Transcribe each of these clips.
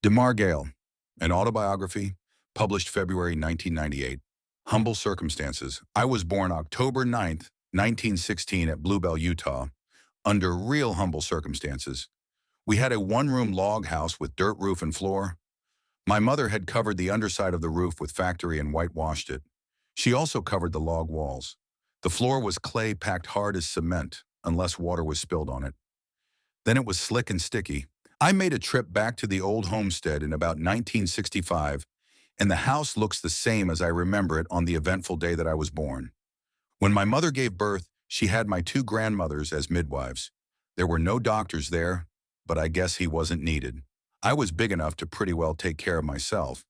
DeMar Gale, an autobiography, published February 1998. Humble circumstances. I was born October 9th, 1916 at Bluebell, Utah, under real humble circumstances. We had a one-room log house with dirt roof and floor. My mother had covered the underside of the roof with factory and whitewashed it. She also covered the log walls. The floor was clay packed hard as cement, unless water was spilled on it. Then it was slick and sticky. I made a trip back to the old homestead in about 1965, and the house looks the same as I remember it on the eventful day that I was born. When my mother gave birth, she had my two grandmothers as midwives. There were no doctors there, but I guess he wasn't needed. I was big enough to pretty well take care of myself.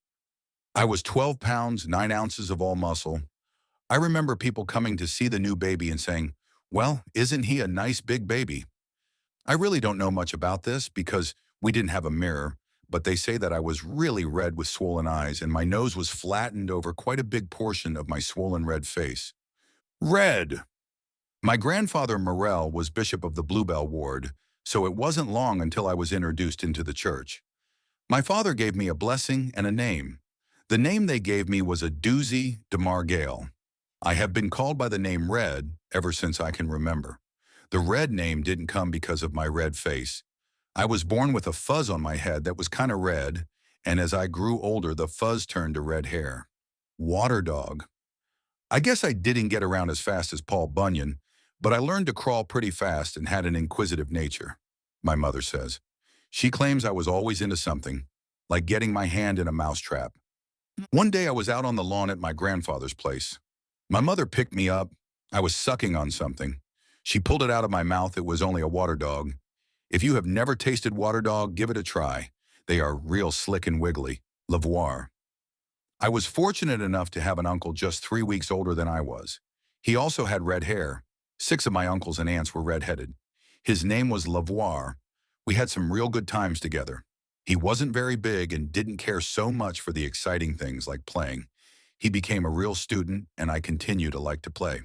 I was 12 pounds, 9 ounces of all muscle. I remember people coming to see the new baby and saying, "Well, isn't he a nice big baby?" I really don't know much about this because we didn't have a mirror, but they say that I was really red with swollen eyes and my nose was flattened over quite a big portion of my swollen red face. Red! My grandfather Morel was bishop of the Bluebell ward, so it wasn't long until I was introduced into the church. My father gave me a blessing and a name. The name they gave me was a doozy DeMar Gale. I have been called by the name Red ever since I can remember. The Red name didn't come because of my red face. I was born with a fuzz on my head that was kind of red, and as I grew older, the fuzz turned to red hair. Water dog. I guess I didn't get around as fast as Paul Bunyan, but I learned to crawl pretty fast and had an inquisitive nature, my mother says. She claims I was always into something, like getting my hand in a mousetrap. One day I was out on the lawn at my grandfather's place. My mother picked me up. I was sucking on something. She pulled it out of my mouth. It was only a water dog. If you have never tasted water dog, give it a try. They are real slick and wiggly. Lavoir. I was fortunate enough to have an uncle just 3 weeks older than I was. He also had red hair. 6 of my uncles and aunts were red-headed. His name was Lavoir. We had some real good times together. He wasn't very big and didn't care so much for the exciting things like playing. He became a real student, and I continue to like to play.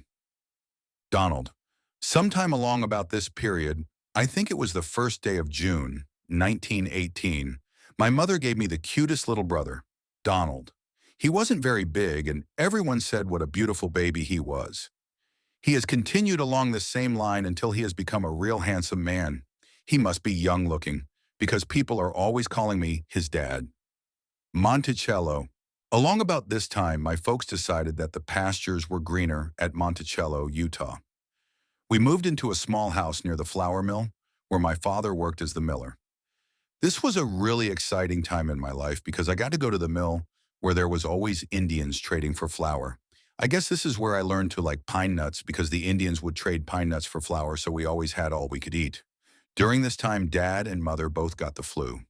Donald. Sometime along about this period, I think it was the first day of June, 1918, my mother gave me the cutest little brother, Donald. He wasn't very big, and everyone said what a beautiful baby he was. He has continued along this same line until he has become a real handsome man. He must be young-looking, because people are always calling me his dad. Monticello. Along about this time, my folks decided that the pastures were greener at Monticello, Utah. We moved into a small house near the flour mill, where my father worked as the miller. This was a really exciting time in my life because I got to go to the mill where there was always Indians trading for flour. I guess this is where I learned to like pine nuts because the Indians would trade pine nuts for flour, so we always had all we could eat. During this time, Dad and Mother both got the flu.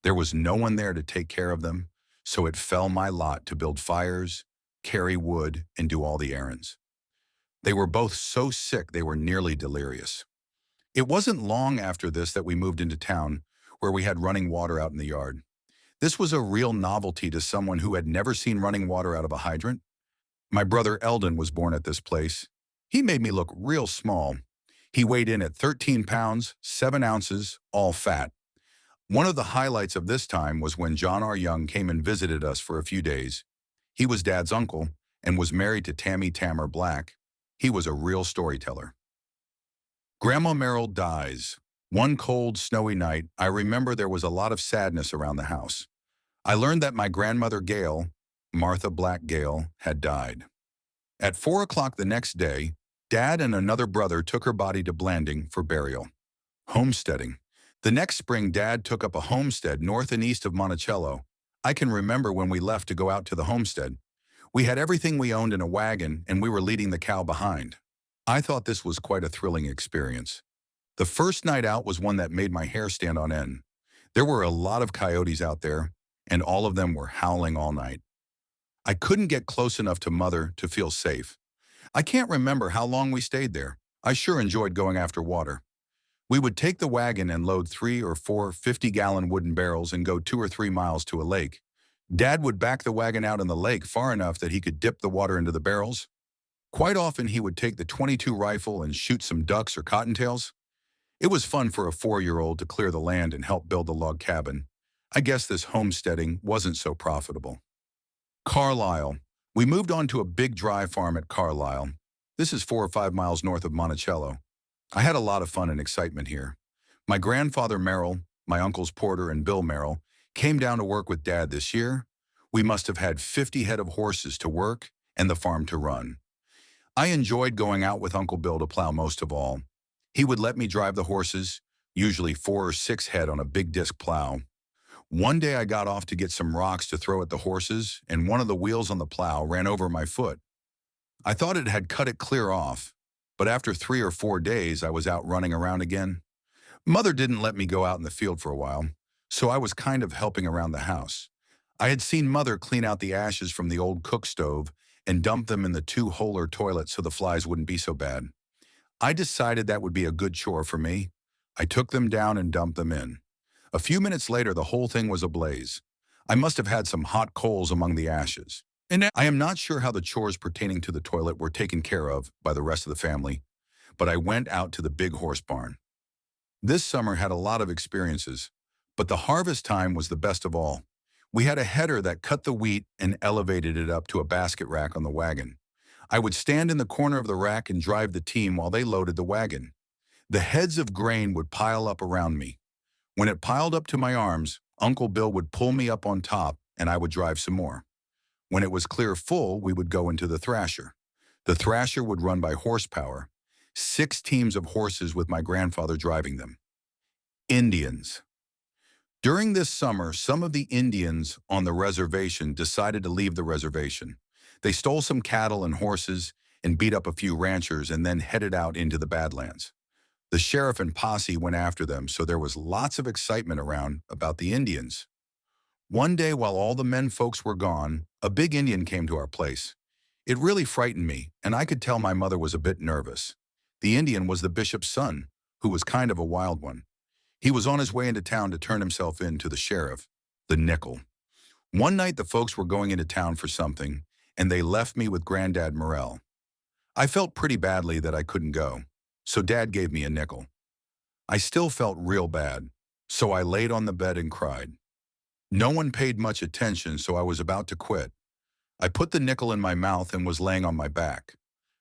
There was no one there to take care of them, so it fell my lot to build fires, carry wood, and do all the errands. They were both so sick they were nearly delirious. It wasn't long after this that we moved into town, where we had running water out in the yard. This was a real novelty to someone who had never seen running water out of a hydrant. My brother Eldon was born at this place. He made me look real small. He weighed in at 13 pounds, 7 ounces, all fat. One of the highlights of this time was when John R. Young came and visited us for a few days. He was Dad's uncle and was married to Tammy Tammer Black. He was a real storyteller. Grandma Merrill dies. One cold, snowy night, I remember there was a lot of sadness around the house. I learned that my grandmother Gale, Martha Black Gale, had died. At 4 o'clock the next day, Dad and another brother took her body to Blanding for burial. Homesteading. The next spring, Dad took up a homestead north and east of Monticello. I can remember when we left to go out to the homestead. We had everything we owned in a wagon, and we were leading the cow behind. I thought this was quite a thrilling experience. The first night out was one that made my hair stand on end. There were a lot of coyotes out there, and all of them were howling all night. I couldn't get close enough to Mother to feel safe. I can't remember how long we stayed there. I sure enjoyed going after water. We would take the wagon and load 3 or 4 50-gallon wooden barrels and go 2 or 3 miles to a lake. Dad would back the wagon out in the lake far enough that he could dip the water into the barrels. Quite often he would take the .22 rifle and shoot some ducks or cottontails. It was fun for a 4-year-old to clear the land and help build the log cabin. I guess this homesteading wasn't so profitable. Carlisle. We moved on to a big dry farm at Carlisle. This is 4 or 5 miles north of Monticello. I had a lot of fun and excitement here. My grandfather Merrill, my uncles Porter and Bill Merrill, came down to work with Dad this year. We must have had 50 head of horses to work and the farm to run. I enjoyed going out with Uncle Bill to plow most of all. He would let me drive the horses, usually 4 or 6 head on a big disc plow. One day I got off to get some rocks to throw at the horses, and one of the wheels on the plow ran over my foot. I thought it had cut it clear off, but after 3 or 4 days I was out running around again. Mother didn't let me go out in the field for a while, so I was kind of helping around the house. I had seen Mother clean out the ashes from the old cook stove and dump them in the 2-holer toilet so the flies wouldn't be so bad. I decided that would be a good chore for me. I took them down and dumped them in. A few minutes later, the whole thing was ablaze. I must have had some hot coals among the ashes. And I am not sure how the chores pertaining to the toilet were taken care of by the rest of the family, but I went out to the big horse barn. This summer had a lot of experiences, but the harvest time was the best of all. We had a header that cut the wheat and elevated it up to a basket rack on the wagon. I would stand in the corner of the rack and drive the team while they loaded the wagon. The heads of grain would pile up around me. When it piled up to my arms, Uncle Bill would pull me up on top and I would drive some more. When it was clear full, we would go into the thrasher. The thrasher would run by horsepower, 6 teams of horses with my grandfather driving them. Indians. During this summer, some of the Indians on the reservation decided to leave the reservation. They stole some cattle and horses and beat up a few ranchers and then headed out into the Badlands. The sheriff and posse went after them, so there was lots of excitement around about the Indians. One day while all the men folks were gone, a big Indian came to our place. It really frightened me, and I could tell my mother was a bit nervous. The Indian was the bishop's son, who was kind of a wild one. He was on his way into town to turn himself in to the sheriff, the nickel. One night the folks were going into town for something, and they left me with Granddad Morrell. I felt pretty badly that I couldn't go, so Dad gave me a nickel. I still felt real bad, so I laid on the bed and cried. No one paid much attention, so I was about to quit. I put the nickel in my mouth and was laying on my back.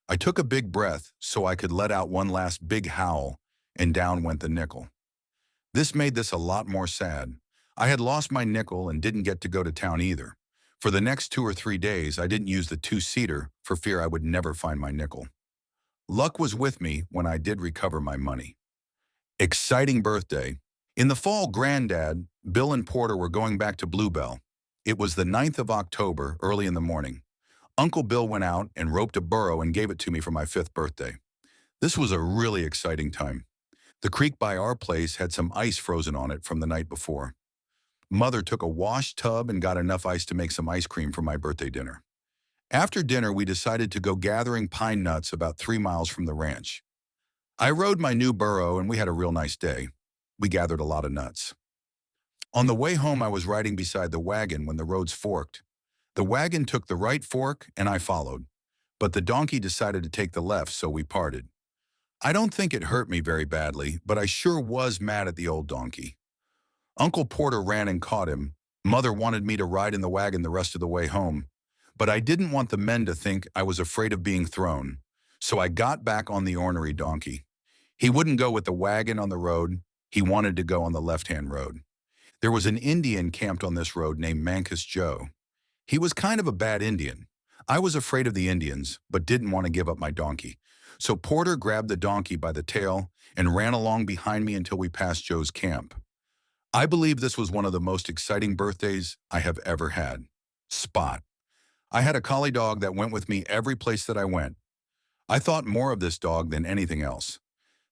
I took a big breath so I could let out one last big howl, and down went the nickel. This made this a lot more sad. I had lost my nickel and didn't get to go to town either. For the next 2 or 3 days, I didn't use the 2-seater for fear I would never find my nickel. Luck was with me when I did recover my money. Exciting birthday. In the fall, Granddad, Bill and Porter were going back to Bluebell. It was the 9th of October, early in the morning. Uncle Bill went out and roped a burro and gave it to me for my 5th birthday. This was a really exciting time. The creek by our place had some ice frozen on it from the night before. Mother took a wash tub and got enough ice to make some ice cream for my birthday dinner. After dinner, we decided to go gathering pine nuts about 3 miles from the ranch. I rode my new burro and we had a real nice day. We gathered a lot of nuts. On the way home, I was riding beside the wagon when the roads forked. The wagon took the right fork and I followed, but the donkey decided to take the left, so we parted. I don't think it hurt me very badly, but I sure was mad at the old donkey. Uncle Porter ran and caught him. Mother wanted me to ride in the wagon the rest of the way home, but I didn't want the men to think I was afraid of being thrown, so I got back on the ornery donkey. He wouldn't go with the wagon on the road. He wanted to go on the left-hand road. There was an Indian camped on this road named Mancus Joe. He was kind of a bad Indian. I was afraid of the Indians, but didn't want to give up my donkey. So Porter grabbed the donkey by the tail and ran along behind me until we passed Joe's camp. I believe this was one of the most exciting birthdays I have ever had. Spot. I had a collie dog that went with me every place that I went. I thought more of this dog than anything else.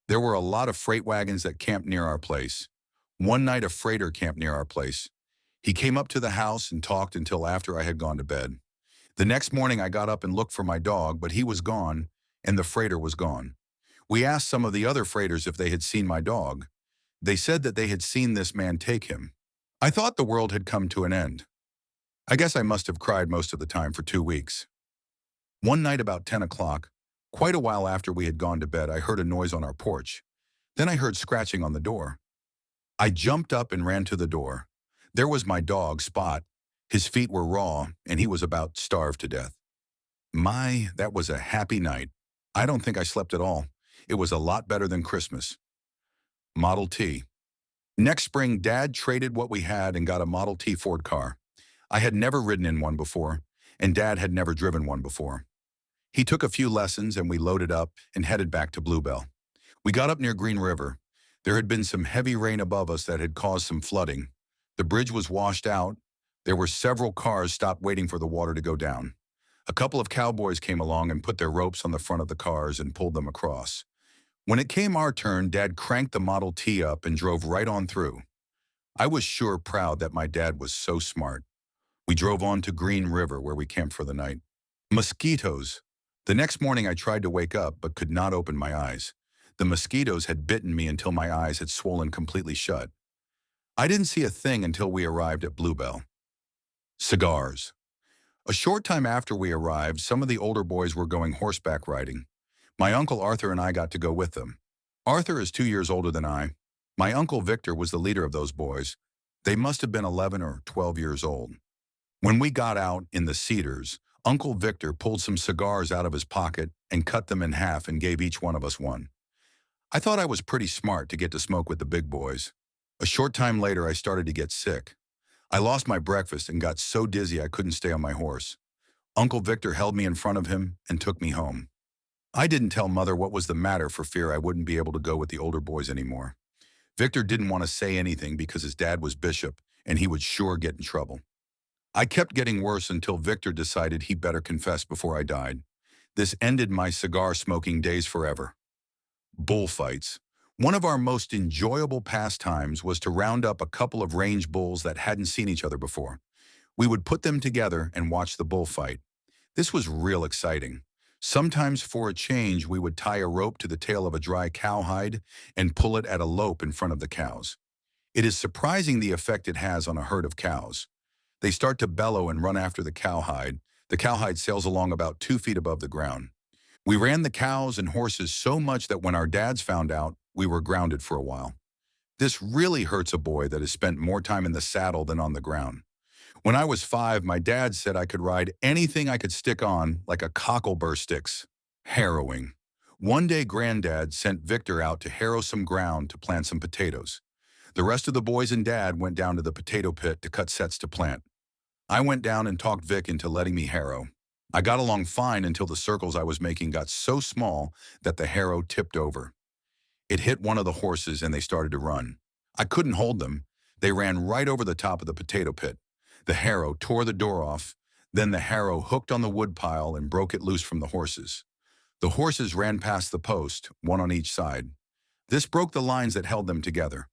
There were a lot of freight wagons that camped near our place. One night a freighter camped near our place. He came up to the house and talked until after I had gone to bed. The next morning I got up and looked for my dog, but he was gone and the freighter was gone. We asked some of the other freighters if they had seen my dog. They said that they had seen this man take him. I thought the world had come to an end. I guess I must have cried most of the time for 2 weeks. One night about 10 o'clock, quite a while after we had gone to bed, I heard a noise on our porch. Then I heard scratching on the door. I jumped up and ran to the door. There was my dog, Spot. His feet were raw, and he was about starved to death. That was a happy night. I don't think I slept at all. It was a lot better than Christmas. Model T. Next spring, Dad traded what we had and got a Model T Ford car. I had never ridden in one before, and Dad had never driven one before. He took a few lessons, and we loaded up and headed back to Bluebell. We got up near Green River. There had been some heavy rain above us that had caused some flooding. The bridge was washed out. There were several cars stopped waiting for the water to go down. A couple of cowboys came along and put their ropes on the front of the cars and pulled them across. When it came our turn, Dad cranked the Model T up and drove right on through. I was sure proud that my dad was so smart. We drove on to Green River where we camped for the night. Mosquitoes. The next morning I tried to wake up but could not open my eyes. The mosquitoes had bitten me until my eyes had swollen completely shut. I didn't see a thing until we arrived at Bluebell. Cigars. A short time after we arrived, some of the older boys were going horseback riding. My uncle Arthur and I got to go with them. Arthur is 2 years older than I. My uncle Victor was the leader of those boys. They must have been 11 or 12 years old. When we got out in the cedars, Uncle Victor pulled some cigars out of his pocket and cut them in half and gave each one of us one. I thought I was pretty smart to get to smoke with the big boys. A short time later, I started to get sick. I lost my breakfast and got so dizzy I couldn't stay on my horse. Uncle Victor held me in front of him and took me home. I didn't tell Mother what was the matter for fear I wouldn't be able to go with the older boys anymore. Victor didn't want to say anything because his dad was bishop and he would sure get in trouble. I kept getting worse until Victor decided he better confess before I died. This ended my cigar smoking days forever. Bullfights. One of our most enjoyable pastimes was to round up a couple of range bulls that hadn't seen each other before. We would put them together and watch the bullfight. This was real exciting. Sometimes for a change, we would tie a rope to the tail of a dry cowhide and pull it at a lope in front of the cows. It is surprising the effect it has on a herd of cows. They start to bellow and run after the cowhide. The cowhide sails along about 2 feet above the ground. We ran the cows and horses so much that when our dads found out, we were grounded for a while. This really hurts a boy that has spent more time in the saddle than on the ground. When I was 5, my dad said I could ride anything I could stick on, like a cocklebur sticks. Harrowing. One day, Granddad sent Victor out to harrow some ground to plant some potatoes. The rest of the boys and Dad went down to the potato pit to cut sets to plant. I went down and talked Vic into letting me harrow. I got along fine until the circles I was making got so small that the harrow tipped over. It hit one of the horses and they started to run. I couldn't hold them. They ran right over the top of the potato pit. The harrow tore the door off. Then the harrow hooked on the wood pile and broke it loose from the horses. The horses ran past the post, one on each side. This broke the lines that held them together.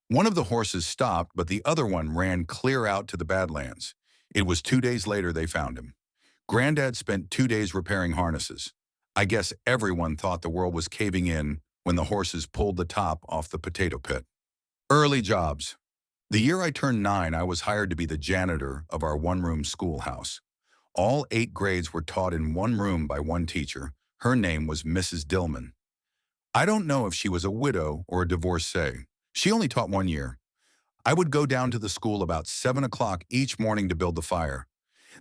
One of the horses stopped, but the other one ran clear out to the Badlands. It was 2 days later they found him. Granddad spent 2 days repairing harnesses. I guess everyone thought the world was caving in when the horses pulled the top off the potato pit. Early jobs. The year I turned 9, I was hired to be the janitor of our one-room schoolhouse. All 8 grades were taught in one room by one teacher. Her name was Mrs. Dillman. I don't know if she was a widow or a divorcee. She only taught 1 year. I would go down to the school about 7 o'clock each morning to build the fire.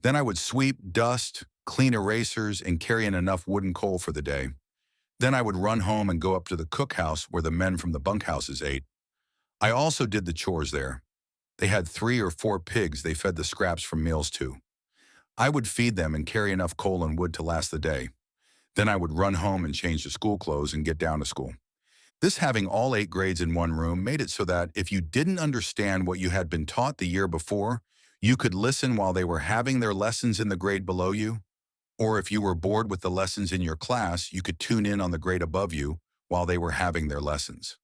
Then I would sweep, dust, clean erasers, and carry in enough wooden coal for the day. Then I would run home and go up to the cookhouse where the men from the bunkhouses ate. I also did the chores there. They had 3 or 4 pigs they fed the scraps from meals to. I would feed them and carry enough coal and wood to last the day. Then I would run home and change to school clothes and get down to school. This having all 8 grades in one room made it so that if you didn't understand what you had been taught the year before, you could listen while they were having their lessons in the grade below you, or if you were bored with the lessons in your class, you could tune in on the grade above you while they were having their lessons.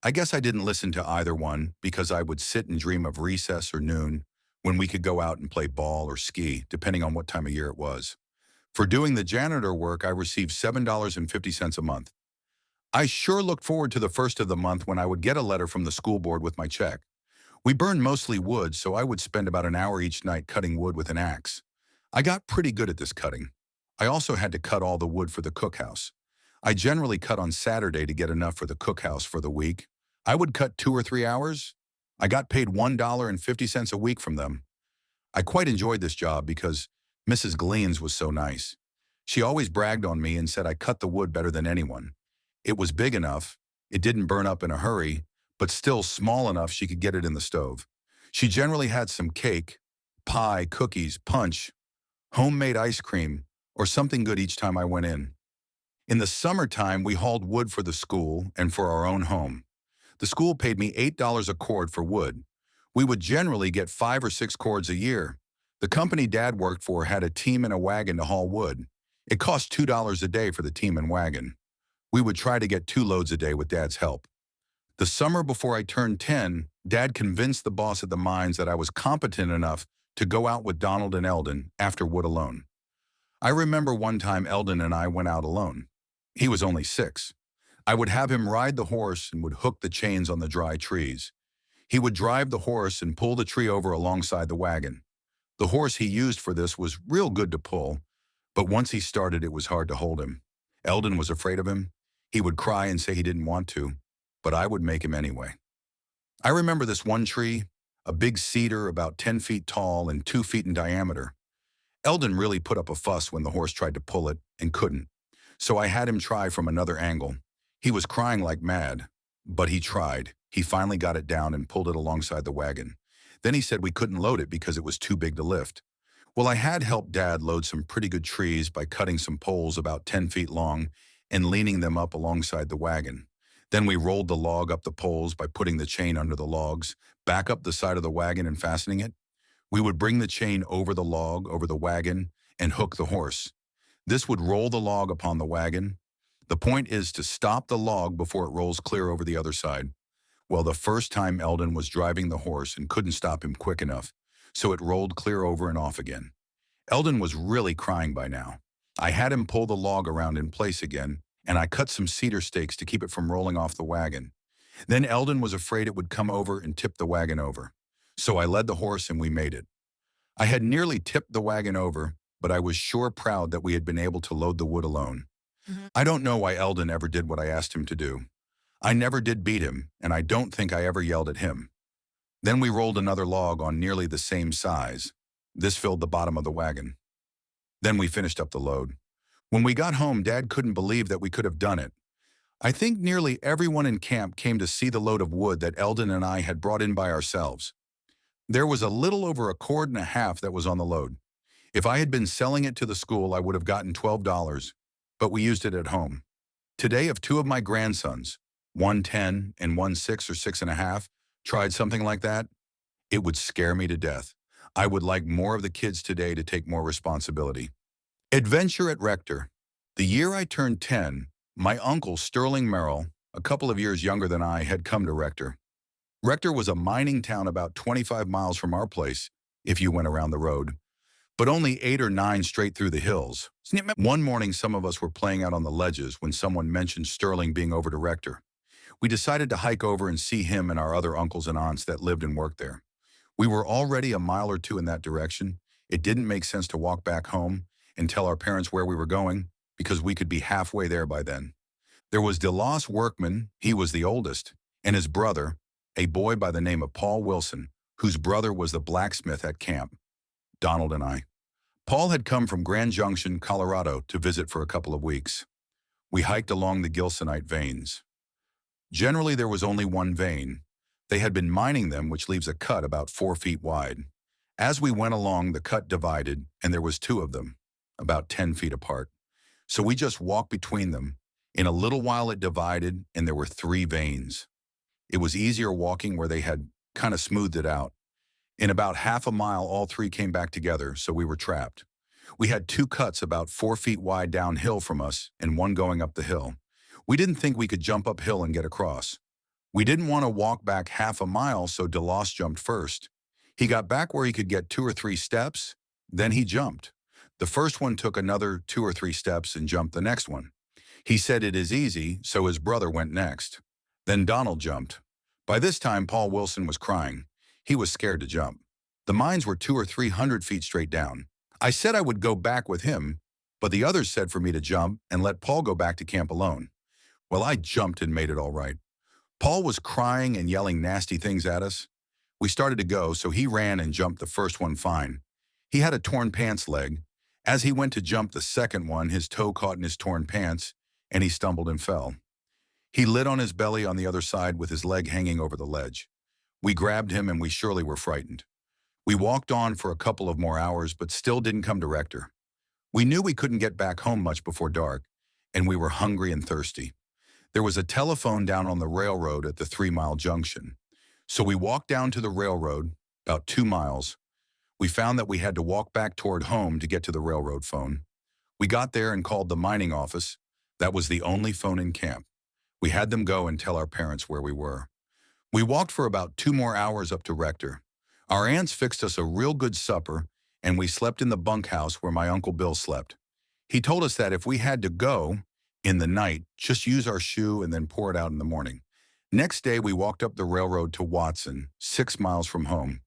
I guess I didn't listen to either one because I would sit and dream of recess or noon when we could go out and play ball or ski, depending on what time of year it was. For doing the janitor work, I received $7.50 a month. I sure looked forward to the first of the month when I would get a letter from the school board with my check. We burned mostly wood, so I would spend about an hour each night cutting wood with an axe. I got pretty good at this cutting. I also had to cut all the wood for the cookhouse. I generally cut on Saturday to get enough for the cookhouse for the week. I would cut 2 or 3 hours. I got paid $1.50 a week from them. I quite enjoyed this job because Mrs. Gleans was so nice. She always bragged on me and said I cut the wood better than anyone. It was big enough, it didn't burn up in a hurry, but still small enough she could get it in the stove. She generally had some cake, pie, cookies, punch, homemade ice cream, or something good each time I went in. In the summertime, we hauled wood for the school and for our own home. The school paid me $8 a cord for wood. We would generally get 5 or 6 cords a year. The company Dad worked for had a team and a wagon to haul wood. It cost $2 a day for the team and wagon. We would try to get 2 loads a day with Dad's help. The summer before I turned 10, Dad convinced the boss at the mines that I was competent enough to go out with Donald and Eldon after wood alone. I remember one time Eldon and I went out alone. He was only 6. I would have him ride the horse and would hook the chains on the dry trees. He would drive the horse and pull the tree over alongside the wagon. The horse he used for this was real good to pull, but once he started, it was hard to hold him. Eldon was afraid of him. He would cry and say he didn't want to, but I would make him anyway. I remember this one tree, a big cedar about 10 feet tall and 2 feet in diameter. Eldon really put up a fuss when the horse tried to pull it and couldn't, so I had him try from another angle. He was crying like mad, but he tried. He finally got it down and pulled it alongside the wagon. Then he said we couldn't load it because it was too big to lift. Well, I had helped Dad load some pretty good trees by cutting some poles about 10 feet long and leaning them up alongside the wagon. Then we rolled the log up the poles by putting the chain under the logs, back up the side of the wagon and fastening it. We would bring the chain over the log, over the wagon, and hook the horse. This would roll the log upon the wagon. The point is to stop the log before it rolls clear over the other side. Well, the first time Eldon was driving the horse and couldn't stop him quick enough, so it rolled clear over and off again. Eldon was really crying by now. I had him pull the log around in place again, and I cut some cedar stakes to keep it from rolling off the wagon. Then Eldon was afraid it would come over and tip the wagon over. So I led the horse and we made it. I had nearly tipped the wagon over, but I was sure proud that we had been able to load the wood alone. I don't know why Eldon ever did what I asked him to do. I never did beat him, and I don't think I ever yelled at him. Then we rolled another log on nearly the same size. This filled the bottom of the wagon. Then we finished up the load. When we got home, Dad couldn't believe that we could have done it. I think nearly everyone in camp came to see the load of wood that Eldon and I had brought in by ourselves. There was a little over 1.5 cords that was on the load. If I had been selling it to the school, I would have gotten $12, but we used it at home. Today, if 2 of my grandsons, one 10 and one 6 or 6.5, tried something like that, it would scare me to death. I would like more of the kids today to take more responsibility. Adventure at Rector. The year I turned 10, my uncle Sterling Merrill, a couple of years younger than I, had come to Rector. Rector was a mining town about 25 miles from our place, if you went around the road, but only 8 or 9 straight through the hills. One morning, some of us were playing out on the ledges when someone mentioned Sterling being over to Rector. We decided to hike over and see him and our other uncles and aunts that lived and worked there. We were already a mile or 2 in that direction. It didn't make sense to walk back home and tell our parents where we were going because we could be halfway there by then. There was DeLoss Workman, he was the oldest, and his brother, a boy by the name of Paul Wilson, whose brother was the blacksmith at camp, Donald and I. Paul had come from Grand Junction, Colorado to visit for a couple of weeks. We hiked along the gilsonite veins. Generally, there was only one vein. They had been mining them, which leaves a cut about 4 feet wide. As we went along, the cut divided, and there was 2 of them, about 10 feet apart. So we just walked between them. In a little while, it divided, and there were 3 veins. It was easier walking where they had kind of smoothed it out. In about half a mile, all 3 came back together, so we were trapped. We had 2 cuts about 4 feet wide downhill from us and one going up the hill. We didn't think we could jump uphill and get across. We didn't want to walk back half a mile, so DeLoss jumped first. He got back where he could get 2 or 3 steps, then he jumped. The first one took another 2 or 3 steps and jumped the next one. He said it is easy, so his brother went next. Then Donald jumped. By this time, Paul Wilson was crying. He was scared to jump. The mines were 200 or 300 feet straight down. I said I would go back with him, but the others said for me to jump and let Paul go back to camp alone. Well, I jumped and made it all right. Paul was crying and yelling nasty things at us. We started to go, so he ran and jumped the first one fine. He had a torn pants leg. As he went to jump the second one, his toe caught in his torn pants, and he stumbled and fell. He lit on his belly on the other side with his leg hanging over the ledge. We grabbed him and we surely were frightened. We walked on for a couple of more hours, but still didn't come to Rector. We knew we couldn't get back home much before dark, and we were hungry and thirsty. There was a telephone down on the railroad at the 3-mile junction. So we walked down to the railroad, about 2 miles. We found that we had to walk back toward home to get to the railroad phone. We got there and called the mining office. That was the only phone in camp. We had them go and tell our parents where we were. We walked for about 2 more hours up to Rector. Our aunts fixed us a real good supper, and we slept in the bunkhouse where my Uncle Bill slept. He told us that if we had to go in the night, just use our shoe and then pour it out in the morning. Next day, we walked up the railroad to Watson, 6 miles from home.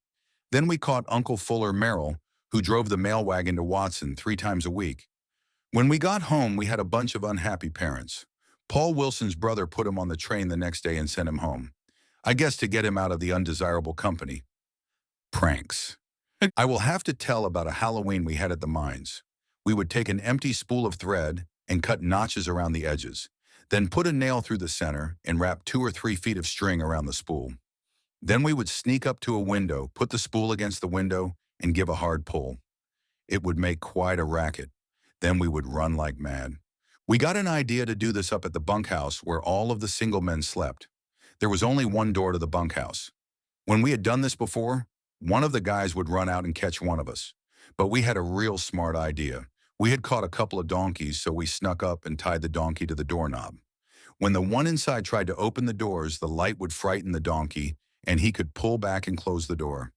Then we caught Uncle Fuller Merrill, who drove the mail wagon to Watson 3 times a week. When we got home, we had a bunch of unhappy parents. Paul Wilson's brother put him on the train the next day and sent him home. I guess to get him out of the undesirable company. Pranks. I will have to tell about a Halloween we had at the mines. We would take an empty spool of thread and cut notches around the edges, then put a nail through the center and wrap 2 or 3 feet of string around the spool. Then we would sneak up to a window, put the spool against the window, and give a hard pull. It would make quite a racket. Then we would run like mad. We got an idea to do this up at the bunkhouse where all of the single men slept. There was only one door to the bunkhouse. When we had done this before, one of the guys would run out and catch one of us. But we had a real smart idea. We had caught a couple of donkeys, so we snuck up and tied the donkey to the doorknob. When the one inside tried to open the doors, the light would frighten the donkey, and he could pull back and close the door.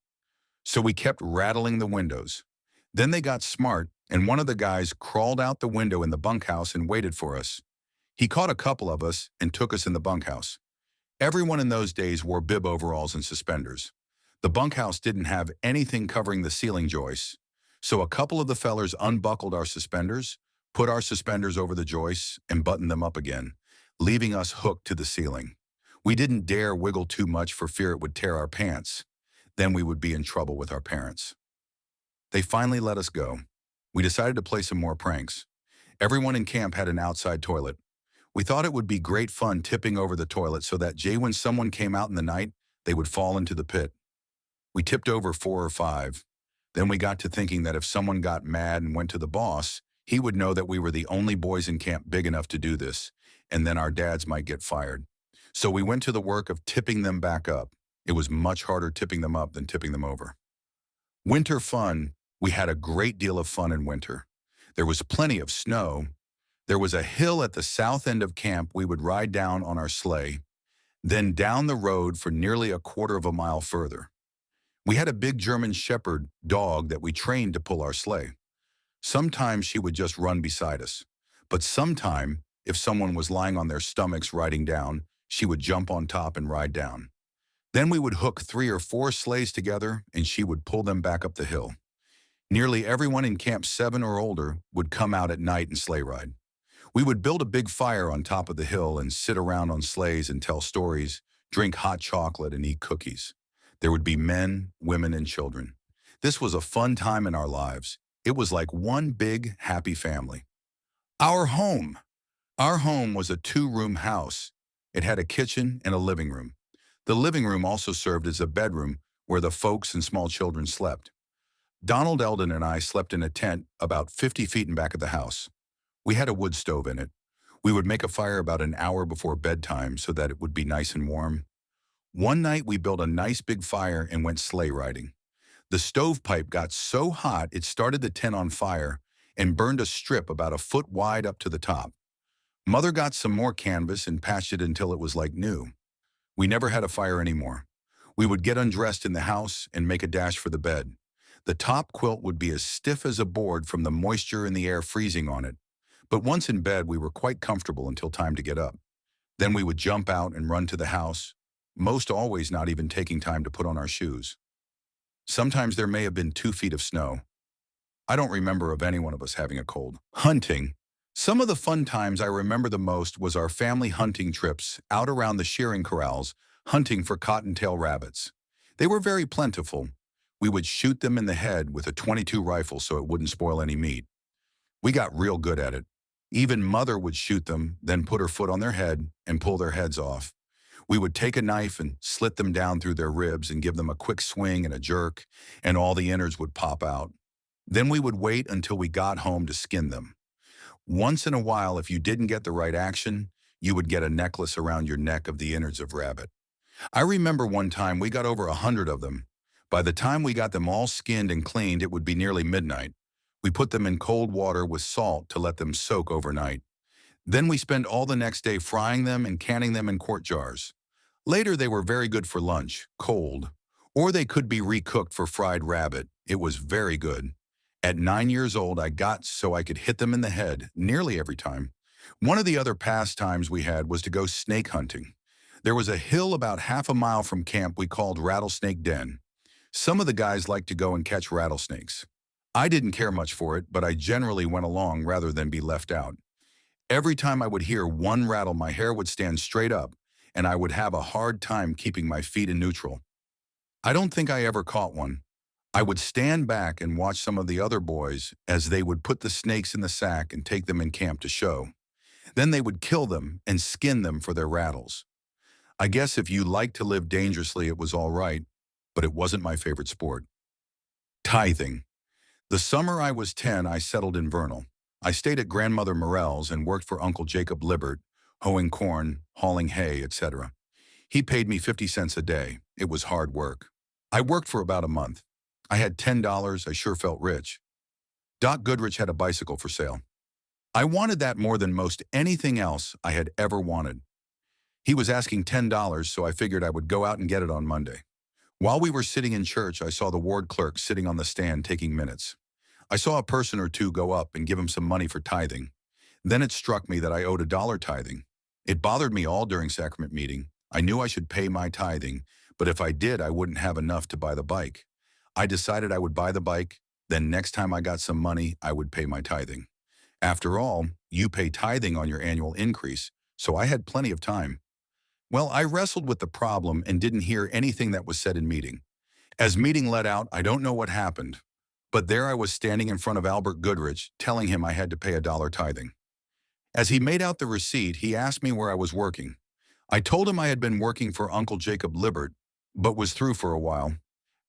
So we kept rattling the windows. Then they got smart, and one of the guys crawled out the window in the bunkhouse and waited for us. He caught a couple of us and took us in the bunkhouse. Everyone in those days wore bib overalls and suspenders. The bunkhouse didn't have anything covering the ceiling joists, so a couple of the fellers unbuckled our suspenders, put our suspenders over the joists, and buttoned them up again, leaving us hooked to the ceiling. We didn't dare wiggle too much for fear it would tear our pants. Then we would be in trouble with our parents. They finally let us go. We decided to play some more pranks. Everyone in camp had an outside toilet. We thought it would be great fun tipping over the toilet so that when someone came out in the night, they would fall into the pit. We tipped over 4 or 5. Then we got to thinking that if someone got mad and went to the boss, he would know that we were the only boys in camp big enough to do this, and then our dads might get fired. So we went to the work of tipping them back up. It was much harder tipping them up than tipping them over. Winter fun. We had a great deal of fun in winter. There was plenty of snow. There was a hill at the south end of camp we would ride down on our sleigh, then down the road for nearly a quarter of a mile further. We had a big German Shepherd dog that we trained to pull our sleigh. Sometimes she would just run beside us, but sometime, if someone was lying on their stomachs riding down, she would jump on top and ride down. Then we would hook 3 or 4 sleighs together and she would pull them back up the hill. Nearly everyone in Camp 7 or older would come out at night and sleigh ride. We would build a big fire on top of the hill and sit around on sleighs and tell stories, drink hot chocolate, and eat cookies. There would be men, women, and children. This was a fun time in our lives. It was like one big, happy family. Our home. Our home was a 2-room house. It had a kitchen and a living room. The living room also served as a bedroom where the folks and small children slept. Donald Eldon and I slept in a tent about 50 feet in back of the house. We had a wood stove in it. We would make a fire about an hour before bedtime so that it would be nice and warm. One night we built a nice big fire and went sleigh riding. The stovepipe got so hot it started the tent on fire and burned a strip about a foot wide up to the top. Mother got some more canvas and patched it until it was like new. We never had a fire anymore. We would get undressed in the house and make a dash for the bed. The top quilt would be as stiff as a board from the moisture in the air freezing on it. But once in bed, we were quite comfortable until time to get up. Then we would jump out and run to the house, most always not even taking time to put on our shoes. Sometimes there may have been 2 feet of snow. I don't remember of any one of us having a cold. Hunting. Some of the fun times I remember the most was our family hunting trips out around the shearing corrals, hunting for cottontail rabbits. They were very plentiful. We would shoot them in the head with a .22 rifle so it wouldn't spoil any meat. We got real good at it. Even Mother would shoot them, then put her foot on their head and pull their heads off. We would take a knife and slit them down through their ribs and give them a quick swing and a jerk, and all the innards would pop out. Then we would wait until we got home to skin them. Once in a while, if you didn't get the right action, you would get a necklace around your neck of the innards of rabbit. I remember one time we got over 100 of them. By the time we got them all skinned and cleaned, it would be nearly midnight. We put them in cold water with salt to let them soak overnight. Then we spent all the next day frying them and canning them in quart jars. Later, they were very good for lunch, cold, or they could be recooked for fried rabbit. It was very good. At 9 years old, I got so I could hit them in the head nearly every time. One of the other pastimes we had was to go snake hunting. There was a hill about half a mile from camp we called Rattlesnake Den. Some of the guys liked to go and catch rattlesnakes. I didn't care much for it, but I generally went along rather than be left out. Every time I would hear one rattle, my hair would stand straight up, and I would have a hard time keeping my feet in neutral. I don't think I ever caught one. I would stand back and watch some of the other boys as they would put the snakes in the sack and take them in camp to show. Then they would kill them and skin them for their rattles. I guess if you liked to live dangerously, it was all right, but it wasn't my favorite sport. Tithing. The summer I was 10, I settled in Vernal. I stayed at Grandmother Morell's and worked for Uncle Jacob Libbert, hoeing corn, hauling hay, etc. He paid me 50 cents a day. It was hard work. I worked for about a month. I had $10. I sure felt rich. Doc Goodrich had a bicycle for sale. I wanted that more than most anything else I had ever wanted. He was asking $10, so I figured I would go out and get it on Monday. While we were sitting in church, I saw the ward clerk sitting on the stand taking minutes. I saw a person or two go up and give him some money for tithing. Then it struck me that I owed $1 tithing. It bothered me all during sacrament meeting. I knew I should pay my tithing, but if I did, I wouldn't have enough to buy the bike. I decided I would buy the bike, then next time I got some money, I would pay my tithing. After all, you pay tithing on your annual increase, so I had plenty of time. Well, I wrestled with the problem and didn't hear anything that was said in meeting. As meeting let out, I don't know what happened, but there I was standing in front of Albert Goodrich, telling him I had to pay $1 tithing. As he made out the receipt, he asked me where I was working. I told him I had been working for Uncle Jacob Libbert, but was through for a while.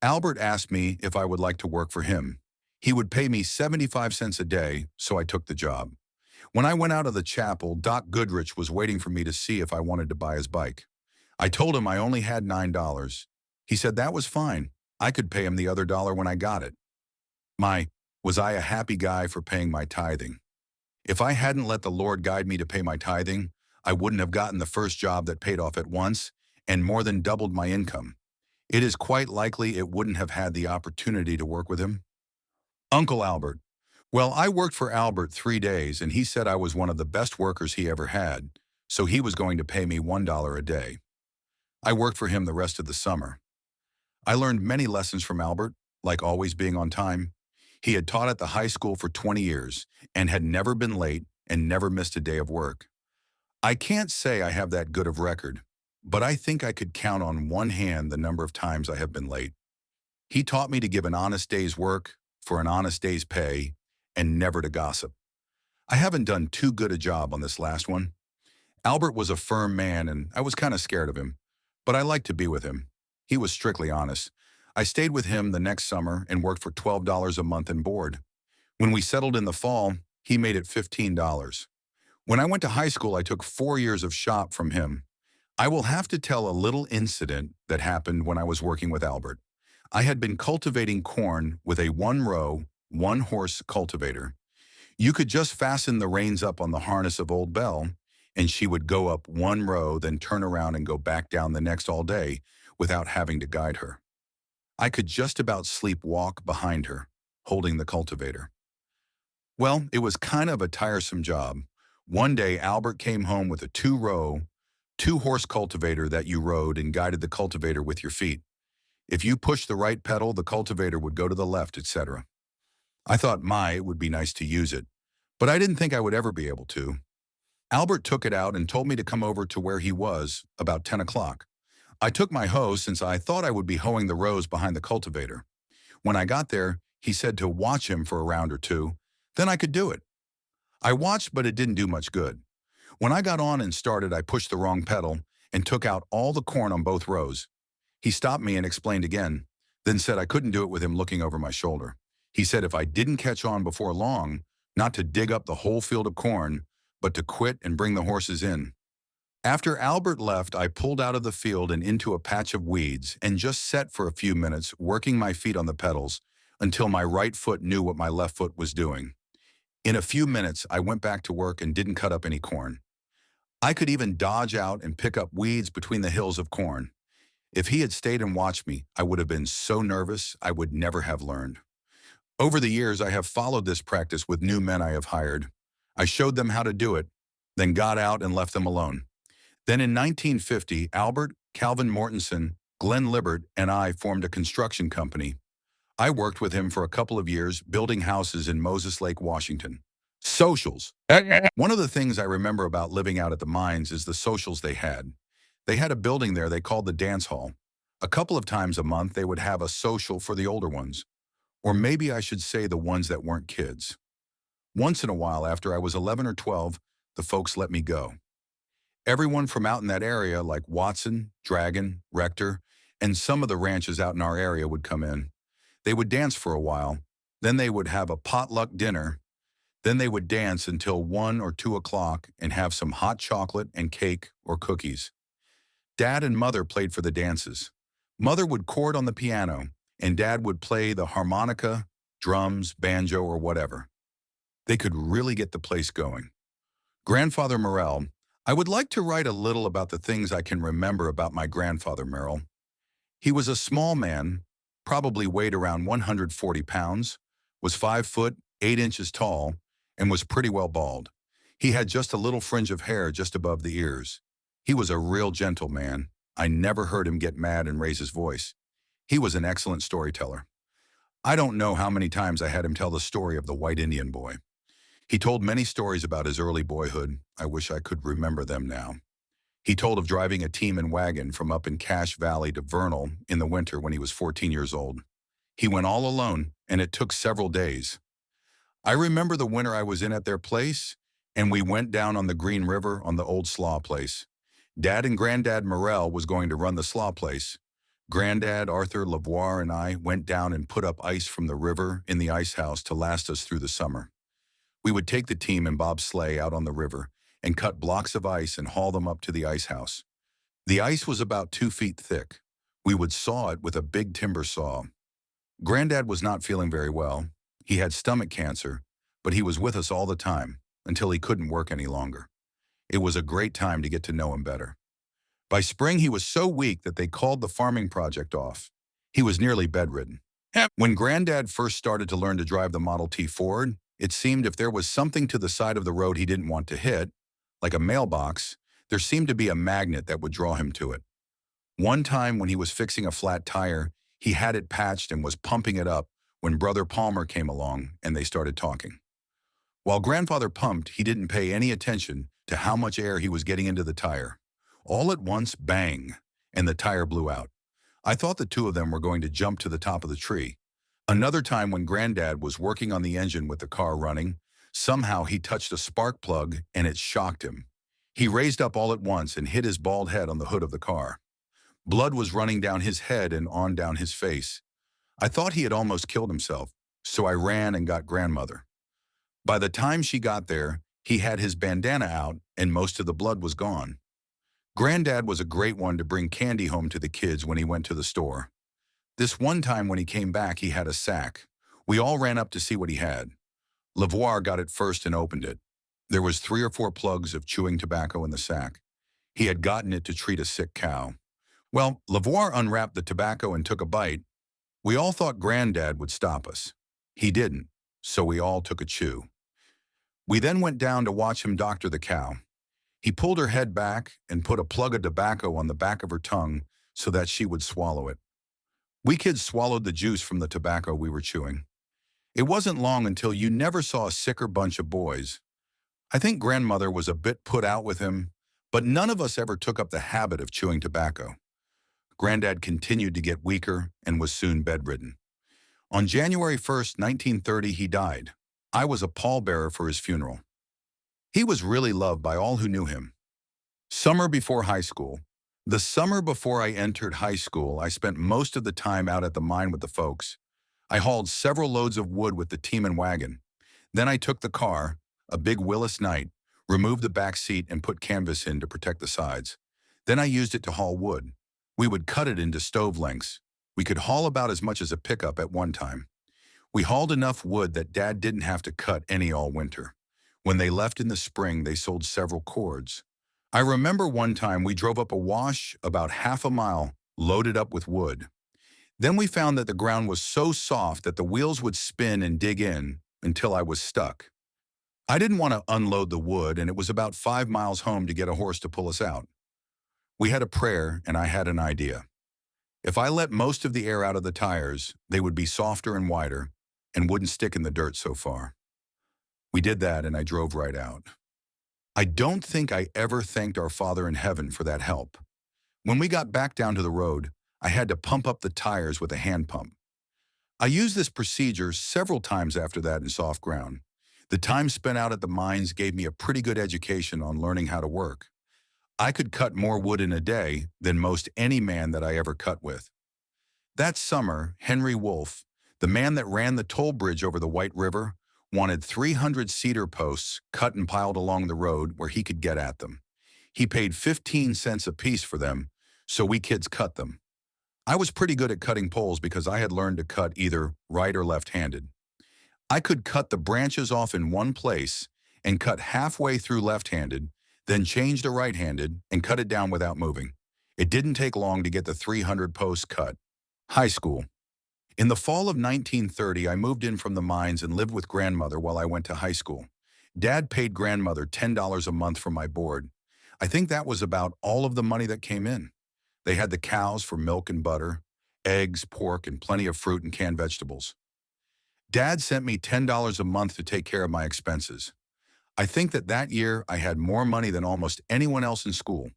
Albert asked me if I would like to work for him. He would pay me 75 cents a day, so I took the job. When I went out of the chapel, Doc Goodrich was waiting for me to see if I wanted to buy his bike. I told him I only had $9. He said that was fine. I could pay him the other dollar when I got it. Was I a happy guy for paying my tithing? If I hadn't let the Lord guide me to pay my tithing, I wouldn't have gotten the first job that paid off at once and more than doubled my income. It is quite likely it wouldn't have had the opportunity to work with him. Uncle Albert. Well, I worked for Albert 3 days, and he said I was one of the best workers he ever had, so he was going to pay me $1 a day. I worked for him the rest of the summer. I learned many lessons from Albert, like always being on time. He had taught at the high school for 20 years and had never been late and never missed a day of work. I can't say I have that good of record, but I think I could count on one hand the number of times I have been late. He taught me to give an honest day's work for an honest day's pay and never to gossip. I haven't done too good a job on this last one. Albert was a firm man and I was kind of scared of him, but I liked to be with him. He was strictly honest. I stayed with him the next summer and worked for $12 a month and board. When we settled in the fall, he made it $15. When I went to high school, I took 4 years of shop from him. I will have to tell a little incident that happened when I was working with Albert. I had been cultivating corn with a one-row, one-horse cultivator. You could just fasten the reins up on the harness of Old Belle, and she would go up one row, then turn around and go back down the next all day without having to guide her. I could just about sleepwalk behind her, holding the cultivator. Well, it was kind of a tiresome job. One day, Albert came home with a two-row, two-horse cultivator that you rode and guided the cultivator with your feet. If you pushed the right pedal, the cultivator would go to the left, etc. I thought, it would be nice to use it, but I didn't think I would ever be able to. Albert took it out and told me to come over to where he was about 10 o'clock. I took my hoe since I thought I would be hoeing the rows behind the cultivator. When I got there, he said to watch him for a round or two, then I could do it. I watched, but it didn't do much good. When I got on and started, I pushed the wrong pedal and took out all the corn on both rows. He stopped me and explained again, then said I couldn't do it with him looking over my shoulder. He said if I didn't catch on before long, not to dig up the whole field of corn, but to quit and bring the horses in. After Albert left, I pulled out of the field and into a patch of weeds and just sat for a few minutes working my feet on the pedals until my right foot knew what my left foot was doing. In a few minutes, I went back to work and didn't cut up any corn. I could even dodge out and pick up weeds between the hills of corn. If he had stayed and watched me, I would have been so nervous I would never have learned. Over the years, I have followed this practice with new men I have hired. I showed them how to do it, then got out and left them alone. Then in 1950, Albert, Calvin Mortensen, Glenn Libert, and I formed a construction company. I worked with him for a couple of years building houses in Moses Lake, Washington. Socials. One of the things I remember about living out at the mines is the socials they had. They had a building there they called the dance hall. A couple of times a month, they would have a social for the older ones. Or maybe I should say the ones that weren't kids. Once in a while, after I was 11 or 12, the folks let me go. Everyone from out in that area, like Watson, Dragon, Rector, and some of the ranches out in our area would come in. They would dance for a while, then they would have a potluck dinner, then they would dance until 1 or 2 o'clock and have some hot chocolate and cake or cookies. Dad and Mother played for the dances. Mother would chord on the piano, and Dad would play the harmonica, drums, banjo, or whatever. They could really get the place going. Grandfather Morrell. I would like to write a little about the things I can remember about my grandfather Merrill. He was a small man, probably weighed around 140 pounds, was 5 foot, 8 inches tall, and was pretty well bald. He had just a little fringe of hair just above the ears. He was a real gentle man. I never heard him get mad and raise his voice. He was an excellent storyteller. I don't know how many times I had him tell the story of the white Indian boy. He told many stories about his early boyhood. I wish I could remember them now. He told of driving a team and wagon from up in Cache Valley to Vernal in the winter when he was 14 years old. He went all alone, and it took several days. I remember the winter I was in at their place, and we went down on the Green River on the old slaw place. Dad and Granddad Morrell was going to run the slaw place. Granddad, Arthur, Lavoie, and I went down and put up ice from the river in the ice house to last us through the summer. We would take the team in Bob's sleigh out on the river and cut blocks of ice and haul them up to the ice house. The ice was about 2 feet thick. We would saw it with a big timber saw. Granddad was not feeling very well. He had stomach cancer, but he was with us all the time until he couldn't work any longer. It was a great time to get to know him better. By spring, he was so weak that they called the farming project off. He was nearly bedridden. When Granddad first started to learn to drive the Model T Ford, it seemed if there was something to the side of the road he didn't want to hit, like a mailbox, there seemed to be a magnet that would draw him to it. One time when he was fixing a flat tire, he had it patched and was pumping it up when Brother Palmer came along and they started talking. While Grandfather pumped, he didn't pay any attention to how much air he was getting into the tire. All at once, bang, and the tire blew out. I thought the two of them were going to jump to the top of the tree. Another time when Granddad was working on the engine with the car running, somehow he touched a spark plug and it shocked him. He raised up all at once and hit his bald head on the hood of the car. Blood was running down his head and on down his face. I thought he had almost killed himself, so I ran and got Grandmother. By the time she got there, he had his bandana out and most of the blood was gone. Granddad was a great one to bring candy home to the kids when he went to the store. This one time when he came back, he had a sack. We all ran up to see what he had. Lavoie got it first and opened it. There was 3 or 4 plugs of chewing tobacco in the sack. He had gotten it to treat a sick cow. Well, Lavoie unwrapped the tobacco and took a bite. We all thought Granddad would stop us. He didn't, so we all took a chew. We then went down to watch him doctor the cow. He pulled her head back and put a plug of tobacco on the back of her tongue so that she would swallow it. We kids swallowed the juice from the tobacco we were chewing. It wasn't long until you never saw a sicker bunch of boys. I think Grandmother was a bit put out with him, but none of us ever took up the habit of chewing tobacco. Granddad continued to get weaker and was soon bedridden. On January 1st, 1930, he died. I was a pallbearer for his funeral. He was really loved by all who knew him. Summer before high school. The summer before I entered high school, I spent most of the time out at the mine with the folks. I hauled several loads of wood with the team and wagon. Then I took the car, a big Willis Knight, removed the back seat and put canvas in to protect the sides. Then I used it to haul wood. We would cut it into stove lengths. We could haul about as much as a pickup at one time. We hauled enough wood that Dad didn't have to cut any all winter. When they left in the spring, they sold several cords. I remember one time we drove up a wash about half a mile, loaded up with wood. Then we found that the ground was so soft that the wheels would spin and dig in until I was stuck. I didn't want to unload the wood, and it was about 5 miles home to get a horse to pull us out. We had a prayer, and I had an idea. If I let most of the air out of the tires, they would be softer and wider and wouldn't stick in the dirt so far. We did that, and I drove right out. I don't think I ever thanked our Father in heaven for that help. When we got back down to the road, I had to pump up the tires with a hand pump. I used this procedure several times after that in soft ground. The time spent out at the mines gave me a pretty good education on learning how to work. I could cut more wood in a day than most any man that I ever cut with. That summer, Henry Wolfe, the man that ran the toll bridge over the White River, wanted 300 cedar posts cut and piled along the road where he could get at them. He paid 15 cents apiece for them, so we kids cut them. I was pretty good at cutting poles because I had learned to cut either right or left-handed. I could cut the branches off in one place and cut halfway through left-handed, then change to right-handed and cut it down without moving. It didn't take long to get the 300 posts cut. High school. In the fall of 1930, I moved in from the mines and lived with grandmother while I went to high school. Dad paid grandmother $10 a month for my board. I think that was about all of the money that came in. They had the cows for milk and butter, eggs, pork, and plenty of fruit and canned vegetables. Dad sent me $10 a month to take care of my expenses. I think that year I had more money than almost anyone else in school.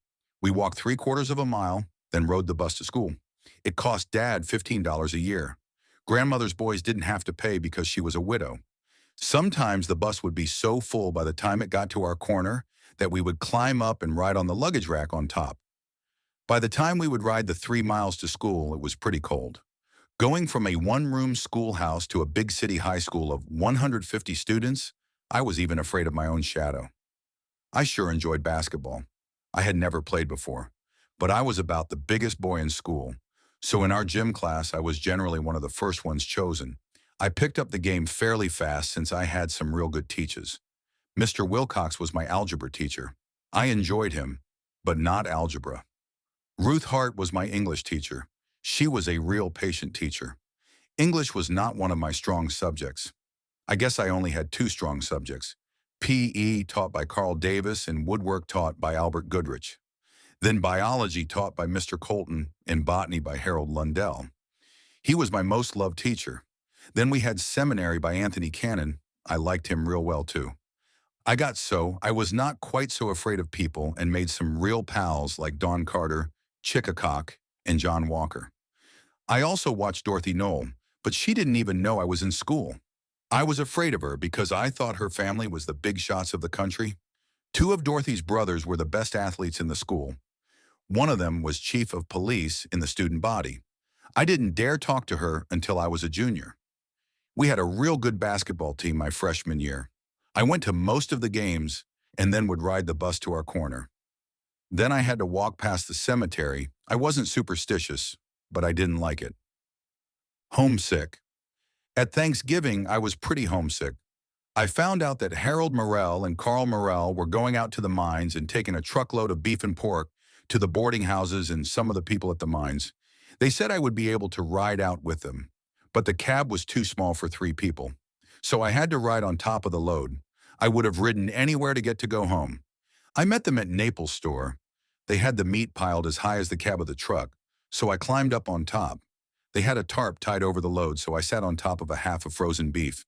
We walked 3/4 of a mile, then rode the bus to school. It cost Dad $15 a year. Grandmother's boys didn't have to pay because she was a widow. Sometimes the bus would be so full by the time it got to our corner that we would climb up and ride on the luggage rack on top. By the time we would ride the 3 miles to school, it was pretty cold. Going from a one-room schoolhouse to a big city high school of 150 students, I was even afraid of my own shadow. I sure enjoyed basketball. I had never played before, but I was about the biggest boy in school. So in our gym class, I was generally one of the first ones chosen. I picked up the game fairly fast since I had some real good teachers. Mr. Wilcox was my algebra teacher. I enjoyed him, but not algebra. Ruth Hart was my English teacher. She was a real patient teacher. English was not one of my strong subjects. I guess I only had 2 strong subjects: PE taught by Carl Davis and woodwork taught by Albert Goodrich. Then biology taught by Mr. Colton and botany by Harold Lundell. He was my most loved teacher. Then we had seminary by Anthony Cannon. I liked him real well too. I was not quite so afraid of people and made some real pals like Don Carter, Chickacock, and John Walker. I also watched Dorothy Knoll, but she didn't even know I was in school. I was afraid of her because I thought her family was the big shots of the country. 2 of Dorothy's brothers were the best athletes in the school. One of them was chief of police in the student body. I didn't dare talk to her until I was a junior. We had a real good basketball team my freshman year. I went to most of the games and then would ride the bus to our corner. Then I had to walk past the cemetery. I wasn't superstitious, but I didn't like it. Homesick. At Thanksgiving, I was pretty homesick. I found out that Harold Morrell and Carl Morrell were going out to the mines and taking a truckload of beef and pork to the boarding houses and some of the people at the mines. They said I would be able to ride out with them, but the cab was too small for 3 people. So I had to ride on top of the load. I would have ridden anywhere to get to go home. I met them at Naples' store. They had the meat piled as high as the cab of the truck, so I climbed up on top. They had a tarp tied over the load, so I sat on top of a half of frozen beef.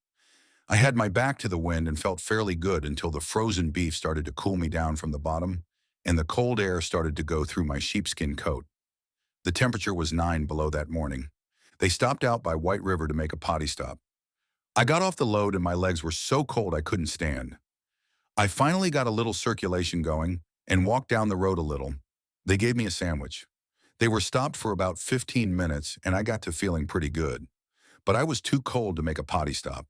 I had my back to the wind and felt fairly good until the frozen beef started to cool me down from the bottom, and the cold air started to go through my sheepskin coat. The temperature was 9 below that morning. They stopped out by White River to make a potty stop. I got off the load and my legs were so cold I couldn't stand. I finally got a little circulation going and walked down the road a little. They gave me a sandwich. They were stopped for about 15 minutes and I got to feeling pretty good. But I was too cold to make a potty stop.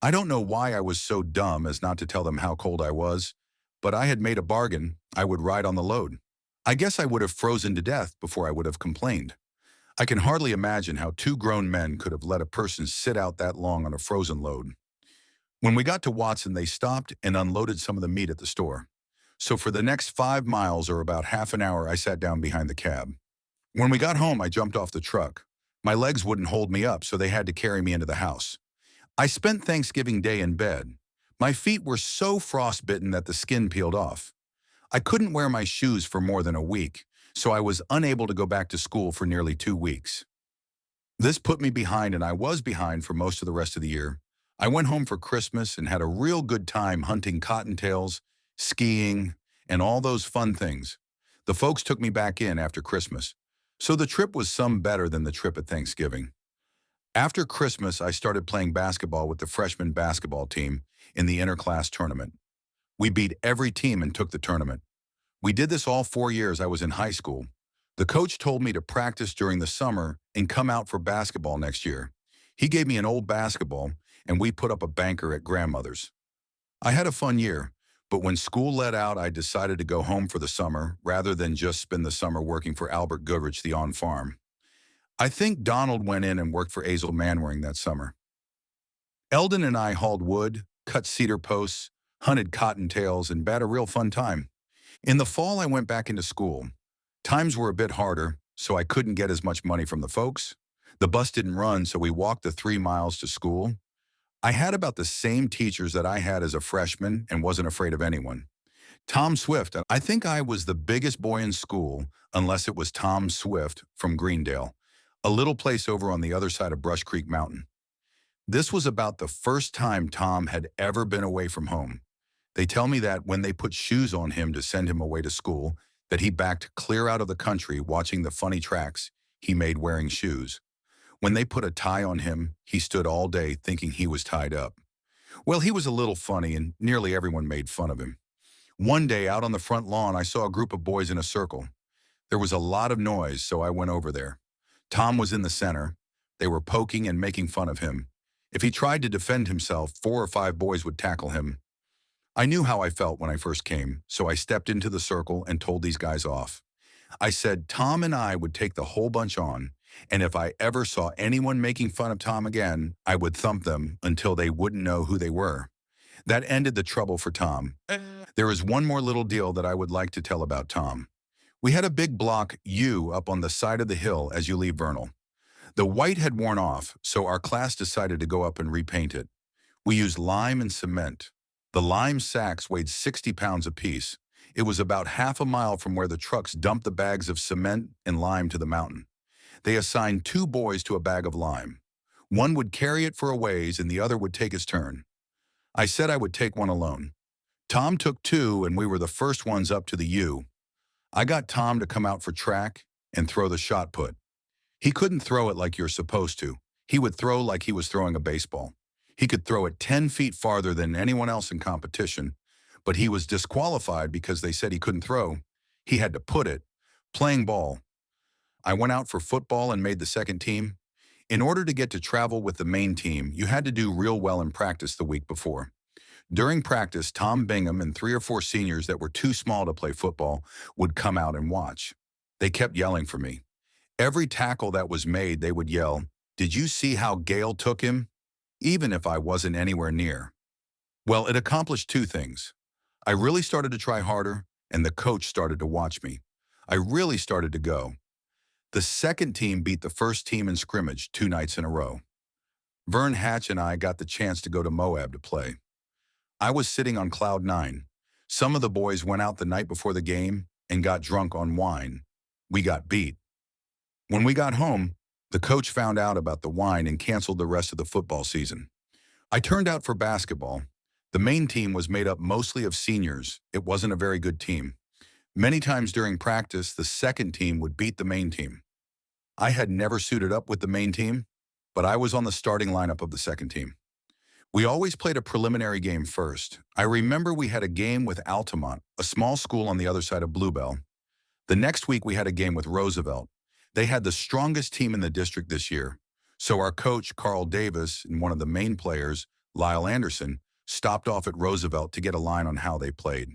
I don't know why I was so dumb as not to tell them how cold I was, but I had made a bargain. I would ride on the load. I guess I would have frozen to death before I would have complained. I can hardly imagine how two grown men could have let a person sit out that long on a frozen load. When we got to Watson, they stopped and unloaded some of the meat at the store. So for the next 5 miles or about half an hour, I sat down behind the cab. When we got home, I jumped off the truck. My legs wouldn't hold me up, so they had to carry me into the house. I spent Thanksgiving Day in bed. My feet were so frostbitten that the skin peeled off. I couldn't wear my shoes for more than a week, so I was unable to go back to school for nearly 2 weeks. This put me behind, and I was behind for most of the rest of the year. I went home for Christmas and had a real good time hunting cottontails, skiing, and all those fun things. The folks took me back in after Christmas, so the trip was some better than the trip at Thanksgiving. After Christmas, I started playing basketball with the freshman basketball team in the interclass tournament. We beat every team and took the tournament. We did this all 4 years I was in high school. The coach told me to practice during the summer and come out for basketball next year. He gave me an old basketball, and we put up a banker at grandmother's. I had a fun year, but when school let out, I decided to go home for the summer rather than just spend the summer working for Albert Goodrich, the on-farm. I think Donald went in and worked for Azel Manwaring that summer. Eldon and I hauled wood, cut cedar posts, hunted cottontails, and had a real fun time. In the fall, I went back into school. Times were a bit harder, so I couldn't get as much money from the folks. The bus didn't run, so we walked the 3 miles to school. I had about the same teachers that I had as a freshman and wasn't afraid of anyone. Tom Swift, I think I was the biggest boy in school, unless it was Tom Swift from Greendale, a little place over on the other side of Brush Creek Mountain. This was about the first time Tom had ever been away from home. They tell me that when they put shoes on him to send him away to school, that he backed clear out of the country watching the funny tracks he made wearing shoes. When they put a tie on him, he stood all day thinking he was tied up. Well, he was a little funny and nearly everyone made fun of him. One day out on the front lawn, I saw a group of boys in a circle. There was a lot of noise, so I went over there. Tom was in the center. They were poking and making fun of him. If he tried to defend himself, 4 or 5 boys would tackle him. I knew how I felt when I first came, so I stepped into the circle and told these guys off. I said Tom and I would take the whole bunch on, and if I ever saw anyone making fun of Tom again, I would thump them until they wouldn't know who they were. That ended the trouble for Tom. There is one more little deal that I would like to tell about Tom. We had a big block U up on the side of the hill as you leave Vernal. The white had worn off, so our class decided to go up and repaint it. We used lime and cement. The lime sacks weighed 60 pounds apiece. It was about half a mile from where the trucks dumped the bags of cement and lime to the mountain. They assigned 2 boys to a bag of lime. One would carry it for a ways and the other would take his turn. I said I would take one alone. Tom took 2 and we were the first ones up to the U. I got Tom to come out for track and throw the shot put. He couldn't throw it like you're supposed to. He would throw like he was throwing a baseball. He could throw it 10 feet farther than anyone else in competition, but he was disqualified because they said he couldn't throw. He had to put it, playing ball. I went out for football and made the second team. In order to get to travel with the main team, you had to do real well in practice the week before. During practice, Tom Bingham and 3 or 4 seniors that were too small to play football would come out and watch. They kept yelling for me. Every tackle that was made, they would yell, "Did you see how Gale took him?" Even if I wasn't anywhere near. Well, it accomplished 2 things. I really started to try harder, and the coach started to watch me. I really started to go. The second team beat the first team in scrimmage 2 nights in a row. Vern Hatch and I got the chance to go to Moab to play. I was sitting on cloud 9. Some of the boys went out the night before the game and got drunk on wine. We got beat. When we got home, the coach found out about the wine and canceled the rest of the football season. I turned out for basketball. The main team was made up mostly of seniors. It wasn't a very good team. Many times during practice, the second team would beat the main team. I had never suited up with the main team, but I was on the starting lineup of the second team. We always played a preliminary game first. I remember we had a game with Altamont, a small school on the other side of Bluebell. The next week we had a game with Roosevelt. They had the strongest team in the district this year. So our coach, Carl Davis, and one of the main players, Lyle Anderson, stopped off at Roosevelt to get a line on how they played.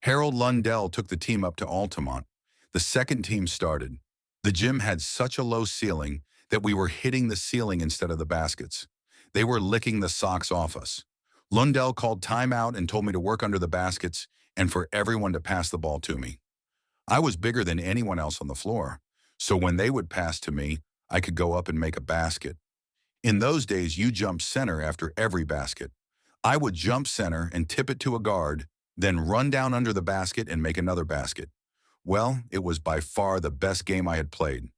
Harold Lundell took the team up to Altamont. The second team started. The gym had such a low ceiling that we were hitting the ceiling instead of the baskets. They were licking the socks off us. Lundell called timeout and told me to work under the baskets and for everyone to pass the ball to me. I was bigger than anyone else on the floor, so when they would pass to me, I could go up and make a basket. In those days, you jumped center after every basket. I would jump center and tip it to a guard, then run down under the basket and make another basket. Well, it was by far the best game I had played.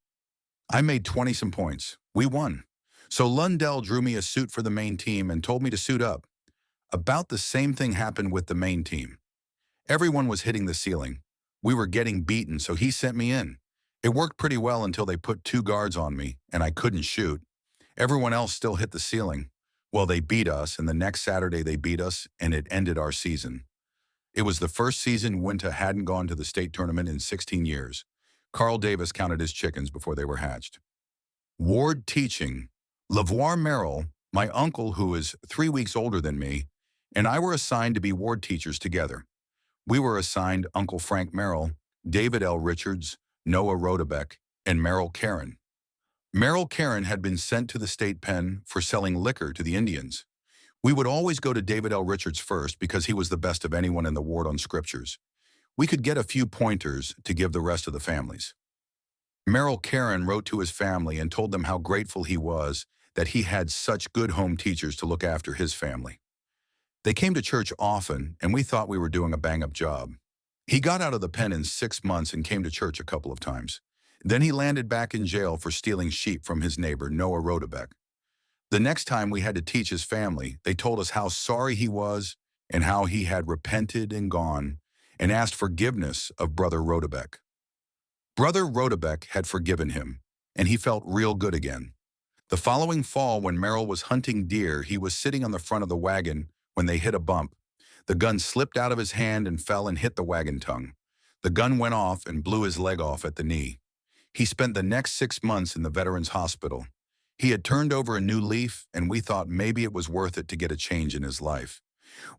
I made 20-some points. We won. So Lundell drew me a suit for the main team and told me to suit up. About the same thing happened with the main team. Everyone was hitting the ceiling. We were getting beaten, so he sent me in. It worked pretty well until they put 2 guards on me, and I couldn't shoot. Everyone else still hit the ceiling. Well, they beat us, and the next Saturday they beat us, and it ended our season. It was the first season Winter hadn't gone to the state tournament in 16 years. Carl Davis counted his chickens before they were hatched. Ward teaching. Lavoir Merrill, my uncle who is 3 weeks older than me, and I were assigned to be ward teachers together. We were assigned Uncle Frank Merrill, David L. Richards, Noah Rodebeck, and Merrill Karen. Merrill Karen had been sent to the state pen for selling liquor to the Indians. We would always go to David L. Richards first because he was the best of anyone in the ward on scriptures. We could get a few pointers to give the rest of the families. Merrill Karen wrote to his family and told them how grateful he was that he had such good home teachers to look after his family. They came to church often, and we thought we were doing a bang-up job. He got out of the pen in 6 months and came to church a couple of times. Then he landed back in jail for stealing sheep from his neighbor, Noah Rodebeck. The next time we had to teach his family, they told us how sorry he was and how he had repented and gone and asked forgiveness of Brother Rodebeck. Brother Rodebeck had forgiven him, and he felt real good again. The following fall, when Merrill was hunting deer, he was sitting on the front of the wagon when they hit a bump. The gun slipped out of his hand and fell and hit the wagon tongue. The gun went off and blew his leg off at the knee. He spent the next 6 months in the Veterans Hospital. He had turned over a new leaf, and we thought maybe it was worth it to get a change in his life.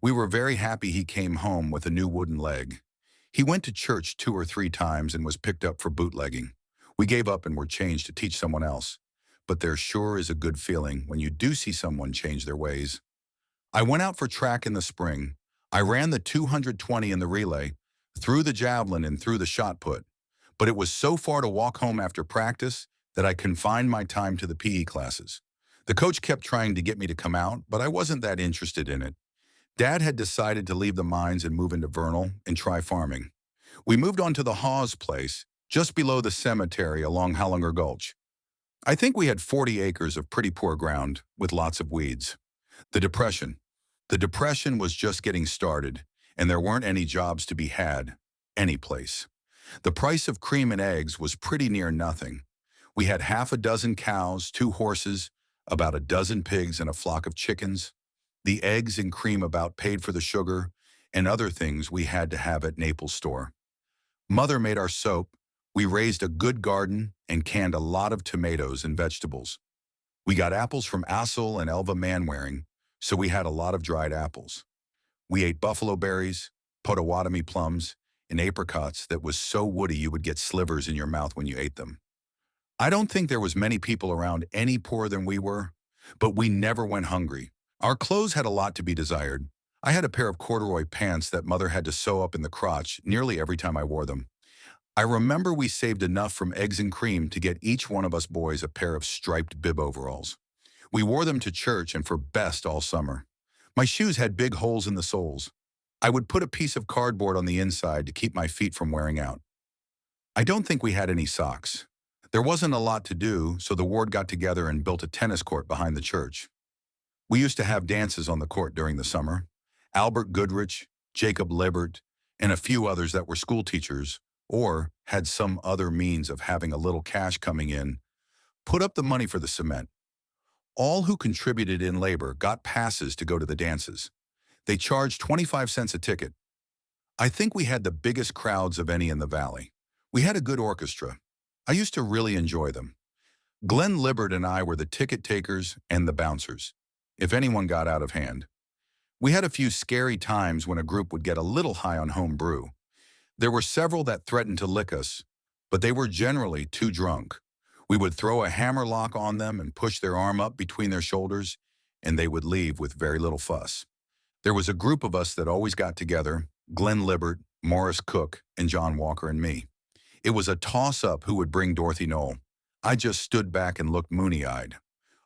We were very happy he came home with a new wooden leg. He went to church 2 or 3 times and was picked up for bootlegging. We gave up and were changed to teach someone else. But there sure is a good feeling when you do see someone change their ways. I went out for track in the spring. I ran the 220 in the relay, threw the javelin and threw the shot put. But it was so far to walk home after practice that I confined my time to the PE classes. The coach kept trying to get me to come out, but I wasn't that interested in it. Dad had decided to leave the mines and move into Vernal and try farming. We moved on to the Hawes place, just below the cemetery along Hallinger Gulch. I think we had 40 acres of pretty poor ground with lots of weeds. The Depression. The Depression was just getting started, and there weren't any jobs to be had, any place. The price of cream and eggs was pretty near nothing. We had half a dozen cows, 2 horses, about a dozen pigs, and a flock of chickens. The eggs and cream about paid for the sugar and other things we had to have at Naples store. Mother made our soap. We raised a good garden and canned a lot of tomatoes and vegetables. We got apples from Assel and Elva Manwaring, so we had a lot of dried apples. We ate buffalo berries, Potawatomi plums, and apricots that was so woody you would get slivers in your mouth when you ate them. I don't think there was many people around any poorer than we were, but we never went hungry. Our clothes had a lot to be desired. I had a pair of corduroy pants that Mother had to sew up in the crotch nearly every time I wore them. I remember we saved enough from eggs and cream to get each one of us boys a pair of striped bib overalls. We wore them to church and for best all summer. My shoes had big holes in the soles. I would put a piece of cardboard on the inside to keep my feet from wearing out. I don't think we had any socks. There wasn't a lot to do, so the ward got together and built a tennis court behind the church. We used to have dances on the court during the summer. Albert Goodrich, Jacob Libert, and a few others that were school teachers or had some other means of having a little cash coming in, put up the money for the cement. All who contributed in labor got passes to go to the dances. They charged 25 cents a ticket. I think we had the biggest crowds of any in the valley. We had a good orchestra. I used to really enjoy them. Glenn Libbard and I were the ticket takers and the bouncers, if anyone got out of hand. We had a few scary times when a group would get a little high on home brew. There were several that threatened to lick us, but they were generally too drunk. We would throw a hammerlock on them and push their arm up between their shoulders, and they would leave with very little fuss. There was a group of us that always got together: Glenn Libbard, Morris Cook, and John Walker and me. It was a toss-up who would bring Dorothy Knoll. I just stood back and looked moony-eyed.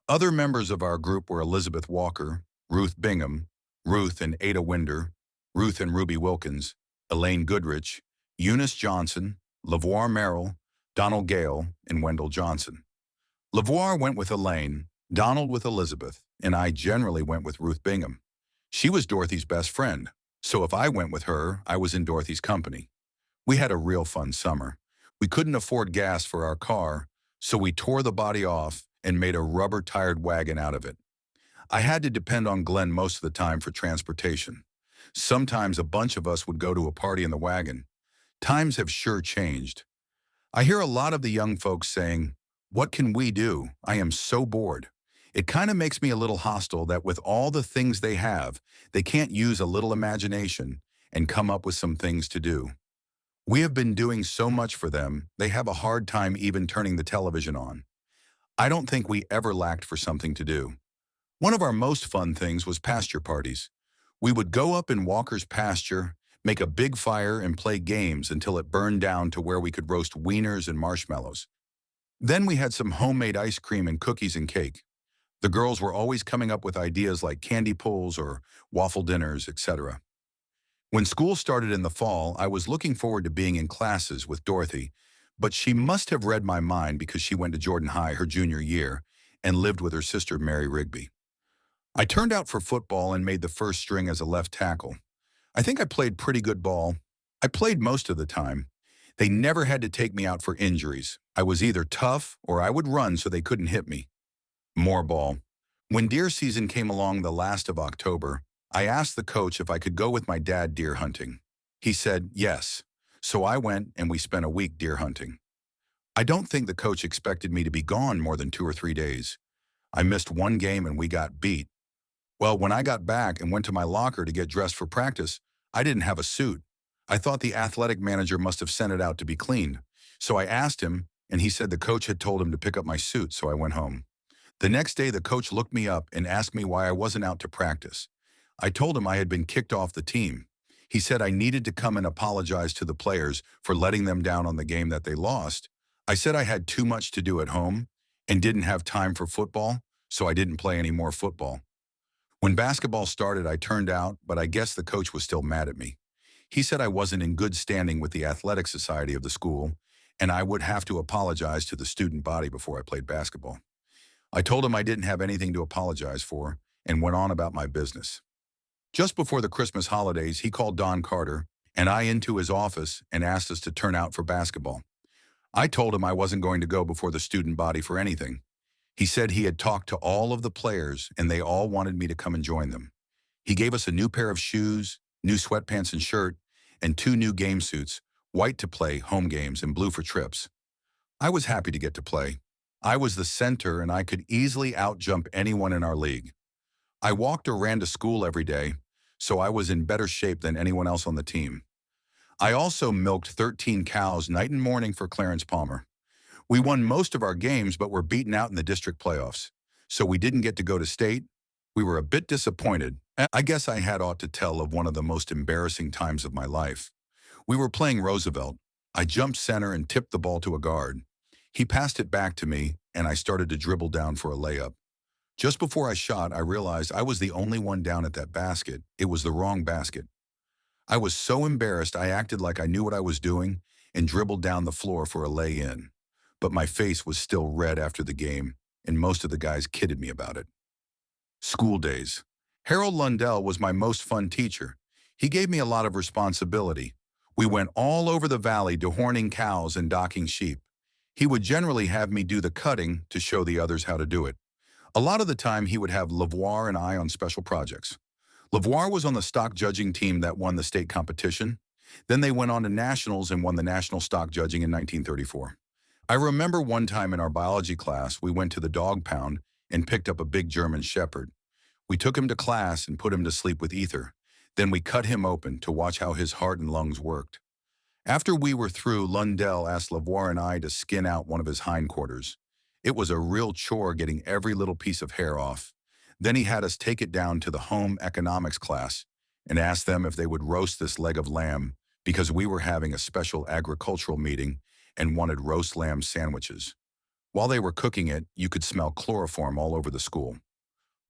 Other members of our group were Elizabeth Walker, Ruth Bingham, Ruth and Ada Winder, Ruth and Ruby Wilkins, Elaine Goodrich, Eunice Johnson, LaVoir Merrill, Donald Gale, and Wendell Johnson. LaVoir went with Elaine, Donald with Elizabeth, and I generally went with Ruth Bingham. She was Dorothy's best friend, so if I went with her, I was in Dorothy's company. We had a real fun summer. We couldn't afford gas for our car, so we tore the body off and made a rubber-tired wagon out of it. I had to depend on Glenn most of the time for transportation. Sometimes a bunch of us would go to a party in the wagon. Times have sure changed. I hear a lot of the young folks saying, "What can we do? I am so bored." It kind of makes me a little hostile that with all the things they have, they can't use a little imagination and come up with some things to do. We have been doing so much for them, they have a hard time even turning the television on. I don't think we ever lacked for something to do. One of our most fun things was pasture parties. We would go up in Walker's pasture, make a big fire, and play games until it burned down to where we could roast wieners and marshmallows. Then we had some homemade ice cream and cookies and cake. The girls were always coming up with ideas like candy pulls or waffle dinners, etc. When school started in the fall, I was looking forward to being in classes with Dorothy, but she must have read my mind because she went to Jordan High her junior year and lived with her sister Mary Rigby. I turned out for football and made the first string as a left tackle. I think I played pretty good ball. I played most of the time. They never had to take me out for injuries. I was either tough or I would run so they couldn't hit me. More ball. When deer season came along the last of October, I asked the coach if I could go with my dad deer hunting. He said yes, so I went and we spent a week deer hunting. I don't think the coach expected me to be gone more than 2 or 3 days. I missed one game and we got beat. Well, when I got back and went to my locker to get dressed for practice, I didn't have a suit. I thought the athletic manager must have sent it out to be cleaned. So I asked him, and he said the coach had told him to pick up my suit, so I went home. The next day, the coach looked me up and asked me why I wasn't out to practice. I told him I had been kicked off the team. He said I needed to come and apologize to the players for letting them down on the game that they lost. I said I had too much to do at home and didn't have time for football, so I didn't play any more football. When basketball started, I turned out, but I guess the coach was still mad at me. He said I wasn't in good standing with the athletic society of the school, and I would have to apologize to the student body before I played basketball. I told him I didn't have anything to apologize for and went on about my business. Just before the Christmas holidays, he called Don Carter and I into his office and asked us to turn out for basketball. I told him I wasn't going to go before the student body for anything. He said he had talked to all of the players and they all wanted me to come and join them. He gave us a new pair of shoes, new sweatpants and shirt, and 2 new game suits, white to play home games and blue for trips. I was happy to get to play. I was the center and I could easily outjump anyone in our league. I walked or ran to school every day, so I was in better shape than anyone else on the team. I also milked 13 cows night and morning for Clarence Palmer. We won most of our games but were beaten out in the district playoffs, so we didn't get to go to state. We were a bit disappointed. I guess I had aught to tell of one of the most embarrassing times of my life. We were playing Roosevelt. I jumped center and tipped the ball to a guard. He passed it back to me, and I started to dribble down for a layup. Just before I shot, I realized I was the only one down at that basket. It was the wrong basket. I was so embarrassed I acted like I knew what I was doing and dribbled down the floor for a lay-in. But my face was still red after the game, and most of the guys kidded me about it. School days. Harold Lundell was my most fun teacher. He gave me a lot of responsibility. We went all over the valley dehorning cows and docking sheep. He would generally have me do the cutting to show the others how to do it. A lot of the time, he would have Lavoir and I on special projects. Lavoir was on the stock judging team that won the state competition. Then they went on to nationals and won the national stock judging in 1934. I remember one time in our biology class, we went to the dog pound and picked up a big German shepherd. We took him to class and put him to sleep with ether. Then we cut him open to watch how his heart and lungs worked. After we were through, Lundell asked Lavoir and I to skin out one of his hindquarters. It was a real chore getting every little piece of hair off. Then he had us take it down to the home economics class and asked them if they would roast this leg of lamb because we were having a special agricultural meeting and wanted roast lamb sandwiches. While they were cooking it, you could smell chloroform all over the school.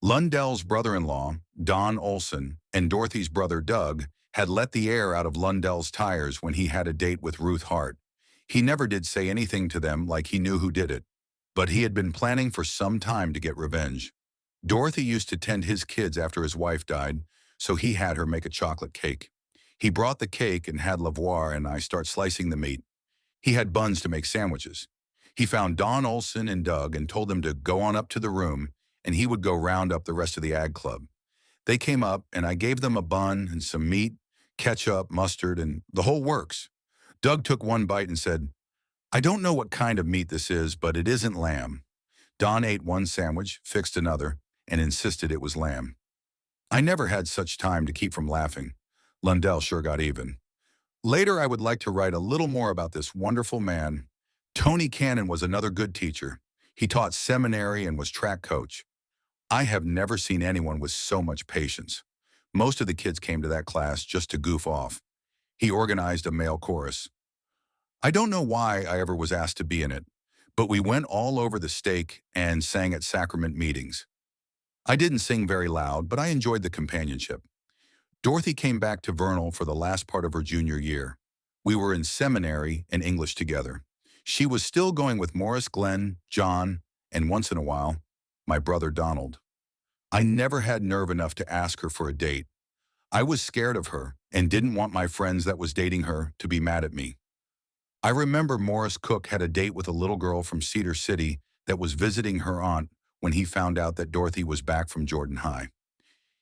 Lundell's brother-in-law, Don Olson, and Dorothy's brother, Doug, had let the air out of Lundell's tires when he had a date with Ruth Hart. He never did say anything to them like he knew who did it, but he had been planning for some time to get revenge. Dorothy used to tend his kids after his wife died, so he had her make a chocolate cake. He brought the cake and had Lavoir and I start slicing the meat. He had buns to make sandwiches. He found Don Olson and Doug and told them to go on up to the room, and he would go round up the rest of the ag club. They came up, and I gave them a bun and some meat, ketchup, mustard, and the whole works. Doug took one bite and said, "I don't know what kind of meat this is, but it isn't lamb." Don ate one sandwich, fixed another, and insisted it was lamb. I never had such time to keep from laughing. Lundell sure got even. Later, I would like to write a little more about this wonderful man. Tony Cannon was another good teacher. He taught seminary and was track coach. I have never seen anyone with so much patience. Most of the kids came to that class just to goof off. He organized a male chorus. I don't know why I ever was asked to be in it, but we went all over the stake and sang at sacrament meetings. I didn't sing very loud, but I enjoyed the companionship. Dorothy came back to Vernal for the last part of her junior year. We were in seminary and English together. She was still going with Morris Glenn, John, and once in a while, my brother Donald. I never had nerve enough to ask her for a date. I was scared of her and didn't want my friends that was dating her to be mad at me. I remember Morris Cook had a date with a little girl from Cedar City that was visiting her aunt when he found out that Dorothy was back from Jordan High.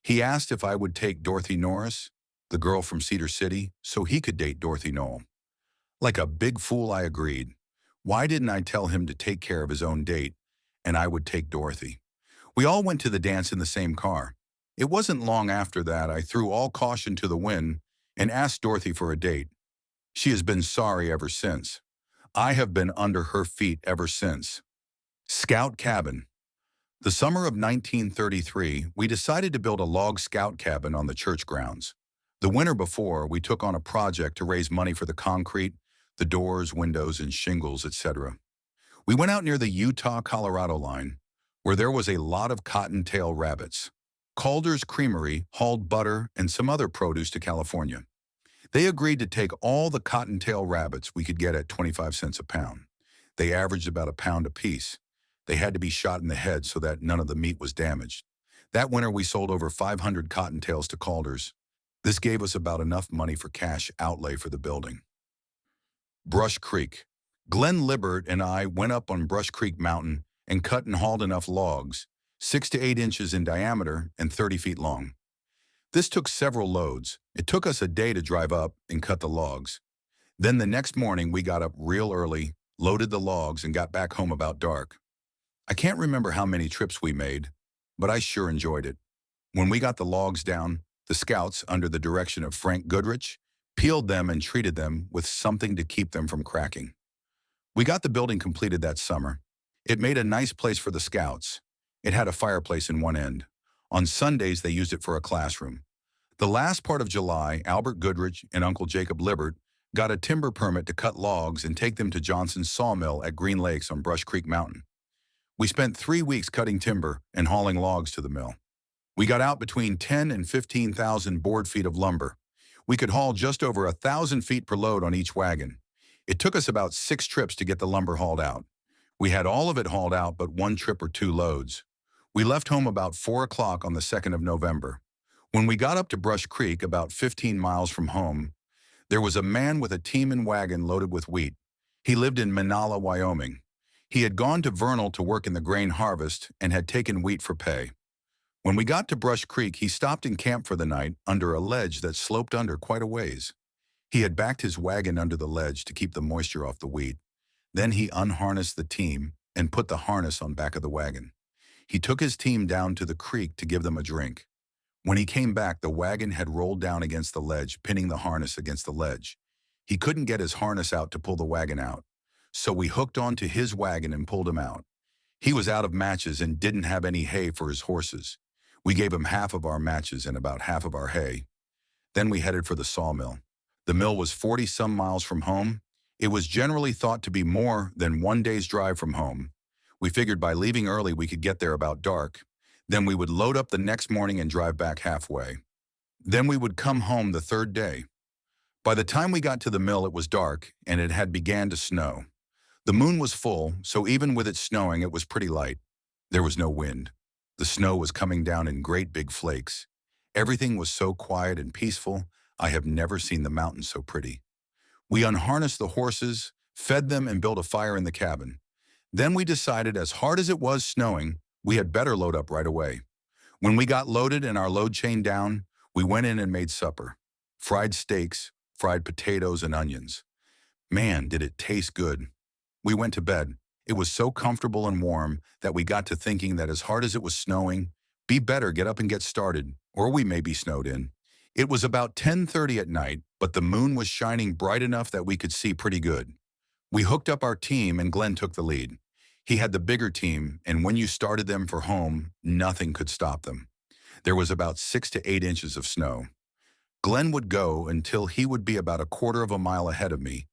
He asked if I would take Dorothy Norris, the girl from Cedar City, so he could date Dorothy Knoll. Like a big fool, I agreed. Why didn't I tell him to take care of his own date, and I would take Dorothy? We all went to the dance in the same car. It wasn't long after that I threw all caution to the wind and asked Dorothy for a date. She has been sorry ever since. I have been under her feet ever since. Scout Cabin. The summer of 1933, we decided to build a log scout cabin on the church grounds. The winter before, we took on a project to raise money for the concrete, the doors, windows, and shingles, etc. We went out near the Utah-Colorado line, where there was a lot of cottontail rabbits. Calder's Creamery hauled butter and some other produce to California. They agreed to take all the cottontail rabbits we could get at 25 cents a pound. They averaged about a pound apiece. They had to be shot in the head so that none of the meat was damaged. That winter, we sold over 500 cottontails to Calder's. This gave us about enough money for cash outlay for the building. Brush Creek. Glenn Libert and I went up on Brush Creek Mountain and cut and hauled enough logs, 6 to 8 inches in diameter and 30 feet long. This took several loads. It took us a day to drive up and cut the logs. Then the next morning, we got up real early, loaded the logs, and got back home about dark. I can't remember how many trips we made, but I sure enjoyed it. When we got the logs down, the scouts, under the direction of Frank Goodrich, peeled them and treated them with something to keep them from cracking. We got the building completed that summer. It made a nice place for the scouts. It had a fireplace in one end. On Sundays, they used it for a classroom. The last part of July, Albert Goodrich and Uncle Jacob Libert got a timber permit to cut logs and take them to Johnson's sawmill at Green Lakes on Brush Creek Mountain. We spent 3 weeks cutting timber and hauling logs to the mill. We got out between 10 and 15,000 board feet of lumber. We could haul just over 1,000 feet per load on each wagon. It took us about 6 trips to get the lumber hauled out. We had all of it hauled out but 1 trip or 2 loads. We left home about 4 o'clock on the 2nd of November. When we got up to Brush Creek, about 15 miles from home, There was a man with a team and wagon loaded with wheat. He lived in Manala, Wyoming. He had gone to Vernal to work in the grain harvest and had taken wheat for pay. When we got to Brush Creek, he stopped and camped for the night under a ledge that sloped under quite a ways. He had backed his wagon under the ledge to keep the moisture off the wheat. Then he unharnessed the team and put the harness on back of the wagon. He took his team down to the creek to give them a drink. When he came back, the wagon had rolled down against the ledge, pinning the harness against the ledge. He couldn't get his harness out to pull the wagon out, so we hooked onto his wagon and pulled him out. He was out of matches and didn't have any hay for his horses. We gave him half of our matches and about half of our hay. Then we headed for the sawmill. The mill was 40-some miles from home. It was generally thought to be more than one day's drive from home. We figured by leaving early we could get there about dark. Then we would load up the next morning and drive back halfway. Then we would come home the third day. By the time we got to the mill, it was dark, and it had began to snow. The moon was full, so even with it snowing, it was pretty light. There was no wind. The snow was coming down in great big flakes. Everything was so quiet and peaceful, I have never seen the mountains so pretty. We unharnessed the horses, fed them, and built a fire in the cabin. Then we decided, as hard as it was snowing, we had better load up right away. When we got loaded and our load chain down, we went in and made supper. Fried steaks, fried potatoes, and onions. Man, did it taste good. We went to bed. It was so comfortable and warm that we got to thinking that as hard as it was snowing, be better get up and get started, or we may be snowed in. It was about 10:30 at night, but the moon was shining bright enough that we could see pretty good. We hooked up our team and Glenn took the lead. He had the bigger team, and when you started them for home, nothing could stop them. There was about 6 to 8 inches of snow. Glenn would go until he would be about a quarter of a mile ahead of me.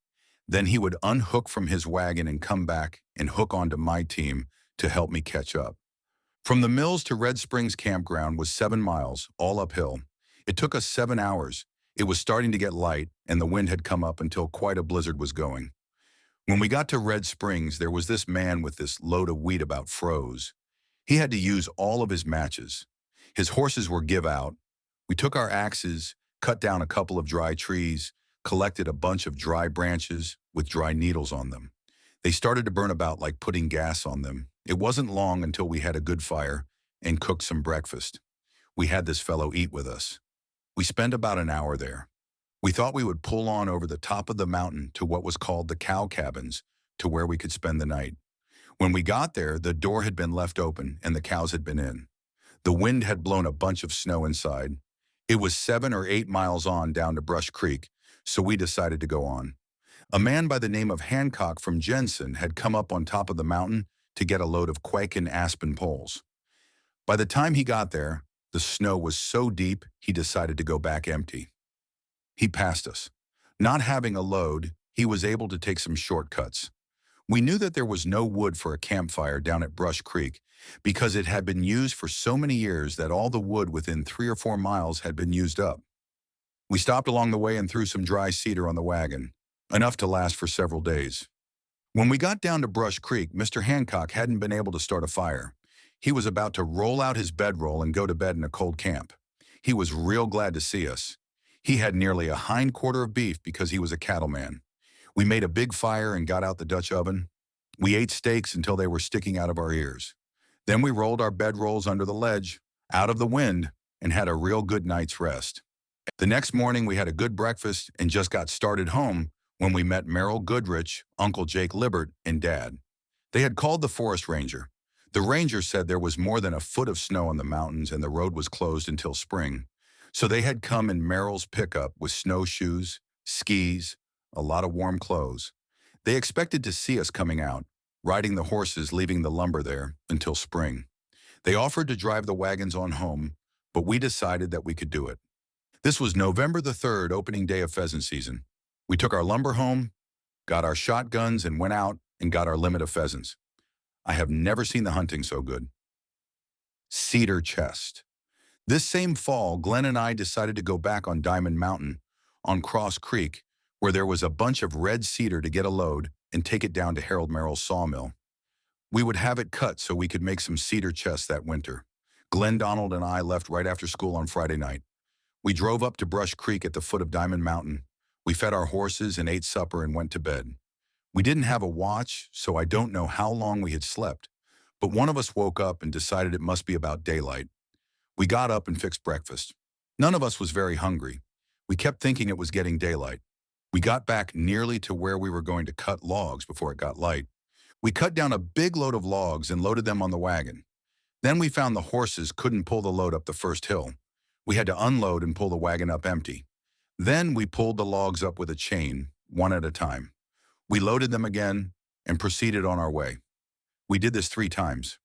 Then he would unhook from his wagon and come back and hook onto my team to help me catch up. From the mills to Red Springs campground was 7 miles, all uphill. It took us 7 hours. It was starting to get light, and the wind had come up until quite a blizzard was going. When we got to Red Springs, there was this man with this load of wheat about froze. He had to use all of his matches. His horses were give out. We took our axes, cut down a couple of dry trees, collected a bunch of dry branches with dry needles on them. They started to burn about like putting gas on them. It wasn't long until we had a good fire and cooked some breakfast. We had this fellow eat with us. We spent about an hour there. We thought we would pull on over the top of the mountain to what was called the cow cabins, to where we could spend the night. When we got there, the door had been left open and the cows had been in. The wind had blown a bunch of snow inside. It was 7 or 8 miles on down to Brush Creek, so we decided to go on. A man by the name of Hancock from Jensen had come up on top of the mountain to get a load of quake and aspen poles. By the time he got there, the snow was so deep he decided to go back empty. He passed us. Not having a load, he was able to take some shortcuts. We knew that there was no wood for a campfire down at Brush Creek because it had been used for so many years that all the wood within 3 or 4 miles had been used up. We stopped along the way and threw some dry cedar on the wagon, enough to last for several days. When we got down to Brush Creek, Mr. Hancock hadn't been able to start a fire. He was about to roll out his bedroll and go to bed in a cold camp. He was real glad to see us. He had nearly a hind quarter of beef because he was a cattleman. We made a big fire and got out the Dutch oven. We ate steaks until they were sticking out of our ears. Then we rolled our bedrolls under the ledge, out of the wind, and had a real good night's rest. The next morning we had a good breakfast and just got started home when we met Merrill Goodrich, Uncle Jake Libbert, and Dad. They had called the forest ranger. The ranger said there was more than a foot of snow on the mountains and the road was closed until spring. So they had come in Merrill's pickup with snowshoes, skis, a lot of warm clothes. They expected to see us coming out, riding the horses, leaving the lumber there until spring. They offered to drive the wagons on home, but we decided that we could do it. This was November the 3rd, opening day of pheasant season. We took our lumber home, got our shotguns, and went out and got our limit of pheasants. I have never seen the hunting so good. Cedar chest. This same fall, Glenn and I decided to go back on Diamond Mountain, on Cross Creek, where there was a bunch of red cedar to get a load and take it down to Harold Merrill's sawmill. We would have it cut so we could make some cedar chests that winter. Glenn, Donald, and I left right after school on Friday night. We drove up to Brush Creek at the foot of Diamond Mountain. We fed our horses and ate supper and went to bed. We didn't have a watch, so I don't know how long we had slept, but one of us woke up and decided it must be about daylight. We got up and fixed breakfast. None of us was very hungry. We kept thinking it was getting daylight. We got back nearly to where we were going to cut logs before it got light. We cut down a big load of logs and loaded them on the wagon. Then we found the horses couldn't pull the load up the first hill. We had to unload and pull the wagon up empty. Then we pulled the logs up with a chain, one at a time. We loaded them again and proceeded on our way. We did this 3 times.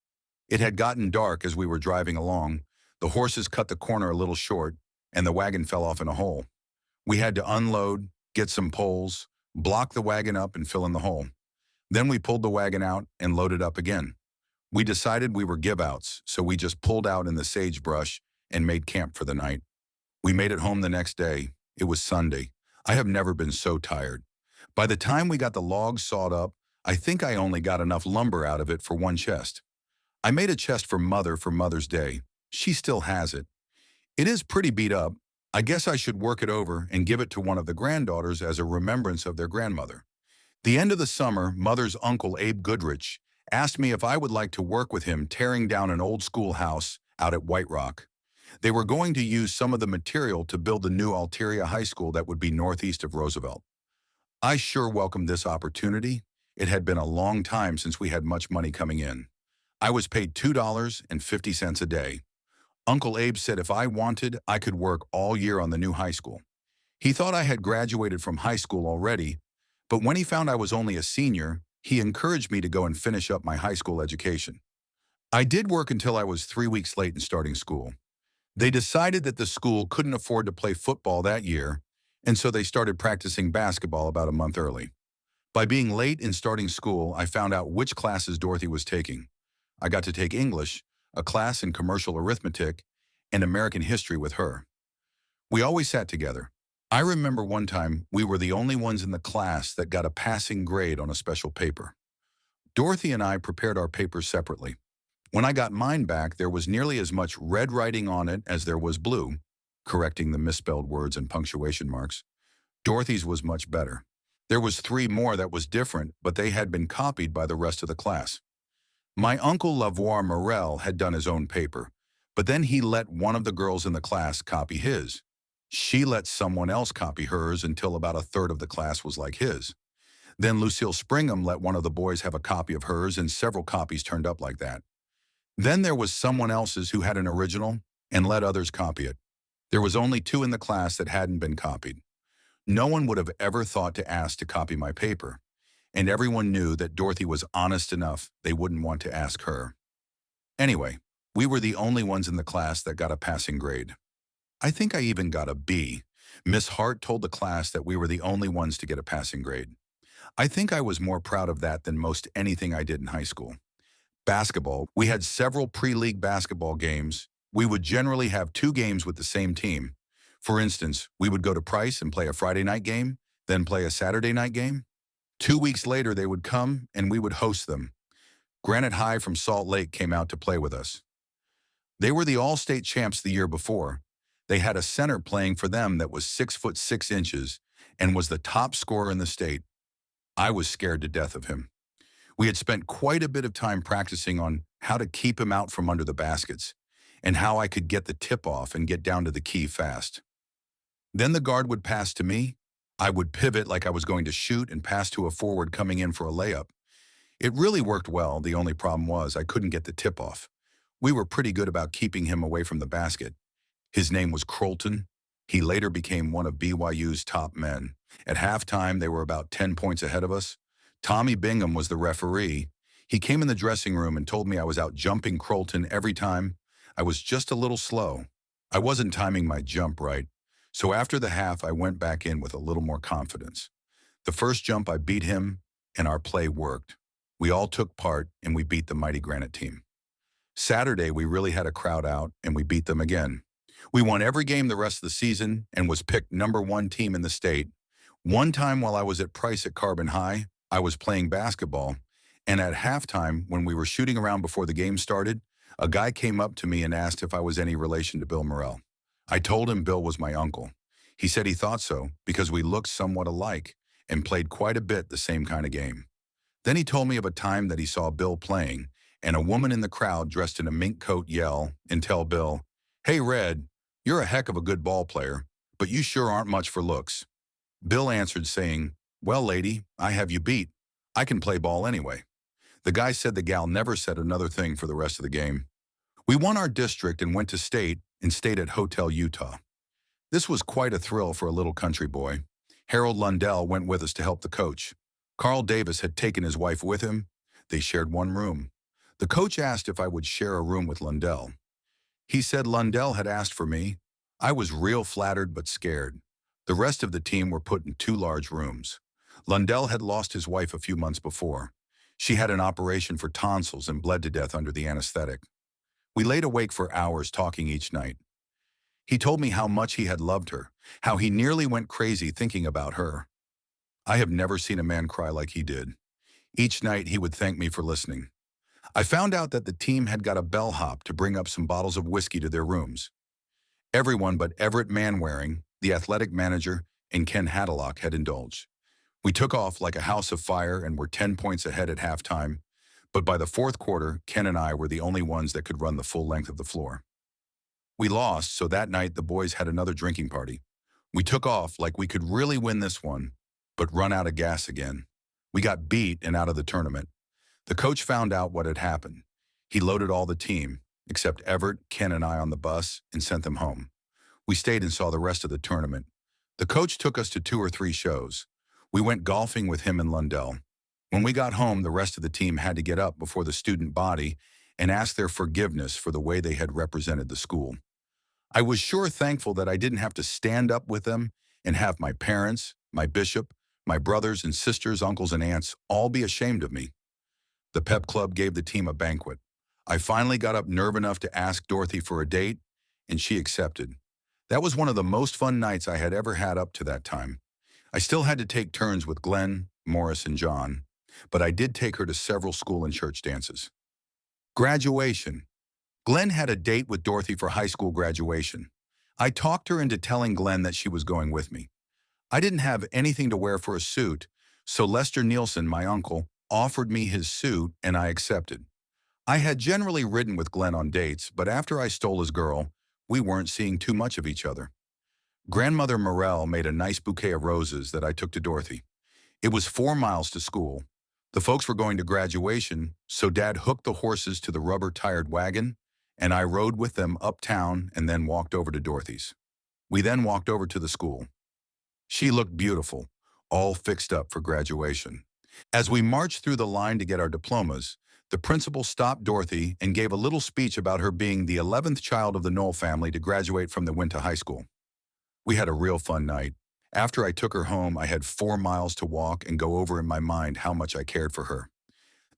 It had gotten dark as we were driving along. The horses cut the corner a little short, and the wagon fell off in a hole. We had to unload, get some poles, block the wagon up, and fill in the hole. Then we pulled the wagon out and loaded up again. We decided we were give-outs, so we just pulled out in the sagebrush and made camp for the night. We made it home the next day. It was Sunday. I have never been so tired. By the time we got the logs sawed up, I think I only got enough lumber out of it for 1 chest. I made a chest for Mother's Day. She still has it. It is pretty beat up. I guess I should work it over and give it to one of the granddaughters as a remembrance of their grandmother. The end of the summer, Mother's uncle Abe Goodrich asked me if I would like to work with him tearing down an old schoolhouse out at White Rock. They were going to use some of the material to build the new Altaria High School that would be northeast of Roosevelt. I sure welcomed this opportunity. It had been a long time since we had much money coming in. I was paid $2.50 a day. Uncle Abe said if I wanted, I could work all year on the new high school. He thought I had graduated from high school already, but when he found I was only a senior, he encouraged me to go and finish up my high school education. I did work until I was 3 weeks late in starting school. They decided that the school couldn't afford to play football that year, and so they started practicing basketball about a month early. By being late in starting school, I found out which classes Dorothy was taking. I got to take English, a class in commercial arithmetic, and American history with her. We always sat together. I remember one time we were the only ones in the class that got a passing grade on a special paper. Dorothy and I prepared our papers separately. When I got mine back, there was nearly as much red writing on it as there was blue, correcting the misspelled words and punctuation marks. Dorothy's was much better. There was 3 more that was different, but they had been copied by the rest of the class. My uncle Lavoir Morel had done his own paper, but then he let one of the girls in the class copy his. She let someone else copy hers until about a third of the class was like his. Then Lucille Springham let one of the boys have a copy of hers, and several copies turned up like that. Then there was someone else's who had an original and let others copy it. There was only 2 in the class that hadn't been copied. No one would have ever thought to ask to copy my paper, and everyone knew that Dorothy was honest enough they wouldn't want to ask her. Anyway, we were the only ones in the class that got a passing grade. I think I even got a B. Miss Hart told the class that we were the only ones to get a passing grade. I think I was more proud of that than most anything I did in high school. Basketball, we had several pre-league basketball games. We would generally have 2 games with the same team. For instance, we would go to Price and play a Friday night game, then play a Saturday night game. 2 weeks later, they would come and we would host them. Granite High from Salt Lake came out to play with us. They were the all-state champs the year before. They had a center playing for them that was 6'6" and was the top scorer in the state. I was scared to death of him. We had spent quite a bit of time practicing on how to keep him out from under the baskets and how I could get the tip off and get down to the key fast. Then the guard would pass to me. I would pivot like I was going to shoot and pass to a forward coming in for a layup. It really worked well. The only problem was I couldn't get the tip off. We were pretty good about keeping him away from the basket. His name was Crolton. He later became one of BYU's top men. At halftime, they were about 10 points ahead of us. Tommy Bingham was the referee. He came in the dressing room and told me I was out jumping Crolton every time. I was just a little slow. I wasn't timing my jump right. So after the half, I went back in with a little more confidence. The first jump, I beat him, and our play worked. We all took part, and we beat the mighty Granite team. Saturday, we really had a crowd out, and we beat them again. We won every game the rest of the season and was picked #1 team in the state. One time while I was at Price at Carbon High, I was playing basketball, and at halftime, when we were shooting around before the game started, a guy came up to me and asked if I was any relation to Bill Morel. I told him Bill was my uncle. He said he thought so because we looked somewhat alike and played quite a bit the same kind of game. Then he told me of a time that he saw Bill playing and a woman in the crowd dressed in a mink coat yell and tell Bill, "Hey, Red, you're a heck of a good ball player, but you sure aren't much for looks." Bill answered saying, "Well, lady, I have you beat. I can play ball anyway." The guy said the gal never said another thing for the rest of the game. We won our district and went to state and stayed at Hotel Utah. This was quite a thrill for a little country boy. Harold Lundell went with us to help the coach. Carl Davis had taken his wife with him. They shared one room. The coach asked if I would share a room with Lundell. He said Lundell had asked for me. I was real flattered but scared. The rest of the team were put in two large rooms. Lundell had lost his wife a few months before. She had an operation for tonsils and bled to death under the anesthetic. We laid awake for hours talking each night. He told me how much he had loved her, how he nearly went crazy thinking about her. I have never seen a man cry like he did. Each night he would thank me for listening. I found out that the team had got a bellhop to bring up some bottles of whiskey to their rooms. Everyone but Everett Manwaring, the athletic manager, and Ken Hadlock had indulged. We took off like a house of fire and were 10 points ahead at halftime, but by the fourth quarter, Ken and I were the only ones that could run the full length of the floor. We lost, so that night the boys had another drinking party. We took off like we could really win this one, but run out of gas again. We got beat and out of the tournament. The coach found out what had happened. He loaded all the team, except Everett, Ken, and I on the bus and sent them home. We stayed and saw the rest of the tournament. The coach took us to 2 or 3 shows. We went golfing with him and Lundell. When we got home, the rest of the team had to get up before the student body and ask their forgiveness for the way they had represented the school. I was sure thankful that I didn't have to stand up with them and have my parents, my bishop, my brothers and sisters, uncles and aunts all be ashamed of me. The pep club gave the team a banquet. I finally got up nerve enough to ask Dorothy for a date, and she accepted. That was one of the most fun nights I had ever had up to that time. I still had to take turns with Glenn, Morris, and John, but I did take her to several school and church dances. Graduation. Glenn had a date with Dorothy for high school graduation. I talked her into telling Glenn that she was going with me. I didn't have anything to wear for a suit, so Lester Nielsen, my uncle, offered me his suit and I accepted. I had generally ridden with Glenn on dates, but after I stole his girl, we weren't seeing too much of each other. Grandmother Morell made a nice bouquet of roses that I took to Dorothy. It was 4 miles to school. The folks were going to graduation, so Dad hooked the horses to the rubber-tired wagon, and I rode with them uptown and then walked over to Dorothy's. We then walked over to the school. She looked beautiful, all fixed up for graduation. As we marched through the line to get our diplomas, the principal stopped Dorothy and gave a little speech about her being the 11th child of the Knoll family to graduate from the Winter High School. We had a real fun night. After I took her home, I had 4 miles to walk and go over in my mind how much I cared for her.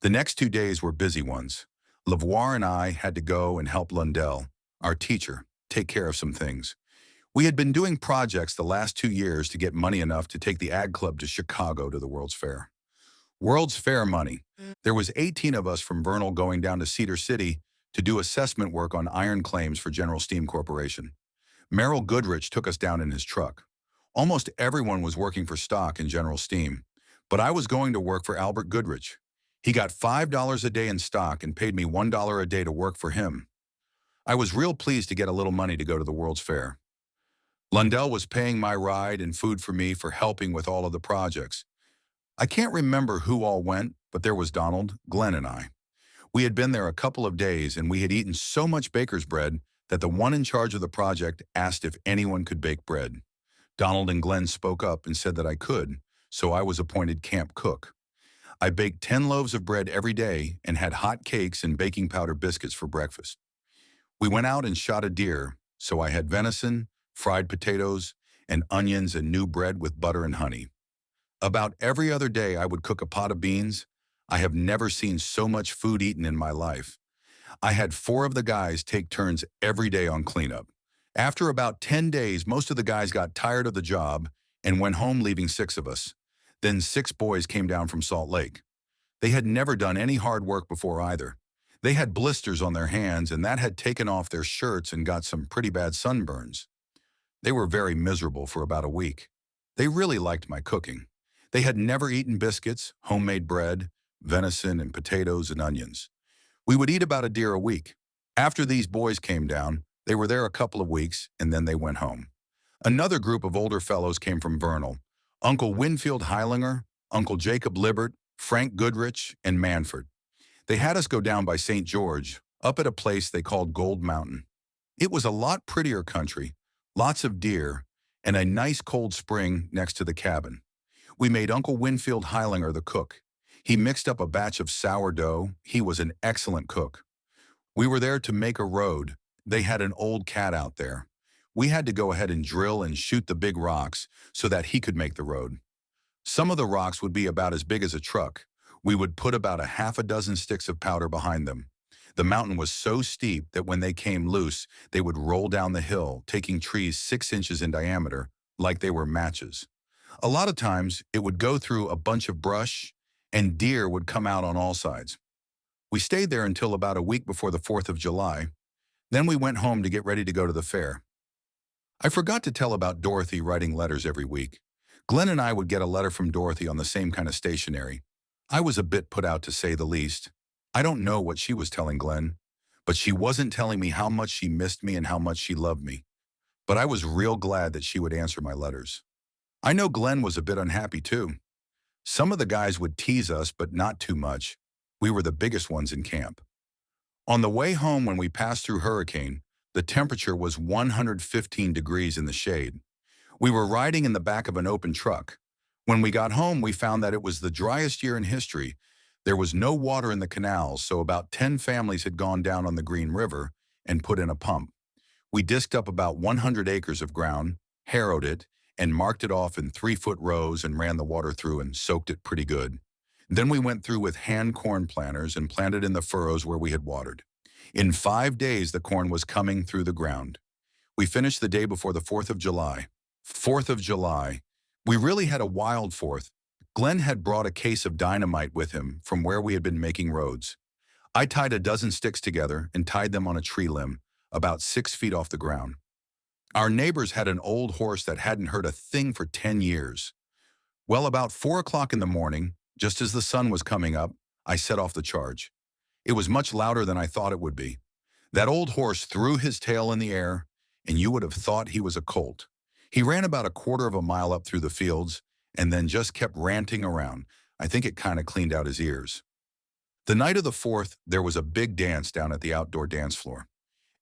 The next 2 days were busy ones. Lavoir and I had to go and help Lundell, our teacher, take care of some things. We had been doing projects the last 2 years to get money enough to take the Ag Club to Chicago to the World's Fair. World's Fair money. There was 18 of us from Vernal going down to Cedar City to do assessment work on iron claims for General Steam Corporation. Merrill Goodrich took us down in his truck. Almost everyone was working for stock in General Steam, but I was going to work for Albert Goodrich. He got $5 a day in stock and paid me $1 a day to work for him. I was real pleased to get a little money to go to the World's Fair. Lundell was paying my ride and food for me for helping with all of the projects. I can't remember who all went, but there was Donald, Glenn, and I. We had been there a couple of days, and we had eaten so much baker's bread that the one in charge of the project asked if anyone could bake bread. Donald and Glenn spoke up and said that I could, so I was appointed camp cook. I baked 10 loaves of bread every day and had hot cakes and baking powder biscuits for breakfast. We went out and shot a deer, so I had venison, fried potatoes, and onions and new bread with butter and honey. About every other day I would cook a pot of beans. I have never seen so much food eaten in my life. I had 4 of the guys take turns every day on cleanup. After about 10 days, most of the guys got tired of the job and went home, leaving 6 of us. Then 6 boys came down from Salt Lake. They had never done any hard work before either. They had blisters on their hands, and that had taken off their shirts and got some pretty bad sunburns. They were very miserable for about a week. They really liked my cooking. They had never eaten biscuits, homemade bread, venison, and potatoes and onions. We would eat about a deer a week. After these boys came down, they were there a couple of weeks, and then they went home. Another group of older fellows came from Vernal: Uncle Winfield Heilinger, Uncle Jacob Libert, Frank Goodrich, and Manford. They had us go down by St. George, up at a place they called Gold Mountain. It was a lot prettier country, lots of deer, and a nice cold spring next to the cabin. We made Uncle Winfield Heilinger the cook. He mixed up a batch of sourdough. He was an excellent cook. We were there to make a road. They had an old cat out there. We had to go ahead and drill and shoot the big rocks so that he could make the road. Some of the rocks would be about as big as a truck. We would put about a half a dozen sticks of powder behind them. The mountain was so steep that when they came loose, they would roll down the hill, taking trees 6 inches in diameter, like they were matches. A lot of times, it would go through a bunch of brush, and deer would come out on all sides. We stayed there until about a week before the 4th of July. Then we went home to get ready to go to the fair. I forgot to tell about Dorothy writing letters every week. Glenn and I would get a letter from Dorothy on the same kind of stationery. I was a bit put out, to say the least. I don't know what she was telling Glenn, but she wasn't telling me how much she missed me and how much she loved me. But I was real glad that she would answer my letters. I know Glenn was a bit unhappy too. Some of the guys would tease us, but not too much. We were the biggest ones in camp. On the way home, when we passed through Hurricane, the temperature was 115 degrees in the shade. We were riding in the back of an open truck. When we got home, we found that it was the driest year in history. There was no water in the canals, so about 10 families had gone down on the Green River and put in a pump. We disked up about 100 acres of ground, harrowed it, and marked it off in 3-foot rows and ran the water through and soaked it pretty good. Then we went through with hand corn planters and planted in the furrows where we had watered. In 5 days, the corn was coming through the ground. We finished the day before the 4th of July. 4th of July. We really had a wild 4th. Glenn had brought a case of dynamite with him from where we had been making roads. I tied a dozen sticks together and tied them on a tree limb, about 6 feet off the ground. Our neighbors had an old horse that hadn't heard a thing for 10 years. Well, about 4 o'clock in the morning, just as the sun was coming up, I set off the charge. It was much louder than I thought it would be. That old horse threw his tail in the air, and you would have thought he was a colt. He ran about a quarter of a mile up through the fields, and then just kept ranting around. I think it kind of cleaned out his ears. The night of the 4th, there was a big dance down at the outdoor dance floor.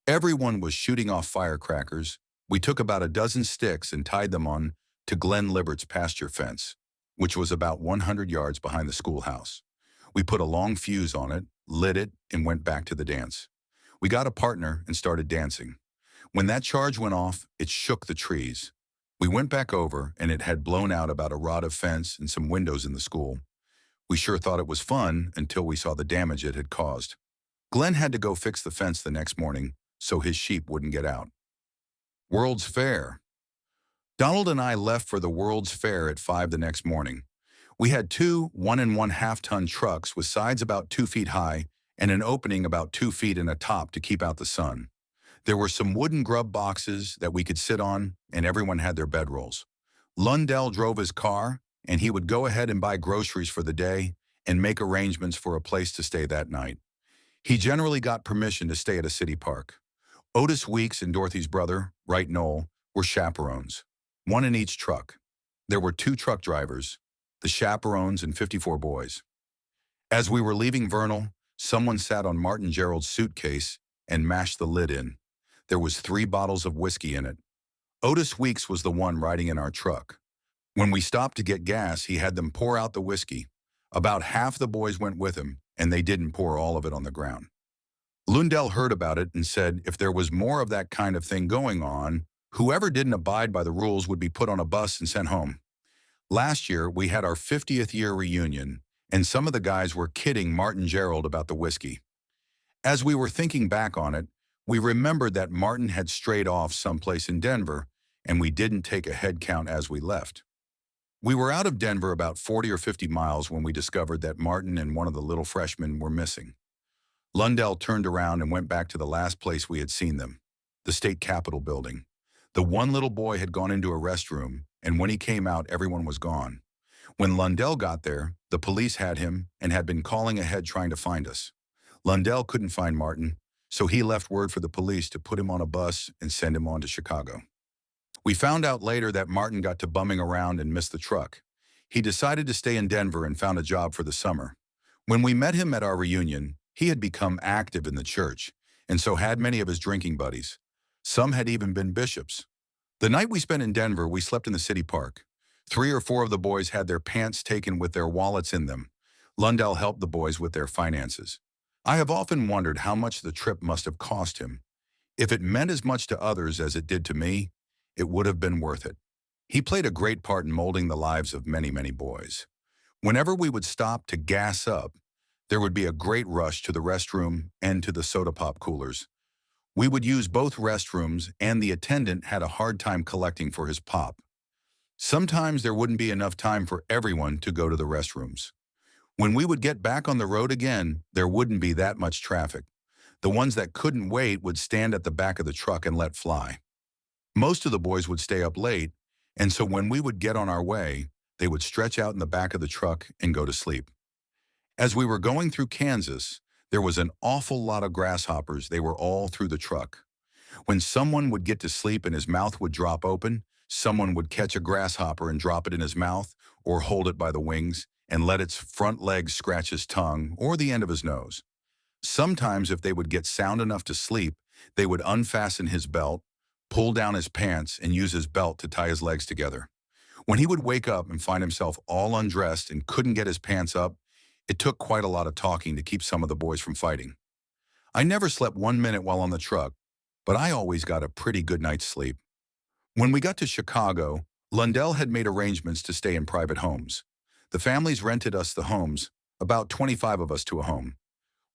Everyone was shooting off firecrackers. We took about a dozen sticks and tied them on to Glenn Libert's pasture fence, which was about 100 yards behind the schoolhouse. We put a long fuse on it, lit it, and went back to the dance. We got a partner and started dancing. When that charge went off, it shook the trees. We went back over, and it had blown out about a rod of fence and some windows in the school. We sure thought it was fun until we saw the damage it had caused. Glenn had to go fix the fence the next morning so his sheep wouldn't get out. World's Fair. Donald and I left for the World's Fair at 5 the next morning. We had 2 1.5-ton trucks with sides about 2 feet high and an opening about 2 feet in a top to keep out the sun. There were some wooden grub boxes that we could sit on, and everyone had their bedrolls. Lundell drove his car, and he would go ahead and buy groceries for the day and make arrangements for a place to stay that night. He generally got permission to stay at a city park. Otis Weeks and Dorothy's brother, Wright Knoll, were chaperones, 1 in each truck. There were 2 truck drivers, the chaperones, and 54 boys. As we were leaving Vernal, someone sat on Martin Gerald's suitcase and mashed the lid in. There was 3 bottles of whiskey in it. Otis Weeks was the one riding in our truck. When we stopped to get gas, he had them pour out the whiskey. About half the boys went with him, and they didn't pour all of it on the ground. Lundell heard about it and said if there was more of that kind of thing going on, whoever didn't abide by the rules would be put on a bus and sent home. Last year, we had our 50th year reunion, and some of the guys were kidding Martin Gerald about the whiskey. As we were thinking back on it, we remembered that Martin had strayed off someplace in Denver, and we didn't take a head count as we left. We were out of Denver about 40 or 50 miles when we discovered that Martin and one of the little freshmen were missing. Lundell turned around and went back to the last place we had seen them, the state capitol building. The one little boy had gone into a restroom, and when he came out, everyone was gone. When Lundell got there, the police had him and had been calling ahead trying to find us. Lundell couldn't find Martin, so he left word for the police to put him on a bus and send him on to Chicago. We found out later that Martin got to bumming around and missed the truck. He decided to stay in Denver and found a job for the summer. When we met him at our reunion, he had become active in the church, and so had many of his drinking buddies. Some had even been bishops. The night we spent in Denver, we slept in the city park. 3 or 4 of the boys had their pants taken with their wallets in them. Lundell helped the boys with their finances. I have often wondered how much the trip must have cost him. If it meant as much to others as it did to me, it would have been worth it. He played a great part in molding the lives of many, many boys. Whenever we would stop to gas up, there would be a great rush to the restroom and to the soda pop coolers. We would use both restrooms, and the attendant had a hard time collecting for his pop. Sometimes there wouldn't be enough time for everyone to go to the restrooms. When we would get back on the road again, there wouldn't be that much traffic. The ones that couldn't wait would stand at the back of the truck and let fly. Most of the boys would stay up late, and so when we would get on our way, they would stretch out in the back of the truck and go to sleep. As we were going through Kansas, there was an awful lot of grasshoppers. They were all through the truck. When someone would get to sleep and his mouth would drop open, someone would catch a grasshopper and drop it in his mouth or hold it by the wings and let its front legs scratch his tongue or the end of his nose. Sometimes if they would get sound enough to sleep, they would unfasten his belt, pull down his pants, and use his belt to tie his legs together. When he would wake up and find himself all undressed and couldn't get his pants up, it took quite a lot of talking to keep some of the boys from fighting. I never slept 1 minute while on the truck, but I always got a pretty good night's sleep. When we got to Chicago, Lundell had made arrangements to stay in private homes. The families rented us the homes, about 25 of us to a home.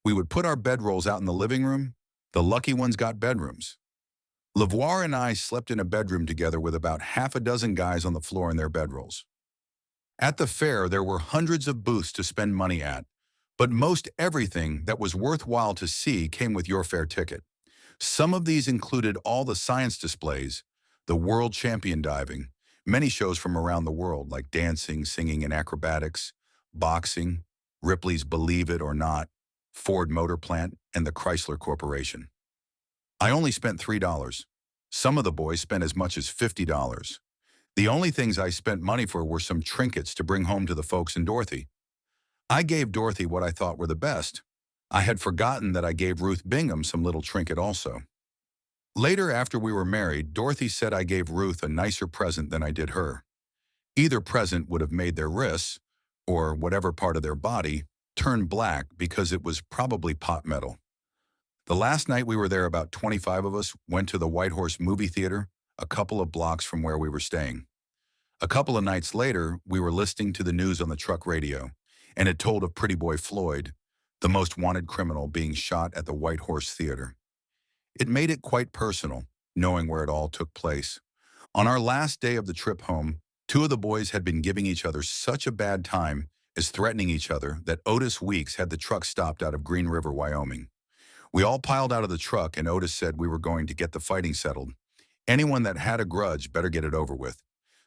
We would put our bedrolls out in the living room. The lucky ones got bedrooms. Lavoir and I slept in a bedroom together with about half a dozen guys on the floor in their bedrolls. At the fair, there were hundreds of booths to spend money at, but most everything that was worthwhile to see came with your fair ticket. Some of these included all the science displays, the world champion diving, many shows from around the world like dancing, singing, and acrobatics, boxing, Ripley's Believe It or Not, Ford Motor Plant, and the Chrysler Corporation. I only spent $3. Some of the boys spent as much as $50. The only things I spent money for were some trinkets to bring home to the folks in Dorothy. I gave Dorothy what I thought were the best. I had forgotten that I gave Ruth Bingham some little trinket also. Later, after we were married, Dorothy said I gave Ruth a nicer present than I did her. Either present would have made their wrists, or whatever part of their body, turn black because it was probably pot metal. The last night we were there, about 25 of us went to the White Horse movie theater, a couple of blocks from where we were staying. A couple of nights later, we were listening to the news on the truck radio, and it told of Pretty Boy Floyd, the most wanted criminal, being shot at the White Horse Theater. It made it quite personal, knowing where it all took place. On our last day of the trip home, 2 of the boys had been giving each other such a bad time as threatening each other that Otis Weeks had the truck stopped out of Green River, Wyoming. We all piled out of the truck, and Otis said we were going to get the fighting settled. Anyone that had a grudge better get it over with.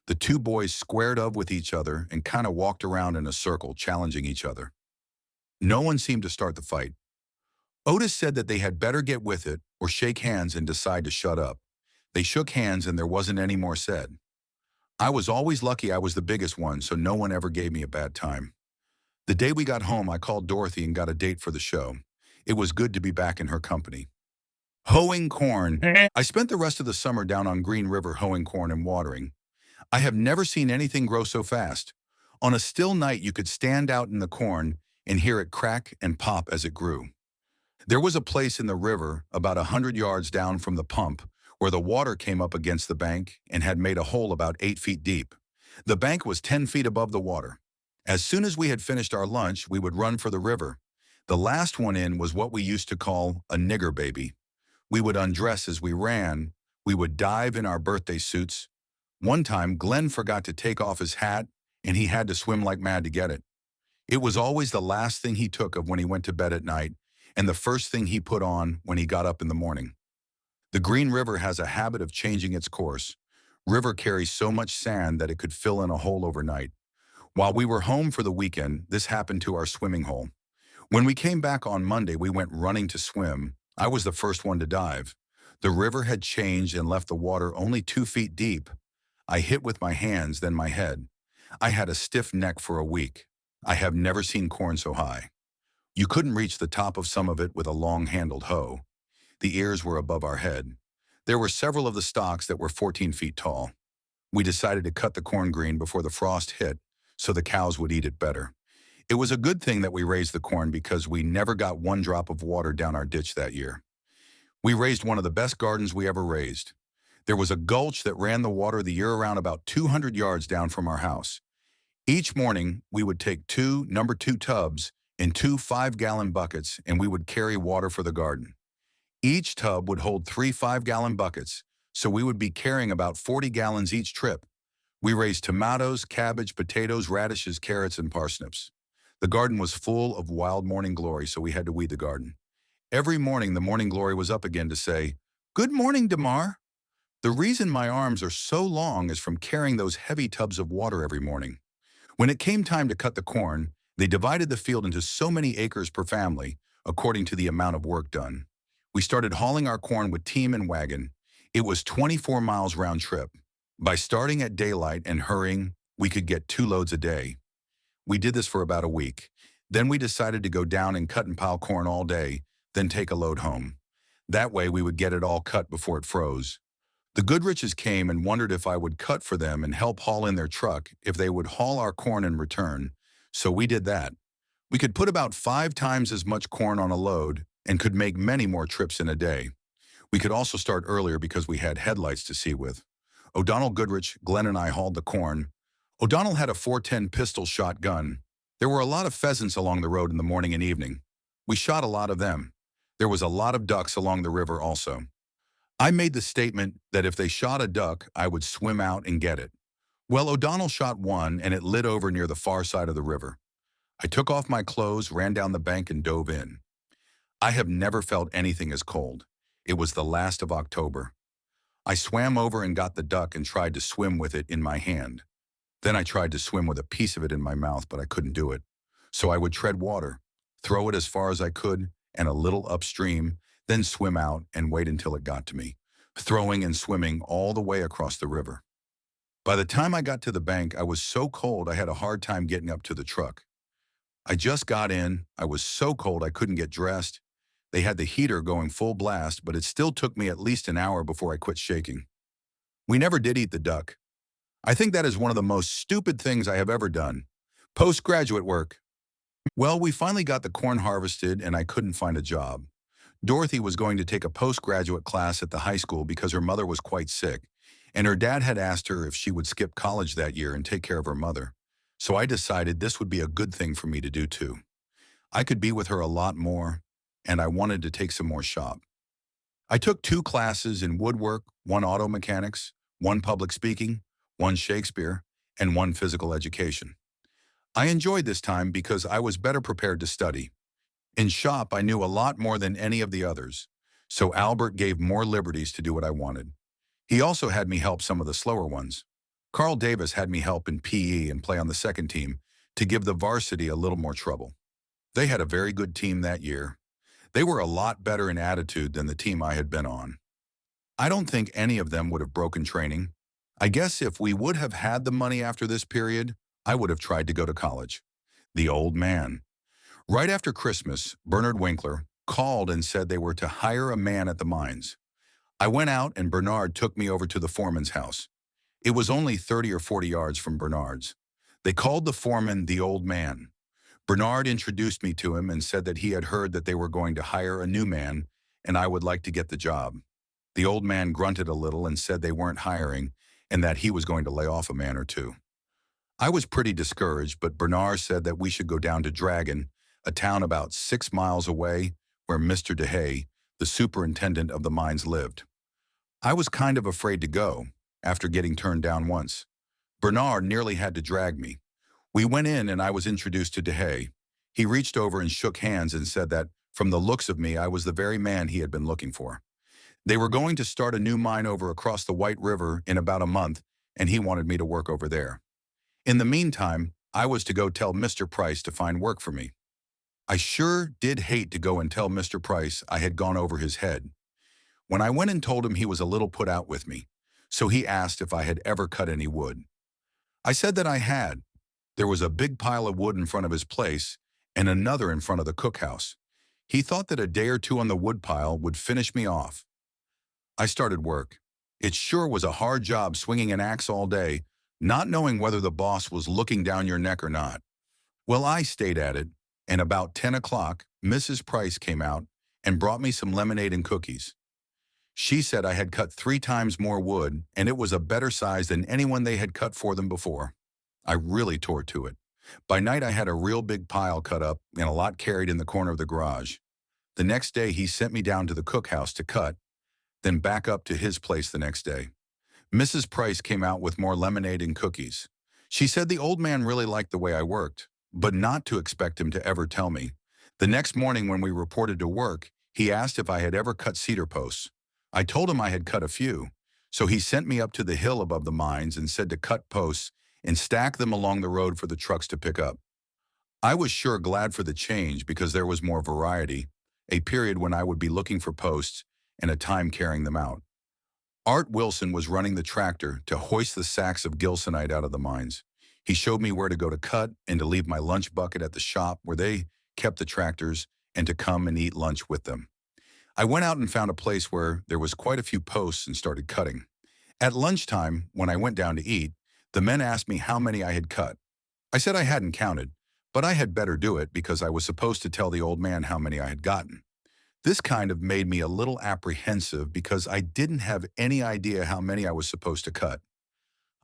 The 2 boys squared up with each other and kind of walked around in a circle, challenging each other. No one seemed to start the fight. Otis said that they had better get with it or shake hands and decide to shut up. They shook hands and there wasn't any more said. I was always lucky I was the biggest one, so no one ever gave me a bad time. The day we got home, I called Dorothy and got a date for the show. It was good to be back in her company. Hoeing corn. I spent the rest of the summer down on Green River hoeing corn and watering. I have never seen anything grow so fast. On a still night, you could stand out in the corn and hear it crack and pop as it grew. There was a place in the river about 100 yards down from the pump where the water came up against the bank and had made a hole about 8 feet deep. The bank was 10 feet above the water. As soon as we had finished our lunch, we would run for the river. The last one in was what we used to call a nigger baby. We would undress as we ran. We would dive in our birthday suits. One time, Glenn forgot to take off his hat, and he had to swim like mad to get it. It was always the last thing he took of when he went to bed at night, and the first thing he put on when he got up in the morning. The Green River has a habit of changing its course. River carries so much sand that it could fill in a hole overnight. While we were home for the weekend, this happened to our swimming hole. When we came back on Monday, we went running to swim. I was the first one to dive. The river had changed and left the water only 2 feet deep. I hit with my hands, then my head. I had a stiff neck for a week. I have never seen corn so high. You couldn't reach the top of some of it with a long-handled hoe. The ears were above our head. There were several of the stalks that were 14 feet tall. We decided to cut the corn green before the frost hit so the cows would eat it better. It was a good thing that we raised the corn because we never got one drop of water down our ditch that year. We raised one of the best gardens we ever raised. There was a gulch that ran the water the year around about 200 yards down from our house. Each morning, we would take two number 2 tubs in 2 5-gallon buckets and we would carry water for the garden. Each tub would hold 3 5-gallon buckets, so we would be carrying about 40 gallons each trip. We raised tomatoes, cabbage, potatoes, radishes, carrots, and parsnips. The garden was full of wild morning glory, so we had to weed the garden. Every morning, the morning glory was up again to say, "Good morning, DeMar." The reason my arms are so long is from carrying those heavy tubs of water every morning. When it came time to cut the corn, they divided the field into so many acres per family, according to the amount of work done. We started hauling our corn with team and wagon. It was 24 miles round trip. By starting at daylight and hurrying, we could get 2 loads a day. We did this for about a week. Then we decided to go down and cut and pile corn all day, then take a load home. That way we would get it all cut before it froze. The Goodriches came and wondered if I would cut for them and help haul in their truck if they would haul our corn in return, so we did that. We could put about 5 times as much corn on a load and could make many more trips in a day. We could also start earlier because we had headlights to see with. O'Donnell Goodrich, Glenn, and I hauled the corn. O'Donnell had a 410 pistol shotgun. There were a lot of pheasants along the road in the morning and evening. We shot a lot of them. There was a lot of ducks along the river also. I made the statement that if they shot a duck, I would swim out and get it. Well, O'Donnell shot one and it lit over near the far side of the river. I took off my clothes, ran down the bank, and dove in. I have never felt anything as cold. It was the last of October. I swam over and got the duck and tried to swim with it in my hand. Then I tried to swim with a piece of it in my mouth, but I couldn't do it. So I would tread water, throw it as far as I could and a little upstream, then swim out and wait until it got to me, throwing and swimming all the way across the river. By the time I got to the bank, I was so cold I had a hard time getting up to the truck. I just got in. I was so cold I couldn't get dressed. They had the heater going full blast, but it still took me at least an hour before I quit shaking. We never did eat the duck. I think that is one of the most stupid things I have ever done. Postgraduate work. Well, we finally got the corn harvested and I couldn't find a job. Dorothy was going to take a postgraduate class at the high school because her mother was quite sick, and her dad had asked her if she would skip college that year and take care of her mother. So I decided this would be a good thing for me to do too. I could be with her a lot more, and I wanted to take some more shop. I took 2 classes in woodwork, 1 auto mechanics, 1 public speaking, 1 Shakespeare, and 1 physical education. I enjoyed this time because I was better prepared to study. In shop, I knew a lot more than any of the others, so Albert gave more liberties to do what I wanted. He also had me help some of the slower ones. Carl Davis had me help in PE and play on the second team to give the varsity a little more trouble. They had a very good team that year. They were a lot better in attitude than the team I had been on. I don't think any of them would have broken training. I guess if we would have had the money after this period, I would have tried to go to college. The old man. Right after Christmas, Bernard Winkler called and said they were to hire a man at the mines. I went out and Bernard took me over to the foreman's house. It was only 30 or 40 yards from Bernard's. They called the foreman the old man. Bernard introduced me to him and said that he had heard that they were going to hire a new man and I would like to get the job. The old man grunted a little and said they weren't hiring and that he was going to lay off a man or two. I was pretty discouraged, but Bernard said that we should go down to Dragon, a town about 6 miles away where Mr. DeHay, the superintendent of the mines, lived. I was kind of afraid to go after getting turned down once. Bernard nearly had to drag me. We went in and I was introduced to DeHay. He reached over and shook hands and said that, from the looks of me, I was the very man he had been looking for. They were going to start a new mine over across the White River in about a month, and he wanted me to work over there. In the meantime, I was to go tell Mr. Price to find work for me. I sure did hate to go and tell Mr. Price I had gone over his head. When I went and told him, he was a little put out with me, so he asked if I had ever cut any wood. I said that I had. There was a big pile of wood in front of his place and another in front of the cookhouse. He thought that a day or two on the wood pile would finish me off. I started work. It sure was a hard job swinging an axe all day, not knowing whether the boss was looking down your neck or not. Well, I stayed at it, and about 10 o'clock, Mrs. Price came out and brought me some lemonade and cookies. She said I had cut 3 times more wood, and it was a better size than anyone they had cut for them before. I really tore to it. By night, I had a real big pile cut up and a lot carried in the corner of the garage. The next day, he sent me down to the cookhouse to cut, then back up to his place the next day. Mrs. Price came out with more lemonade and cookies. She said the old man really liked the way I worked, but not to expect him to ever tell me. The next morning when we reported to work, he asked if I had ever cut cedar posts. I told him I had cut a few, so he sent me up to the hill above the mines and said to cut posts and stack them along the road for the trucks to pick up. I was sure glad for the change because there was more variety, a period when I would be looking for posts and a time carrying them out. Art Wilson was running the tractor to hoist the sacks of gilsonite out of the mines. He showed me where to go to cut and to leave my lunch bucket at the shop where they kept the tractors and to come and eat lunch with them. I went out and found a place where there was quite a few posts and started cutting. At lunchtime, when I went down to eat, the men asked me how many I had cut. I said I hadn't counted, but I had better do it because I was supposed to tell the old man how many I had gotten. This kind of made me a little apprehensive because I didn't have any idea how many I was supposed to cut.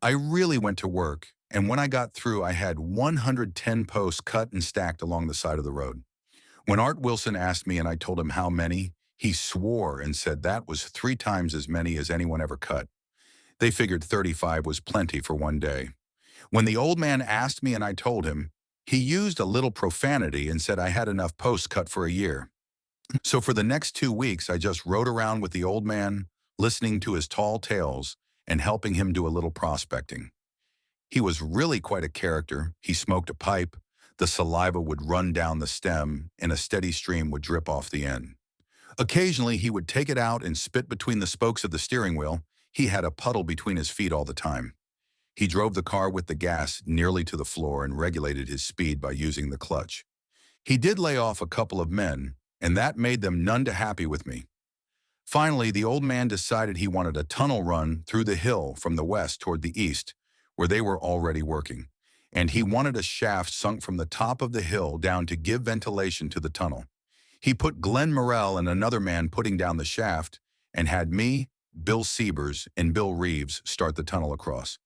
I really went to work, and when I got through, I had 110 posts cut and stacked along the side of the road. When Art Wilson asked me and I told him how many, he swore and said that was 3 times as many as anyone ever cut. They figured 35 was plenty for one day. When the old man asked me and I told him, he used a little profanity and said I had enough posts cut for a year. So for the next 2 weeks, I just rode around with the old man, listening to his tall tales and helping him do a little prospecting. He was really quite a character. He smoked a pipe, the saliva would run down the stem, and a steady stream would drip off the end. Occasionally, he would take it out and spit between the spokes of the steering wheel. He had a puddle between his feet all the time. He drove the car with the gas nearly to the floor and regulated his speed by using the clutch. He did lay off a couple of men, and that made them none too happy with me. Finally, the old man decided he wanted a tunnel run through the hill from the west toward the east, where they were already working, and he wanted a shaft sunk from the top of the hill down to give ventilation to the tunnel. He put Glenn Morrell and another man putting down the shaft and had me, Bill Siebers, and Bill Reeves start the tunnel across.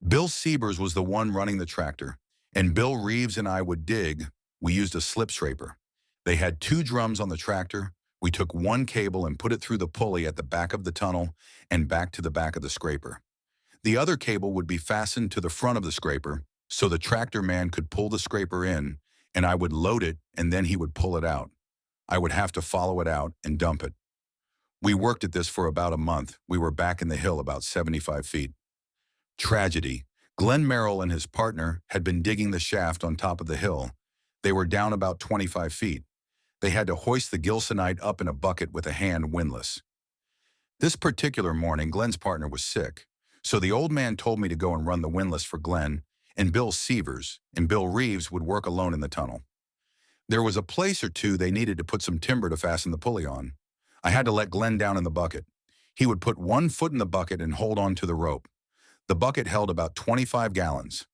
Bill Siebers was the one running the tractor, and Bill Reeves and I would dig. We used a slip scraper. They had 2 drums on the tractor. We took one cable and put it through the pulley at the back of the tunnel and back to the back of the scraper. The other cable would be fastened to the front of the scraper so the tractor man could pull the scraper in, and I would load it and then he would pull it out. I would have to follow it out and dump it. We worked at this for about a month. We were back in the hill about 75 feet. Tragedy. Glenn Merrill and his partner had been digging the shaft on top of the hill. They were down about 25 feet. They had to hoist the gilsonite up in a bucket with a hand windlass. This particular morning, Glenn's partner was sick, so the old man told me to go and run the windlass for Glenn, and Bill Sievers and Bill Reeves would work alone in the tunnel. There was a place or two they needed to put some timber to fasten the pulley on. I had to let Glenn down in the bucket. He would put one foot in the bucket and hold on to the rope. The bucket held about 25 gallons.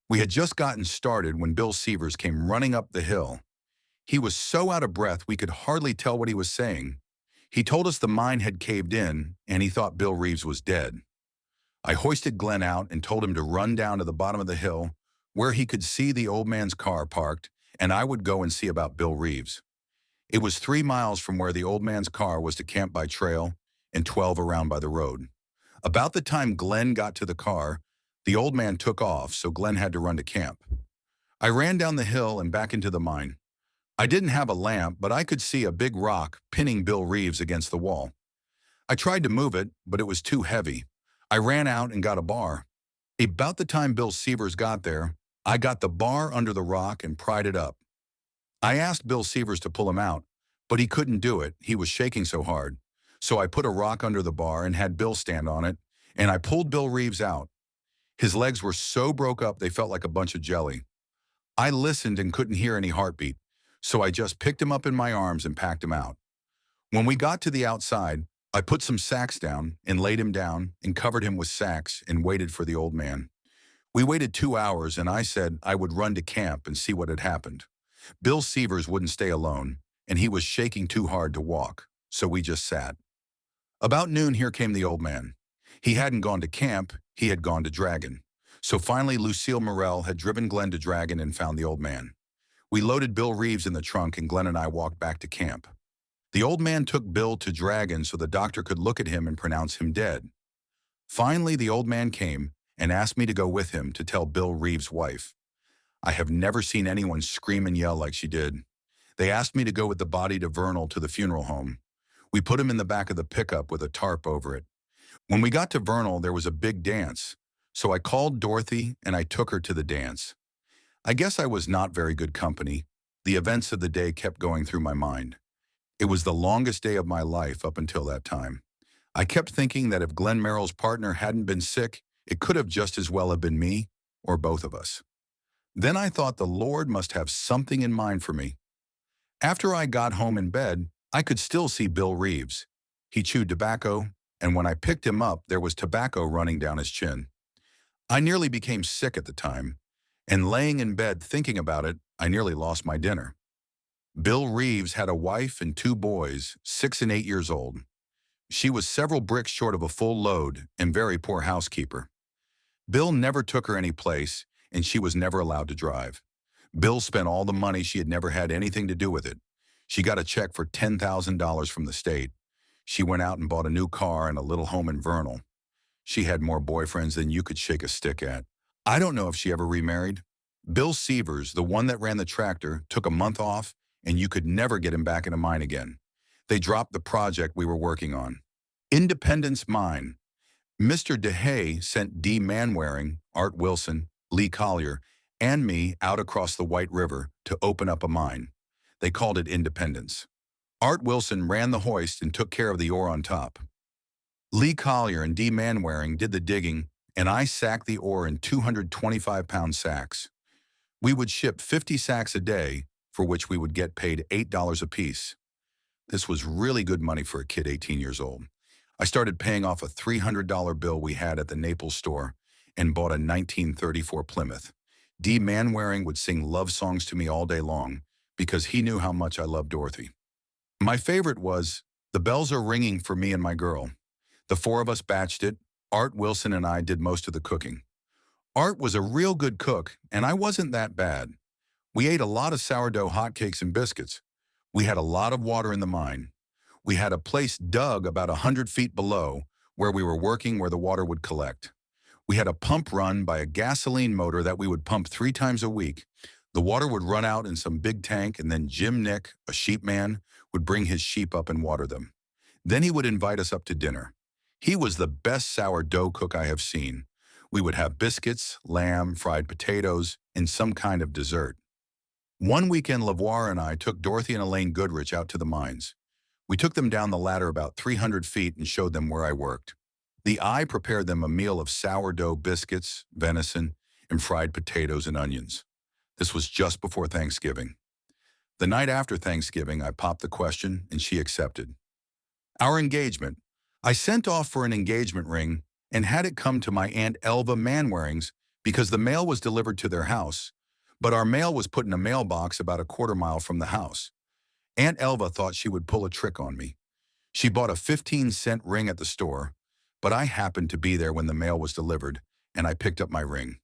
We had just gotten started when Bill Sievers came running up the hill. He was so out of breath we could hardly tell what he was saying. He told us the mine had caved in, and he thought Bill Reeves was dead. I hoisted Glenn out and told him to run down to the bottom of the hill where he could see the old man's car parked, and I would go and see about Bill Reeves. It was 3 miles from where the old man's car was to camp by trail and 12 around by the road. About the time Glenn got to the car, the old man took off, so Glenn had to run to camp. I ran down the hill and back into the mine. I didn't have a lamp, but I could see a big rock pinning Bill Reeves against the wall. I tried to move it, but it was too heavy. I ran out and got a bar. About the time Bill Sievers got there, I got the bar under the rock and pried it up. I asked Bill Sievers to pull him out, but he couldn't do it. He was shaking so hard. So I put a rock under the bar and had Bill stand on it, and I pulled Bill Reeves out. His legs were so broke up they felt like a bunch of jelly. I listened and couldn't hear any heartbeat, so I just picked him up in my arms and packed him out. When we got to the outside, I put some sacks down and laid him down and covered him with sacks and waited for the old man. We waited 2 hours and I said I would run to camp and see what had happened. Bill Sievers wouldn't stay alone, and he was shaking too hard to walk, so we just sat. About noon, here came the old man. He hadn't gone to camp, he had gone to Dragon. So finally, Lucille Morrell had driven Glenn to Dragon and found the old man. We loaded Bill Reeves in the trunk and Glenn and I walked back to camp. The old man took Bill to Dragon so the doctor could look at him and pronounce him dead. Finally, the old man came and asked me to go with him to tell Bill Reeves' wife. I have never seen anyone scream and yell like she did. They asked me to go with the body to Vernal to the funeral home. We put him in the back of the pickup with a tarp over it. When we got to Vernal, there was a big dance. So I called Dorothy and I took her to the dance. I guess I was not very good company. The events of the day kept going through my mind. It was the longest day of my life up until that time. I kept thinking that if Glenn Merrill's partner hadn't been sick, it could have just as well have been me or both of us. Then I thought the Lord must have something in mind for me. After I got home in bed, I could still see Bill Reeves. He chewed tobacco, and when I picked him up, there was tobacco running down his chin. I nearly became sick at the time, and laying in bed thinking about it, I nearly lost my dinner. Bill Reeves had a wife and 2 boys, 6 and 8 years old. She was several bricks short of a full load and very poor housekeeper. Bill never took her any place, and she was never allowed to drive. Bill spent all the money. She had never had anything to do with it. She got a check for $10,000 from the state. She went out and bought a new car and a little home in Vernal. She had more boyfriends than you could shake a stick at. I don't know if she ever remarried. Bill Sievers, the one that ran the tractor, took a month off, and you could never get him back in a mine again. They dropped the project we were working on. Independence Mine. Mr. DeHay sent D. Manwaring, Art Wilson, Lee Collier, and me out across the White River to open up a mine. They called it Independence. Art Wilson ran the hoist and took care of the ore on top. Lee Collier and D. Manwaring did the digging, and I sacked the ore in 225-pound sacks. We would ship 50 sacks a day, for which we would get paid $8 apiece. This was really good money for a kid 18 years old. I started paying off a $300 bill we had at the Naples store and bought a 1934 Plymouth. D. Manwaring would sing love songs to me all day long because he knew how much I loved Dorothy. My favorite was, "The Bells Are Ringing for Me and My Girl." The 4 of us batched it. Art Wilson and I did most of the cooking. Art was a real good cook, and I wasn't that bad. We ate a lot of sourdough hotcakes and biscuits. We had a lot of water in the mine. We had a place dug about 100 feet below where we were working where the water would collect. We had a pump run by a gasoline motor that we would pump 3 times a week. The water would run out in some big tank, and then Jim Nick, a sheep man, would bring his sheep up and water them. Then he would invite us up to dinner. He was the best sourdough cook I have seen. We would have biscuits, lamb, fried potatoes, and some kind of dessert. One weekend, Lavoie and I took Dorothy and Elaine Goodrich out to the mines. We took them down the ladder about 300 feet and showed them where I worked. The I prepared them a meal of sourdough biscuits, venison, and fried potatoes and onions. This was just before Thanksgiving. The night after Thanksgiving, I popped the question, and she accepted. Our engagement. I sent off for an engagement ring and had it come to my Aunt Elva Manwaring's because the mail was delivered to their house, but our mail was put in a mailbox about a quarter-mile from the house. Aunt Elva thought she would pull a trick on me. She bought a 15-cent ring at the store, but I happened to be there when the mail was delivered, and I picked up my ring.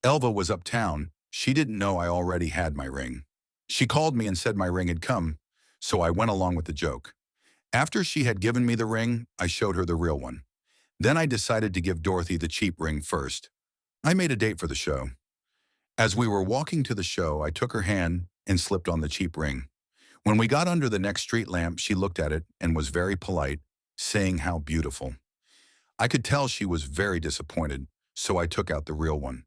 Elva was uptown. She didn't know I already had my ring. She called me and said my ring had come, so I went along with the joke. After she had given me the ring, I showed her the real one. Then I decided to give Dorothy the cheap ring first. I made a date for the show. As we were walking to the show, I took her hand and slipped on the cheap ring. When we got under the next street lamp, she looked at it and was very polite saying how beautiful. I could tell she was very disappointed, so I took out the real one.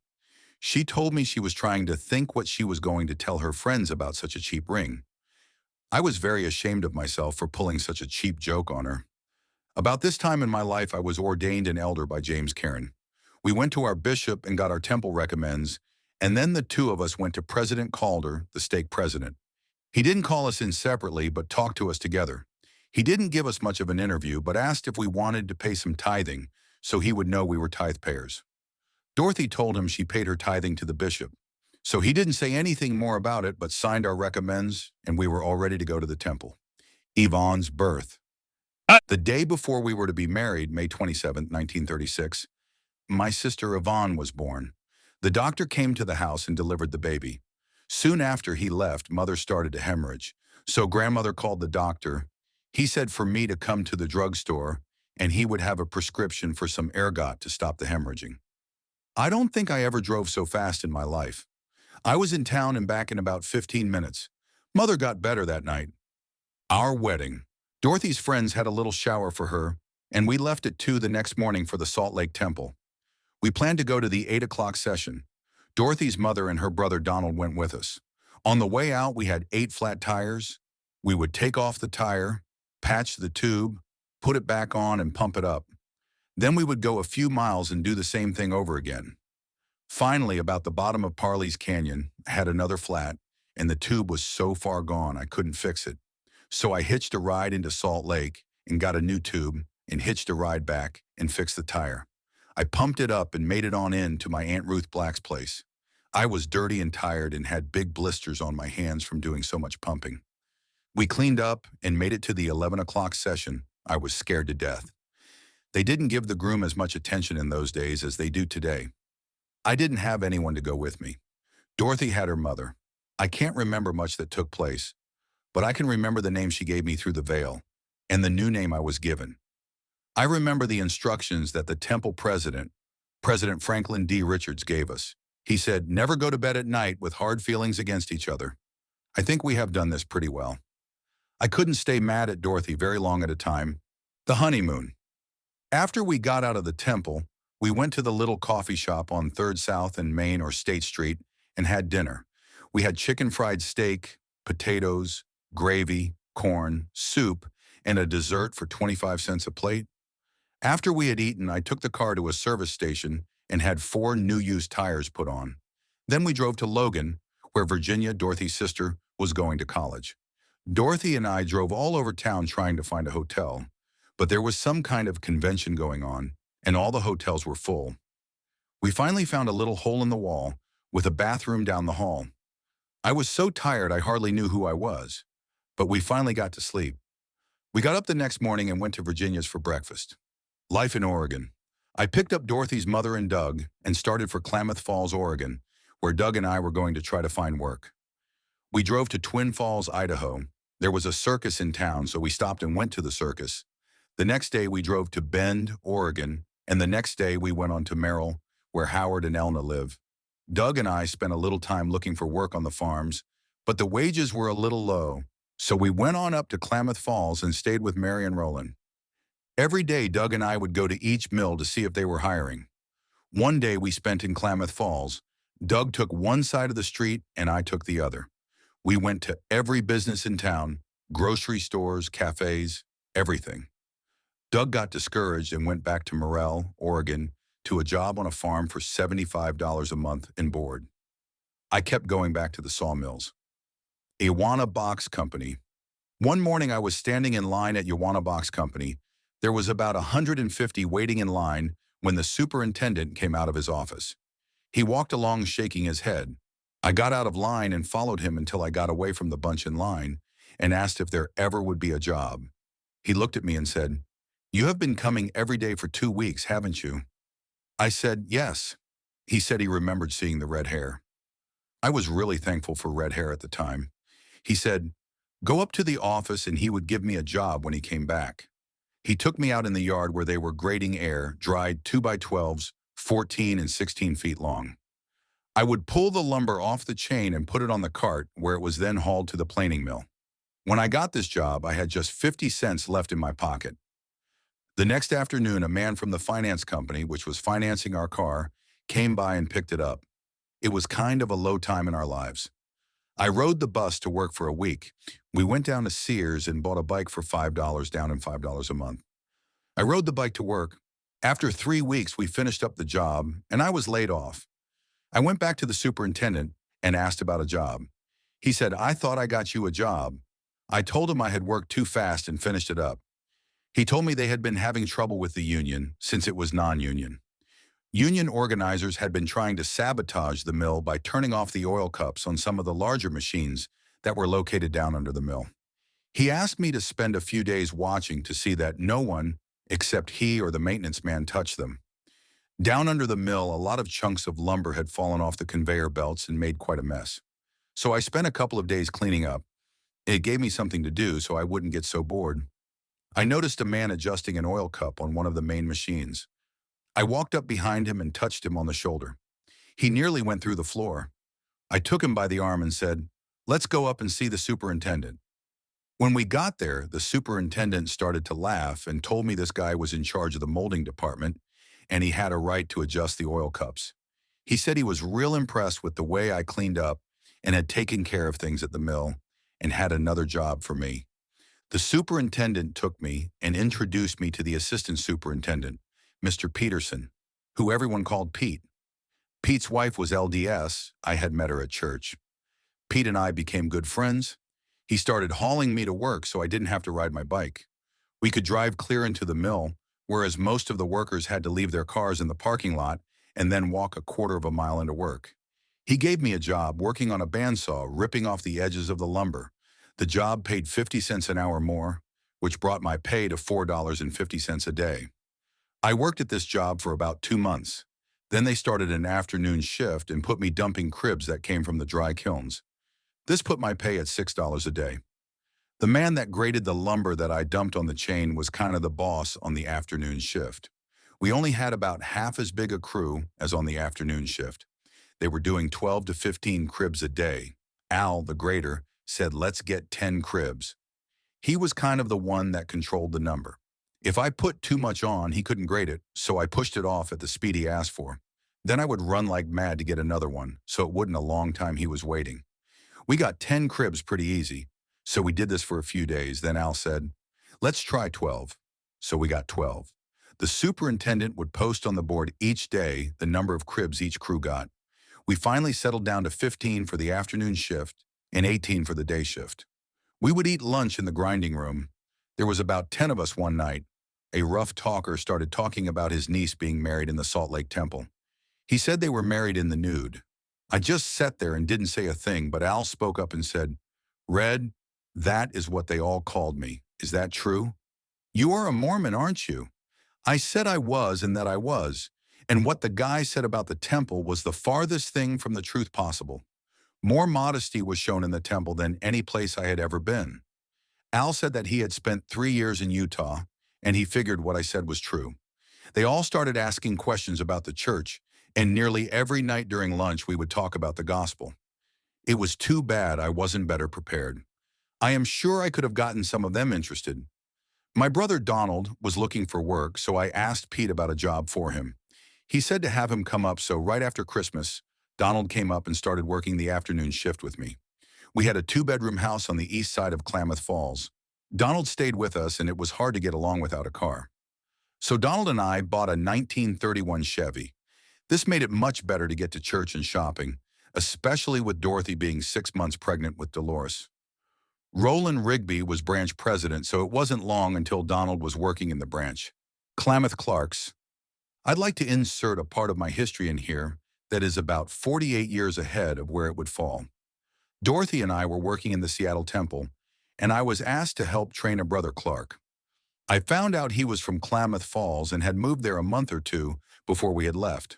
She told me she was trying to think what she was going to tell her friends about such a cheap ring. I was very ashamed of myself for pulling such a cheap joke on her. About this time in my life, I was ordained an elder by James Cairn. We went to our bishop and got our temple recommends, and then the two of us went to President Calder, the stake president. He didn't call us in separately, but talked to us together. He didn't give us much of an interview, but asked if we wanted to pay some tithing, so he would know we were tithe payers. Dorothy told him she paid her tithing to the bishop. So he didn't say anything more about it, but signed our recommends, and we were all ready to go to the temple. Yvonne's birth. The day before we were to be married, May 27, 1936, my sister Yvonne was born. The doctor came to the house and delivered the baby. Soon after he left, Mother started to hemorrhage. So grandmother called the doctor. He said for me to come to the drugstore, and he would have a prescription for some ergot to stop the hemorrhaging. I don't think I ever drove so fast in my life. I was in town and back in about 15 minutes. Mother got better that night. Our wedding. Dorothy's friends had a little shower for her, and we left at 2 the next morning for the Salt Lake Temple. We planned to go to the 8 o'clock session. Dorothy's mother and her brother Donald went with us. On the way out, we had 8 flat tires. We would take off the tire, patch the tube, put it back on and pump it up. Then we would go a few miles and do the same thing over again. Finally, about the bottom of Parley's Canyon, I had another flat, and the tube was so far gone I couldn't fix it. So I hitched a ride into Salt Lake and got a new tube and hitched a ride back and fixed the tire. I pumped it up and made it on in to my Aunt Ruth Black's place. I was dirty and tired and had big blisters on my hands from doing so much pumping. We cleaned up and made it to the 11 o'clock session. I was scared to death. They didn't give the groom as much attention in those days as they do today. I didn't have anyone to go with me. Dorothy had her mother. I can't remember much that took place, but I can remember the name she gave me through the veil and the new name I was given. I remember the instructions that the temple president, President Franklin D. Richards, gave us. He said, never go to bed at night with hard feelings against each other. I think we have done this pretty well. I couldn't stay mad at Dorothy very long at a time. The honeymoon. After we got out of the temple, we went to the little coffee shop on 3rd South and Main or State Street and had dinner. We had chicken fried steak, potatoes, gravy, corn, soup, and a dessert for 25 cents a plate. After we had eaten, I took the car to a service station and had 4 new-use tires put on. Then we drove to Logan, where Virginia, Dorothy's sister, was going to college. Dorothy and I drove all over town trying to find a hotel, but there was some kind of convention going on, and all the hotels were full. We finally found a little hole in the wall with a bathroom down the hall. I was so tired I hardly knew who I was, but we finally got to sleep. We got up the next morning and went to Virginia's for breakfast. Life in Oregon. I picked up Dorothy's mother and Doug and started for Klamath Falls, Oregon, where Doug and I were going to try to find work. We drove to Twin Falls, Idaho. There was a circus in town, so we stopped and went to the circus. The next day we drove to Bend, Oregon, and the next day we went on to Merrill, where Howard and Elna live. Doug and I spent a little time looking for work on the farms, but the wages were a little low, so we went on up to Klamath Falls and stayed with Mary and Roland. Every day, Doug and I would go to each mill to see if they were hiring. One day we spent in Klamath Falls. Doug took one side of the street and I took the other. We went to every business in town, grocery stores, cafes, everything. Doug got discouraged and went back to Morrell, Oregon, to a job on a farm for $75 a month and board. I kept going back to the sawmills. Yawana Box Company. One morning I was standing in line at Yawana Box Company. There was about 150 waiting in line when the superintendent came out of his office. He walked along shaking his head. I got out of line and followed him until I got away from the bunch in line and asked if there ever would be a job. He looked at me and said, "You have been coming every day for 2 weeks, haven't you?" I said, "Yes." He said he remembered seeing the red hair. I was really thankful for red hair at the time. He said, "Go up to the office and he would give me a job when he came back." He took me out in the yard where they were grading air, dried 2x12s, 14 and 16 feet long. I would pull the lumber off the chain and put it on the cart where it was then hauled to the planing mill. When I got this job, I had just 50 cents left in my pocket. The next afternoon, a man from the finance company, which was financing our car, came by and picked it up. It was kind of a low time in our lives. I rode the bus to work for a week. We went down to Sears and bought a bike for $5 down and $5 a month. I rode the bike to work. After 3 weeks, we finished up the job, and I was laid off. I went back to the superintendent and asked about a job. He said, "I thought I got you a job." I told him I had worked too fast and finished it up. He told me they had been having trouble with the union since it was non-union. Union organizers had been trying to sabotage the mill by turning off the oil cups on some of the larger machines that were located down under the mill. He asked me to spend a few days watching to see that no one, except he or the maintenance man, touched them. Down under the mill, a lot of chunks of lumber had fallen off the conveyor belts and made quite a mess. So I spent a couple of days cleaning up. It gave me something to do so I wouldn't get so bored. I noticed a man adjusting an oil cup on one of the main machines. I walked up behind him and touched him on the shoulder. He nearly went through the floor. I took him by the arm and said, "Let's go up and see the superintendent." When we got there, the superintendent started to laugh and told me this guy was in charge of the molding department and he had a right to adjust the oil cups. He said he was real impressed with the way I cleaned up and had taken care of things at the mill and had another job for me. The superintendent took me and introduced me to the assistant superintendent, Mr. Peterson, who everyone called Pete. Pete's wife was LDS. I had met her at church. Pete and I became good friends. He started hauling me to work so I didn't have to ride my bike. We could drive clear into the mill, whereas most of the workers had to leave their cars in the parking lot and then walk a quarter of a mile into work. He gave me a job working on a bandsaw, ripping off the edges of the lumber. The job paid 50 cents an hour more, which brought my pay to $4.50 a day. I worked at this job for about 2 months. Then they started an afternoon shift and put me dumping cribs that came from the dry kilns. This put my pay at $6 a day. The man that graded the lumber that I dumped on the chain was kind of the boss on the afternoon shift. We only had about half as big a crew as on the afternoon shift. They were doing 12 to 15 cribs a day. Al, the grader, said, "Let's get 10 cribs." He was kind of the one that controlled the number. If I put too much on, he couldn't grade it, so I pushed it off at the speed he asked for. Then I would run like mad to get another one, so it wouldn't a long time he was waiting. We got 10 cribs pretty easy, so we did this for a few days. Then Al said, "Let's try 12." So we got 12. The superintendent would post on the board each day the number of cribs each crew got. We finally settled down to 15 for the afternoon shift and 18 for the day shift. We would eat lunch in the grinding room. There was about 10 of us one night. A rough talker started talking about his niece being married in the Salt Lake Temple. He said they were married in the nude. I just sat there and didn't say a thing, but Al spoke up and said, "Red, that is what they all called me. Is that true? You are a Mormon, aren't you?" I said I was and that I was. And what the guy said about the temple was the farthest thing from the truth possible. More modesty was shown in the temple than any place I had ever been. Al said that he had spent 3 years in Utah, and he figured what I said was true. They all started asking questions about the church, and nearly every night during lunch we would talk about the gospel. It was too bad I wasn't better prepared. I am sure I could have gotten some of them interested. My brother Donald was looking for work, so I asked Pete about a job for him. He said to have him come up, so right after Christmas, Donald came up and started working the afternoon shift with me. We had a 2-bedroom house on the east side of Klamath Falls. Donald stayed with us, and it was hard to get along without a car. So Donald and I bought a 1931 Chevy. This made it much better to get to church and shopping, especially with Dorothy being 6 months pregnant with Dolores. Roland Rigby was branch president, so it wasn't long until Donald was working in the branch. Klamath Clarks. I'd like to insert a part of my history in here that is about 48 years ahead of where it would fall. Dorothy and I were working in the Seattle Temple, and I was asked to help train a brother Clark. I found out he was from Klamath Falls and had moved there a month or two before we had left.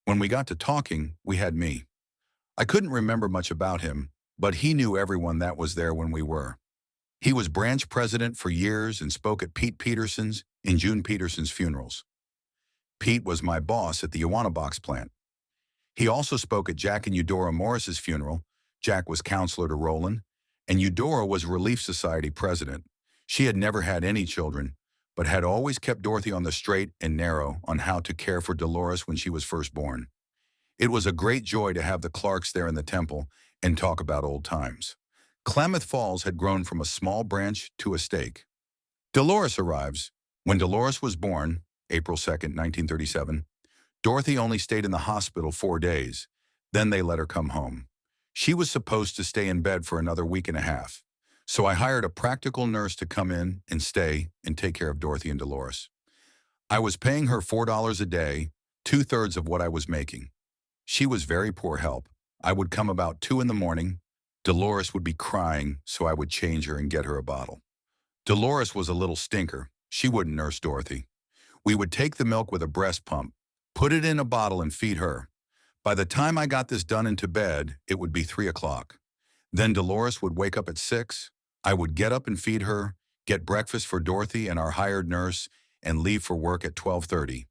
When we got to talking, we had me. I couldn't remember much about him, but he knew everyone that was there when we were. He was branch president for years and spoke at Pete Peterson's and June Peterson's funerals. Pete was my boss at the Iowa box plant. He also spoke at Jack and Eudora Morris's funeral. Jack was counselor to Roland, and Eudora was Relief Society president. She had never had any children, but had always kept Dorothy on the straight and narrow on how to care for Dolores when she was first born. It was a great joy to have the Clarks there in the temple and talk about old times. Klamath Falls had grown from a small branch to a stake. Dolores arrives. When Dolores was born, April 2nd, 1937, Dorothy only stayed in the hospital 4 days. Then they let her come home. She was supposed to stay in bed for another week and a half. So I hired a practical nurse to come in and stay and take care of Dorothy and Dolores. I was paying her $4 a day, 2/3 of what I was making. She was very poor help. I would come about 2 in the morning. Dolores would be crying, so I would change her and get her a bottle. Dolores was a little stinker. She wouldn't nurse Dorothy. We would take the milk with a breast pump, put it in a bottle and feed her. By the time I got this done into bed, it would be 3 o'clock. Then Dolores would wake up at 6. I would get up and feed her, get breakfast for Dorothy and our hired nurse, and leave for work at 12:30.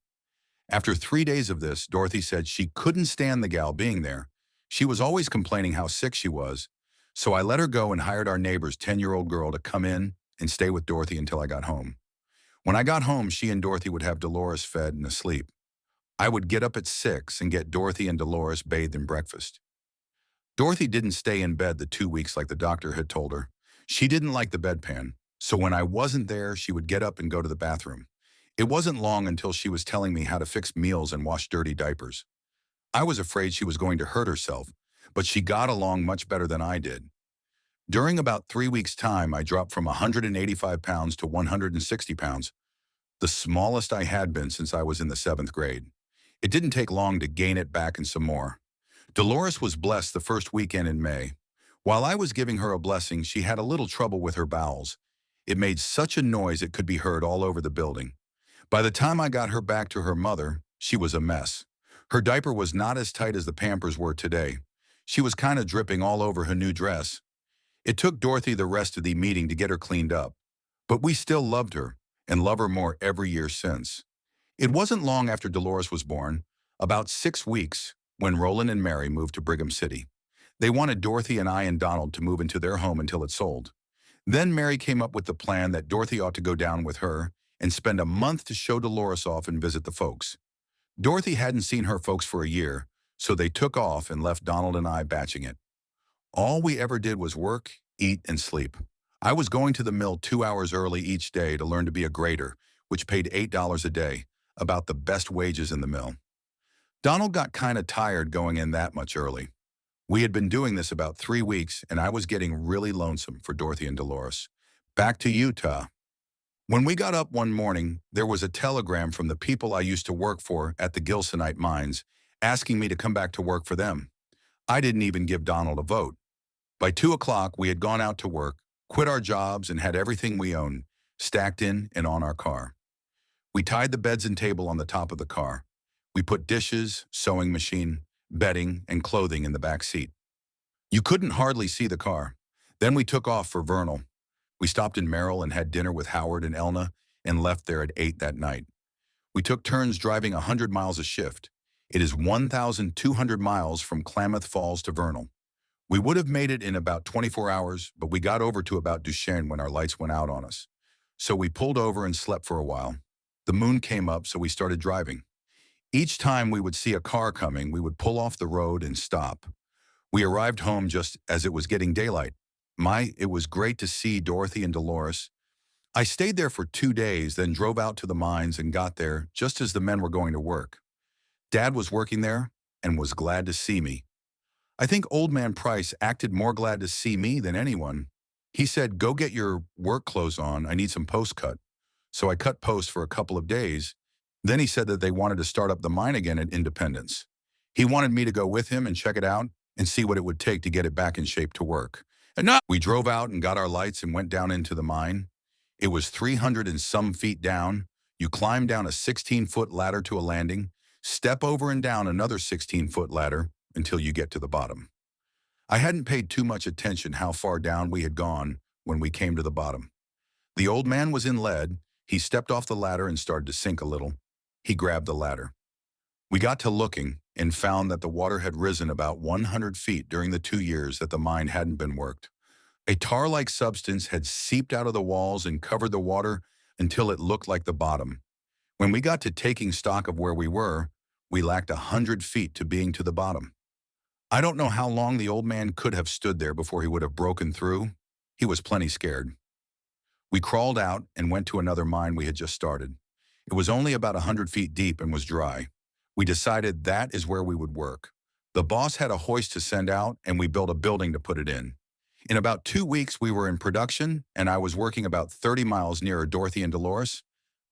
After 3 days of this, Dorothy said she couldn't stand the gal being there. She was always complaining how sick she was. So I let her go and hired our neighbor's 10-year-old girl to come in and stay with Dorothy until I got home. When I got home, she and Dorothy would have Dolores fed and asleep. I would get up at 6 and get Dorothy and Dolores bathed in breakfast. Dorothy didn't stay in bed the 2 weeks like the doctor had told her. She didn't like the bedpan, so when I wasn't there, she would get up and go to the bathroom. It wasn't long until she was telling me how to fix meals and wash dirty diapers. I was afraid she was going to hurt herself, but she got along much better than I did. During about 3 weeks' time, I dropped from 185 pounds to 160 pounds, the smallest I had been since I was in the 7th grade. It didn't take long to gain it back and some more. Dolores was blessed the first weekend in May. While I was giving her a blessing, she had a little trouble with her bowels. It made such a noise it could be heard all over the building. By the time I got her back to her mother, she was a mess. Her diaper was not as tight as the Pampers were today. She was kind of dripping all over her new dress. It took Dorothy the rest of the meeting to get her cleaned up. But we still loved her, and love her more every year since. It wasn't long after Dolores was born, about 6 weeks, when Roland and Mary moved to Brigham City. They wanted Dorothy and I and Donald to move into their home until it sold. Then Mary came up with the plan that Dorothy ought to go down with her and spend a month to show Dolores off and visit the folks. Dorothy hadn't seen her folks for a year, so they took off and left Donald and I batching it. All we ever did was work, eat, and sleep. I was going to the mill 2 hours early each day to learn to be a grader, which paid $8 a day, about the best wages in the mill. Donald got kind of tired going in that much early. We had been doing this about 3 weeks, and I was getting really lonesome for Dorothy and Dolores. Back to Utah. When we got up one morning, there was a telegram from the people I used to work for at the Gilsonite mines, asking me to come back to work for them. I didn't even give Donald a vote. By 2 o'clock, we had gone out to work, quit our jobs, and had everything we owned stacked in and on our car. We tied the beds and table on the top of the car. We put dishes, sewing machine, bedding, and clothing in the back seat. You couldn't hardly see the car. Then we took off for Vernal. We stopped in Merrill and had dinner with Howard and Elna and left there at 8 that night. We took turns driving 100 miles a shift. It is 1,200 miles from Klamath Falls to Vernal. We would have made it in about 24 hours, but we got over to about Duchesne when our lights went out on us. So we pulled over and slept for a while. The moon came up, so we started driving. Each time we would see a car coming, we would pull off the road and stop. We arrived home just as it was getting daylight. It was great to see Dorothy and Dolores. I stayed there for 2 days, then drove out to the mines and got there just as the men were going to work. Dad was working there and was glad to see me. I think Old Man Price acted more glad to see me than anyone. He said, "Go get your work clothes on, I need some post cut." So I cut post for a couple of days. Then he said that they wanted to start up the mine again at Independence. He wanted me to go with him and check it out and see what it would take to get it back in shape to work. And no, we drove out and got our lights and went down into the mine. It was 300 and some feet down. You climb down a 16-foot ladder to a landing, step over and down another 16-foot ladder until you get to the bottom. I hadn't paid too much attention how far down we had gone when we came to the bottom. The old man was in lead. He stepped off the ladder and started to sink a little. He grabbed the ladder. We got to looking and found that the water had risen about 100 feet during the 2 years that the mine hadn't been worked. A tar-like substance had seeped out of the walls and covered the water until it looked like the bottom. When we got to taking stock of where we were, we lacked 100 feet to being to the bottom. I don't know how long the old man could have stood there before he would have broken through. He was plenty scared. We crawled out and went to another mine we had just started. It was only about 100 feet deep and was dry. We decided that is where we would work. The boss had a hoist to send out, and we built a building to put it in. In about 2 weeks, we were in production, and I was working about 30 miles nearer Dorothy and Dolores.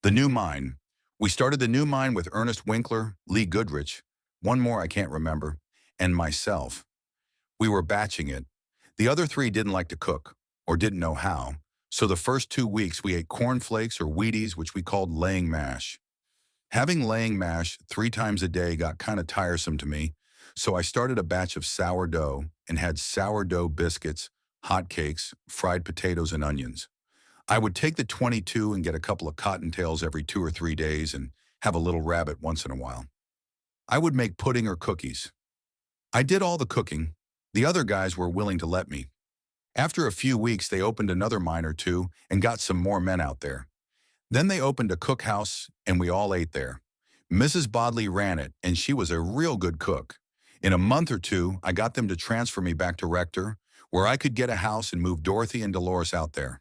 The new mine. We started the new mine with Ernest Winkler, Lee Goodrich, one more I can't remember, and myself. We were batching it. The other three didn't like to cook, or didn't know how, so the first 2 weeks we ate cornflakes or Wheaties, which we called laying mash. Having laying mash 3 times a day got kind of tiresome to me, so I started a batch of sourdough and had sourdough biscuits, hot cakes, fried potatoes, and onions. I would take the 22 and get a couple of cottontails every 2 or 3 days and have a little rabbit once in a while. I would make pudding or cookies. I did all the cooking. The other guys were willing to let me. After a few weeks, they opened another mine or two and got some more men out there. Then they opened a cookhouse, and we all ate there. Mrs. Bodley ran it, and she was a real good cook. In a month or two, I got them to transfer me back to Rector, where I could get a house and move Dorothy and Dolores out there.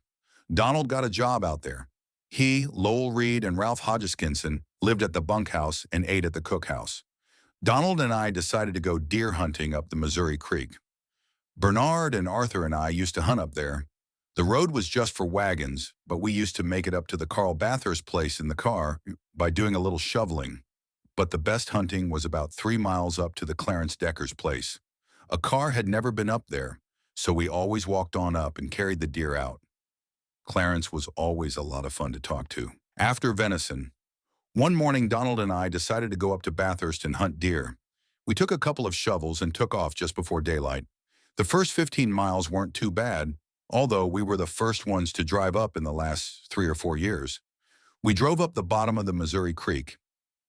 Donald got a job out there. He, Lowell Reed, and Ralph Hodgeskinson lived at the bunkhouse and ate at the cookhouse. Donald and I decided to go deer hunting up the Missouri Creek. Bernard and Arthur and I used to hunt up there. The road was just for wagons, but we used to make it up to the Carl Bathurst place in the car by doing a little shoveling. But the best hunting was about 3 miles up to the Clarence Decker's place. A car had never been up there, so we always walked on up and carried the deer out. Clarence was always a lot of fun to talk to. After venison, one morning Donald and I decided to go up to Bathurst and hunt deer. We took a couple of shovels and took off just before daylight. The first 15 miles weren't too bad, although we were the first ones to drive up in the last 3 or 4 years. We drove up the bottom of the Missouri Creek.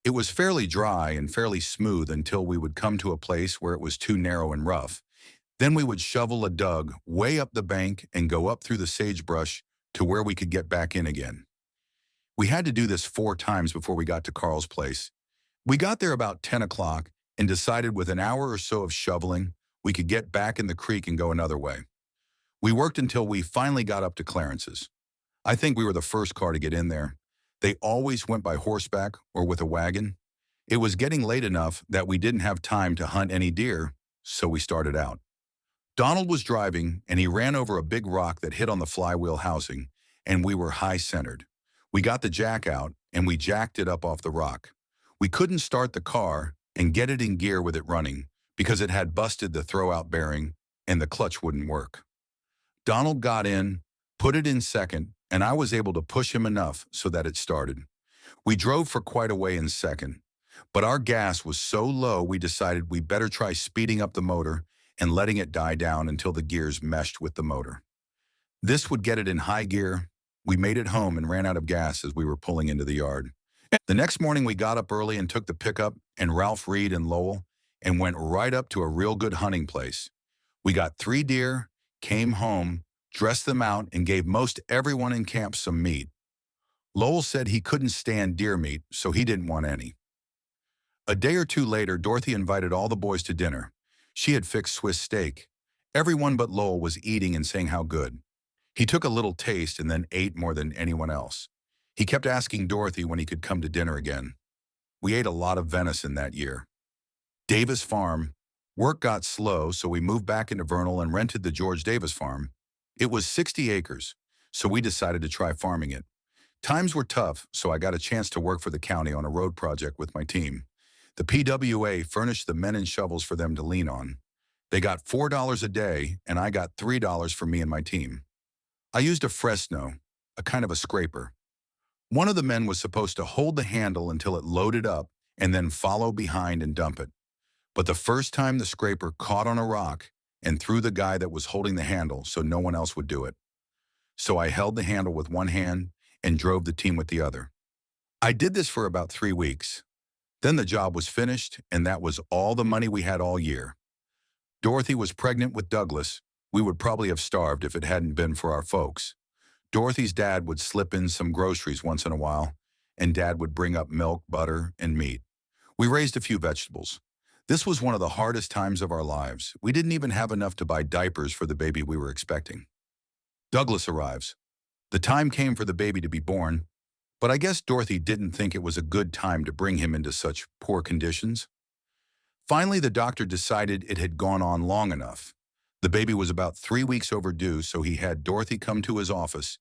It was fairly dry and fairly smooth until we would come to a place where it was too narrow and rough. Then we would shovel a dug way up the bank and go up through the sagebrush to where we could get back in again. We had to do this 4 times before we got to Carl's place. We got there about 10 o'clock and decided with an hour or so of shoveling, we could get back in the creek and go another way. We worked until we finally got up to Clarence's. I think we were the first car to get in there. They always went by horseback or with a wagon. It was getting late enough that we didn't have time to hunt any deer, so we started out. Donald was driving, and he ran over a big rock that hit on the flywheel housing, and we were high-centered. We got the jack out, and we jacked it up off the rock. We couldn't start the car and get it in gear with it running because it had busted the throw-out bearing, and the clutch wouldn't work. Donald got in, put it in second, and I was able to push him enough so that it started. We drove for quite a way in second, but our gas was so low we decided we better try speeding up the motor and letting it die down until the gears meshed with the motor. This would get it in high gear. We made it home and ran out of gas as we were pulling into the yard. The next morning we got up early and took the pickup and Ralph Reed and Lowell and went right up to a real good hunting place. We got 3 deer, came home, dressed them out, and gave most everyone in camp some meat. Lowell said he couldn't stand deer meat, so he didn't want any. A day or 2 later, Dorothy invited all the boys to dinner. She had fixed Swiss steak. Everyone but Lowell was eating and saying how good. He took a little taste and then ate more than anyone else. He kept asking Dorothy when he could come to dinner again. We ate a lot of venison that year. Davis Farm. Work got slow, so we moved back into Vernal and rented the George Davis Farm. It was 60 acres, so we decided to try farming it. Times were tough, so I got a chance to work for the county on a road project with my team. The PWA furnished the men and shovels for them to lean on. They got $4 a day, and I got $3 for me and my team. I used a Fresno, a kind of a scraper. One of the men was supposed to hold the handle until it loaded up and then follow behind and dump it. But the first time the scraper caught on a rock and threw the guy that was holding the handle so no one else would do it. So I held the handle with one hand and drove the team with the other. I did this for about 3 weeks. Then the job was finished, and that was all the money we had all year. Dorothy was pregnant with Douglas. We would probably have starved if it hadn't been for our folks. Dorothy's dad would slip in some groceries once in a while, and Dad would bring up milk, butter, and meat. We raised a few vegetables. This was one of the hardest times of our lives. We didn't even have enough to buy diapers for the baby we were expecting. Douglas arrives. The time came for the baby to be born, but I guess Dorothy didn't think it was a good time to bring him into such poor conditions. Finally, the doctor decided it had gone on long enough. The baby was about 3 weeks overdue, so he had Dorothy come to his office,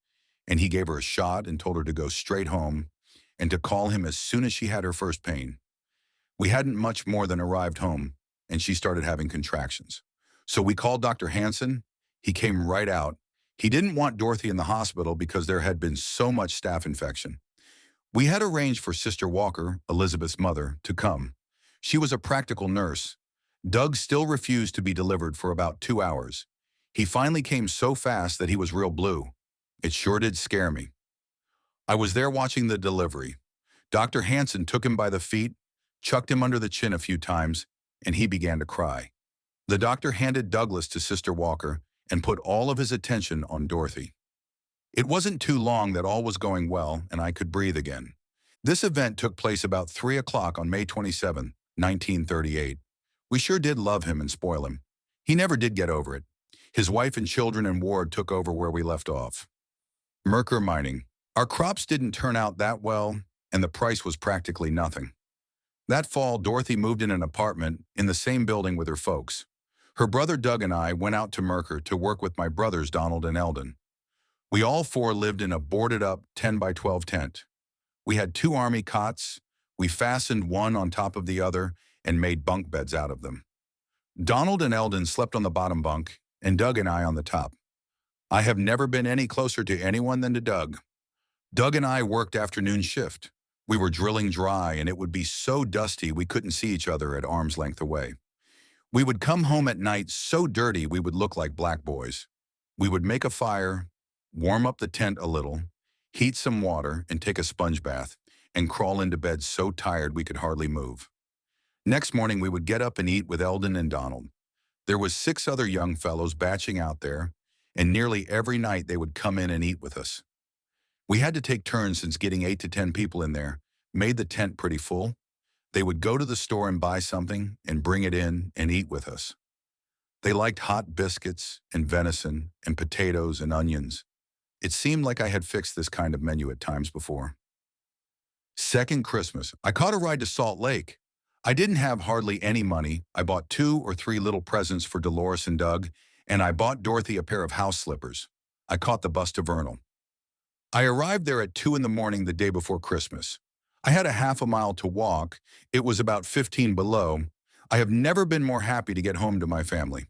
and he gave her a shot and told her to go straight home and to call him as soon as she had her first pain. We hadn't much more than arrived home, and she started having contractions. So we called Dr. Hansen. He came right out. He didn't want Dorothy in the hospital because there had been so much staph infection. We had arranged for Sister Walker, Elizabeth's mother, to come. She was a practical nurse. Doug still refused to be delivered for about 2 hours. He finally came so fast that he was real blue. It sure did scare me. I was there watching the delivery. Dr. Hansen took him by the feet, chucked him under the chin a few times, and he began to cry. The doctor handed Douglas to Sister Walker and put all of his attention on Dorothy. It wasn't too long that all was going well and I could breathe again. This event took place about 3 o'clock on May 27, 1938. We sure did love him and spoil him. He never did get over it. His wife and children and ward took over where we left off. Merkur mining. Our crops didn't turn out that well, and the price was practically nothing. That fall, Dorothy moved in an apartment in the same building with her folks. Her brother Doug and I went out to Merkur to work with my brothers Donald and Eldon. We all four lived in a boarded-up 10 by 12 tent. We had 2 army cots. We fastened one on top of the other and made bunk beds out of them. Donald and Eldon slept on the bottom bunk, and Doug and I on the top. I have never been any closer to anyone than to Doug. Doug and I worked afternoon shift. We were drilling dry, and it would be so dusty we couldn't see each other at arm's length away. We would come home at night so dirty we would look like black boys. We would make a fire, warm up the tent a little, heat some water, and take a sponge bath, and crawl into bed so tired we could hardly move. Next morning, we would get up and eat with Eldon and Donald. There was 6 other young fellows batching out there, and nearly every night they would come in and eat with us. We had to take turns since getting 8 to 10 people in there made the tent pretty full. They would go to the store and buy something and bring it in and eat with us. They liked hot biscuits and venison and potatoes and onions. It seemed like I had fixed this kind of menu at times before. Second Christmas, I caught a ride to Salt Lake. I didn't have hardly any money. I bought 2 or 3 little presents for Dolores and Doug, and I bought Dorothy a pair of house slippers. I caught the bus to Vernal. I arrived there at 2 in the morning the day before Christmas. I had a half a mile to walk. It was about 15 below. I have never been more happy to get home to my family.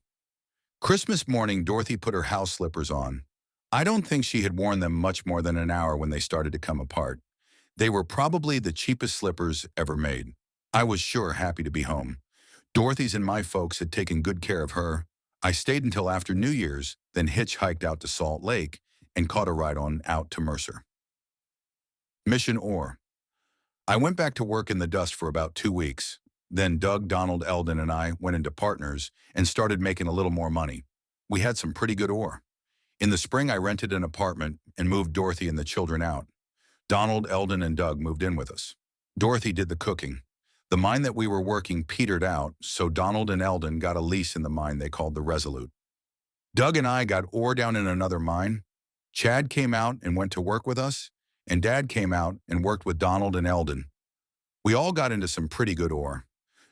Christmas morning, Dorothy put her house slippers on. I don't think she had worn them much more than an hour when they started to come apart. They were probably the cheapest slippers ever made. I was sure happy to be home. Dorothy's and my folks had taken good care of her. I stayed until after New Year's, then hitchhiked out to Salt Lake and caught a ride on out to Mercer. Mission Ore. I went back to work in the dust for about 2 weeks. Then Doug, Donald, Eldon, and I went into partners and started making a little more money. We had some pretty good ore. In the spring, I rented an apartment and moved Dorothy and the children out. Donald, Eldon, and Doug moved in with us. Dorothy did the cooking. The mine that we were working petered out, so Donald and Eldon got a lease in the mine they called the Resolute. Doug and I got ore down in another mine. Chad came out and went to work with us, and Dad came out and worked with Donald and Eldon. We all got into some pretty good ore.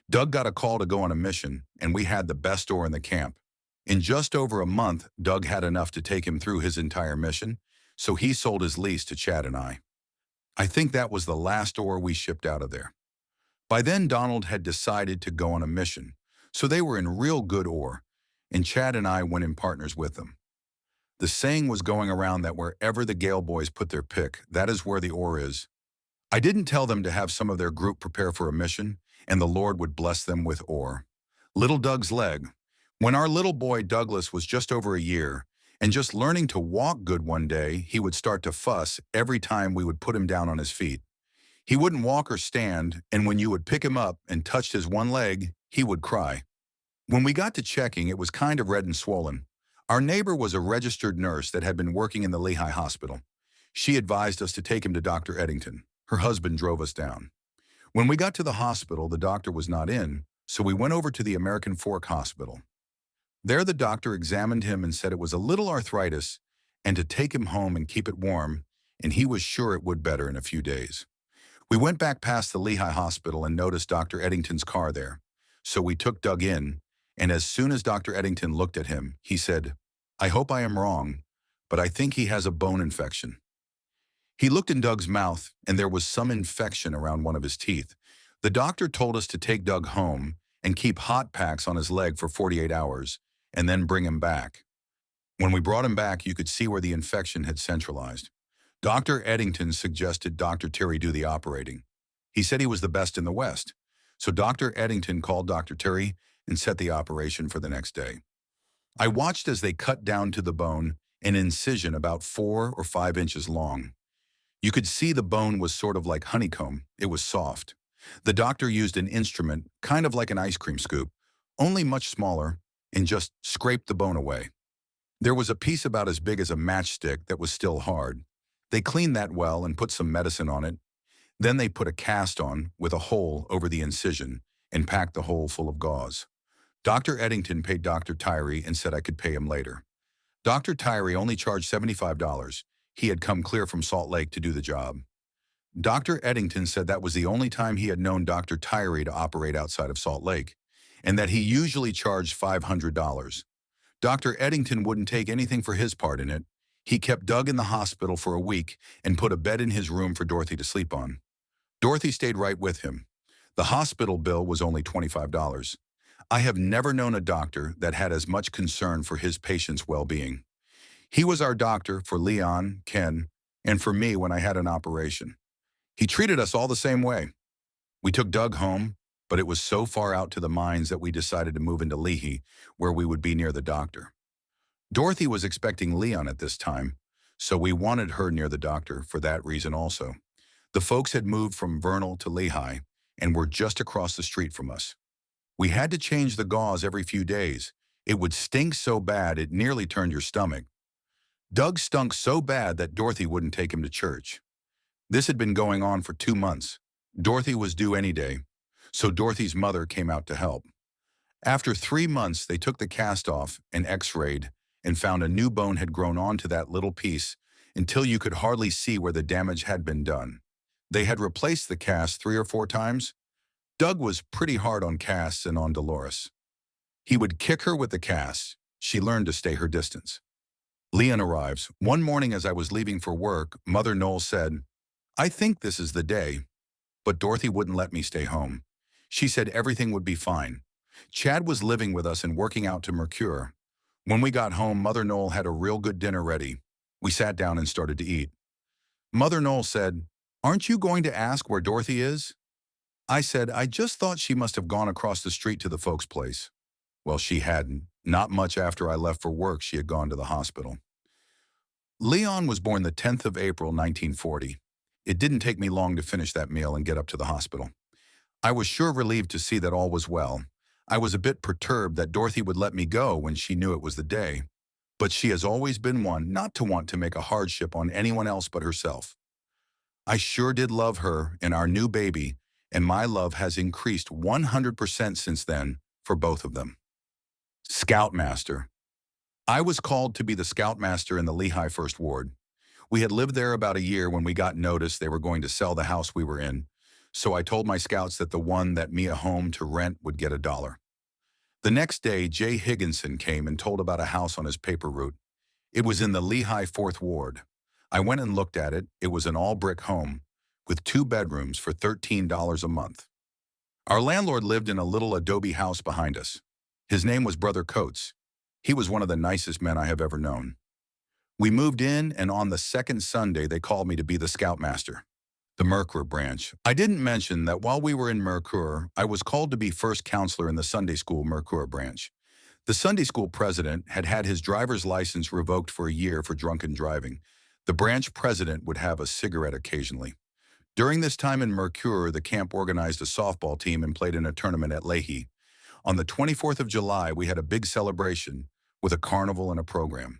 Doug got a call to go on a mission, and we had the best ore in the camp. In just over a month, Doug had enough to take him through his entire mission, so he sold his lease to Chad and I. I think that was the last ore we shipped out of there. By then, Donald had decided to go on a mission, so they were in real good ore, and Chad and I went in partners with them. The saying was going around that wherever the Gale boys put their pick, that is where the ore is. I didn't tell them to have some of their group prepare for a mission, and the Lord would bless them with ore. Little Doug's leg. When our little boy Douglas was just over a year, and just learning to walk good one day, he would start to fuss every time we would put him down on his feet. He wouldn't walk or stand, and when you would pick him up and touched his one leg, he would cry. When we got to checking, it was kind of red and swollen. Our neighbor was a registered nurse that had been working in the Lehigh Hospital. She advised us to take him to Dr. Eddington. Her husband drove us down. When we got to the hospital, the doctor was not in, so we went over to the American Fork Hospital. There the doctor examined him and said it was a little arthritis and to take him home and keep it warm, and he was sure it would better in a few days. We went back past the Lehigh Hospital and noticed Dr. Eddington's car there. So we took Doug in, and as soon as Dr. Eddington looked at him, he said, "I hope I am wrong, but I think he has a bone infection." He looked in Doug's mouth, and there was some infection around one of his teeth. The doctor told us to take Doug home and keep hot packs on his leg for 48 hours, and then bring him back. When we brought him back, you could see where the infection had centralized. Dr. Eddington suggested Dr. Terry do the operating. He said he was the best in the West. So Dr. Eddington called Dr. Terry and set the operation for the next day. I watched as they cut down to the bone an incision about 4 or 5 inches long. You could see the bone was sort of like honeycomb. It was soft. The doctor used an instrument, kind of like an ice cream scoop, only much smaller, and just scraped the bone away. There was a piece about as big as a matchstick that was still hard. They cleaned that well and put some medicine on it. Then they put a cast on with a hole over the incision and packed the hole full of gauze. Dr. Eddington paid Dr. Tyree and said I could pay him later. Dr. Tyree only charged $75. He had come clear from Salt Lake to do the job. Dr. Eddington said that was the only time he had known Dr. Tyree to operate outside of Salt Lake, and that he usually charged $500. Dr. Eddington wouldn't take anything for his part in it. He kept Doug in the hospital for a week and put a bed in his room for Dorothy to sleep on. Dorothy stayed right with him. The hospital bill was only $25. I have never known a doctor that had as much concern for his patients' well-being. He was our doctor for Leon, Ken, and for me when I had an operation. He treated us all the same way. We took Doug home, but it was so far out to the mines that we decided to move into Lehi, where we would be near the doctor. Dorothy was expecting Leon at this time, so we wanted her near the doctor for that reason also. The folks had moved from Vernal to Lehigh and were just across the street from us. We had to change the gauze every few days. It would stink so bad it nearly turned your stomach. Doug stunk so bad that Dorothy wouldn't take him to church. This had been going on for 2 months. Dorothy was due any day, so Dorothy's mother came out to help. After 3 months, they took the cast off and x-rayed and found a new bone had grown onto that little piece until you could hardly see where the damage had been done. They had replaced the cast 3 or 4 times. Doug was pretty hard on casts and on Dolores. He would kick her with the casts. She learned to stay her distance. Leon arrives. One morning as I was leaving for work, Mother Knoll said, "I think this is the day." But Dorothy wouldn't let me stay home. She said everything would be fine. Chad was living with us and working out to Mercure. When we got home, Mother Knoll had a real good dinner ready. We sat down and started to eat. Mother Knoll said, "Aren't you going to ask where Dorothy is?" I said, "I just thought she must have gone across the street to the folks' place." Well, she hadn't. Not much after I left for work, she had gone to the hospital. Leon was born the 10th of April, 1940. It didn't take me long to finish that meal and get up to the hospital. I was sure relieved to see that all was well. I was a bit perturbed that Dorothy would let me go when she knew it was the day, but she has always been one not to want to make a hardship on anyone else but herself. I sure did love her and our new baby, and my love has increased 100% since then for both of them. Scoutmaster. I was called to be the scoutmaster in the Lehigh First Ward. We had lived there about a year when we got notice they were going to sell the house we were in, so I told my scouts that the one that me a home to rent would get $1. The next day, Jay Higginson came and told about a house on his paper route. It was in the Lehigh Fourth Ward. I went and looked at it. It was an all-brick home with 2 bedrooms for $13 a month. Our landlord lived in a little adobe house behind us. His name was Brother Coates. He was one of the nicest men I have ever known. We moved in, and on the second Sunday, they called me to be the scoutmaster, the Mercure branch. I didn't mention that while we were in Mercure, I was called to be first counselor in the Sunday school Mercure branch. The Sunday school president had had his driver's license revoked for a year for drunken driving. The branch president would have a cigarette occasionally. During this time in Mercure, the camp organized a softball team and played in a tournament at Lehi. On the 24th of July, we had a big celebration with a carnival and a program.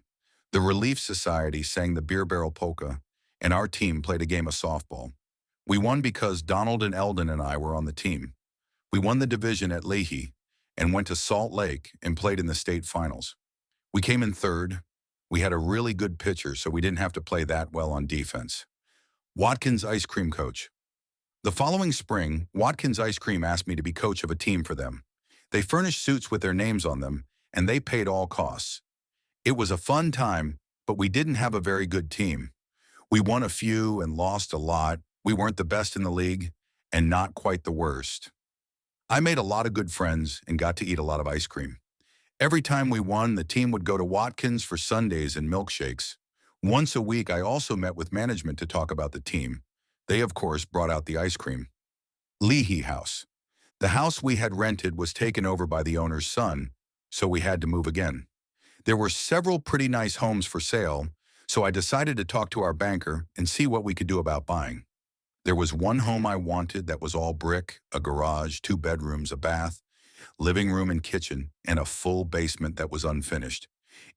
The Relief Society sang the Beer Barrel Polka, and our team played a game of softball. We won because Donald and Eldon and I were on the team. We won the division at Leahy and went to Salt Lake and played in the state finals. We came in third. We had a really good pitcher, so we didn't have to play that well on defense. Watkins Ice Cream Coach. The following spring, Watkins Ice Cream asked me to be coach of a team for them. They furnished suits with their names on them, and they paid all costs. It was a fun time, but we didn't have a very good team. We won a few and lost a lot. We weren't the best in the league, and not quite the worst. I made a lot of good friends and got to eat a lot of ice cream. Every time we won, the team would go to Watkins for sundaes and milkshakes. Once a week, I also met with management to talk about the team. They, of course, brought out the ice cream. Leahy House. The house we had rented was taken over by the owner's son, so we had to move again. There were several pretty nice homes for sale, so I decided to talk to our banker and see what we could do about buying. There was one home I wanted that was all brick, a garage, 2 bedrooms, a bath, living room and kitchen, and a full basement that was unfinished.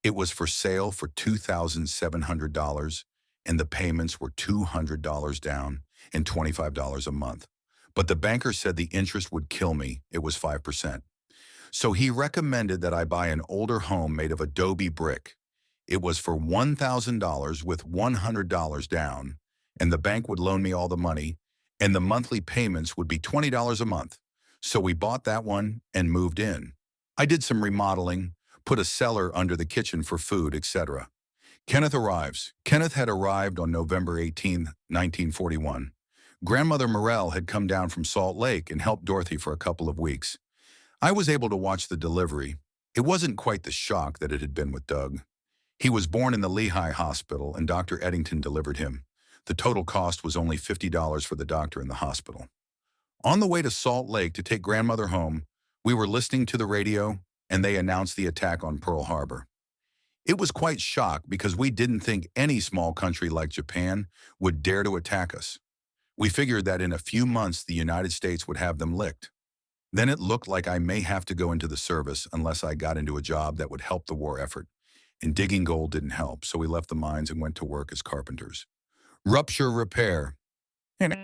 It was for sale for $2,700, and the payments were $200 down and $25 a month. But the banker said the interest would kill me. It was 5%. So he recommended that I buy an older home made of adobe brick. It was for $1,000 with $100 down, and the bank would loan me all the money, and the monthly payments would be $20 a month. So we bought that one and moved in. I did some remodeling, put a cellar under the kitchen for food, etc. Kenneth arrives. Kenneth had arrived on November 18, 1941. Grandmother Morell had come down from Salt Lake and helped Dorothy for a couple of weeks. I was able to watch the delivery. It wasn't quite the shock that it had been with Doug. He was born in the Lehigh Hospital, and Dr. Eddington delivered him. The total cost was only $50 for the doctor in the hospital. On the way to Salt Lake to take grandmother home, we were listening to the radio, and they announced the attack on Pearl Harbor. It was quite shocked because we didn't think any small country like Japan would dare to attack us. We figured that in a few months the United States would have them licked. Then it looked like I may have to go into the service unless I got into a job that would help the war effort. And digging gold didn't help, so we left the mines and went to work as carpenters. Rupture repair.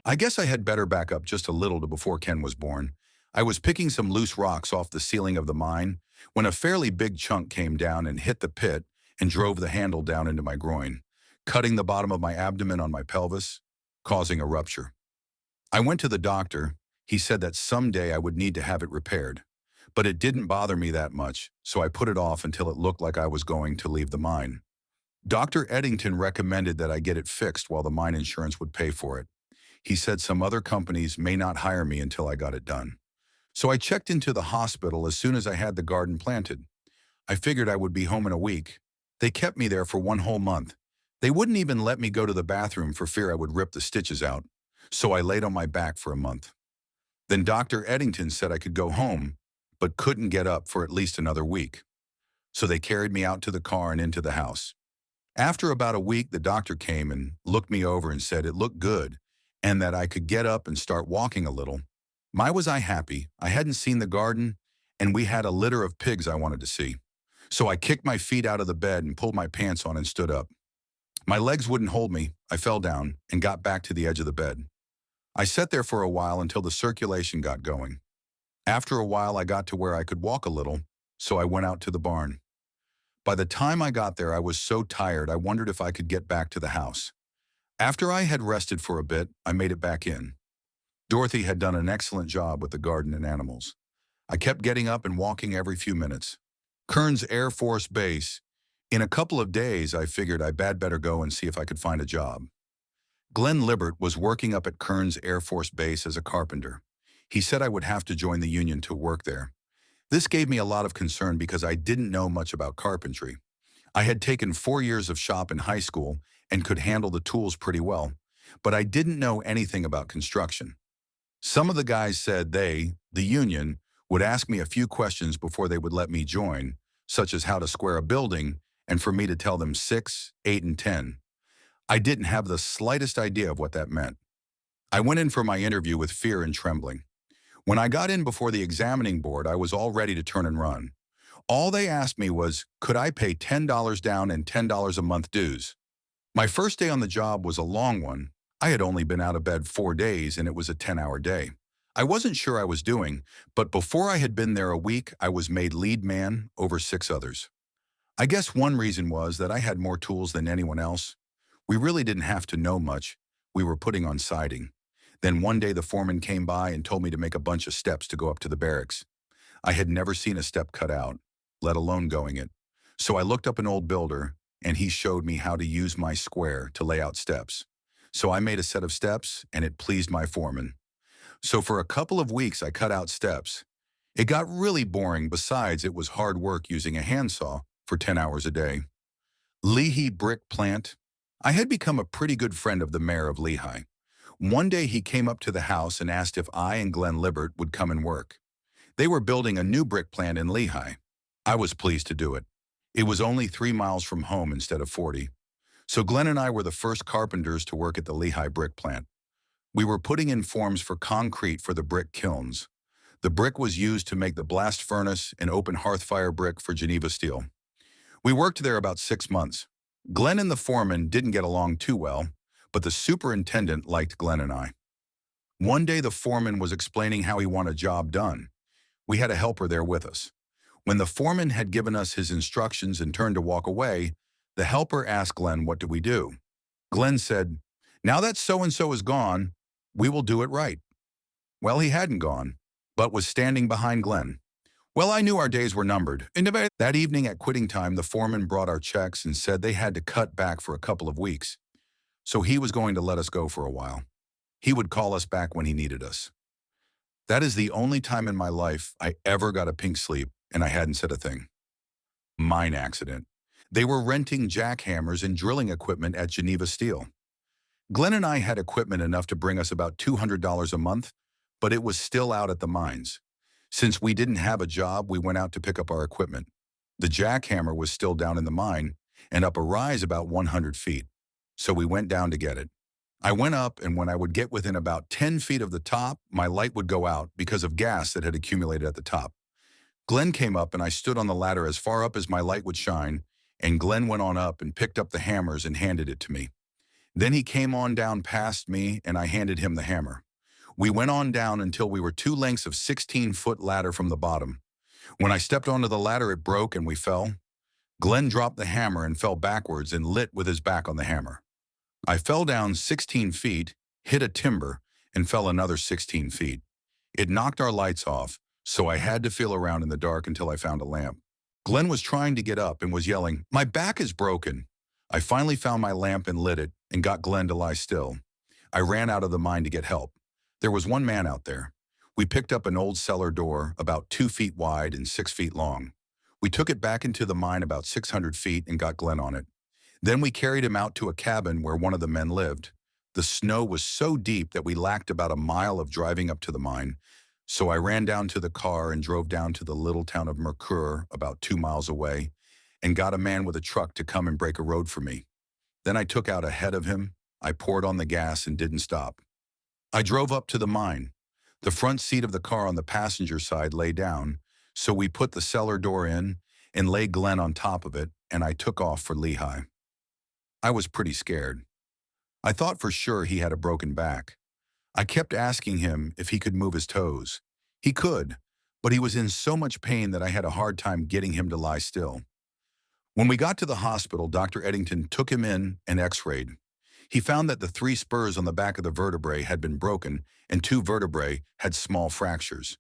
I guess I had better back up just a little to before Ken was born. I was picking some loose rocks off the ceiling of the mine when a fairly big chunk came down and hit the pit and drove the handle down into my groin, cutting the bottom of my abdomen on my pelvis, causing a rupture. I went to the doctor. He said that someday I would need to have it repaired, but it didn't bother me that much, so I put it off until it looked like I was going to leave the mine. Dr. Eddington recommended that I get it fixed while the mine insurance would pay for it. He said some other companies may not hire me until I got it done. So I checked into the hospital as soon as I had the garden planted. I figured I would be home in a week. They kept me there for 1 whole month. They wouldn't even let me go to the bathroom for fear I would rip the stitches out, so I laid on my back for a month. Then Dr. Eddington said I could go home, but couldn't get up for at least another week. So they carried me out to the car and into the house. After about a week, the doctor came and looked me over and said it looked good and that I could get up and start walking a little. My was I happy. I hadn't seen the garden, and we had a litter of pigs I wanted to see. So I kicked my feet out of the bed and pulled my pants on and stood up. My legs wouldn't hold me. I fell down and got back to the edge of the bed. I sat there for a while until the circulation got going. After a while, I got to where I could walk a little, so I went out to the barn. By the time I got there, I was so tired I wondered if I could get back to the house. After I had rested for a bit, I made it back in. Dorothy had done an excellent job with the garden and animals. I kept getting up and walking every few minutes. Kearns Air Force Base. In a couple of days, I figured I'd better go and see if I could find a job. Glenn Libert was working up at Kearns Air Force Base as a carpenter. He said I would have to join the union to work there. This gave me a lot of concern because I didn't know much about carpentry. I had taken 4 years of shop in high school and could handle the tools pretty well, but I didn't know anything about construction. Some of the guys said they, the union, would ask me a few questions before they would let me join, such as how to square a building and for me to tell them 6, 8, and 10. I didn't have the slightest idea of what that meant. I went in for my interview with fear and trembling. When I got in before the examining board, I was all ready to turn and run. All they asked me was, could I pay $10 down and $10 a month dues? My first day on the job was a long one. I had only been out of bed 4 days and it was a 10-hour day. I wasn't sure I was doing, but before I had been there a week, I was made lead man over 6 others. I guess one reason was that I had more tools than anyone else. We really didn't have to know much. We were putting on siding. Then one day the foreman came by and told me to make a bunch of steps to go up to the barracks. I had never seen a step cut out, let alone going it. So I looked up an old builder, and he showed me how to use my square to lay out steps. So I made a set of steps, and it pleased my foreman. So for a couple of weeks, I cut out steps. It got really boring. Besides, it was hard work using a handsaw for 10 hours a day. Lehigh Brick Plant. I had become a pretty good friend of the mayor of Lehigh. One day he came up to the house and asked if I and Glenn Libert would come and work. They were building a new brick plant in Lehigh. I was pleased to do it. It was only 3 miles from home instead of 40. So Glenn and I were the first carpenters to work at the Lehigh brick plant. We were putting in forms for concrete for the brick kilns. The brick was used to make the blast furnace and open hearth fire brick for Geneva Steel. We worked there about 6 months. Glenn and the foreman didn't get along too well, but the superintendent liked Glenn and I. One day the foreman was explaining how he wanted a job done. We had a helper there with us. When the foreman had given us his instructions and turned to walk away, the helper asked Glenn, what do we do? Glenn said, now that so-and-so is gone, we will do it right. Well, he hadn't gone, but was standing behind Glenn. Well, I knew our days were numbered. That evening at quitting time, the foreman brought our checks and said they had to cut back for a couple of weeks. So he was going to let us go for a while. He would call us back when he needed us. That is the only time in my life I ever got a pink slip and I hadn't said a thing. Mine accident. They were renting jackhammers and drilling equipment at Geneva Steel. Glenn and I had equipment enough to bring us about $200 a month, but it was still out at the mines. Since we didn't have a job, we went out to pick up our equipment. The jackhammer was still down in the mine and up a rise about 100 feet. So we went down to get it. I went up, and when I would get within about 10 feet of the top, my light would go out because of gas that had accumulated at the top. Glenn came up, and I stood on the ladder as far up as my light would shine, and Glenn went on up and picked up the hammers and handed it to me. Then he came on down past me, and I handed him the hammer. We went on down until we were 2 lengths of 16-foot ladder from the bottom. When I stepped onto the ladder, it broke and we fell. Glenn dropped the hammer and fell backwards and lit with his back on the hammer. I fell down 16 feet, hit a timber, and fell another 16 feet. It knocked our lights off, so I had to feel around in the dark until I found a lamp. Glenn was trying to get up and was yelling, "My back is broken." I finally found my lamp and lit it and got Glenn to lie still. I ran out of the mine to get help. There was one man out there. We picked up an old cellar door about 2 feet wide and 6 feet long. We took it back into the mine about 600 feet and got Glenn on it. Then we carried him out to a cabin where one of the men lived. The snow was so deep that we lacked about a mile of driving up to the mine, so I ran down to the car and drove down to the little town of Mercure, about 2 miles away, and got a man with a truck to come and break a road for me. Then I took out ahead of him. I poured on the gas and didn't stop. I drove up to the mine. The front seat of the car on the passenger side lay down, so we put the cellar door in and laid Glenn on top of it, and I took off for Lehigh. I was pretty scared. I thought for sure he had a broken back. I kept asking him if he could move his toes. He could, but he was in so much pain that I had a hard time getting him to lie still. When we got to the hospital, Dr. Eddington took him in and x-rayed. He found that the 3 spurs on the back of the vertebrae had been broken and 2 vertebrae had small fractures.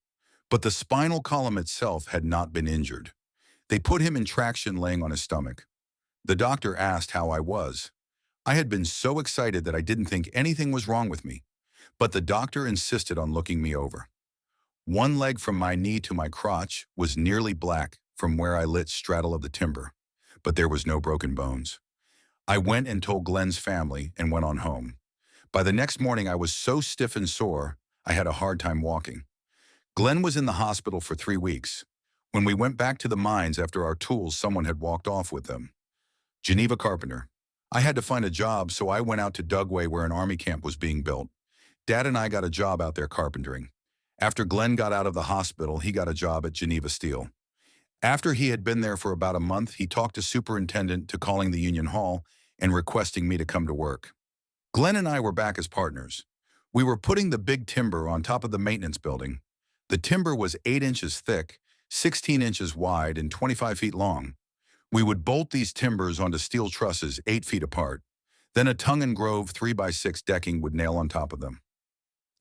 But the spinal column itself had not been injured. They put him in traction laying on his stomach. The doctor asked how I was. I had been so excited that I didn't think anything was wrong with me. But the doctor insisted on looking me over. One leg from my knee to my crotch was nearly black from where I lit straddle of the timber, but there was no broken bones. I went and told Glenn's family and went on home. By the next morning, I was so stiff and sore, I had a hard time walking. Glenn was in the hospital for 3 weeks. When we went back to the mines after our tools, someone had walked off with them. Geneva carpenter. I had to find a job, so I went out to Dugway where an army camp was being built. Dad and I got a job out there carpentering. After Glenn got out of the hospital, he got a job at Geneva Steel. After he had been there for about a month, he talked the superintendent to calling the union hall and requesting me to come to work. Glenn and I were back as partners. We were putting the big timber on top of the maintenance building. The timber was 8 inches thick, 16 inches wide, and 25 feet long. We would bolt these timbers onto steel trusses 8 feet apart. Then a tongue and grove 3x6 decking would nail on top of them.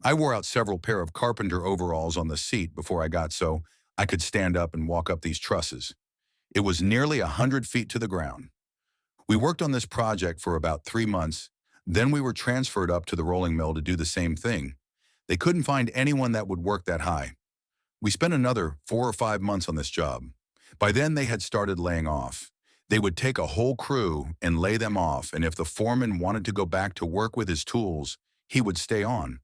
I wore out several pair of carpenter overalls on the seat before I got so I could stand up and walk up these trusses. It was nearly 100 feet to the ground. We worked on this project for about 3 months. Then we were transferred up to the rolling mill to do the same thing. They couldn't find anyone that would work that high. We spent another 4 or 5 months on this job. By then they had started laying off. They would take a whole crew and lay them off, and if the foreman wanted to go back to work with his tools, he would stay on.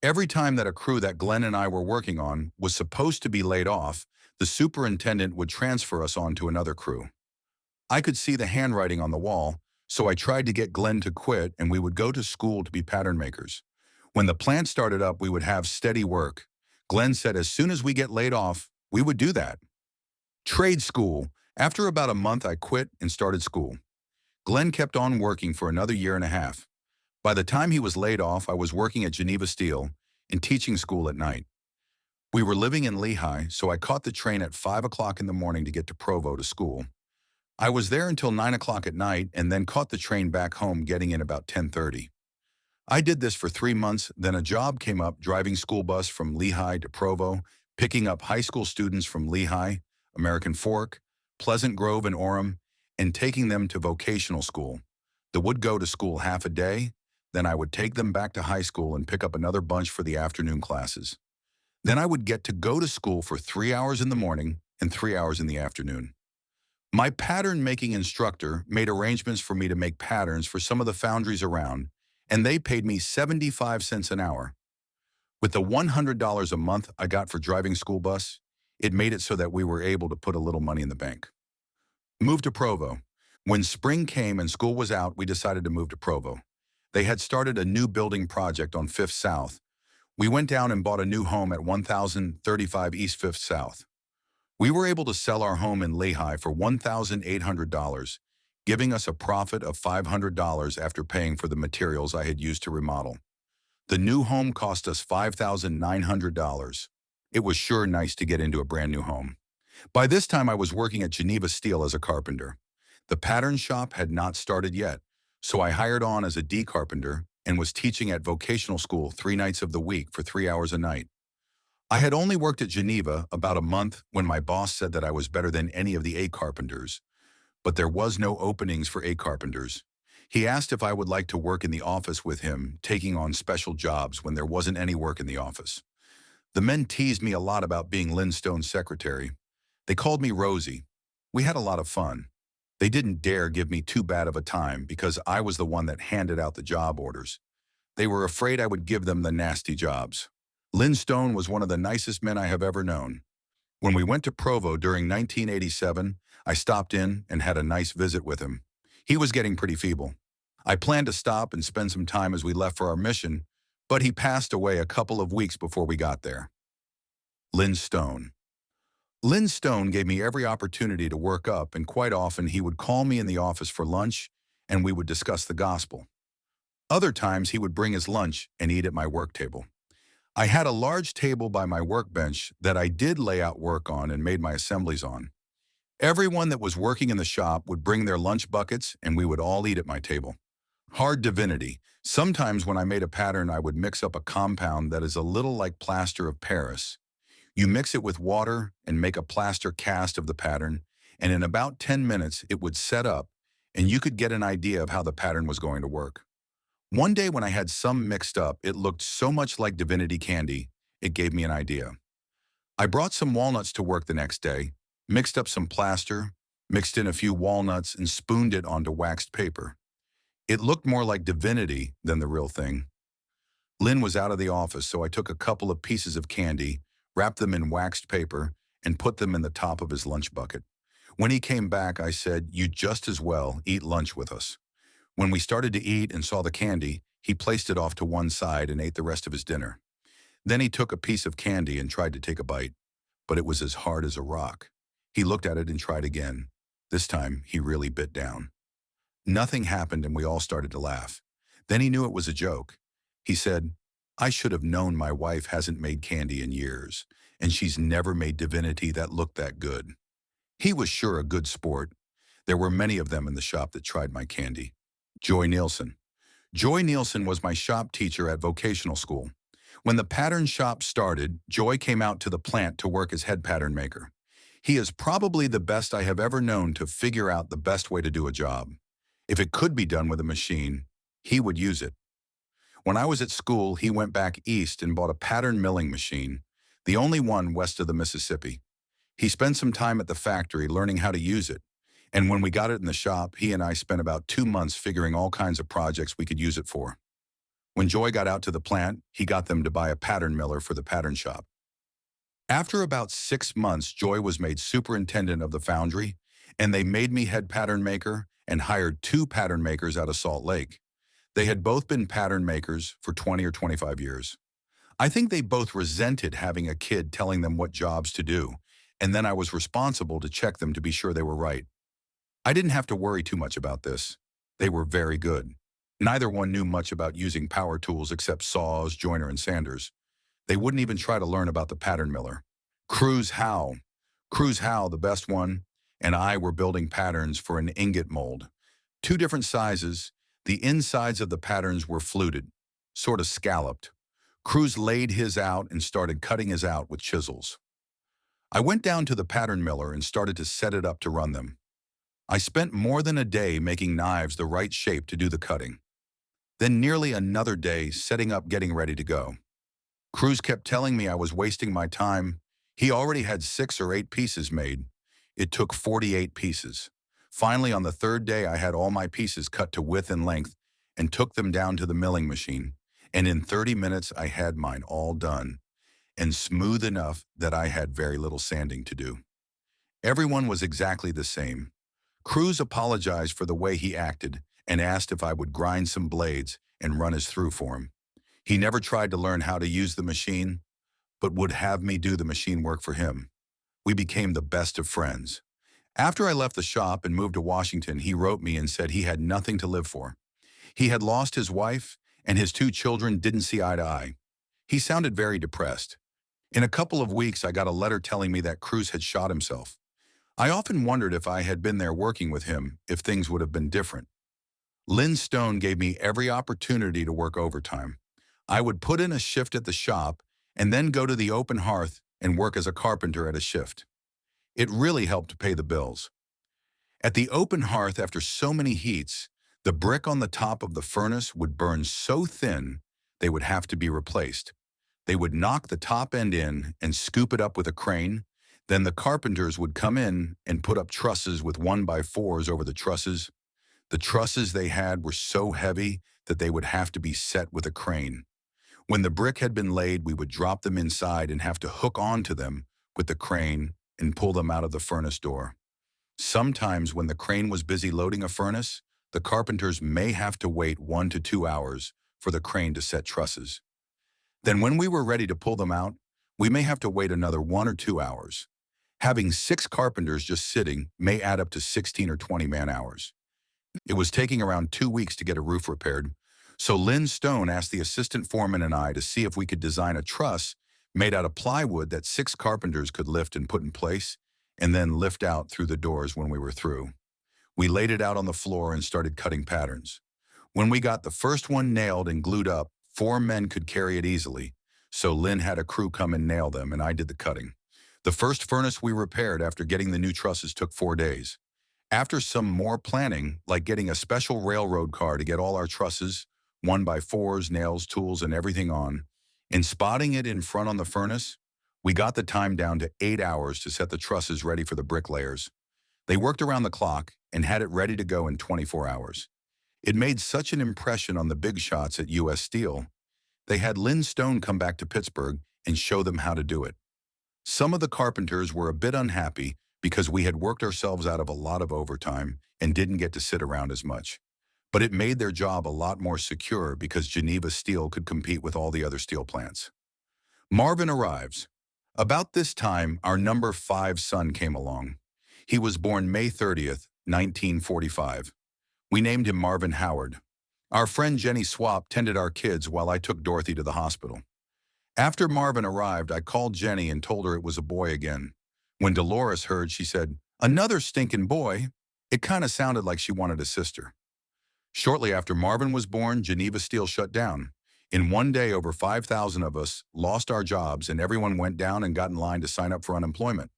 Every time that a crew that Glenn and I were working on was supposed to be laid off, the superintendent would transfer us on to another crew. I could see the handwriting on the wall, so I tried to get Glenn to quit and we would go to school to be pattern makers. When the plant started up, we would have steady work. Glenn said as soon as we get laid off, we would do that. Trade school. After about a month, I quit and started school. Glenn kept on working for another year and a half. By the time he was laid off, I was working at Geneva Steel and teaching school at night. We were living in Lehigh, so I caught the train at 5 o'clock in the morning to get to Provo to school. I was there until 9 o'clock at night and then caught the train back home getting in about 10:30. I did this for 3 months, then a job came up driving school bus from Lehigh to Provo, picking up high school students from Lehigh, American Fork, Pleasant Grove, and Orem, and taking them to vocational school. They would go to school half a day, then I would take them back to high school and pick up another bunch for the afternoon classes. Then I would get to go to school for 3 hours in the morning and 3 hours in the afternoon. My pattern-making instructor made arrangements for me to make patterns for some of the foundries around, and they paid me 75 cents an hour. With the $100 a month I got for driving school bus, it made it so that we were able to put a little money in the bank. Moved to Provo. When spring came and school was out, we decided to move to Provo. They had started a new building project on 5th South. We went down and bought a new home at 1035 East 5th South. We were able to sell our home in Lehigh for $1,800, giving us a profit of $500 after paying for the materials I had used to remodel. The new home cost us $5,900. It was sure nice to get into a brand new home. By this time, I was working at Geneva Steel as a carpenter. The pattern shop had not started yet, so I hired on as a D carpenter and was teaching at vocational school 3 nights of the week for 3 hours a night. I had only worked at Geneva about a month when my boss said that I was better than any of the A carpenters, but there was no openings for A carpenters. He asked if I would like to work in the office with him, taking on special jobs when there wasn't any work in the office. The men teased me a lot about being Lynn Stone's secretary. They called me Rosie. We had a lot of fun. They didn't dare give me too bad of a time because I was the one that handed out the job orders. They were afraid I would give them the nasty jobs. Lynn Stone was one of the nicest men I have ever known. When we went to Provo during 1987, I stopped in and had a nice visit with him. He was getting pretty feeble. I planned to stop and spend some time as we left for our mission, but he passed away a couple of weeks before we got there. Lynn Stone. Lynn Stone gave me every opportunity to work up, and quite often he would call me in the office for lunch and we would discuss the gospel. Other times he would bring his lunch and eat at my work table. I had a large table by my workbench that I did lay out work on and made my assemblies on. Everyone that was working in the shop would bring their lunch buckets and we would all eat at my table. Hard divinity. Sometimes when I made a pattern, I would mix up a compound that is a little like plaster of Paris. You mix it with water and make a plaster cast of the pattern, and in about 10 minutes it would set up and you could get an idea of how the pattern was going to work. One day when I had some mixed up, it looked so much like divinity candy, it gave me an idea. I brought some walnuts to work the next day, mixed up some plaster, mixed in a few walnuts, and spooned it onto waxed paper. It looked more like divinity than the real thing. Lynn was out of the office, so I took a couple of pieces of candy, wrapped them in waxed paper, and put them in the top of his lunch bucket. When he came back, I said, "You'd just as well eat lunch with us." When we started to eat and saw the candy, he placed it off to one side and ate the rest of his dinner. Then he took a piece of candy and tried to take a bite, but it was as hard as a rock. He looked at it and tried again. This time, he really bit down. Nothing happened and we all started to laugh. Then he knew it was a joke. He said, "I should have known my wife hasn't made candy in years, and she's never made divinity that looked that good." He was sure a good sport. There were many of them in the shop that tried my candy. Joy Nielsen. Joy Nielsen was my shop teacher at vocational school. When the pattern shop started, Joy came out to the plant to work as head pattern maker. He is probably the best I have ever known to figure out the best way to do a job. If it could be done with a machine, he would use it. When I was at school, he went back east and bought a pattern milling machine, the only one west of the Mississippi. He spent some time at the factory learning how to use it, and when we got it in the shop, he and I spent about 2 months figuring all kinds of projects we could use it for. When Joy got out to the plant, he got them to buy a pattern miller for the pattern shop. After about 6 months, Joy was made superintendent of the foundry, and they made me head pattern maker and hired 2 pattern makers out of Salt Lake. They had both been pattern makers for 20 or 25 years. I think they both resented having a kid telling them what jobs to do, and then I was responsible to check them to be sure they were right. I didn't have to worry too much about this. They were very good. Neither one knew much about using power tools except saws, joiner, and sanders. They wouldn't even try to learn about the pattern miller. Cruz Howe, the best one, and I were building patterns for an ingot mold. 2 different sizes. The insides of the patterns were fluted, sort of scalloped. Cruz laid his out and started cutting his out with chisels. I went down to the pattern miller and started to set it up to run them. I spent more than a day making knives the right shape to do the cutting. Then nearly another day setting up getting ready to go. Cruz kept telling me I was wasting my time. He already had 6 or 8 pieces made. It took 48 pieces. Finally, on the 3rd day, I had all my pieces cut to width and length and took them down to the milling machine. And in 30 minutes, I had mine all done and smooth enough that I had very little sanding to do. Everyone was exactly the same. Cruz apologized for the way he acted and asked if I would grind some blades and run his through for him. He never tried to learn how to use the machine, but would have me do the machine work for him. We became the best of friends. After I left the shop and moved to Washington, he wrote me and said he had nothing to live for. He had lost his wife, and his 2 children didn't see eye to eye. He sounded very depressed. In a couple of weeks, I got a letter telling me that Cruz had shot himself. I often wondered if I had been there working with him, if things would have been different. Lynn Stone gave me every opportunity to work overtime. I would put in a shift at the shop and then go to the open hearth and work as a carpenter at a shift. It really helped to pay the bills. At the open hearth, after so many heats, the brick on the top of the furnace would burn so thin they would have to be replaced. They would knock the top end in and scoop it up with a crane. Then the carpenters would come in and put up trusses with 1x4s over the trusses. The trusses they had were so heavy that they would have to be set with a crane. When the brick had been laid, we would drop them inside and have to hook onto them with the crane and pull them out of the furnace door. Sometimes when the crane was busy loading a furnace, the carpenters may have to wait 1 to 2 hours for the crane to set trusses. Then when we were ready to pull them out, we may have to wait another 1 or 2 hours. Having 6 carpenters just sitting may add up to 16 or 20 man-hours. It was taking around 2 weeks to get a roof repaired, so Lynn Stone asked the assistant foreman and I to see if we could design a truss made out of plywood that 6 carpenters could lift and put in place, and then lift out through the doors when we were through. We laid it out on the floor and started cutting patterns. When we got the first one nailed and glued up, 4 men could carry it easily, so Lynn had a crew come and nail them, and I did the cutting. The first furnace we repaired after getting the new trusses took 4 days. After some more planning, like getting a special railroad car to get all our trusses, 1x4s, nails, tools, and everything on, and spotting it in front on the furnace, we got the time down to 8 hours to set the trusses ready for the bricklayers. They worked around the clock and had it ready to go in 24 hours. It made such an impression on the big shots at U.S. Steel. They had Lynn Stone come back to Pittsburgh and show them how to do it. Some of the carpenters were a bit unhappy because we had worked ourselves out of a lot of overtime and didn't get to sit around as much. But it made their job a lot more secure because Geneva Steel could compete with all the other steel plants. Marvin arrives. About this time, our number 5 son came along. He was born May 30th, 1945. We named him Marvin Howard. Our friend Jenny Swap tended our kids while I took Dorothy to the hospital. After Marvin arrived, I called Jenny and told her it was a boy again. When Dolores heard, she said, "Another stinking boy." It kind of sounded like she wanted a sister. Shortly after Marvin was born, Geneva Steel shut down. In one day, over 5,000 of us lost our jobs and everyone went down and got in line to sign up for unemployment.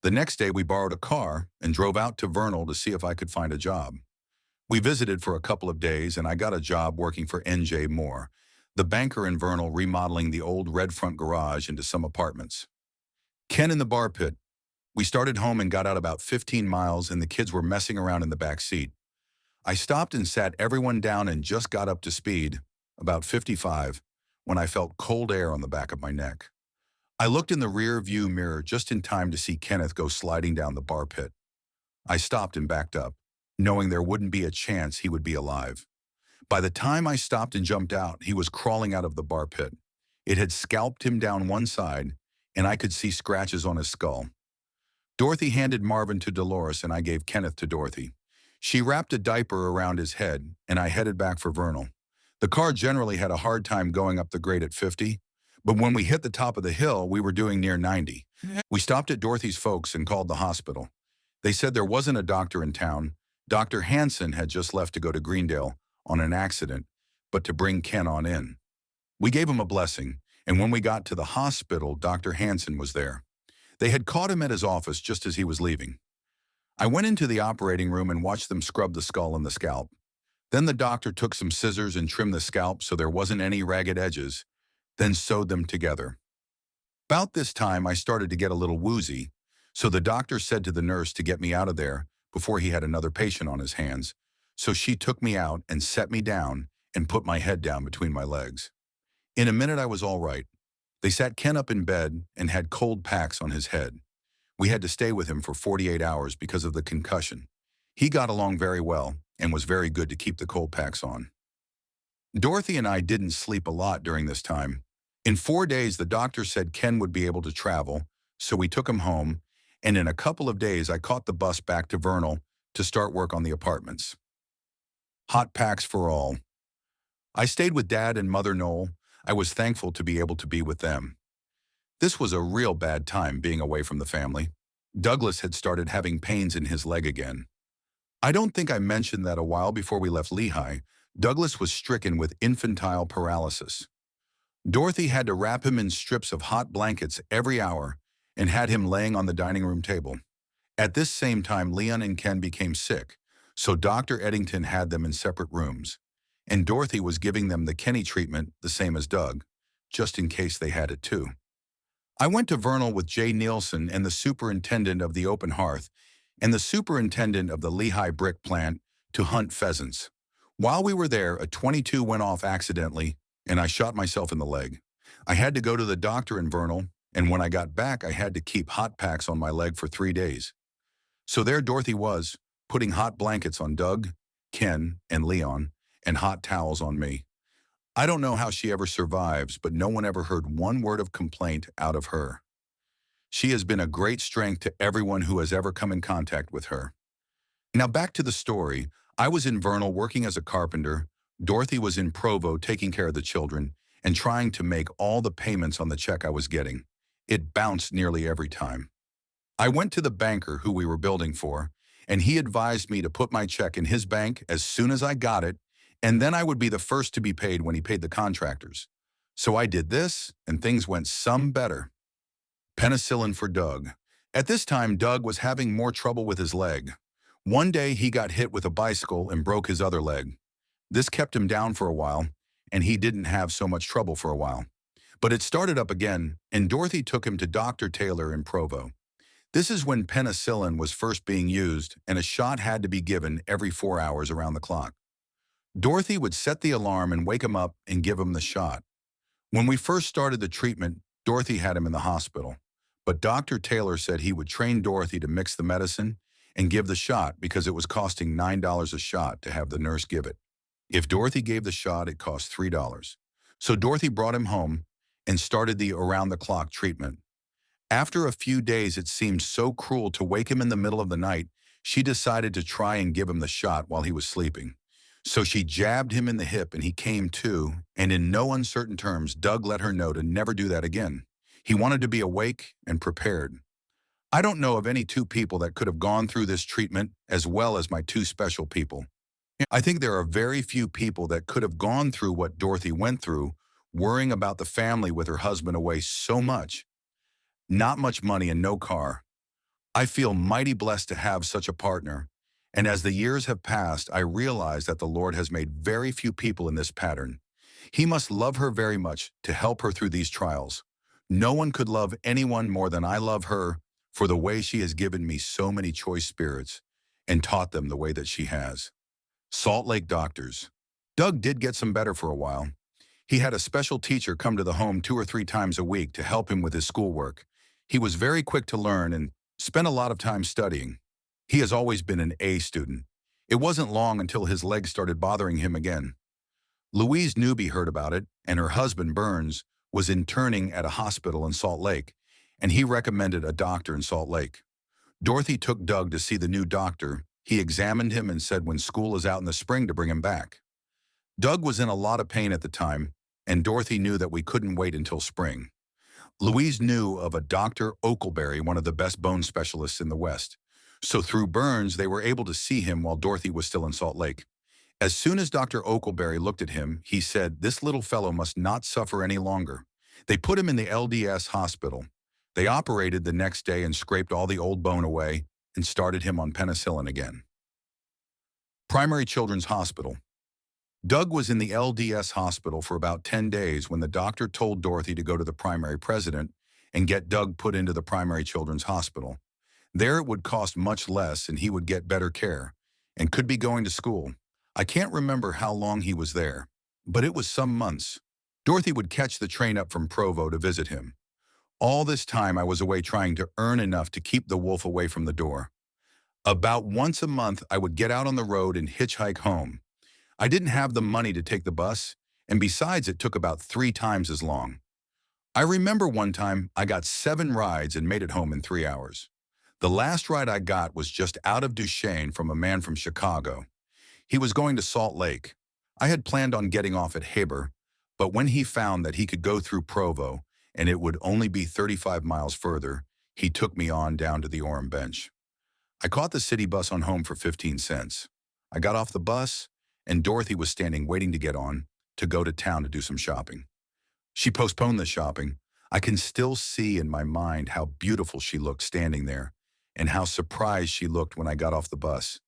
The next day, we borrowed a car and drove out to Vernal to see if I could find a job. We visited for a couple of days and I got a job working for N.J. Moore, the banker in Vernal, remodeling the old red front garage into some apartments. Ken in the bar pit. We started home and got out about 15 miles and the kids were messing around in the back seat. I stopped and sat everyone down and just got up to speed, about 55, when I felt cold air on the back of my neck. I looked in the rear view mirror just in time to see Kenneth go sliding down the bar pit. I stopped and backed up, knowing there wouldn't be a chance he would be alive. By the time I stopped and jumped out, he was crawling out of the bar pit. It had scalped him down one side, and I could see scratches on his skull. Dorothy handed Marvin to Dolores and I gave Kenneth to Dorothy. She wrapped a diaper around his head, and I headed back for Vernal. The car generally had a hard time going up the grade at 50, but when we hit the top of the hill, we were doing near 90. We stopped at Dorothy's folks and called the hospital. They said there wasn't a doctor in town. Dr. Hansen had just left to go to Greendale on an accident, but to bring Ken on in. We gave him a blessing, and when we got to the hospital, Dr. Hansen was there. They had caught him at his office just as he was leaving. I went into the operating room and watched them scrub the skull and the scalp. Then the doctor took some scissors and trimmed the scalp so there wasn't any ragged edges, then sewed them together. About this time, I started to get a little woozy, so the doctor said to the nurse to get me out of there before he had another patient on his hands. So she took me out and set me down and put my head down between my legs. In a minute, I was all right. They sat Ken up in bed and had cold packs on his head. We had to stay with him for 48 hours because of the concussion. He got along very well and was very good to keep the cold packs on. Dorothy and I didn't sleep a lot during this time. In 4 days, the doctor said Ken would be able to travel, so we took him home, and in a couple of days, I caught the bus back to Vernal to start work on the apartments. Hot packs for all. I stayed with Dad and Mother Noel. I was thankful to be able to be with them. This was a real bad time being away from the family. Douglas had started having pains in his leg again. I don't think I mentioned that a while before we left Lehigh, Douglas was stricken with infantile paralysis. Dorothy had to wrap him in strips of hot blankets every hour and had him laying on the dining room table. At this same time, Leon and Ken became sick, so Dr. Eddington had them in separate rooms, and Dorothy was giving them the Kenny treatment the same as Doug, just in case they had it too. I went to Vernal with Jay Nielsen and the superintendent of the Open Hearth and the superintendent of the Lehigh Brick Plant to hunt pheasants. While we were there, a .22 went off accidentally, and I shot myself in the leg. I had to go to the doctor in Vernal, and when I got back, I had to keep hot packs on my leg for 3 days. So there Dorothy was, putting hot blankets on Doug, Ken, and Leon, and hot towels on me. I don't know how she ever survives, but no one ever heard one word of complaint out of her. She has been a great strength to everyone who has ever come in contact with her. Now back to the story. I was in Vernal working as a carpenter. Dorothy was in Provo taking care of the children and trying to make all the payments on the check I was getting. It bounced nearly every time. I went to the banker who we were building for, and he advised me to put my check in his bank as soon as I got it, and then I would be the first to be paid when he paid the contractors. So I did this, and things went some better. Penicillin for Doug. At this time, Doug was having more trouble with his leg. One day, he got hit with a bicycle and broke his other leg. This kept him down for a while, and he didn't have so much trouble for a while. But it started up again, and Dorothy took him to Dr. Taylor in Provo. This is when penicillin was first being used, and a shot had to be given every 4 hours around the clock. Dorothy would set the alarm and wake him up and give him the shot. When we first started the treatment, Dorothy had him in the hospital, but Dr. Taylor said he would train Dorothy to mix the medicine and give the shot because it was costing $9 a shot to have the nurse give it. If Dorothy gave the shot, it cost $3. So Dorothy brought him home and started the around-the-clock treatment. After a few days, it seemed so cruel to wake him in the middle of the night, she decided to try and give him the shot while he was sleeping. So she jabbed him in the hip and he came to, and in no uncertain terms, Doug let her know to never do that again. He wanted to be awake and prepared. I don't know of any two people that could have gone through this treatment as well as my two special people. I think there are very few people that could have gone through what Dorothy went through, worrying about the family with her husband away so much. Not much money and no car. I feel mighty blessed to have such a partner. And as the years have passed, I realize that the Lord has made very few people in this pattern. He must love her very much to help her through these trials. No one could love anyone more than I love her for the way she has given me so many choice spirits and taught them the way that she has. Salt Lake doctors. Doug did get some better for a while. He had a special teacher come to the home 2 or 3 times a week to help him with his schoolwork. He was very quick to learn and spent a lot of time studying. He has always been an A student. It wasn't long until his legs started bothering him again. Louise Newby heard about it, and her husband, Burns, was interning at a hospital in Salt Lake, and he recommended a doctor in Salt Lake. Dorothy took Doug to see the new doctor. He examined him and said when school is out in the spring to bring him back. Doug was in a lot of pain at the time, and Dorothy knew that we couldn't wait until spring. Louise knew of a Dr. Oakleberry, one of the best bone specialists in the West. So through Burns, they were able to see him while Dorothy was still in Salt Lake. As soon as Dr. Oakleberry looked at him, he said, "This little fellow must not suffer any longer." They put him in the LDS hospital. They operated the next day and scraped all the old bone away and started him on penicillin again. Primary Children's Hospital. Doug was in the LDS hospital for about 10 days when the doctor told Dorothy to go to the primary president and get Doug put into the Primary Children's Hospital. There it would cost much less and he would get better care and could be going to school. I can't remember how long he was there, but it was some months. Dorothy would catch the train up from Provo to visit him. All this time I was away trying to earn enough to keep the wolf away from the door. About once a month I would get out on the road and hitchhike home. I didn't have the money to take the bus, and besides it took about 3 times as long. I remember one time I got 7 rides and made it home in 3 hours. The last ride I got was just out of Duchesne from a man from Chicago. He was going to Salt Lake. I had planned on getting off at Heber, but when he found that he could go through Provo and it would only be 35 miles further, he took me on down to the Orem bench. I caught the city bus on home for 15 cents. I got off the bus, and Dorothy was standing waiting to get on to go to town to do some shopping. She postponed the shopping. I can still see in my mind how beautiful she looked standing there and how surprised she looked when I got off the bus.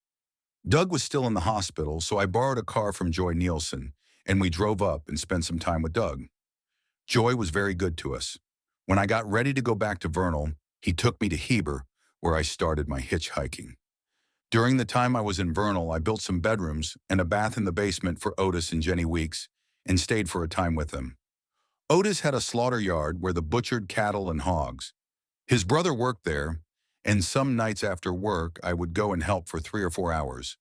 Doug was still in the hospital, so I borrowed a car from Joy Nielsen, and we drove up and spent some time with Doug. Joy was very good to us. When I got ready to go back to Vernal, he took me to Heber, where I started my hitchhiking. During the time I was in Vernal, I built some bedrooms and a bath in the basement for Otis and Jenny Weeks and stayed for a time with them. Otis had a slaughter yard where the butchered cattle and hogs. His brother worked there, and some nights after work, I would go and help for 3 or 4 hours.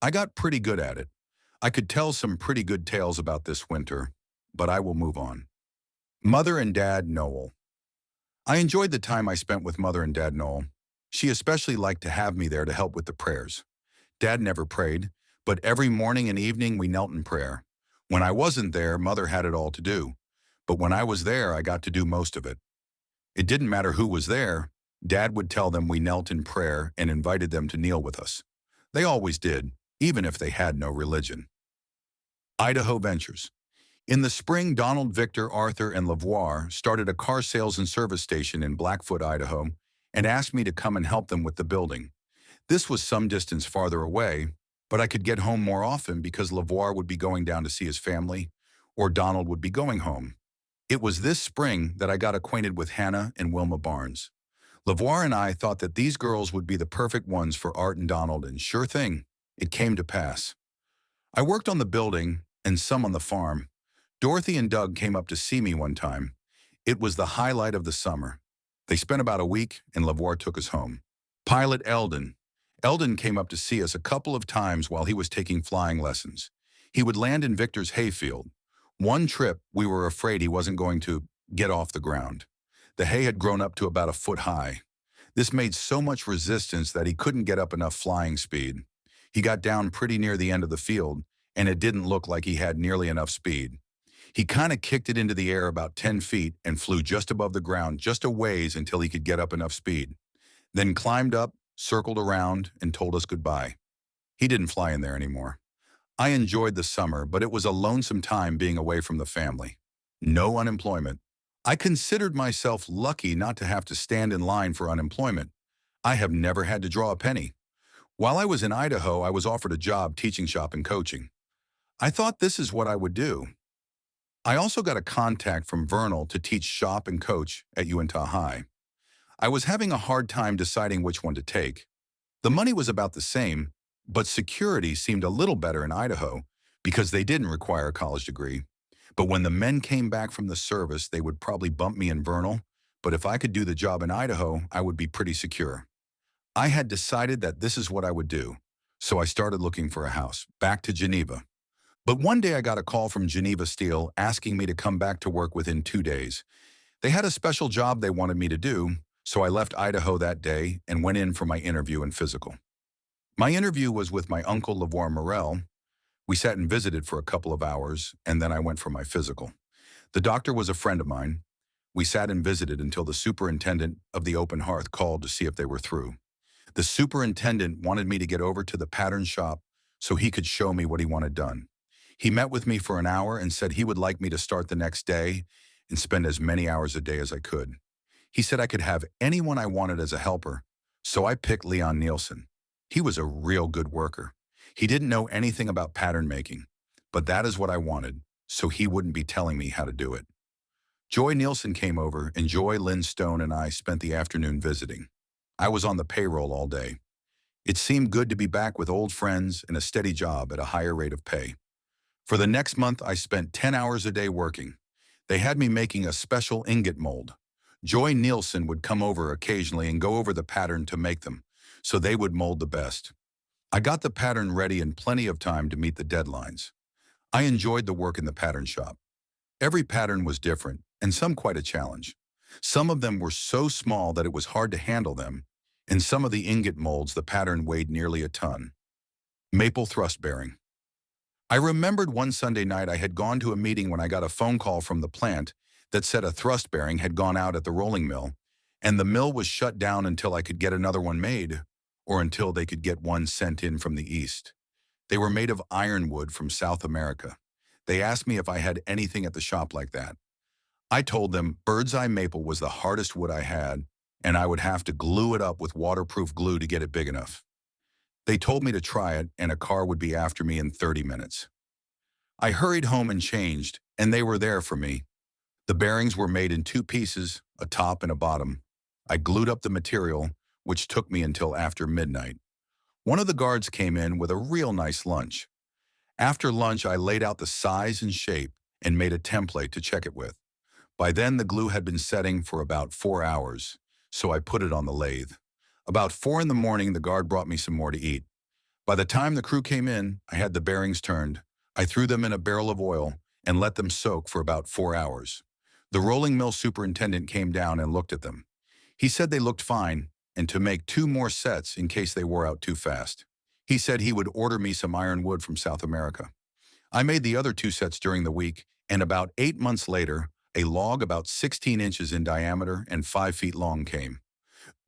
I got pretty good at it. I could tell some pretty good tales about this winter, but I will move on. Mother and Dad Noel. I enjoyed the time I spent with Mother and Dad Noel. She especially liked to have me there to help with the prayers. Dad never prayed, but every morning and evening we knelt in prayer. When I wasn't there, Mother had it all to do. But when I was there, I got to do most of it. It didn't matter who was there. Dad would tell them we knelt in prayer and invited them to kneel with us. They always did, even if they had no religion. Idaho Ventures. In the spring, Donald, Victor, Arthur, and Lavoir started a car sales and service station in Blackfoot, Idaho, and asked me to come and help them with the building. This was some distance farther away, but I could get home more often because Lavoir would be going down to see his family, or Donald would be going home. It was this spring that I got acquainted with Hannah and Wilma Barnes. Lavoir and I thought that these girls would be the perfect ones for Art and Donald, and sure thing, it came to pass. I worked on the building and some on the farm. Dorothy and Doug came up to see me one time. It was the highlight of the summer. They spent about a week, and Lavoir took us home. Pilot Eldon. Eldon came up to see us a couple of times while he was taking flying lessons. He would land in Victor's hayfield. One trip, we were afraid he wasn't going to get off the ground. The hay had grown up to about a foot high. This made so much resistance that he couldn't get up enough flying speed. He got down pretty near the end of the field, and it didn't look like he had nearly enough speed. He kind of kicked it into the air about 10 feet and flew just above the ground just a ways until he could get up enough speed. Then climbed up, circled around, and told us goodbye. He didn't fly in there anymore. I enjoyed the summer, but it was a lonesome time being away from the family. No unemployment. I considered myself lucky not to have to stand in line for unemployment. I have never had to draw a penny. While I was in Idaho, I was offered a job teaching shop and coaching. I thought this is what I would do. I also got a contact from Vernal to teach shop and coach at Uintah High. I was having a hard time deciding which one to take. The money was about the same, but security seemed a little better in Idaho because they didn't require a college degree. But when the men came back from the service, they would probably bump me in Vernal, but if I could do the job in Idaho, I would be pretty secure. I had decided that this is what I would do, so I started looking for a house, back to Geneva. But one day I got a call from Geneva Steel asking me to come back to work within 2 days. They had a special job they wanted me to do, so I left Idaho that day and went in for my interview and physical. My interview was with my uncle LeVar Morel. We sat and visited for a couple of hours, and then I went for my physical. The doctor was a friend of mine. We sat and visited until the superintendent of the open hearth called to see if they were through. The superintendent wanted me to get over to the pattern shop so he could show me what he wanted done. He met with me for an hour and said he would like me to start the next day and spend as many hours a day as I could. He said I could have anyone I wanted as a helper, so I picked Leon Nielsen. He was a real good worker. He didn't know anything about pattern making, but that is what I wanted, so he wouldn't be telling me how to do it. Joy Nielsen came over, and Joy, Lynn Stone, and I spent the afternoon visiting. I was on the payroll all day. It seemed good to be back with old friends and a steady job at a higher rate of pay. For the next month, I spent 10 hours a day working. They had me making a special ingot mold. Joy Nielsen would come over occasionally and go over the pattern to make them, so they would mold the best. I got the pattern ready in plenty of time to meet the deadlines. I enjoyed the work in the pattern shop. Every pattern was different, and some quite a challenge. Some of them were so small that it was hard to handle them. In some of the ingot molds, the pattern weighed nearly a ton. Maple thrust bearing. I remembered one Sunday night I had gone to a meeting when I got a phone call from the plant that said a thrust bearing had gone out at the rolling mill, and the mill was shut down until I could get another one made, or until they could get one sent in from the east. They were made of ironwood from South America. They asked me if I had anything at the shop like that. I told them bird's eye maple was the hardest wood I had, and I would have to glue it up with waterproof glue to get it big enough. They told me to try it, and a car would be after me in 30 minutes. I hurried home and changed, and they were there for me. The bearings were made in 2 pieces, a top and a bottom. I glued up the material, which took me until after midnight. One of the guards came in with a real nice lunch. After lunch, I laid out the size and shape and made a template to check it with. By then, the glue had been setting for about 4 hours, so I put it on the lathe. About 4 in the morning, the guard brought me some more to eat. By the time the crew came in, I had the bearings turned. I threw them in a barrel of oil and let them soak for about 4 hours. The rolling mill superintendent came down and looked at them. He said they looked fine, and to make 2 more sets in case they wore out too fast. He said he would order me some ironwood from South America. I made the other 2 sets during the week, and about 8 months later, a log about 16 inches in diameter and 5 feet long came.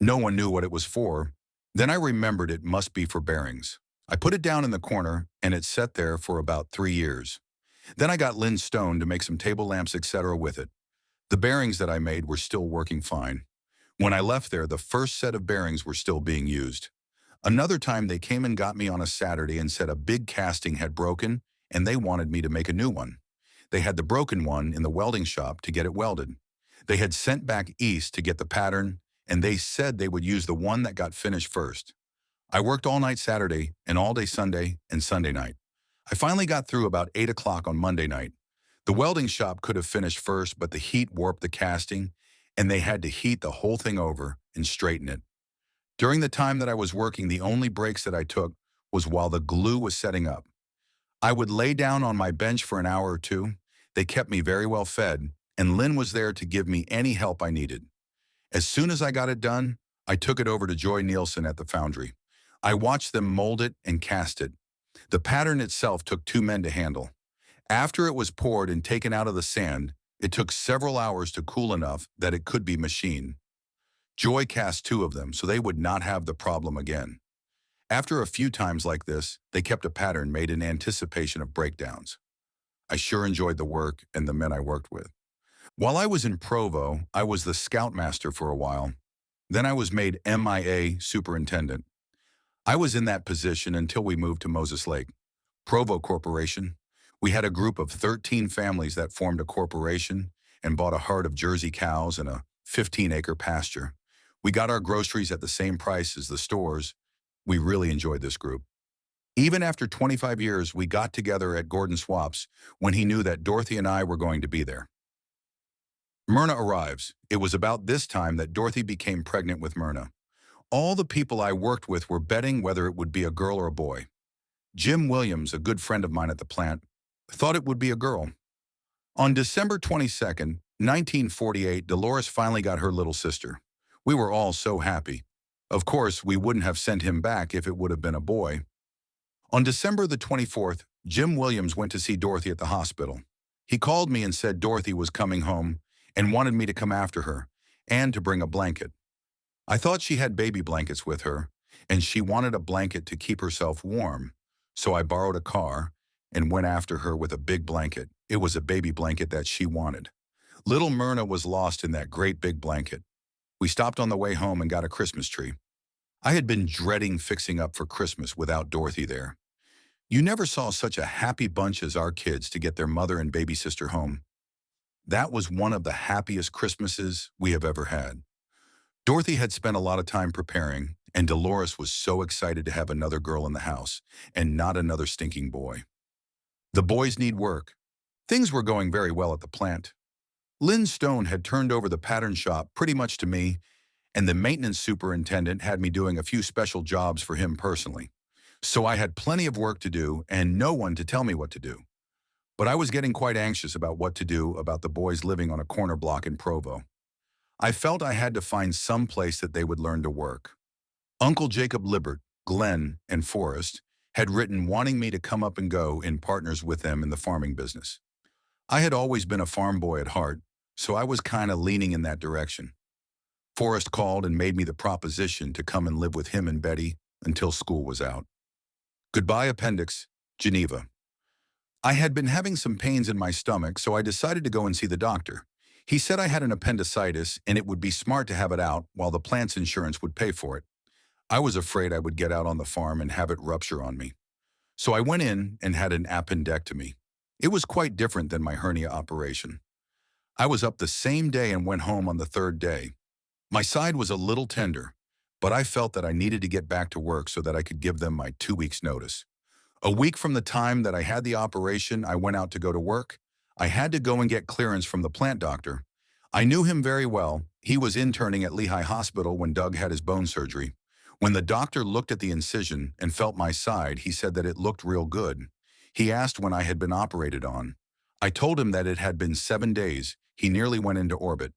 No one knew what it was for. Then I remembered it must be for bearings. I put it down in the corner, and it sat there for about 3 years. Then I got Lynn Stone to make some table lamps, etc. with it. The bearings that I made were still working fine. When I left there, the first set of bearings were still being used. Another time they came and got me on a Saturday and said a big casting had broken and they wanted me to make a new one. They had the broken one in the welding shop to get it welded. They had sent back east to get the pattern, and they said they would use the one that got finished first. I worked all night Saturday and all day Sunday and Sunday night. I finally got through about 8 o'clock on Monday night. The welding shop could have finished first, but the heat warped the casting, and they had to heat the whole thing over and straighten it. During the time that I was working, the only breaks that I took was while the glue was setting up. I would lay down on my bench for an hour or two. They kept me very well fed, and Lynn was there to give me any help I needed. As soon as I got it done, I took it over to Joy Nielsen at the foundry. I watched them mold it and cast it. The pattern itself took 2 men to handle. After it was poured and taken out of the sand, it took several hours to cool enough that it could be machined. Joy cast 2 of them so they would not have the problem again. After a few times like this, they kept a pattern made in anticipation of breakdowns. I sure enjoyed the work and the men I worked with. While I was in Provo, I was the scoutmaster for a while. Then I was made MIA superintendent. I was in that position until we moved to Moses Lake. Provo Corporation. We had a group of 13 families that formed a corporation and bought a herd of Jersey cows and a 15-acre pasture. We got our groceries at the same price as the stores. We really enjoyed this group. Even after 25 years, we got together at Gordon Swaps when he knew that Dorothy and I were going to be there. Myrna arrives. It was about this time that Dorothy became pregnant with Myrna. All the people I worked with were betting whether it would be a girl or a boy. Jim Williams, a good friend of mine at the plant, thought it would be a girl. On December 22nd, 1948, Dolores finally got her little sister. We were all so happy. Of course, we wouldn't have sent him back if it would have been a boy. On December the 24th, Jim Williams went to see Dorothy at the hospital. He called me and said Dorothy was coming home and wanted me to come after her and to bring a blanket. I thought she had baby blankets with her, and she wanted a blanket to keep herself warm, so I borrowed a car and went after her with a big blanket. It was a baby blanket that she wanted. Little Myrna was lost in that great big blanket. We stopped on the way home and got a Christmas tree. I had been dreading fixing up for Christmas without Dorothy there. You never saw such a happy bunch as our kids to get their mother and baby sister home. That was one of the happiest Christmases we have ever had. Dorothy had spent a lot of time preparing, and Dolores was so excited to have another girl in the house, and not another stinking boy. The boys need work. Things were going very well at the plant. Lynn Stone had turned over the pattern shop pretty much to me, and the maintenance superintendent had me doing a few special jobs for him personally. So I had plenty of work to do and no one to tell me what to do. But I was getting quite anxious about what to do about the boys living on a corner block in Provo. I felt I had to find some place that they would learn to work. Uncle Jacob Libbert, Glenn, and Forrest had written wanting me to come up and go in partners with them in the farming business. I had always been a farm boy at heart, so I was kind of leaning in that direction. Forrest called and made me the proposition to come and live with him and Betty until school was out. Goodbye, appendix, Geneva. I had been having some pains in my stomach, so I decided to go and see the doctor. He said I had an appendicitis and it would be smart to have it out while the plant's insurance would pay for it. I was afraid I would get out on the farm and have it rupture on me. So I went in and had an appendectomy. It was quite different than my hernia operation. I was up the same day and went home on the 3rd day. My side was a little tender, but I felt that I needed to get back to work so that I could give them my 2 weeks' notice. A week from the time that I had the operation, I went out to go to work. I had to go and get clearance from the plant doctor. I knew him very well. He was interning at Lehigh Hospital when Doug had his bone surgery. When the doctor looked at the incision and felt my side, he said that it looked real good. He asked when I had been operated on. I told him that it had been 7 days. He nearly went into orbit.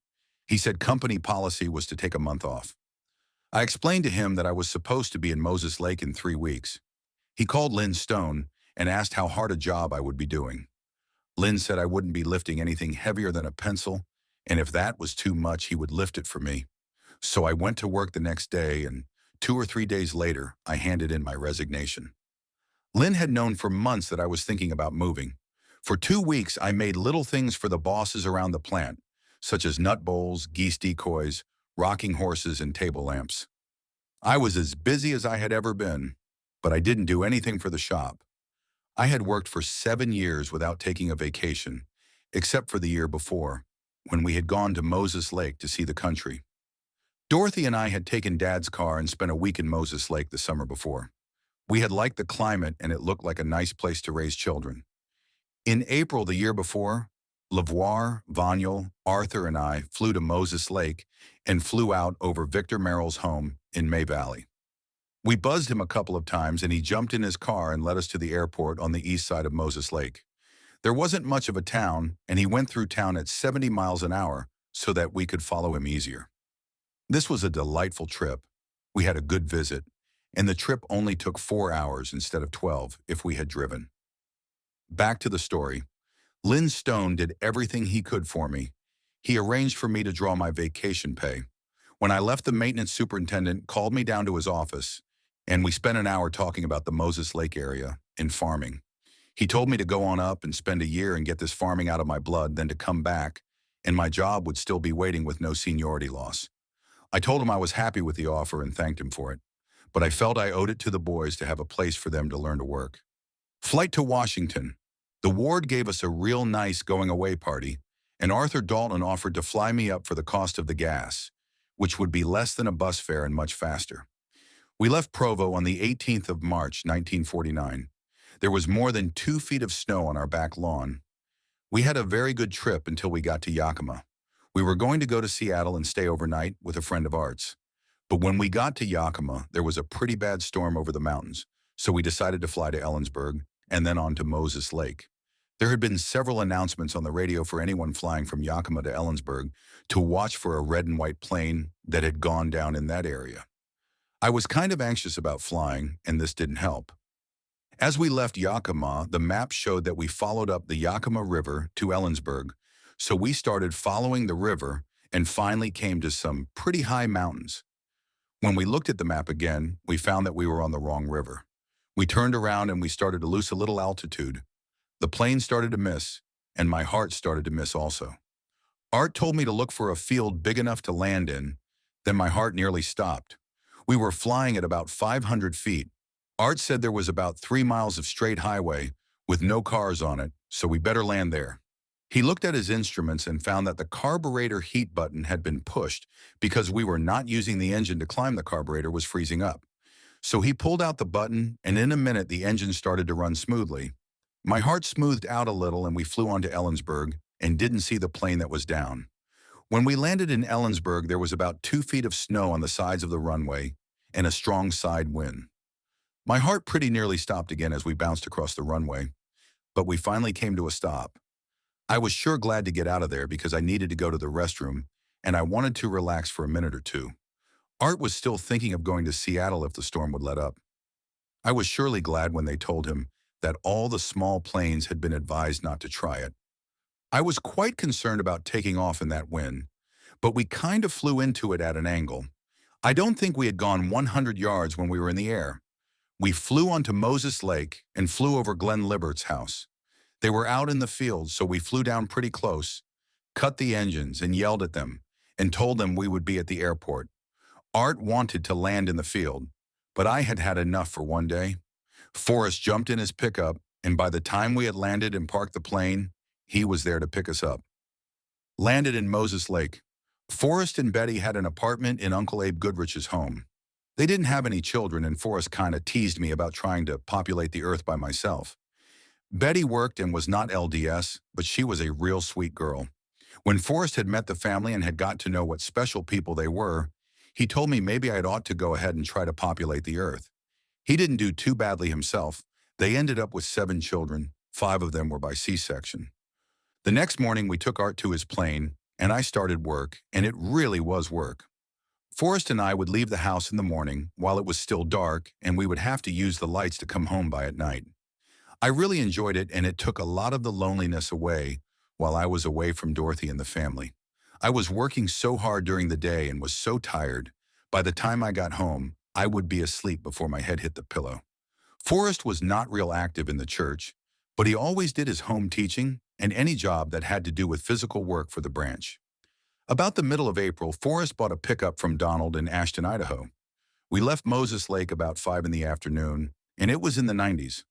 He said company policy was to take a month off. I explained to him that I was supposed to be in Moses Lake in 3 weeks. He called Lynn Stone and asked how hard a job I would be doing. Lynn said I wouldn't be lifting anything heavier than a pencil, and if that was too much, he would lift it for me. So I went to work the next day, and 2 or 3 days later, I handed in my resignation. Lynn had known for months that I was thinking about moving. For 2 weeks, I made little things for the bosses around the plant, such as nut bowls, geese decoys, rocking horses, and table lamps. I was as busy as I had ever been, but I didn't do anything for the shop. I had worked for 7 years without taking a vacation, except for the year before, when we had gone to Moses Lake to see the country. Dorothy and I had taken Dad's car and spent a week in Moses Lake the summer before. We had liked the climate and it looked like a nice place to raise children. In April the year before, Lavoir, Vaniel, Arthur, and I flew to Moses Lake and flew out over Victor Merrill's home in May Valley. We buzzed him a couple of times and he jumped in his car and led us to the airport on the east side of Moses Lake. There wasn't much of a town and he went through town at 70 miles an hour so that we could follow him easier. This was a delightful trip. We had a good visit, and the trip only took 4 hours instead of 12 if we had driven. Back to the story. Lynn Stone did everything he could for me. He arranged for me to draw my vacation pay. When I left, the maintenance superintendent called me down to his office, and we spent an hour talking about the Moses Lake area and farming. He told me to go on up and spend a year and get this farming out of my blood, then to come back, and my job would still be waiting with no seniority loss. I told him I was happy with the offer and thanked him for it, but I felt I owed it to the boys to have a place for them to learn to work. Flight to Washington. The ward gave us a real nice going-away party, and Arthur Dalton offered to fly me up for the cost of the gas, which would be less than a bus fare and much faster. We left Provo on the 18th of March, 1949. There was more than 2 feet of snow on our back lawn. We had a very good trip until we got to Yakima. We were going to go to Seattle and stay overnight with a friend of Art's. But when we got to Yakima, there was a pretty bad storm over the mountains, so we decided to fly to Ellensburg and then on to Moses Lake. There had been several announcements on the radio for anyone flying from Yakima to Ellensburg to watch for a red and white plane that had gone down in that area. I was kind of anxious about flying, and this didn't help. As we left Yakima, the map showed that we followed up the Yakima River to Ellensburg, so we started following the river and finally came to some pretty high mountains. When we looked at the map again, we found that we were on the wrong river. We turned around and we started to lose a little altitude. The plane started to miss, and my heart started to miss also. Art told me to look for a field big enough to land in, then my heart nearly stopped. We were flying at about 500 feet. Art said there was about 3 miles of straight highway with no cars on it, so we better land there. He looked at his instruments and found that the carburetor heat button had been pushed because we were not using the engine to climb. The carburetor was freezing up. So he pulled out the button, and in a minute the engine started to run smoothly. My heart smoothed out a little, and we flew onto Ellensburg and didn't see the plane that was down. When we landed in Ellensburg, there was about 2 feet of snow on the sides of the runway and a strong side wind. My heart pretty nearly stopped again as we bounced across the runway, but we finally came to a stop. I was sure glad to get out of there because I needed to go to the restroom, and I wanted to relax for a minute or two. Art was still thinking of going to Seattle if the storm would let up. I was surely glad when they told him that all the small planes had been advised not to try it. I was quite concerned about taking off in that wind, but we kind of flew into it at an angle. I don't think we had gone 100 yards when we were in the air. We flew onto Moses Lake and flew over Glenn Libert's house. They were out in the field, so we flew down pretty close, cut the engines and yelled at them, and told them we would be at the airport. Art wanted to land in the field, but I had had enough for one day. Forrest jumped in his pickup, and by the time we had landed and parked the plane, he was there to pick us up. Landed in Moses Lake. Forrest and Betty had an apartment in Uncle Abe Goodrich's home. They didn't have any children, and Forrest kind of teased me about trying to populate the earth by myself. Betty worked and was not LDS, but she was a real sweet girl. When Forrest had met the family and had got to know what special people they were, he told me maybe I ought to go ahead and try to populate the earth. He didn't do too badly himself. They ended up with 7 children. 5 of them were by C-section. The next morning, we took Art to his plane, and I started work, and it really was work. Forrest and I would leave the house in the morning while it was still dark, and we would have to use the lights to come home by at night. I really enjoyed it, and it took a lot of the loneliness away while I was away from Dorothy and the family. I was working so hard during the day and was so tired. By the time I got home, I would be asleep before my head hit the pillow. Forrest was not real active in the church, but he always did his home teaching and any job that had to do with physical work for the branch. About the middle of April, Forrest bought a pickup from Donald in Ashton, Idaho. We left Moses Lake about 5 in the afternoon, and it was in the 90s.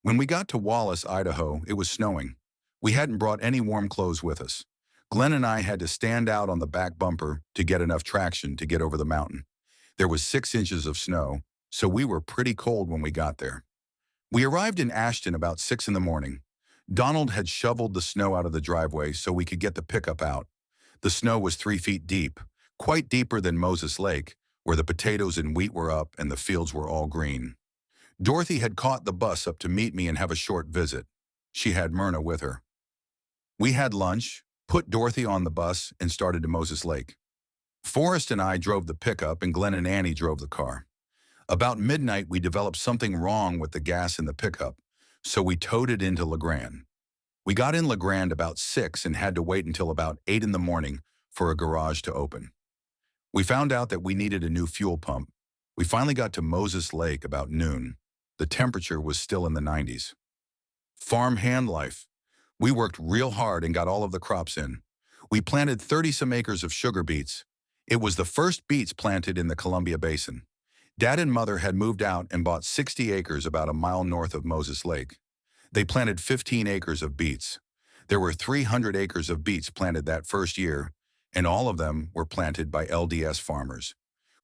When we got to Wallace, Idaho, it was snowing. We hadn't brought any warm clothes with us. Glenn and I had to stand out on the back bumper to get enough traction to get over the mountain. There was 6 inches of snow, so we were pretty cold when we got there. We arrived in Ashton about 6 in the morning. Donald had shoveled the snow out of the driveway so we could get the pickup out. The snow was 3 feet deep, quite deeper than Moses Lake, where the potatoes and wheat were up and the fields were all green. Dorothy had caught the bus up to meet me and have a short visit. She had Myrna with her. We had lunch, put Dorothy on the bus, and started to Moses Lake. Forrest and I drove the pickup and Glenn and Annie drove the car. About midnight, we developed something wrong with the gas in the pickup, so we towed it into LeGrand. We got in LeGrand about 6 and had to wait until about 8 in the morning for a garage to open. We found out that we needed a new fuel pump. We finally got to Moses Lake about noon. The temperature was still in the 90s. Farm hand life. We worked real hard and got all of the crops in. We planted 30-some acres of sugar beets. It was the first beets planted in the Columbia Basin. Dad and Mother had moved out and bought 60 acres about a mile north of Moses Lake. They planted 15 acres of beets. There were 300 acres of beets planted that first year, and all of them were planted by LDS farmers.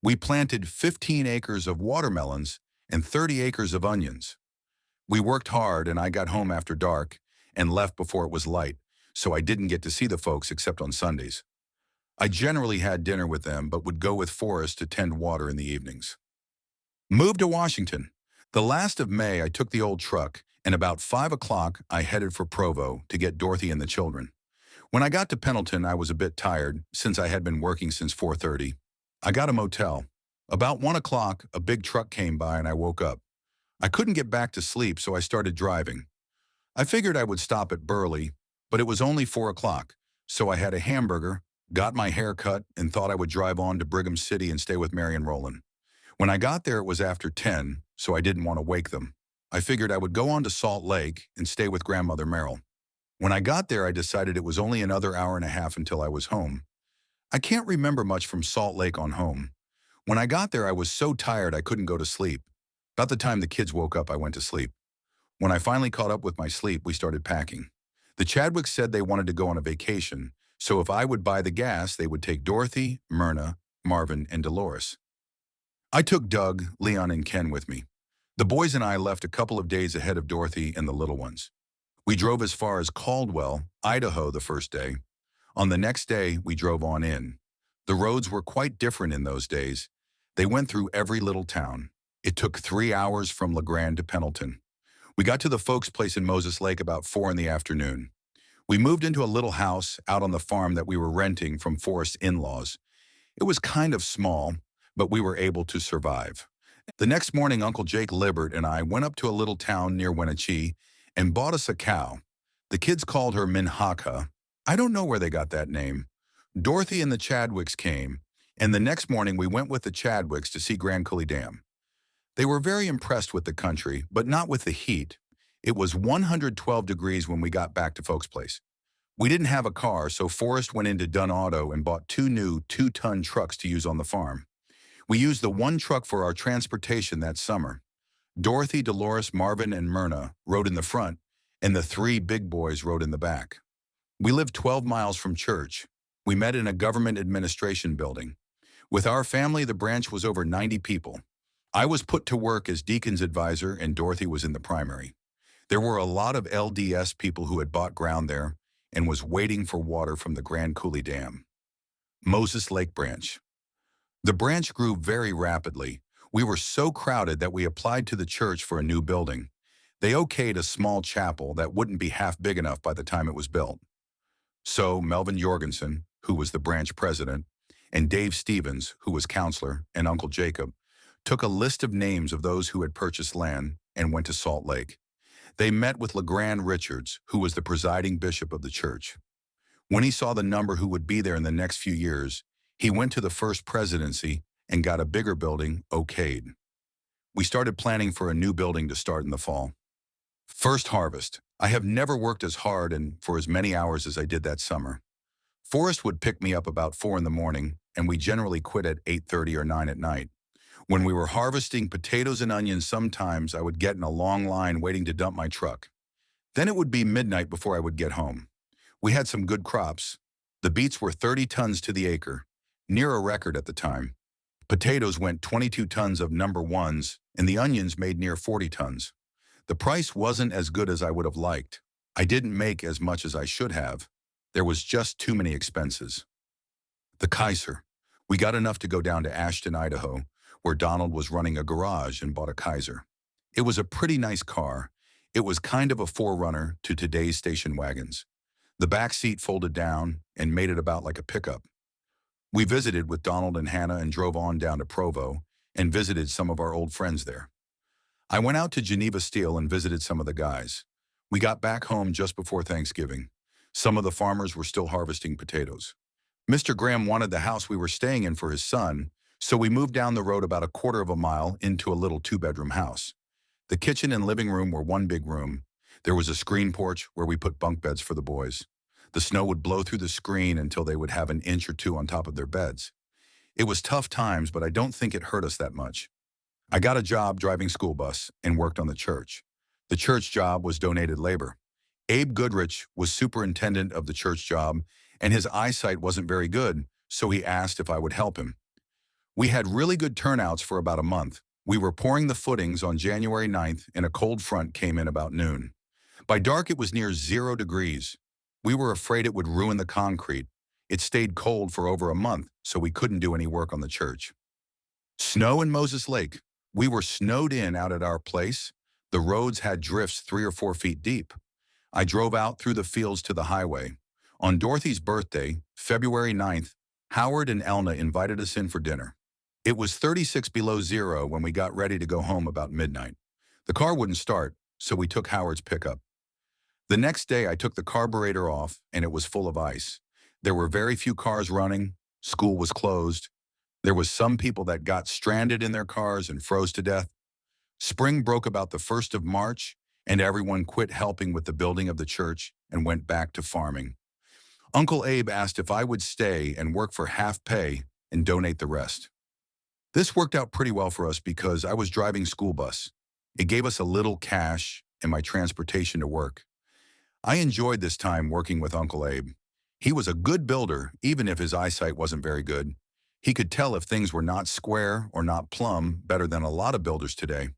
We planted 15 acres of watermelons and 30 acres of onions. We worked hard, and I got home after dark and left before it was light, so I didn't get to see the folks except on Sundays. I generally had dinner with them, but would go with Forrest to tend water in the evenings. Moved to Washington. The last of May, I took the old truck, and about 5 o'clock, I headed for Provo to get Dorothy and the children. When I got to Pendleton, I was a bit tired, since I had been working since 4:30. I got a motel. About 1 o'clock, a big truck came by and I woke up. I couldn't get back to sleep, so I started driving. I figured I would stop at Burley, but it was only 4 o'clock, so I had a hamburger, got my hair cut, and thought I would drive on to Brigham City and stay with Mary and Roland. When I got there, it was after 10, so I didn't want to wake them. I figured I would go on to Salt Lake and stay with Grandmother Merrill. When I got there, I decided it was only another hour and a half until I was home. I can't remember much from Salt Lake on home. When I got there, I was so tired I couldn't go to sleep. About the time the kids woke up, I went to sleep. When I finally caught up with my sleep, we started packing. The Chadwicks said they wanted to go on a vacation, so if I would buy the gas, they would take Dorothy, Myrna, Marvin, and Dolores. I took Doug, Leon, and Ken with me. The boys and I left a couple of days ahead of Dorothy and the little ones. We drove as far as Caldwell, Idaho the first day. On the next day, we drove on in. The roads were quite different in those days. They went through every little town. It took 3 hours from LeGrand to Pendleton. We got to the folks' place in Moses Lake about 4 in the afternoon. We moved into a little house out on the farm that we were renting from Forrest's in-laws. It was kind of small, but we were able to survive. The next morning, Uncle Jake Libert and I went up to a little town near Wenatchee and bought us a cow. The kids called her Minhaka. I don't know where they got that name. Dorothy and the Chadwicks came, and the next morning we went with the Chadwicks to see Grand Coulee Dam. They were very impressed with the country, but not with the heat. It was 112 degrees when we got back to folks' place. We didn't have a car, so Forrest went into Dunn Auto and bought 2 new 2-ton trucks to use on the farm. We used the one truck for our transportation that summer. Dorothy, Dolores, Marvin, and Myrna rode in the front, and the 3 big boys rode in the back. We lived 12 miles from church. We met in a government administration building. With our family, the branch was over 90 people. I was put to work as deacon's advisor, and Dorothy was in the primary. There were a lot of LDS people who had bought ground there and was waiting for water from the Grand Coulee Dam. Moses Lake Branch. The branch grew very rapidly. We were so crowded that we applied to the church for a new building. They okayed a small chapel that wouldn't be half big enough by the time it was built. So Melvin Jorgensen, who was the branch president, and Dave Stevens, who was counselor, and Uncle Jacob, took a list of names of those who had purchased land and went to Salt Lake. They met with LeGrand Richards, who was the presiding bishop of the church. When he saw the number who would be there in the next few years, he went to the first presidency and got a bigger building okayed. We started planning for a new building to start in the fall. First harvest. I have never worked as hard and for as many hours as I did that summer. Forrest would pick me up about 4 in the morning, and we generally quit at 8:30 or 9 at night. When we were harvesting potatoes and onions, sometimes I would get in a long line waiting to dump my truck. Then it would be midnight before I would get home. We had some good crops. The beets were 30 tons to the acre, near a record at the time. Potatoes went 22 tons of number ones, and the onions made near 40 tons. The price wasn't as good as I would have liked. I didn't make as much as I should have. There was just too many expenses. The Kaiser. We got enough to go down to Ashton, Idaho, where Donald was running a garage, and bought a Kaiser. It was a pretty nice car. It was kind of a forerunner to today's station wagons. The back seat folded down and made it about like a pickup. We visited with Donald and Hannah and drove on down to Provo and visited some of our old friends there. I went out to Geneva Steel and visited some of the guys. We got back home just before Thanksgiving. Some of the farmers were still harvesting potatoes. Mr. Graham wanted the house we were staying in for his son, so we moved down the road about a quarter of a mile into a little two-bedroom house. The kitchen and living room were one big room. There was a screen porch where we put bunk beds for the boys. The snow would blow through the screen until they would have an inch or two on top of their beds. It was tough times, but I don't think it hurt us that much. I got a job driving school bus and worked on the church. The church job was donated labor. Abe Goodrich was superintendent of the church job, and his eyesight wasn't very good, so he asked if I would help him. We had really good turnouts for about a month. We were pouring the footings on January 9th, and a cold front came in about noon. By dark, it was near 0 degrees. We were afraid it would ruin the concrete. It stayed cold for over a month, so we couldn't do any work on the church. Snow in Moses Lake. We were snowed in out at our place. The roads had drifts 3 or 4 feet deep. I drove out through the fields to the highway. On Dorothy's birthday, February 9th, Howard and Elna invited us in for dinner. It was 36 below zero when we got ready to go home about midnight. The car wouldn't start, so we took Howard's pickup. The next day, I took the carburetor off, and it was full of ice. There were very few cars running. School was closed. There was some people that got stranded in their cars and froze to death. Spring broke about the 1st of March, and everyone quit helping with the building of the church and went back to farming. Uncle Abe asked if I would stay and work for half pay and donate the rest. This worked out pretty well for us because I was driving school bus. It gave us a little cash and my transportation to work. I enjoyed this time working with Uncle Abe. He was a good builder, even if his eyesight wasn't very good. He could tell if things were not square or not plumb better than a lot of builders today.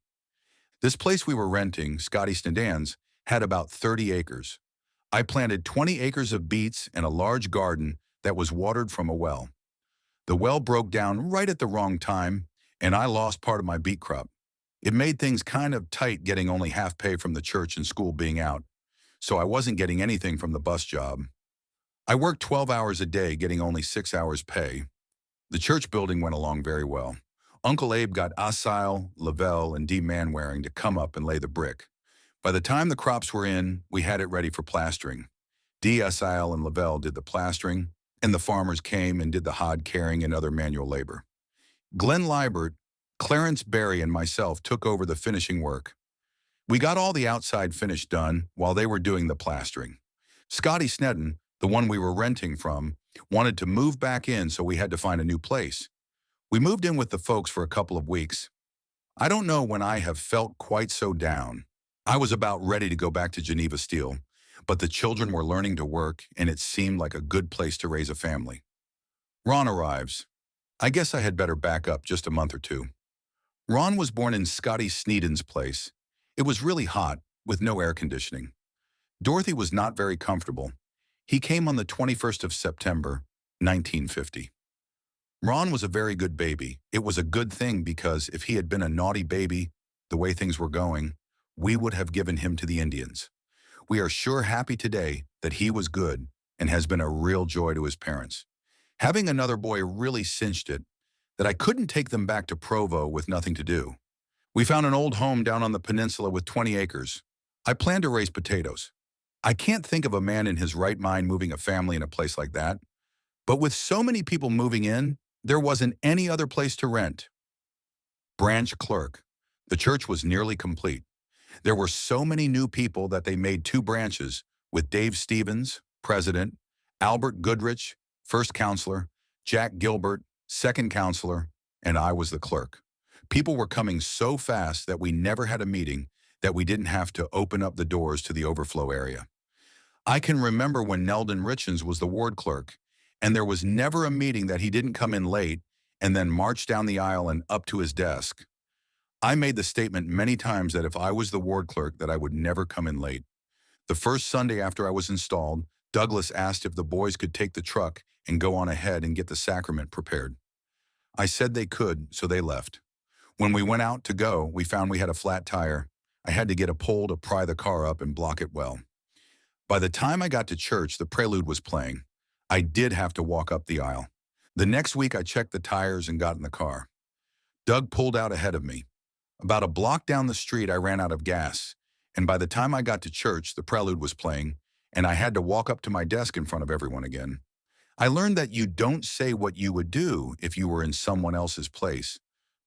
This place we were renting, Scotty Snedan's, had about 30 acres. I planted 20 acres of beets and a large garden that was watered from a well. The well broke down right at the wrong time, and I lost part of my beet crop. It made things kind of tight getting only half pay from the church and school being out, so I wasn't getting anything from the bus job. I worked 12 hours a day, getting only 6 hours pay. The church building went along very well. Uncle Abe got Asile, Lavelle, and D. Manwaring to come up and lay the brick. By the time the crops were in, we had it ready for plastering. D. Asile and Lavelle did the plastering, and the farmers came and did the hod carrying and other manual labor. Glenn Liebert, Clarence Berry, and myself took over the finishing work. We got all the outside finish done while they were doing the plastering. Scotty Sneddon, the one we were renting from, wanted to move back in, so we had to find a new place. We moved in with the folks for a couple of weeks. I don't know when I have felt quite so down. I was about ready to go back to Geneva Steel, but the children were learning to work, and it seemed like a good place to raise a family. Ron arrives. I guess I had better back up just a month or two. Ron was born in Scotty Sneden's place. It was really hot, with no air conditioning. Dorothy was not very comfortable. He came on the 21st of September, 1950. Ron was a very good baby. It was a good thing because if he had been a naughty baby, the way things were going, we would have given him to the Indians. We are sure happy today that he was good and has been a real joy to his parents. Having another boy really cinched it, that I couldn't take them back to Provo with nothing to do. We found an old home down on the peninsula with 20 acres. I planned to raise potatoes. I can't think of a man in his right mind moving a family in a place like that. But with so many people moving in, there wasn't any other place to rent. Branch clerk. The church was nearly complete. There were so many new people that they made 2 branches, with Dave Stevens, president, Albert Goodrich, first counselor, Jack Gilbert, second counselor, and I was the clerk. People were coming so fast that we never had a meeting, that we didn't have to open up the doors to the overflow area. I can remember when Neldon Richens was the ward clerk, and there was never a meeting that he didn't come in late and then march down the aisle and up to his desk. I made the statement many times that if I was the ward clerk that I would never come in late. The first Sunday after I was installed, Douglas asked if the boys could take the truck and go on ahead and get the sacrament prepared. I said they could, so they left. When we went out to go, we found we had a flat tire. I had to get a pole to pry the car up and block it well. By the time I got to church, the prelude was playing. I did have to walk up the aisle. The next week, I checked the tires and got in the car. Doug pulled out ahead of me. About a block down the street, I ran out of gas, and by the time I got to church, the prelude was playing, and I had to walk up to my desk in front of everyone again. I learned that you don't say what you would do if you were in someone else's place.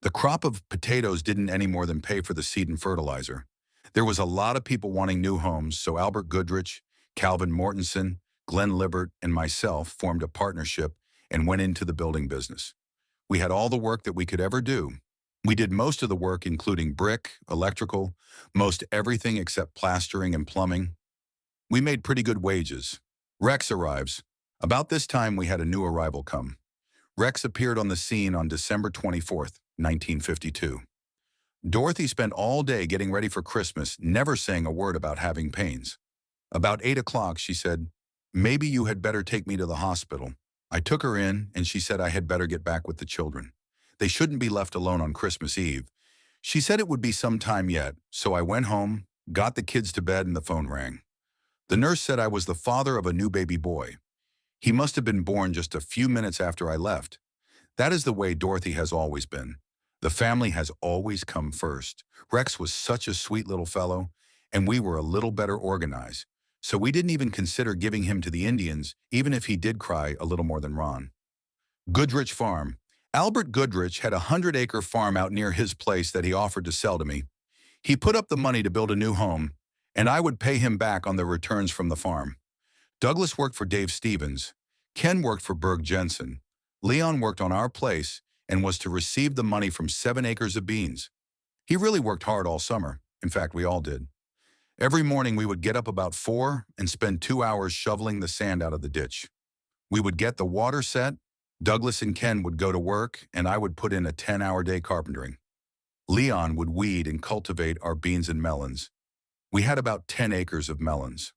The crop of potatoes didn't any more than pay for the seed and fertilizer. There was a lot of people wanting new homes, so Albert Goodrich, Calvin Mortensen, Glenn Libert, and myself formed a partnership and went into the building business. We had all the work that we could ever do. We did most of the work, including brick, electrical, most everything except plastering and plumbing. We made pretty good wages. Rex arrives. About this time, we had a new arrival come. Rex appeared on the scene on December 24th, 1952. Dorothy spent all day getting ready for Christmas, never saying a word about having pains. About 8 o'clock, she said, "Maybe you had better take me to the hospital." I took her in, and she said I had better get back with the children. They shouldn't be left alone on Christmas Eve. She said it would be some time yet, so I went home, got the kids to bed, and the phone rang. The nurse said I was the father of a new baby boy. He must have been born just a few minutes after I left. That is the way Dorothy has always been. The family has always come first. Rex was such a sweet little fellow, and we were a little better organized, so we didn't even consider giving him to the Indians, even if he did cry a little more than Ron. Goodrich Farm. Albert Goodrich had a 100-acre farm out near his place that he offered to sell to me. He put up the money to build a new home, and I would pay him back on the returns from the farm. Douglas worked for Dave Stevens. Ken worked for Berg Jensen. Leon worked on our place and was to receive the money from 7 acres of beans. He really worked hard all summer. In fact, we all did. Every morning we would get up about 4 and spend 2 hours shoveling the sand out of the ditch. We would get the water set. Douglas and Ken would go to work, and I would put in a 10-hour day carpentering. Leon would weed and cultivate our beans and melons. We had about 10 acres of melons.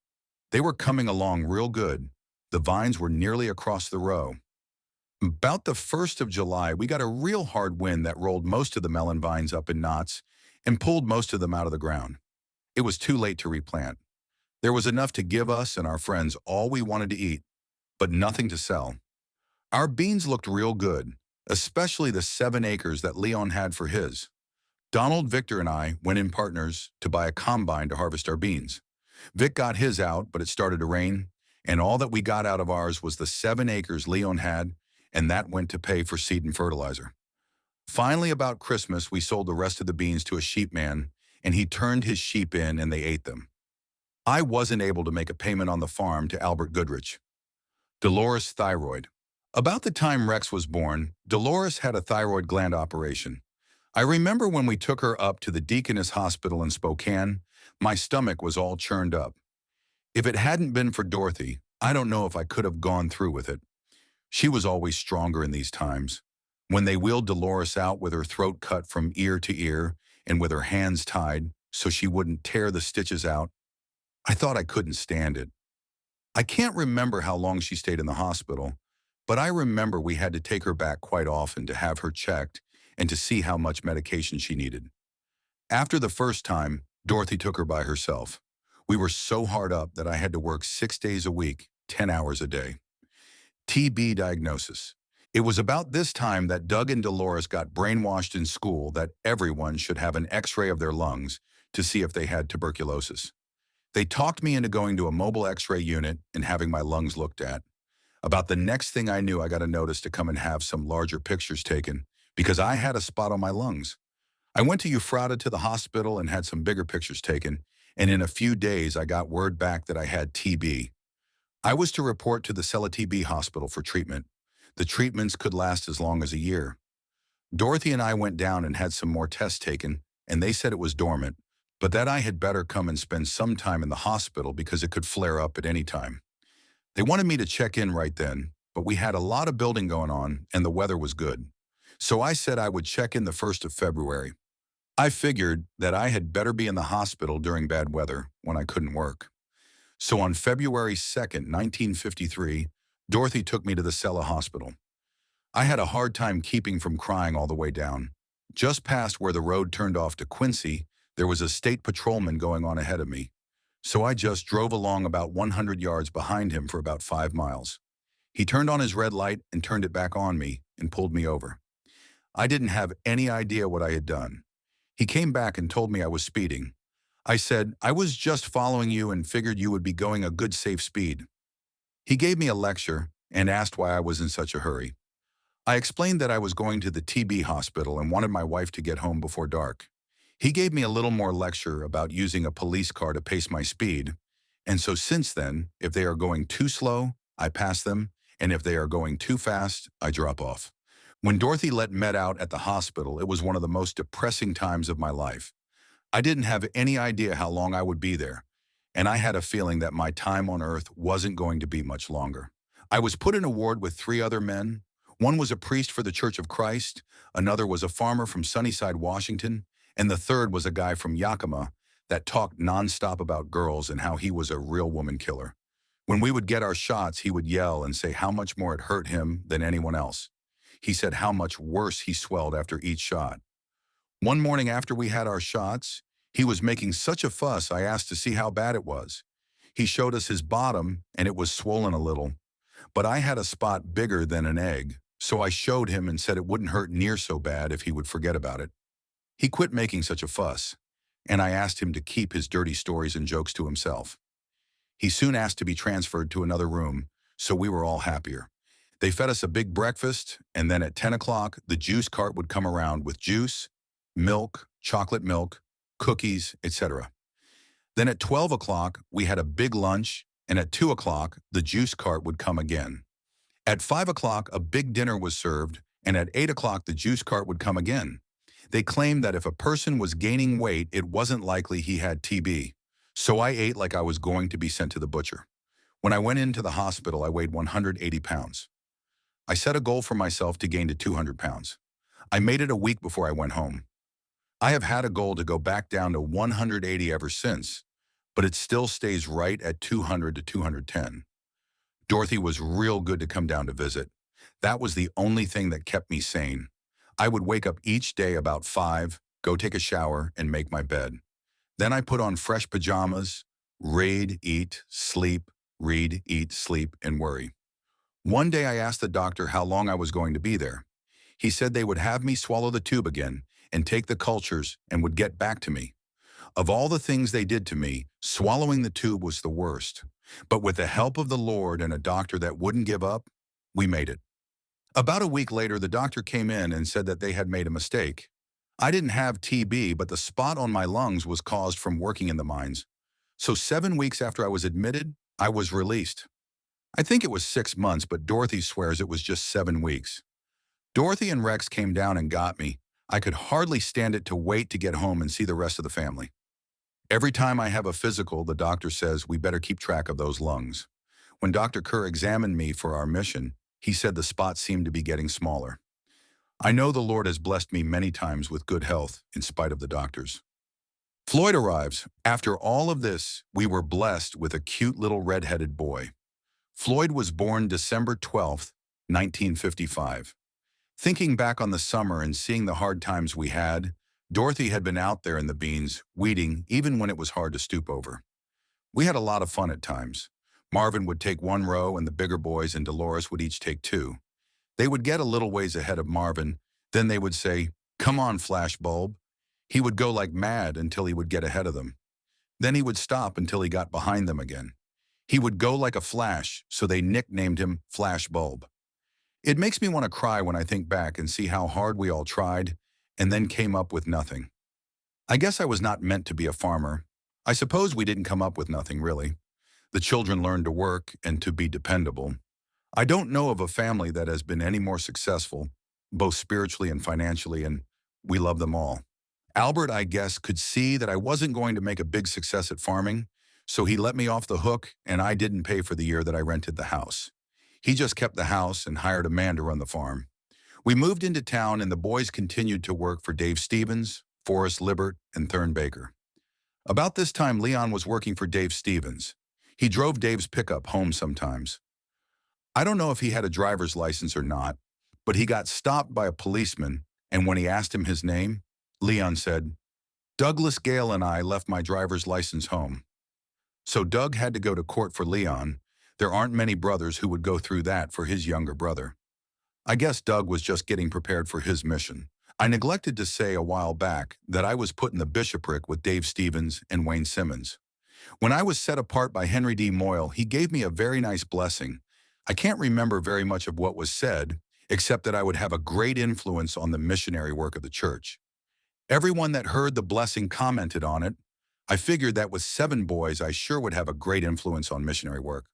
They were coming along real good. The vines were nearly across the row. About the 1st of July, we got a real hard wind that rolled most of the melon vines up in knots and pulled most of them out of the ground. It was too late to replant. There was enough to give us and our friends all we wanted to eat, but nothing to sell. Our beans looked real good, especially the 7 acres that Leon had for his. Donald, Victor, and I went in partners to buy a combine to harvest our beans. Vic got his out, but it started to rain, and all that we got out of ours was the 7 acres Leon had, and that went to pay for seed and fertilizer. Finally, about Christmas, we sold the rest of the beans to a sheep man, and he turned his sheep in and they ate them. I wasn't able to make a payment on the farm to Albert Goodrich. Dolores thyroid. About the time Rex was born, Dolores had a thyroid gland operation. I remember when we took her up to the Deaconess Hospital in Spokane, my stomach was all churned up. If it hadn't been for Dorothy, I don't know if I could have gone through with it. She was always stronger in these times. When they wheeled Dolores out with her throat cut from ear to ear and with her hands tied so she wouldn't tear the stitches out, I thought I couldn't stand it. I can't remember how long she stayed in the hospital, but I remember we had to take her back quite often to have her checked and to see how much medication she needed. After the first time, Dorothy took her by herself. We were so hard up that I had to work 6 days a week, 10 hours a day. TB diagnosis. It was about this time that Doug and Dolores got brainwashed in school that everyone should have an X-ray of their lungs to see if they had tuberculosis. They talked me into going to a mobile X-ray unit and having my lungs looked at. About the next thing I knew, I got a notice to come and have some larger pictures taken because I had a spot on my lungs. I went to Ephrata to the hospital and had some bigger pictures taken, and in a few days I got word back that I had TB. I was to report to the Cella TB hospital for treatment. The treatments could last as long as a year. Dorothy and I went down and had some more tests taken, and they said it was dormant, but that I had better come and spend some time in the hospital because it could flare up at any time. They wanted me to check in right then, but we had a lot of building going on and the weather was good. So I said I would check in the 1st of February. I figured that I had better be in the hospital during bad weather when I couldn't work. So on February 2nd, 1953, Dorothy took me to the Cella Hospital. I had a hard time keeping from crying all the way down. Just past where the road turned off to Quincy, there was a state patrolman going on ahead of me. So I just drove along about 100 yards behind him for about 5 miles. He turned on his red light and turned it back on me and pulled me over. I didn't have any idea what I had done. He came back and told me I was speeding. I said, I was just following you and figured you would be going a good safe speed. He gave me a lecture and asked why I was in such a hurry. I explained that I was going to the TB hospital and wanted my wife to get home before dark. He gave me a little more lecture about using a police car to pace my speed, and so since then, if they are going too slow, I pass them, and if they are going too fast, I drop off. When Dorothy let Med out at the hospital, it was one of the most depressing times of my life. I didn't have any idea how long I would be there, and I had a feeling that my time on Earth wasn't going to be much longer. I was put in a ward with 3 other men. One was a priest for the Church of Christ, another was a farmer from Sunnyside, Washington, and the third was a guy from Yakima that talked nonstop about girls and how he was a real woman killer. When we would get our shots, he would yell and say how much more it hurt him than anyone else. He said how much worse he swelled after each shot. One morning after we had our shots, he was making such a fuss I asked to see how bad it was. He showed us his bottom and it was swollen a little, but I had a spot bigger than an egg, so I showed him and said it wouldn't hurt near so bad if he would forget about it. He quit making such a fuss, and I asked him to keep his dirty stories and jokes to himself. He soon asked to be transferred to another room, so we were all happier. They fed us a big breakfast, and then at 10 o'clock, the juice cart would come around with juice, milk, chocolate milk, cookies, etc. Then at 12 o'clock, we had a big lunch, and at 2 o'clock, the juice cart would come again. At 5 o'clock, a big dinner was served, and at 8 o'clock, the juice cart would come again. They claimed that if a person was gaining weight, it wasn't likely he had TB. So I ate like I was going to be sent to the butcher. When I went into the hospital, I weighed 180 pounds. I set a goal for myself to gain to 200 pounds. I made it a week before I went home. I have had a goal to go back down to 180 ever since, but it still stays right at 200 to 210. Dorothy was real good to come down to visit. That was the only thing that kept me sane. I would wake up each day about 5, go take a shower, and make my bed. Then I put on fresh pajamas, read, eat, sleep, read, eat, sleep, and worry. One day I asked the doctor how long I was going to be there. He said they would have me swallow the tube again and take the cultures and would get back to me. Of all the things they did to me, swallowing the tube was the worst. But with the help of the Lord and a doctor that wouldn't give up, we made it. About a week later, the doctor came in and said that they had made a mistake. I didn't have TB, but the spot on my lungs was caused from working in the mines. So 7 weeks after I was admitted, I was released. I think it was 6 months, but Dorothy swears it was just 7 weeks. Dorothy and Rex came down and got me. I could hardly stand it to wait to get home and see the rest of the family. Every time I have a physical, the doctor says we better keep track of those lungs. When Dr. Kerr examined me for our mission, he said the spots seemed to be getting smaller. I know the Lord has blessed me many times with good health in spite of the doctors. Floyd arrives. After all of this, we were blessed with a cute little red-headed boy. Floyd was born December 12th, 1955. Thinking back on the summer and seeing the hard times we had, Dorothy had been out there in the beans, weeding even when it was hard to stoop over. We had a lot of fun at times. Marvin would take 1 row and the bigger boys and Dolores would each take 2. They would get a little ways ahead of Marvin, then they would say, "Come on, Flashbulb." He would go like mad until he would get ahead of them. Then he would stop until he got behind them again. He would go like a flash, so they nicknamed him Flashbulb. It makes me want to cry when I think back and see how hard we all tried and then came up with nothing. I guess I was not meant to be a farmer. I suppose we didn't come up with nothing, really. The children learned to work and to be dependable. I don't know of a family that has been any more successful, both spiritually and financially, and we love them all. Albert, I guess, could see that I wasn't going to make a big success at farming, so he let me off the hook and I didn't pay for the year that I rented the house. He just kept the house and hired a man to run the farm. We moved into town and the boys continued to work for Dave Stevens, Forrest Libbert, and Thurn Baker. About this time, Leon was working for Dave Stevens. He drove Dave's pickup home sometimes. I don't know if he had a driver's license or not, but he got stopped by a policeman, and when he asked him his name, Leon said, "Douglas Gale and I left my driver's license home." So Doug had to go to court for Leon, There aren't many brothers who would go through that for his younger brother. I guess Doug was just getting prepared for his mission. I neglected to say a while back that I was put in the bishopric with Dave Stevens and Wayne Simmons. When I was set apart by Henry D. Moyle, he gave me a very nice blessing. I can't remember very much of what was said, except that I would have a great influence on the missionary work of the church. Everyone that heard the blessing commented on it. I figured that with 7 boys, I sure would have a great influence on missionary work.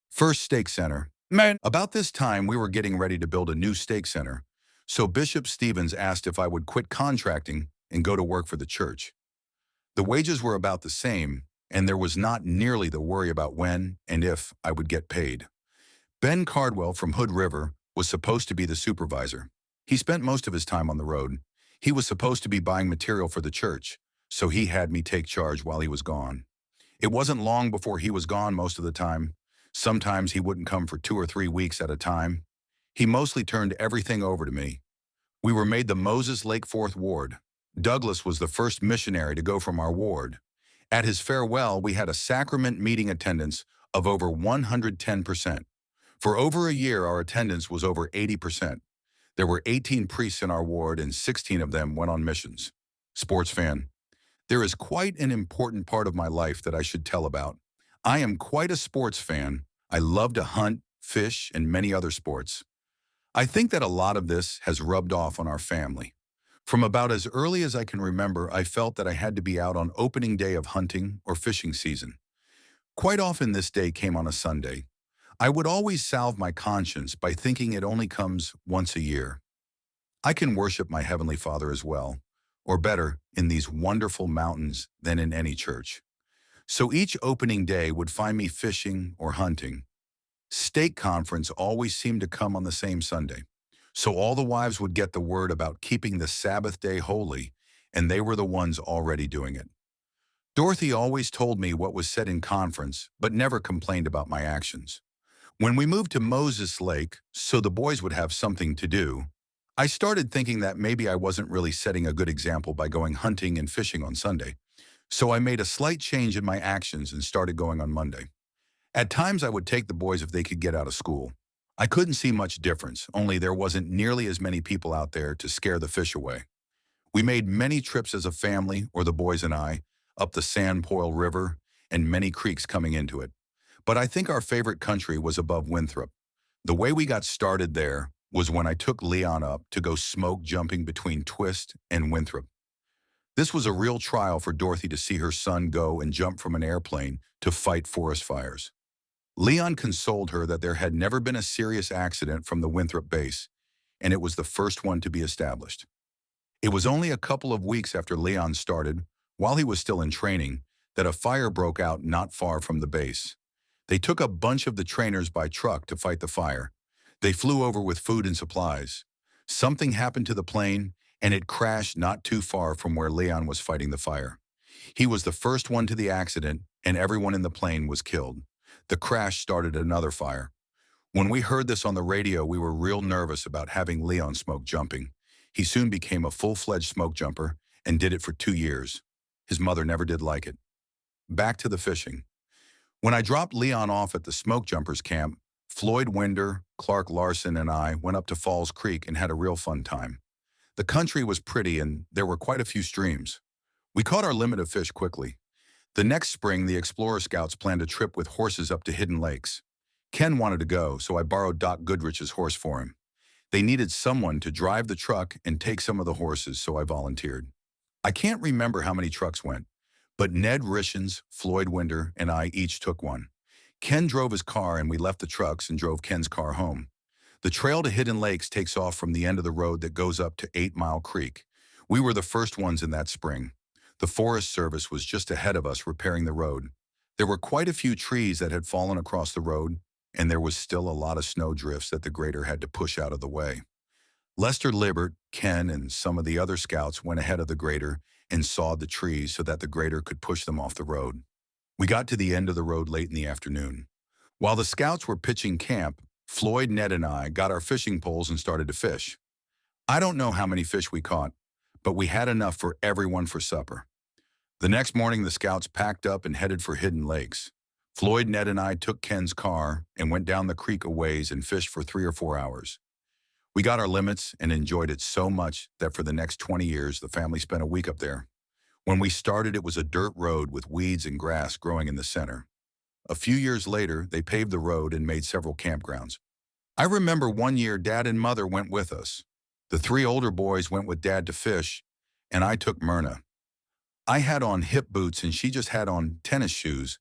First stake center. Man, about this time, we were getting ready to build a new stake center, so Bishop Stevens asked if I would quit contracting and go to work for the church. The wages were about the same, and there was not nearly the worry about when and if I would get paid. Ben Cardwell from Hood River was supposed to be the supervisor. He spent most of his time on the road. He was supposed to be buying material for the church, so he had me take charge while he was gone. It wasn't long before he was gone most of the time. Sometimes he wouldn't come for 2 or 3 weeks at a time. He mostly turned everything over to me. We were made the Moses Lake Fourth Ward. Douglas was the first missionary to go from our ward. At his farewell, we had a sacrament meeting attendance of over 110%. For over a year, our attendance was over 80%. There were 18 priests in our ward, and 16 of them went on missions. Sports fan. There is quite an important part of my life that I should tell about. I am quite a sports fan. I love to hunt, fish, and many other sports. I think that a lot of this has rubbed off on our family. From about as early as I can remember, I felt that I had to be out on opening day of hunting or fishing season. Quite often this day came on a Sunday. I would always salve my conscience by thinking it only comes once a year. I can worship my Heavenly Father as well, or better, in these wonderful mountains than in any church. So each opening day would find me fishing or hunting. Stake conference always seemed to come on the same Sunday. So all the wives would get the word about keeping the Sabbath day holy, and they were the ones already doing it. Dorothy always told me what was said in conference, but never complained about my actions. When we moved to Moses Lake, so the boys would have something to do, I started thinking that maybe I wasn't really setting a good example by going hunting and fishing on Sunday. So I made a slight change in my actions and started going on Monday. At times I would take the boys if they could get out of school. I couldn't see much difference, only there wasn't nearly as many people out there to scare the fish away. We made many trips as a family, or the boys and I, up the Sandpoil River and many creeks coming into it. But I think our favorite country was above Winthrop. The way we got started there was when I took Leon up to go smoke jumping between Twist and Winthrop. This was a real trial for Dorothy to see her son go and jump from an airplane to fight forest fires. Leon consoled her that there had never been a serious accident from the Winthrop base, and it was the first one to be established. It was only a couple of weeks after Leon started, while he was still in training, that a fire broke out not far from the base. They took a bunch of the trainers by truck to fight the fire. They flew over with food and supplies. Something happened to the plane, and it crashed not too far from where Leon was fighting the fire. He was the first one to the accident, and everyone in the plane was killed. The crash started another fire. When we heard this on the radio, we were real nervous about having Leon smoke jumping. He soon became a full-fledged smoke jumper and did it for 2 years. His mother never did like it. Back to the fishing. When I dropped Leon off at the smoke jumpers camp, Floyd Winder, Clark Larson, and I went up to Falls Creek and had a real fun time. The country was pretty and there were quite a few streams. We caught our limit of fish quickly. The next spring, the Explorer Scouts planned a trip with horses up to Hidden Lakes. Ken wanted to go, so I borrowed Doc Goodrich's horse for him. They needed someone to drive the truck and take some of the horses, so I volunteered. I can't remember how many trucks went, but Ned Rishens, Floyd Winder, and I each took one. Ken drove his car and we left the trucks and drove Ken's car home. The trail to Hidden Lakes takes off from the end of the road that goes up to 8 Mile Creek. We were the first ones in that spring. The Forest Service was just ahead of us repairing the road. There were quite a few trees that had fallen across the road, and there was still a lot of snow drifts that the grader had to push out of the way. Lester Libert, Ken, and some of the other scouts went ahead of the grader and sawed the trees so that the grader could push them off the road. We got to the end of the road late in the afternoon. While the scouts were pitching camp, Floyd, Ned, and I got our fishing poles and started to fish. I don't know how many fish we caught, but we had enough for everyone for supper. The next morning, the scouts packed up and headed for Hidden Lakes. Floyd, Ned, and I took Ken's car and went down the creek a ways and fished for 3 or 4 hours. We got our limits and enjoyed it so much that for the next 20 years, the family spent a week up there. When we started, it was a dirt road with weeds and grass growing in the center. A few years later, they paved the road and made several campgrounds. I remember one year Dad and Mother went with us. The three older boys went with Dad to fish, and I took Myrna. I had on hip boots and she just had on tennis shoes,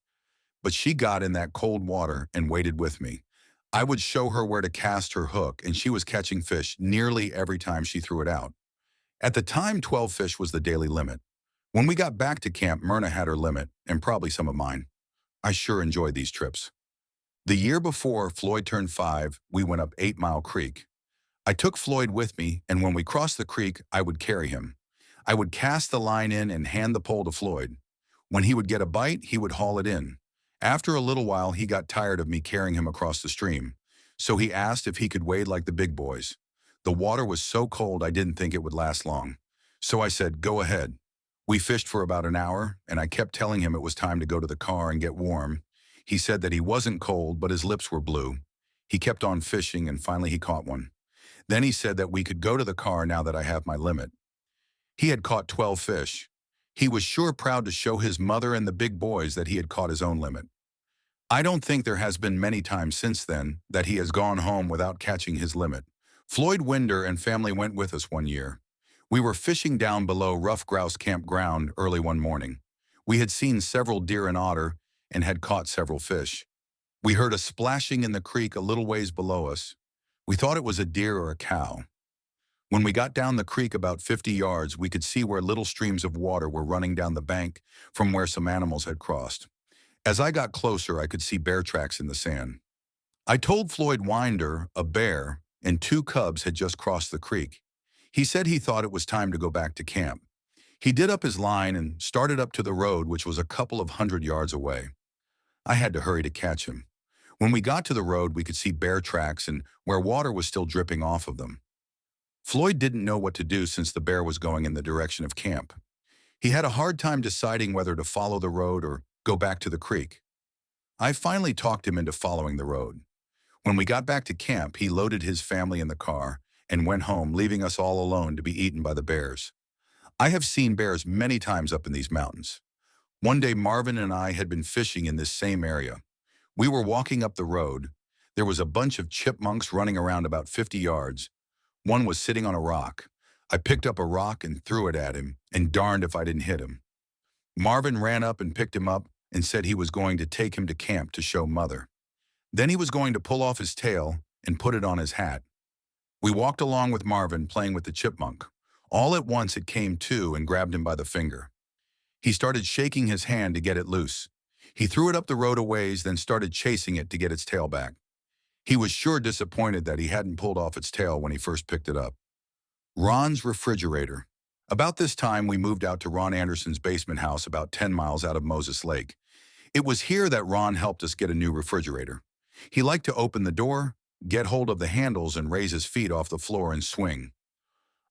but she got in that cold water and waded with me. I would show her where to cast her hook, and she was catching fish nearly every time she threw it out. At the time, 12 fish was the daily limit. When we got back to camp, Myrna had her limit, and probably some of mine. I sure enjoyed these trips. The year before Floyd turned 5, we went up 8 Mile Creek. I took Floyd with me, and when we crossed the creek, I would carry him. I would cast the line in and hand the pole to Floyd. When he would get a bite, he would haul it in. After a little while, he got tired of me carrying him across the stream, so he asked if he could wade like the big boys. The water was so cold I didn't think it would last long. So I said, "Go ahead." We fished for about an hour, and I kept telling him it was time to go to the car and get warm. He said that he wasn't cold, but his lips were blue. He kept on fishing, and finally he caught one. Then he said that we could go to the car now that I have my limit. He had caught 12 fish. He was sure proud to show his mother and the big boys that he had caught his own limit. I don't think there has been many times since then that he has gone home without catching his limit. Floyd Winder and family went with us one year. We were fishing down below Rough Grouse Campground early one morning. We had seen several deer and otter and had caught several fish. We heard a splashing in the creek a little ways below us. We thought it was a deer or a cow. When we got down the creek about 50 yards, we could see where little streams of water were running down the bank from where some animals had crossed. As I got closer, I could see bear tracks in the sand. I told Floyd Winder a bear and 2 cubs had just crossed the creek. He said he thought it was time to go back to camp. He did up his line and started up to the road, which was a couple of 100 yards away. I had to hurry to catch him. When we got to the road, we could see bear tracks and where water was still dripping off of them. Floyd didn't know what to do since the bear was going in the direction of camp. He had a hard time deciding whether to follow the road or go back to the creek. I finally talked him into following the road. When we got back to camp, he loaded his family in the car and went home, leaving us all alone to be eaten by the bears. I have seen bears many times up in these mountains. One day, Marvin and I had been fishing in this same area. We were walking up the road. There was a bunch of chipmunks running around about 50 yards. One was sitting on a rock. I picked up a rock and threw it at him, and darned if I didn't hit him. Marvin ran up and picked him up and said he was going to take him to camp to show Mother. Then he was going to pull off his tail and put it on his hat. We walked along with Marvin, playing with the chipmunk. All at once it came to and grabbed him by the finger. He started shaking his hand to get it loose. He threw it up the road a ways, then started chasing it to get its tail back. He was sure disappointed that he hadn't pulled off its tail when he first picked it up. Ron's refrigerator. About this time, we moved out to Ron Anderson's basement house about 10 miles out of Moses Lake. It was here that Ron helped us get a new refrigerator. He liked to open the door, get hold of the handles, and raise his feet off the floor and swing.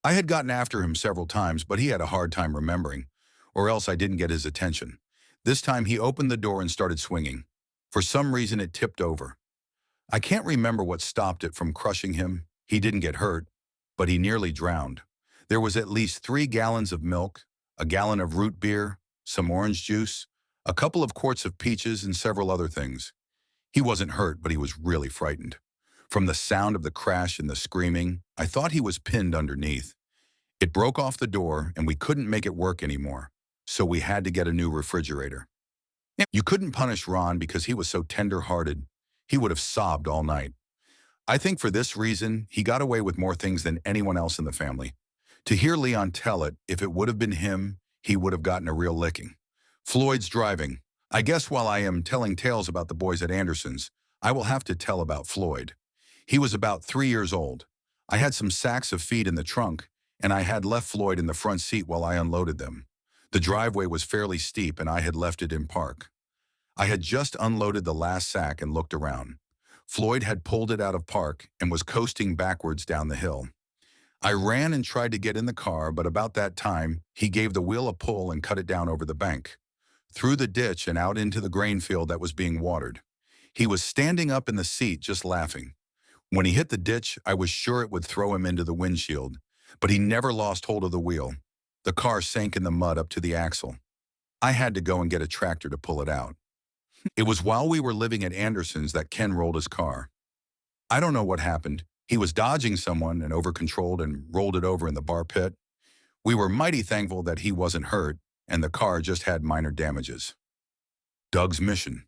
I had gotten after him several times, but he had a hard time remembering, or else I didn't get his attention. This time he opened the door and started swinging. For some reason it tipped over. I can't remember what stopped it from crushing him. He didn't get hurt, but he nearly drowned. There was at least 3 gallons of milk, a gallon of root beer, some orange juice, a couple of quarts of peaches, and several other things. He wasn't hurt, but he was really frightened. From the sound of the crash and the screaming, I thought he was pinned underneath. It broke off the door, and we couldn't make it work anymore, so we had to get a new refrigerator. You couldn't punish Ron because he was so tender-hearted. He would have sobbed all night. I think for this reason, he got away with more things than anyone else in the family. To hear Leon tell it, if it would have been him, he would have gotten a real licking. Floyd's driving. I guess while I am telling tales about the boys at Anderson's, I will have to tell about Floyd. He was about 3 years old. I had some sacks of feed in the trunk, and I had left Floyd in the front seat while I unloaded them. The driveway was fairly steep, and I had left it in park. I had just unloaded the last sack and looked around. Floyd had pulled it out of park and was coasting backwards down the hill. I ran and tried to get in the car, but about that time, he gave the wheel a pull and cut it down over the bank. through the ditch and out into the grain field that was being watered. He was standing up in the seat just laughing. When he hit the ditch, I was sure it would throw him into the windshield, but he never lost hold of the wheel. The car sank in the mud up to the axle. I had to go and get a tractor to pull it out. It was while we were living at Anderson's that Ken rolled his car. I don't know what happened. He was dodging someone and overcontrolled and rolled it over in the bar pit. We were mighty thankful that he wasn't hurt and the car just had minor damages. Doug's mission.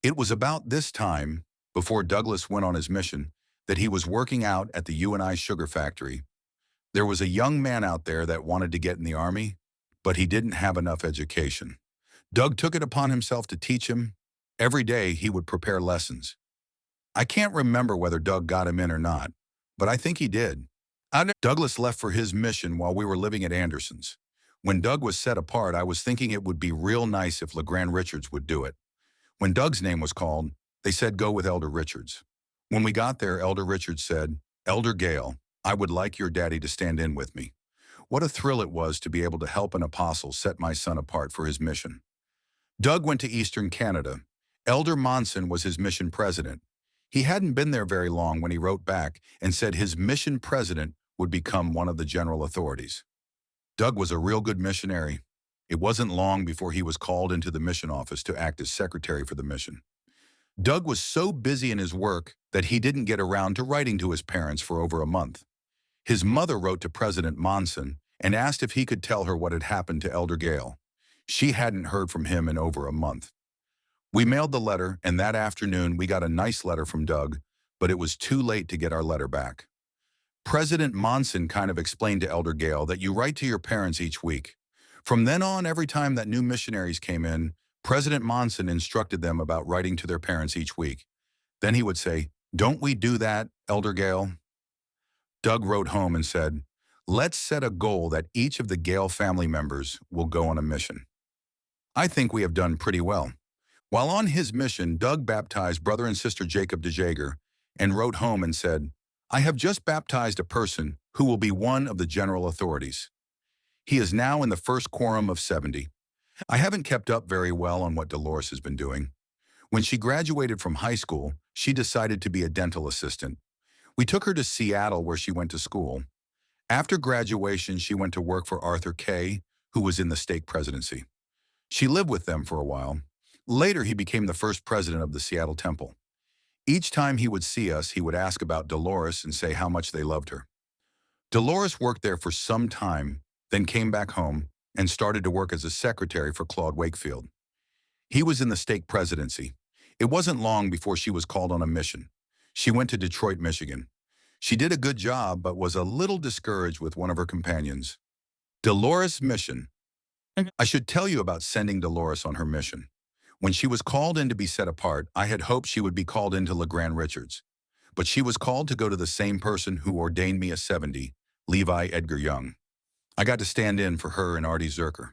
It was about this time, before Douglas went on his mission, that he was working out at the UNI sugar factory. There was a young man out there that wanted to get in the Army, but he didn't have enough education. Doug took it upon himself to teach him. Every day he would prepare lessons. I can't remember whether Doug got him in or not, but I think he did. Douglas left for his mission while we were living at Anderson's. When Doug was set apart, I was thinking it would be real nice if LeGrand Richards would do it. When Doug's name was called, they said go with Elder Richards. When we got there, Elder Richards said, "Elder Gale, I would like your daddy to stand in with me." What a thrill it was to be able to help an apostle set my son apart for his mission. Doug went to Eastern Canada. Elder Monson was his mission president. He hadn't been there very long when he wrote back and said his mission president would become one of the general authorities. Doug was a real good missionary. It wasn't long before he was called into the mission office to act as secretary for the mission. Doug was so busy in his work that he didn't get around to writing to his parents for over a month. His mother wrote to President Monson and asked if he could tell her what had happened to Elder Gale. She hadn't heard from him in over a month. We mailed the letter, and that afternoon we got a nice letter from Doug, but it was too late to get our letter back. President Monson kind of explained to Elder Gale that you write to your parents each week. From then on, every time that new missionaries came in, President Monson instructed them about writing to their parents each week. Then he would say, "Don't we do that, Elder Gale?" Doug wrote home and said, "Let's set a goal that each of the Gale family members will go on a mission." I think we have done pretty well. While on his mission, Doug baptized Brother and Sister Jacob DeJager and wrote home and said, "I have just baptized a person who will be one of the general authorities. He is now in the first quorum of 70. I haven't kept up very well on what Dolores has been doing. When she graduated from high school, she decided to be a dental assistant. We took her to Seattle where she went to school. After graduation, she went to work for Arthur Kay, who was in the stake presidency. She lived with them for a while. Later, he became the first president of the Seattle Temple. Each time he would see us, he would ask about Dolores and say how much they loved her. Dolores worked there for some time, then came back home and started to work as a secretary for Claude Wakefield. He was in the stake presidency. It wasn't long before she was called on a mission. She went to Detroit, Michigan. She did a good job, but was a little discouraged with one of her companions. Dolores' mission. I should tell you about sending Dolores on her mission. When she was called in to be set apart, I had hoped she would be called into LeGrand Richards. But she was called to go to the same person who ordained me a 70, Levi Edgar Young. I got to stand in for her and Artie Zerker.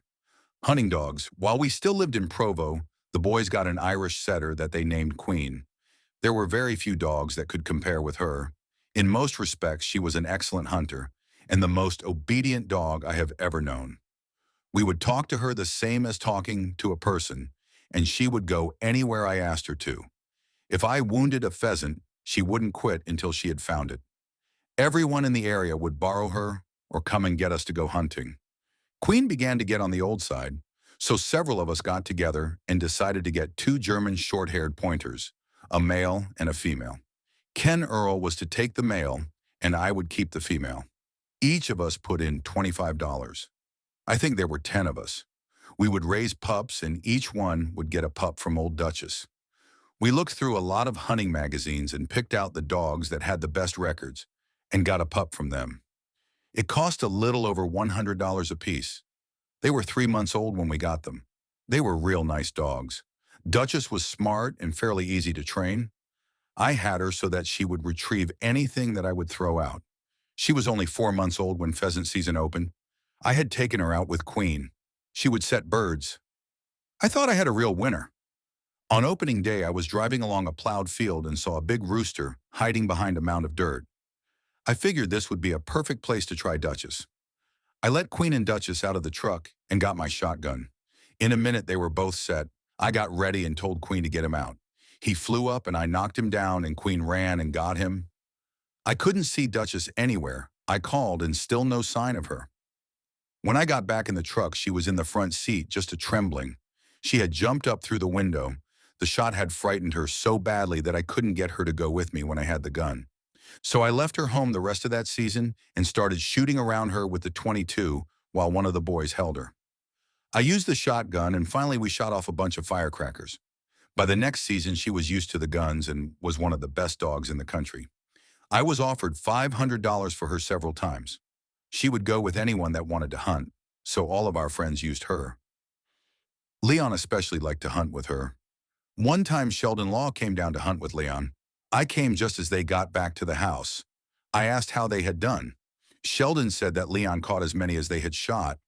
Hunting dogs. While we still lived in Provo, the boys got an Irish setter that they named Queen. There were very few dogs that could compare with her. In most respects, she was an excellent hunter and the most obedient dog I have ever known. We would talk to her the same as talking to a person, and she would go anywhere I asked her to. If I wounded a pheasant, she wouldn't quit until she had found it. Everyone in the area would borrow her or come and get us to go hunting. Queen began to get on the old side, so several of us got together and decided to get 2 German short-haired pointers, a male and a female. Ken Earl was to take the male, and I would keep the female. Each of us put in $25. I think there were 10 of us. We would raise pups, and each one would get a pup from Old Duchess. We looked through a lot of hunting magazines and picked out the dogs that had the best records and got a pup from them. It cost a little over $100 apiece. They were 3 months old when we got them. They were real nice dogs. Duchess was smart and fairly easy to train. I had her so that she would retrieve anything that I would throw out. She was only 4 months old when pheasant season opened. I had taken her out with Queen. She would set birds. I thought I had a real winner. On opening day, I was driving along a plowed field and saw a big rooster hiding behind a mound of dirt. I figured this would be a perfect place to try Duchess. I let Queen and Duchess out of the truck and got my shotgun. In a minute, they were both set. I got ready and told Queen to get him out. He flew up and I knocked him down and Queen ran and got him. I couldn't see Duchess anywhere. I called and still no sign of her. When I got back in the truck, she was in the front seat, just a trembling. She had jumped up through the window. The shot had frightened her so badly that I couldn't get her to go with me when I had the gun. So I left her home the rest of that season and started shooting around her with the .22 while one of the boys held her. I used the shotgun and finally we shot off a bunch of firecrackers. By the next season, she was used to the guns and was one of the best dogs in the country. I was offered $500 for her several times. She would go with anyone that wanted to hunt, so all of our friends used her. Leon especially liked to hunt with her. One time Sheldon Law came down to hunt with Leon. I came just as they got back to the house. I asked how they had done. Sheldon said that Leon caught as many as they had shot.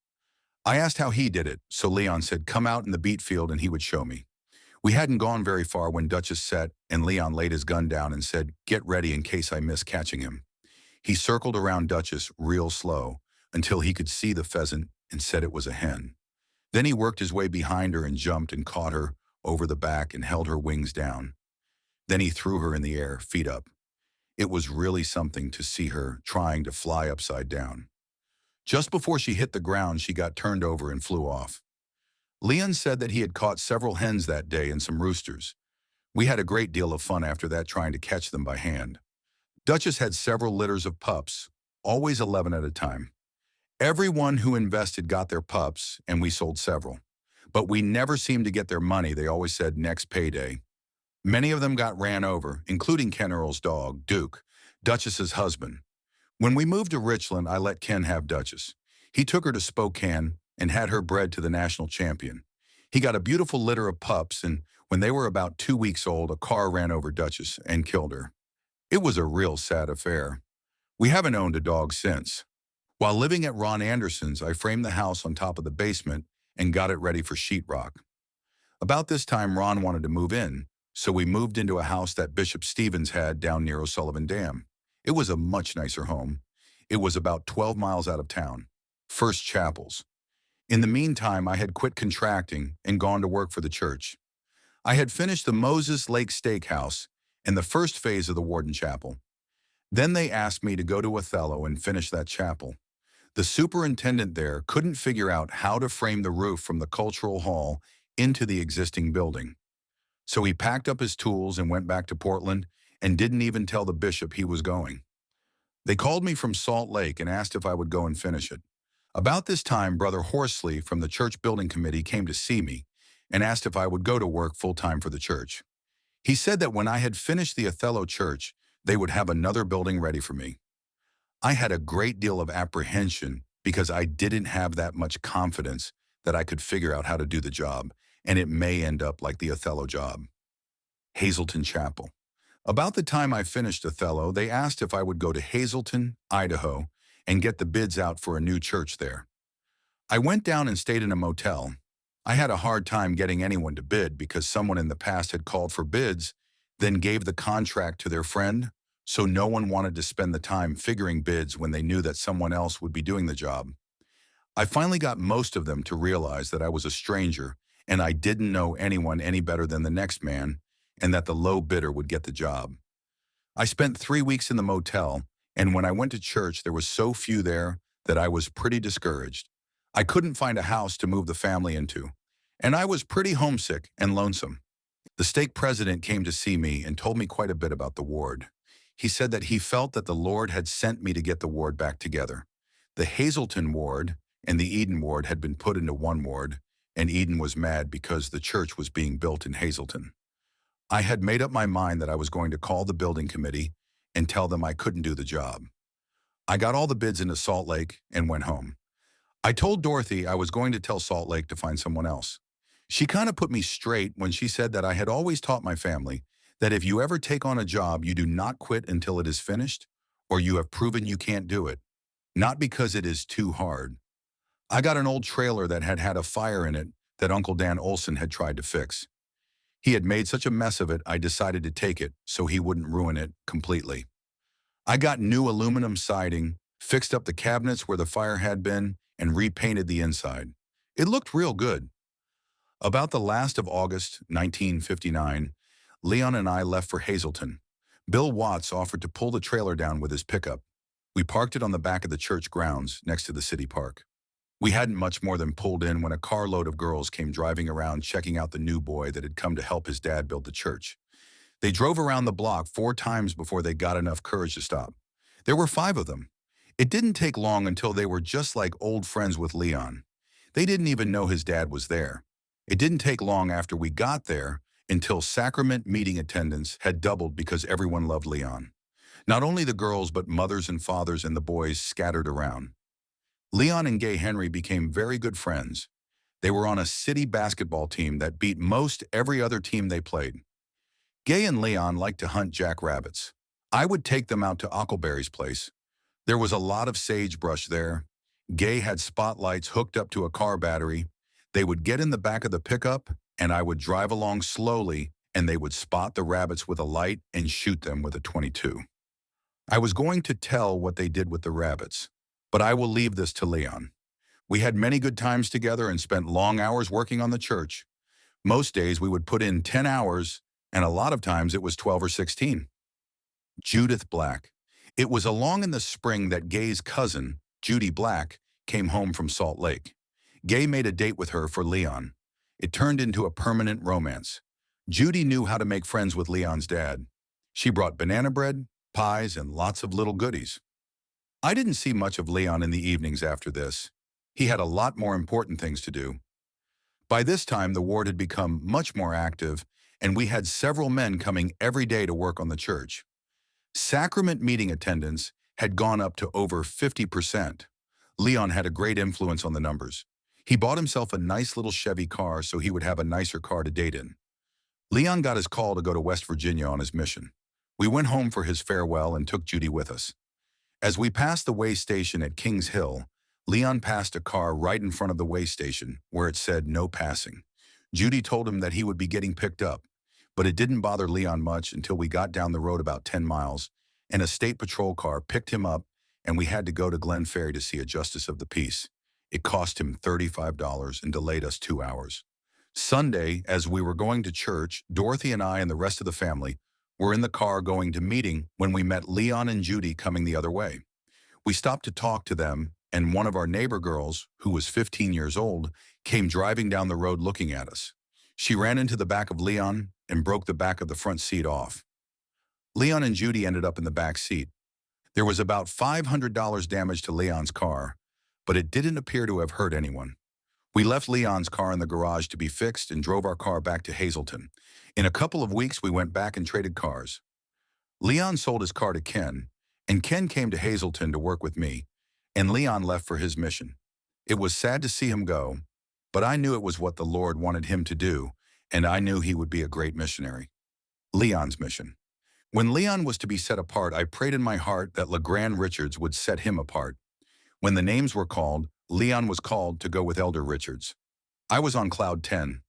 I asked how he did it, so Leon said come out in the beet field and he would show me. We hadn't gone very far when Duchess set and Leon laid his gun down and said, "Get ready in case I miss catching him." He circled around Duchess real slow until he could see the pheasant and said it was a hen. Then he worked his way behind her and jumped and caught her over the back and held her wings down. Then he threw her in the air, feet up. It was really something to see her trying to fly upside down. Just before she hit the ground, she got turned over and flew off. Leon said that he had caught several hens that day and some roosters. We had a great deal of fun after that trying to catch them by hand. Duchess had several litters of pups, always 11 at a time. Everyone who invested got their pups, and we sold several. But we never seemed to get their money. They always said next payday. Many of them got ran over, including Ken Earl's dog, Duke, Duchess's husband. When we moved to Richland, I let Ken have Duchess. He took her to Spokane and had her bred to the national champion. He got a beautiful litter of pups, and when they were about 2 weeks old, a car ran over Duchess and killed her. It was a real sad affair. We haven't owned a dog since. While living at Ron Anderson's, I framed the house on top of the basement and got it ready for sheetrock. About this time, Ron wanted to move in, so we moved into a house that Bishop Stevens had down near O'Sullivan Dam. It was a much nicer home. It was about 12 miles out of town. First Chapels. In the meantime, I had quit contracting and gone to work for the church. I had finished the Moses Lake Steakhouse and the first phase of the Warden Chapel. Then they asked me to go to Othello and finish that chapel. The superintendent there couldn't figure out how to frame the roof from the cultural hall into the existing building. So he packed up his tools and went back to Portland and didn't even tell the bishop he was going. They called me from Salt Lake and asked if I would go and finish it. About this time, Brother Horsley from the church building committee came to see me and asked if I would go to work full-time for the church. He said that when I had finished the Othello church, they would have another building ready for me. I had a great deal of apprehension because I didn't have that much confidence that I could figure out how to do the job, and it may end up like the Othello job. Hazleton Chapel. About the time I finished Othello, they asked if I would go to Hazleton, Idaho, and get the bids out for a new church there. I went down and stayed in a motel. I had a hard time getting anyone to bid because someone in the past had called for bids, then gave the contract to their friend, so no one wanted to spend the time figuring bids when they knew that someone else would be doing the job. I finally got most of them to realize that I was a stranger and I didn't know anyone any better than the next man, and that the low bidder would get the job. I spent 3 weeks in the motel, and when I went to church, there was so few there that I was pretty discouraged. I couldn't find a house to move the family into, and I was pretty homesick and lonesome. The stake president came to see me and told me quite a bit about the ward. He said that he felt that the Lord had sent me to get the ward back together. The Hazleton ward and the Eden ward had been put into one ward, and Eden was mad because the church was being built in Hazleton. I had made up my mind that I was going to call the building committee and tell them I couldn't do the job. I got all the bids into Salt Lake and went home. I told Dorothy I was going to tell Salt Lake to find someone else. She kind of put me straight when she said that I had always taught my family that if you ever take on a job, you do not quit until it is finished or you have proven you can't do it, not because it is too hard. I got an old trailer that had had a fire in it that Uncle Dan Olson had tried to fix. He had made such a mess of it, I decided to take it so he wouldn't ruin it completely. I got new aluminum siding, fixed up the cabinets where the fire had been, and repainted the inside. It looked real good. About the last of August 1959, Leon and I left for Hazleton. Bill Watts offered to pull the trailer down with his pickup. We parked it on the back of the church grounds next to the city park. We hadn't much more than pulled in when a carload of girls came driving around checking out the new boy that had come to help his dad build the church. They drove around the block 4 times before they got enough courage to stop. There were 5 of them. It didn't take long until they were just like old friends with Leon. They didn't even know his dad was there. It didn't take long after we got there until sacrament meeting attendance had doubled because everyone loved Leon. Not only the girls, but mothers and fathers and the boys scattered around. Leon and Gay Henry became very good friends. They were on a city basketball team that beat most every other team they played. Gay and Leon liked to hunt jackrabbits. I would take them out to Huckleberry's place. There was a lot of sagebrush there. Gay had spotlights hooked up to a car battery. They would get in the back of the pickup, and I would drive along slowly, and they would spot the rabbits with a light and shoot them with a .22. I was going to tell what they did with the rabbits, but I will leave this to Leon. We had many good times together and spent long hours working on the church. Most days we would put in 10 hours, and a lot of times it was 12 or 16. Judith Black. It was along in the spring that Gay's cousin, Judy Black, came home from Salt Lake. Gay made a date with her for Leon. It turned into a permanent romance. Judy knew how to make friends with Leon's dad. She brought banana bread, pies, and lots of little goodies. I didn't see much of Leon in the evenings after this. He had a lot more important things to do. By this time, the ward had become much more active, and we had several men coming every day to work on the church. Sacrament meeting attendance had gone up to over 50%. Leon had a great influence on the numbers. He bought himself a nice little Chevy car so he would have a nicer car to date in. Leon got his call to go to West Virginia on his mission. We went home for his farewell and took Judy with us. As we passed the way station at Kings Hill, Leon passed a car right in front of the way station where it said no passing. Judy told him that he would be getting picked up, but it didn't bother Leon much until we got down the road about 10 miles, and a state patrol car picked him up, and we had to go to Glen Ferry to see a justice of the peace. It cost him $35 and delayed us 2 hours. Sunday, as we were going to church, Dorothy and I and the rest of the family were in the car going to meeting when we met Leon and Judy coming the other way. We stopped to talk to them, and one of our neighbor girls, who was 15 years old, came driving down the road looking at us. She ran into the back of Leon and broke the back of the front seat off. Leon and Judy ended up in the back seat. There was about $500 damage to Leon's car, but it didn't appear to have hurt anyone. We left Leon's car in the garage to be fixed and drove our car back to Hazleton. In a couple of weeks, we went back and traded cars. Leon sold his car to Ken, and Ken came to Hazleton to work with me, and Leon left for his mission. It was sad to see him go, but I knew it was what the Lord wanted him to do, and I knew he would be a great missionary. Leon's mission. When Leon was to be set apart, I prayed in my heart that LeGrand Richards would set him apart. When the names were called, Leon was called to go with Elder Richards. I was on cloud 10.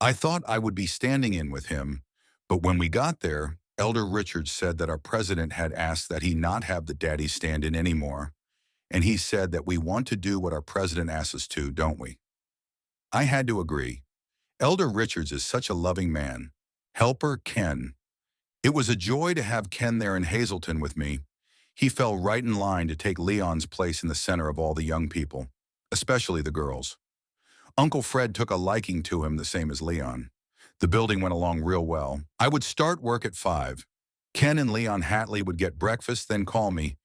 I thought I would be standing in with him, but when we got there, Elder Richards said that our president had asked that he not have the daddies stand in anymore, and he said that we want to do what our president asks us to, don't we? I had to agree. Elder Richards is such a loving man. Helper Ken. It was a joy to have Ken there in Hazleton with me. He fell right in line to take Leon's place in the center of all the young people, especially the girls. Uncle Fred took a liking to him the same as Leon. The building went along real well. I would start work at 5. Ken and Leon Hatley would get breakfast, then call me,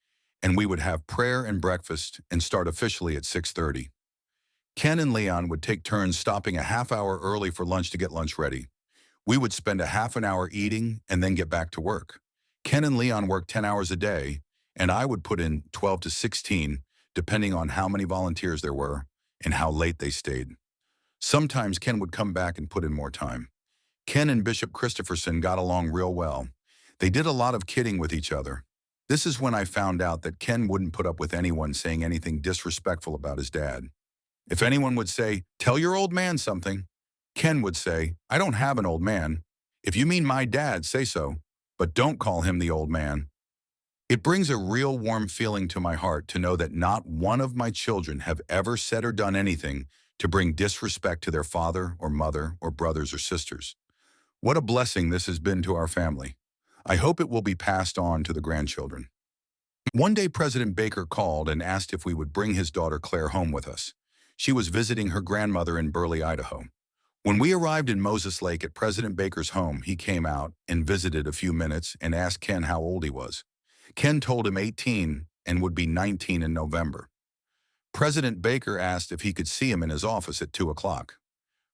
and we would have prayer and breakfast and start officially at 6:30. Ken and Leon would take turns stopping a half hour early for lunch to get lunch ready. We would spend a half an hour eating and then get back to work. Ken and Leon worked 10 hours a day, and I would put in 12 to 16, depending on how many volunteers there were and how late they stayed. Sometimes Ken would come back and put in more time. Ken and Bishop Christopherson got along real well. They did a lot of kidding with each other. This is when I found out that Ken wouldn't put up with anyone saying anything disrespectful about his dad. If anyone would say, "Tell your old man something," Ken would say, "I don't have an old man. If you mean my dad, say so, but don't call him the old man." It brings a real warm feeling to my heart to know that not one of my children have ever said or done anything to bring disrespect to their father or mother or brothers or sisters. What a blessing this has been to our family. I hope it will be passed on to the grandchildren. One day, President Baker called and asked if we would bring his daughter Claire home with us. She was visiting her grandmother in Burley, Idaho. When we arrived in Moses Lake at President Baker's home, he came out and visited a few minutes and asked Ken how old he was. Ken told him 18 and would be 19 in November. President Baker asked if he could see him in his office at 2 o'clock.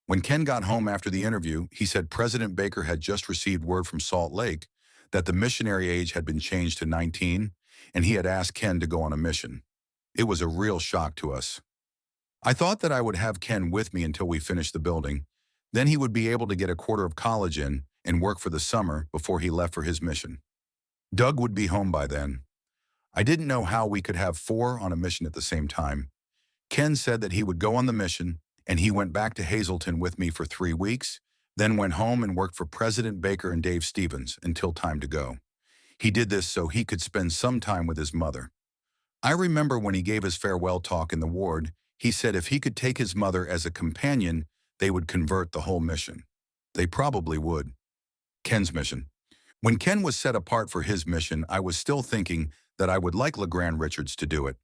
When Ken got home after the interview, he said President Baker had just received word from Salt Lake that the missionary age had been changed to 19, and he had asked Ken to go on a mission. It was a real shock to us. I thought that I would have Ken with me until we finished the building. Then he would be able to get a quarter of college in and work for the summer before he left for his mission. Doug would be home by then. I didn't know how we could have 4 on a mission at the same time. Ken said that he would go on the mission, and he went back to Hazleton with me for 3 weeks, then went home and worked for President Baker and Dave Stevens until time to go. He did this so he could spend some time with his mother. I remember when he gave his farewell talk in the ward, he said if he could take his mother as a companion, they would convert the whole mission. They probably would. Ken's mission. When Ken was set apart for his mission, I was still thinking that I would like LeGrand Richards to do it.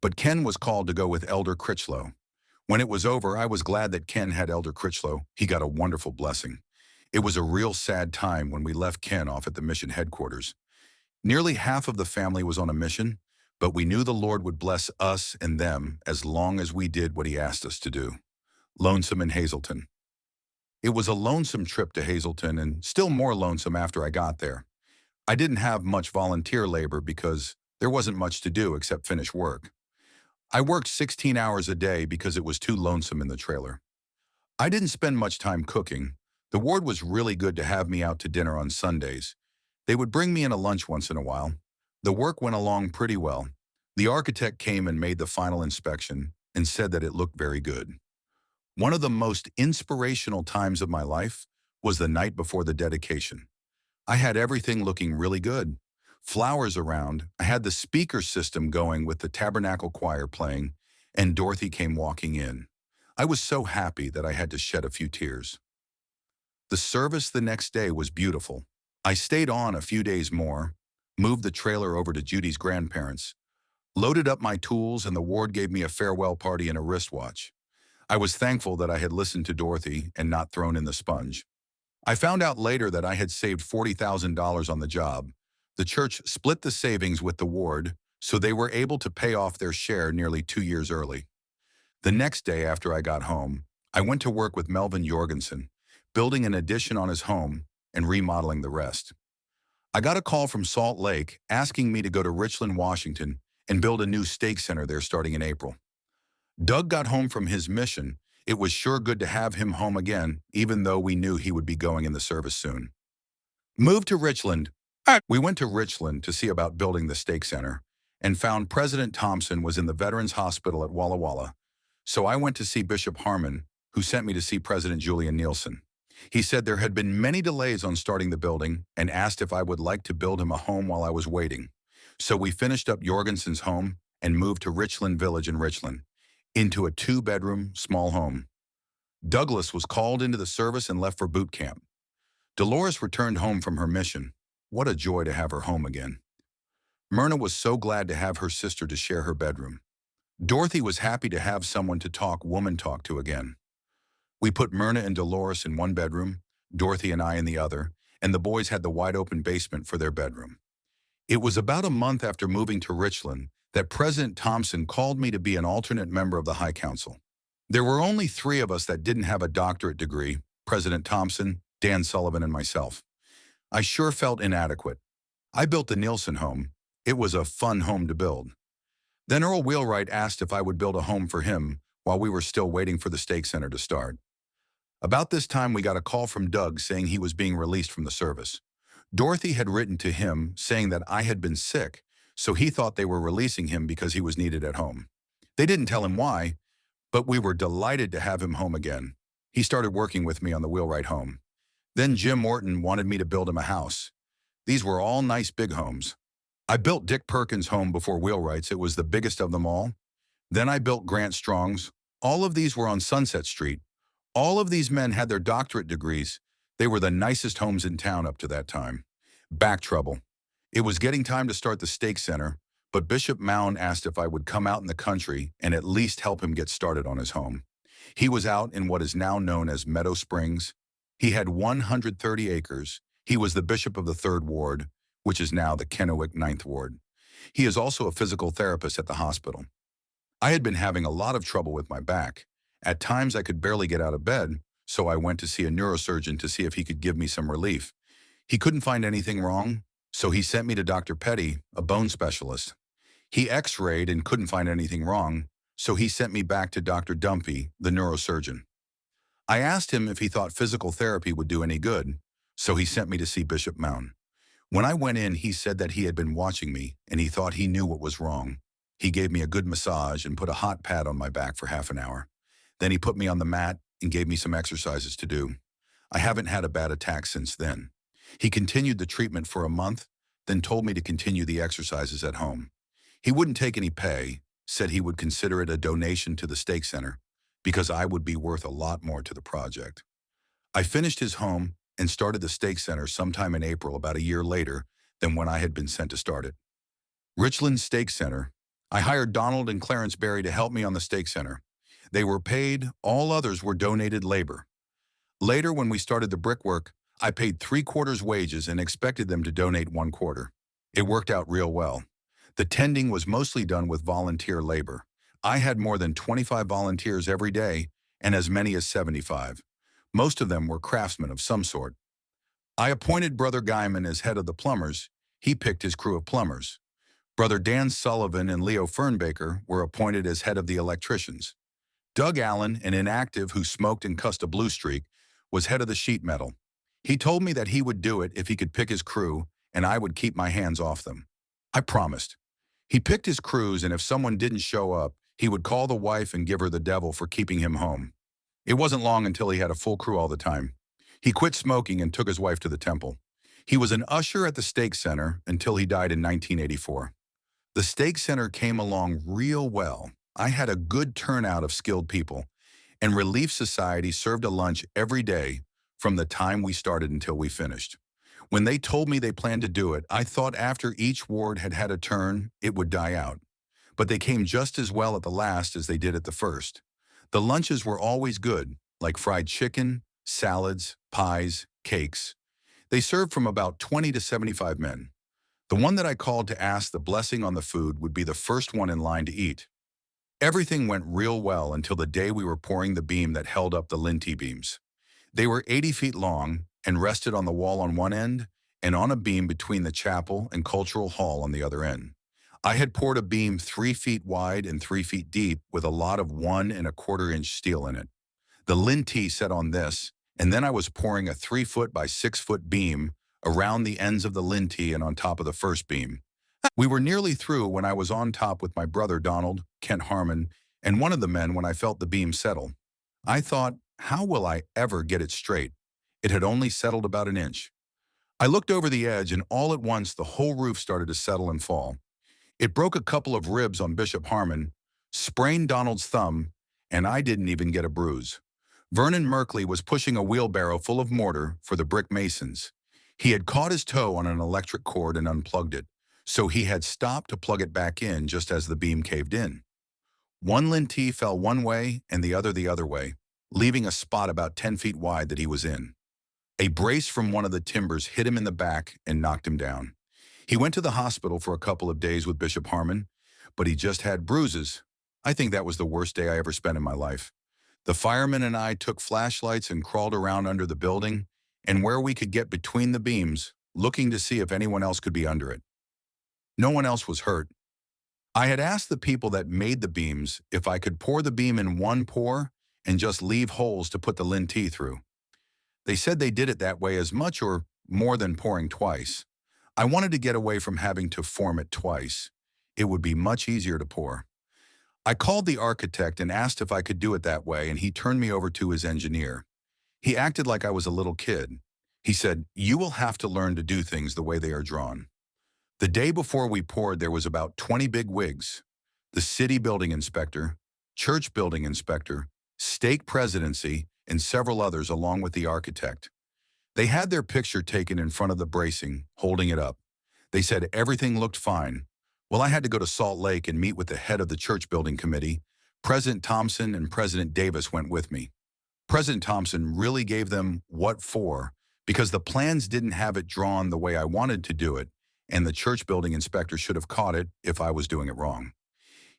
But Ken was called to go with Elder Critchlow. When it was over, I was glad that Ken had Elder Critchlow. He got a wonderful blessing. It was a real sad time when we left Ken off at the mission headquarters. Nearly half of the family was on a mission, but we knew the Lord would bless us and them as long as we did what he asked us to do. Lonesome in Hazleton. It was a lonesome trip to Hazleton and still more lonesome after I got there. I didn't have much volunteer labor because there wasn't much to do except finish work. I worked 16 hours a day because it was too lonesome in the trailer. I didn't spend much time cooking. The ward was really good to have me out to dinner on Sundays. They would bring me in a lunch once in a while. The work went along pretty well. The architect came and made the final inspection and said that it looked very good. One of the most inspirational times of my life was the night before the dedication. I had everything looking really good. Flowers around, I had the speaker system going with the tabernacle choir playing, and Dorothy came walking in. I was so happy that I had to shed a few tears. The service the next day was beautiful. I stayed on a few days more, moved the trailer over to Judy's grandparents, loaded up my tools, and the ward gave me a farewell party and a wristwatch. I was thankful that I had listened to Dorothy and not thrown in the sponge. I found out later that I had saved $40,000 on the job. The church split the savings with the ward, so they were able to pay off their share nearly 2 years early. The next day after I got home, I went to work with Melvin Jorgensen, building an addition on his home and remodeling the rest. I got a call from Salt Lake asking me to go to Richland, Washington, and build a new stake center there starting in April. Doug got home from his mission. It was sure good to have him home again, even though we knew he would be going in the service soon. Moved to Richland. We went to Richland to see about building the stake center and found President Thompson was in the Veterans Hospital at Walla Walla. So I went to see Bishop Harmon, who sent me to see President Julian Nielsen. He said there had been many delays on starting the building and asked if I would like to build him a home while I was waiting. So we finished up Jorgensen's home and moved to Richland Village in Richland, into a 2-bedroom, small home. Douglas was called into the service and left for boot camp. Dolores returned home from her mission. What a joy to have her home again. Myrna was so glad to have her sister to share her bedroom. Dorothy was happy to have someone to talk woman talk to again. We put Myrna and Dolores in one bedroom, Dorothy and I in the other, and the boys had the wide-open basement for their bedroom. It was about a month after moving to Richland that President Thompson called me to be an alternate member of the High Council. There were only 3 of us that didn't have a doctorate degree, President Thompson, Dan Sullivan, and myself. I sure felt inadequate. I built the Nielsen home. It was a fun home to build. Then Earl Wheelwright asked if I would build a home for him while we were still waiting for the stake center to start. About this time, we got a call from Doug saying he was being released from the service. Dorothy had written to him saying that I had been sick, so he thought they were releasing him because he was needed at home. They didn't tell him why, but we were delighted to have him home again. He started working with me on the Wheelwright home. Then Jim Morton wanted me to build him a house. These were all nice big homes. I built Dick Perkins' home before Wheelwright's. It was the biggest of them all. Then I built Grant Strong's. All of these were on Sunset Street. All of these men had their doctorate degrees. They were the nicest homes in town up to that time. Back trouble. It was getting time to start the stake center, but Bishop Mound asked if I would come out in the country and at least help him get started on his home. He was out in what is now known as Meadow Springs. He had 130 acres. He was the bishop of the 3rd Ward, which is now the Kennewick 9th Ward. He is also a physical therapist at the hospital. I had been having a lot of trouble with my back. At times I could barely get out of bed, so I went to see a neurosurgeon to see if he could give me some relief. He couldn't find anything wrong, so he sent me to Dr. Petty, a bone specialist. He x-rayed and couldn't find anything wrong, so he sent me back to Dr. Dumpy, the neurosurgeon. I asked him if he thought physical therapy would do any good, so he sent me to see Bishop Mound. When I went in, he said that he had been watching me and he thought he knew what was wrong. He gave me a good massage and put a hot pad on my back for half an hour. Then he put me on the mat and gave me some exercises to do. I haven't had a bad attack since then. He continued the treatment for a month, then told me to continue the exercises at home. He wouldn't take any pay, said he would consider it a donation to the stake center, because I would be worth a lot more to the project. I finished his home and started the stake center sometime in April, about a year later than when I had been sent to start it. Richland Stake Center. I hired Donald and Clarence Berry to help me on the stake center. They were paid, all others were donated labor. Later, when we started the brickwork, I paid 3/4 wages and expected them to donate 1/4. It worked out real well. The tending was mostly done with volunteer labor. I had more than 25 volunteers every day and as many as 75. Most of them were craftsmen of some sort. I appointed Brother Guyman as head of the plumbers. He picked his crew of plumbers. Brother Dan Sullivan and Leo Fernbaker were appointed as head of the electricians. Doug Allen, an inactive who smoked and cussed a blue streak, was head of the sheet metal. He told me that he would do it if he could pick his crew and I would keep my hands off them. I promised. He picked his crews, and if someone didn't show up, he would call the wife and give her the devil for keeping him home. It wasn't long until he had a full crew all the time. He quit smoking and took his wife to the temple. He was an usher at the stake center until he died in 1984. The stake center came along real well. I had a good turnout of skilled people, and Relief Society served a lunch every day from the time we started until we finished. When they told me they planned to do it, I thought after each ward had had a turn, it would die out. But they came just as well at the last as they did at the first. The lunches were always good, like fried chicken, salads, pies, cakes. They served from about 20 to 75 men. The one that I called to ask the blessing on the food would be the first one in line to eat. Everything went real well until the day we were pouring the beam that held up the linty beams. They were 80 feet long and rested on the wall on one end and on a beam between the chapel and cultural hall on the other end. I had poured a beam 3 feet wide and 3 feet deep with a lot of 1 1/4 inch steel in it. The linty set on this, and then I was pouring a 3-foot by 6-foot beam around the ends of the linty and on top of the first beam. We were nearly through when I was on top with my brother Donald, Kent Harmon, and one of the men when I felt the beam settle. I thought, how will I ever get it straight? It had only settled about an inch. I looked over the edge, and all at once the whole roof started to settle and fall. It broke a couple of ribs on Bishop Harmon, sprained Donald's thumb, and I didn't even get a bruise. Vernon Merkley was pushing a wheelbarrow full of mortar for the brick masons. He had caught his toe on an electric cord and unplugged it, so he had stopped to plug it back in just as the beam caved in. One linty fell one way and the other way, leaving a spot about 10 feet wide that he was in. A brace from one of the timbers hit him in the back and knocked him down. He went to the hospital for a couple of days with Bishop Harmon, but he just had bruises. I think that was the worst day I ever spent in my life. The firemen and I took flashlights and crawled around under the building and where we could get between the beams, looking to see if anyone else could be under it. No one else was hurt. I had asked the people that made the beams if I could pour the beam in one pour and just leave holes to put the linty through. They said they did it that way as much or more than pouring twice. I wanted to get away from having to form it twice. It would be much easier to pour. I called the architect and asked if I could do it that way, and he turned me over to his engineer. He acted like I was a little kid. He said, "You will have to learn to do things the way they are drawn." The day before we poured, there was about 20 big wigs. The city building inspector, church building inspector, stake presidency, and several others along with the architect. They had their picture taken in front of the bracing, holding it up. They said everything looked fine. Well, I had to go to Salt Lake and meet with the head of the church building committee. President Thompson and President Davis went with me. President Thompson really gave them what for because the plans didn't have it drawn the way I wanted to do it, and the church building inspector should have caught it if I was doing it wrong.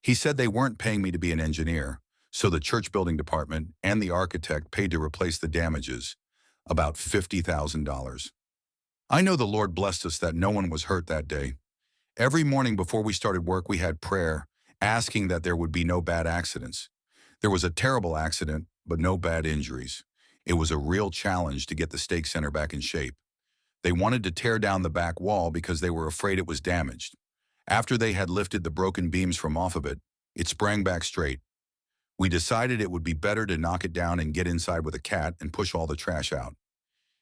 He said they weren't paying me to be an engineer, so the church building department and the architect paid to replace the damages, about $50,000. I know the Lord blessed us that no one was hurt that day. Every morning before we started work, we had prayer, asking that there would be no bad accidents. There was a terrible accident, but no bad injuries. It was a real challenge to get the stake center back in shape. They wanted to tear down the back wall because they were afraid it was damaged. After they had lifted the broken beams from off of it, it sprang back straight. We decided it would be better to knock it down and get inside with a cat and push all the trash out.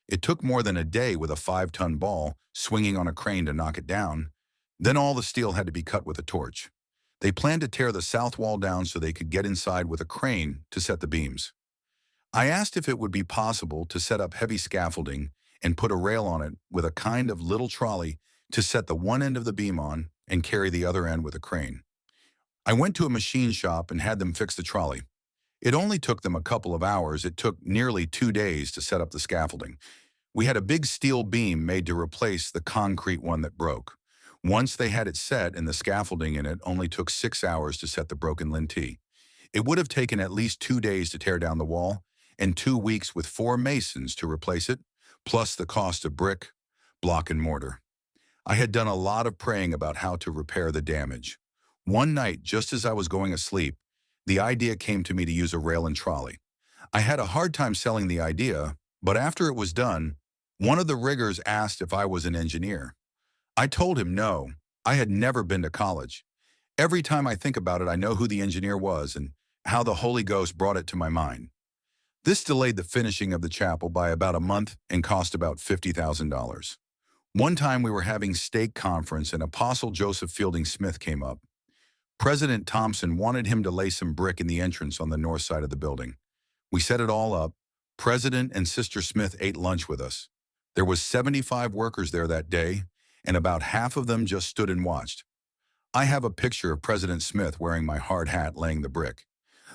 It took more than a day with a 5-ton ball swinging on a crane to knock it down. Then all the steel had to be cut with a torch. They planned to tear the south wall down so they could get inside with a crane to set the beams. I asked if it would be possible to set up heavy scaffolding and put a rail on it with a kind of little trolley to set the one end of the beam on and carry the other end with a crane. I went to a machine shop and had them fix the trolley. It only took them a couple of hours. It took nearly 2 days to set up the scaffolding. We had a big steel beam made to replace the concrete one that broke. Once they had it set and the scaffolding in it only took 6 hours to set the broken lintel. It would have taken at least 2 days to tear down the wall and 2 weeks with 4 masons to replace it, plus the cost of brick, block, and mortar. I had done a lot of praying about how to repair the damage. One night, just as I was going asleep, the idea came to me to use a rail and trolley. I had a hard time selling the idea, but after it was done, one of the riggers asked if I was an engineer. I told him no, I had never been to college. Every time I think about it, I know who the engineer was and how the Holy Ghost brought it to my mind. This delayed the finishing of the chapel by about a month and cost about $50,000. One time we were having stake conference and Apostle Joseph Fielding Smith came up. President Thompson wanted him to lay some brick in the entrance on the north side of the building. We set it all up. President and Sister Smith ate lunch with us. There was 75 workers there that day, and about half of them just stood and watched. I have a picture of President Smith wearing my hard hat laying the brick.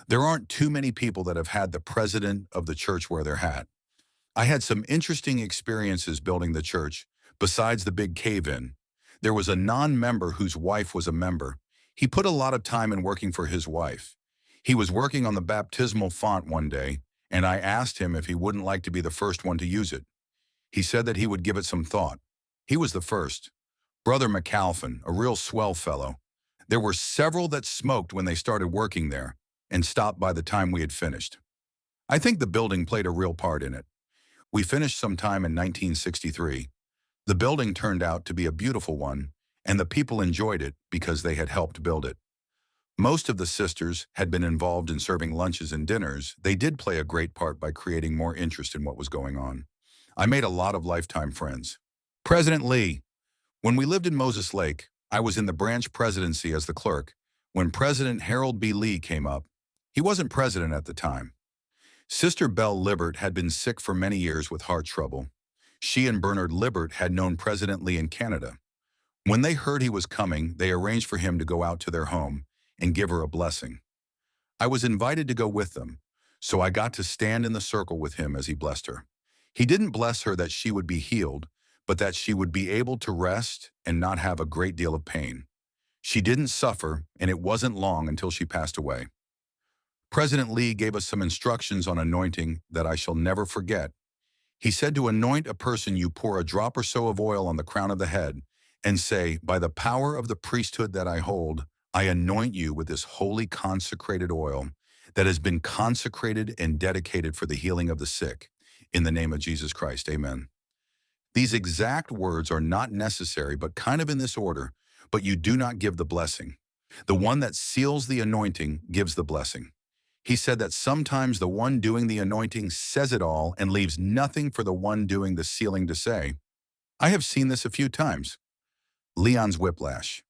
There aren't too many people that have had the president of the church wear their hat. I had some interesting experiences building the church. Besides the big cave-in, there was a non-member whose wife was a member. He put a lot of time in working for his wife. He was working on the baptismal font one day, and I asked him if he wouldn't like to be the first one to use it. He said that he would give it some thought. He was the first. Brother McAlphin, a real swell fellow. There were several that smoked when they started working there and stopped by the time we had finished. I think the building played a real part in it. We finished sometime in 1963. The building turned out to be a beautiful one, and the people enjoyed it because they had helped build it. Most of the sisters had been involved in serving lunches and dinners. They did play a great part by creating more interest in what was going on. I made a lot of lifetime friends. President Lee. When we lived in Moses Lake, I was in the branch presidency as the clerk when President Harold B. Lee came up. He wasn't president at the time. Sister Belle Libert had been sick for many years with heart trouble. She and Bernard Libert had known President Lee in Canada. When they heard he was coming, they arranged for him to go out to their home and give her a blessing. I was invited to go with them, so I got to stand in the circle with him as he blessed her. He didn't bless her that she would be healed, but that she would be able to rest and not have a great deal of pain. She didn't suffer, and it wasn't long until she passed away. President Lee gave us some instructions on anointing that I shall never forget. He said to anoint a person, you pour a drop or so of oil on the crown of the head and say, by the power of the priesthood that I hold, I anoint you with this holy consecrated oil that has been consecrated and dedicated for the healing of the sick. In the name of Jesus Christ, amen. These exact words are not necessary, but kind of in this order, but you do not give the blessing. The one that seals the anointing gives the blessing. He said that sometimes the one doing the anointing says it all and leaves nothing for the one doing the sealing to say. I have seen this a few times. Leon's whiplash.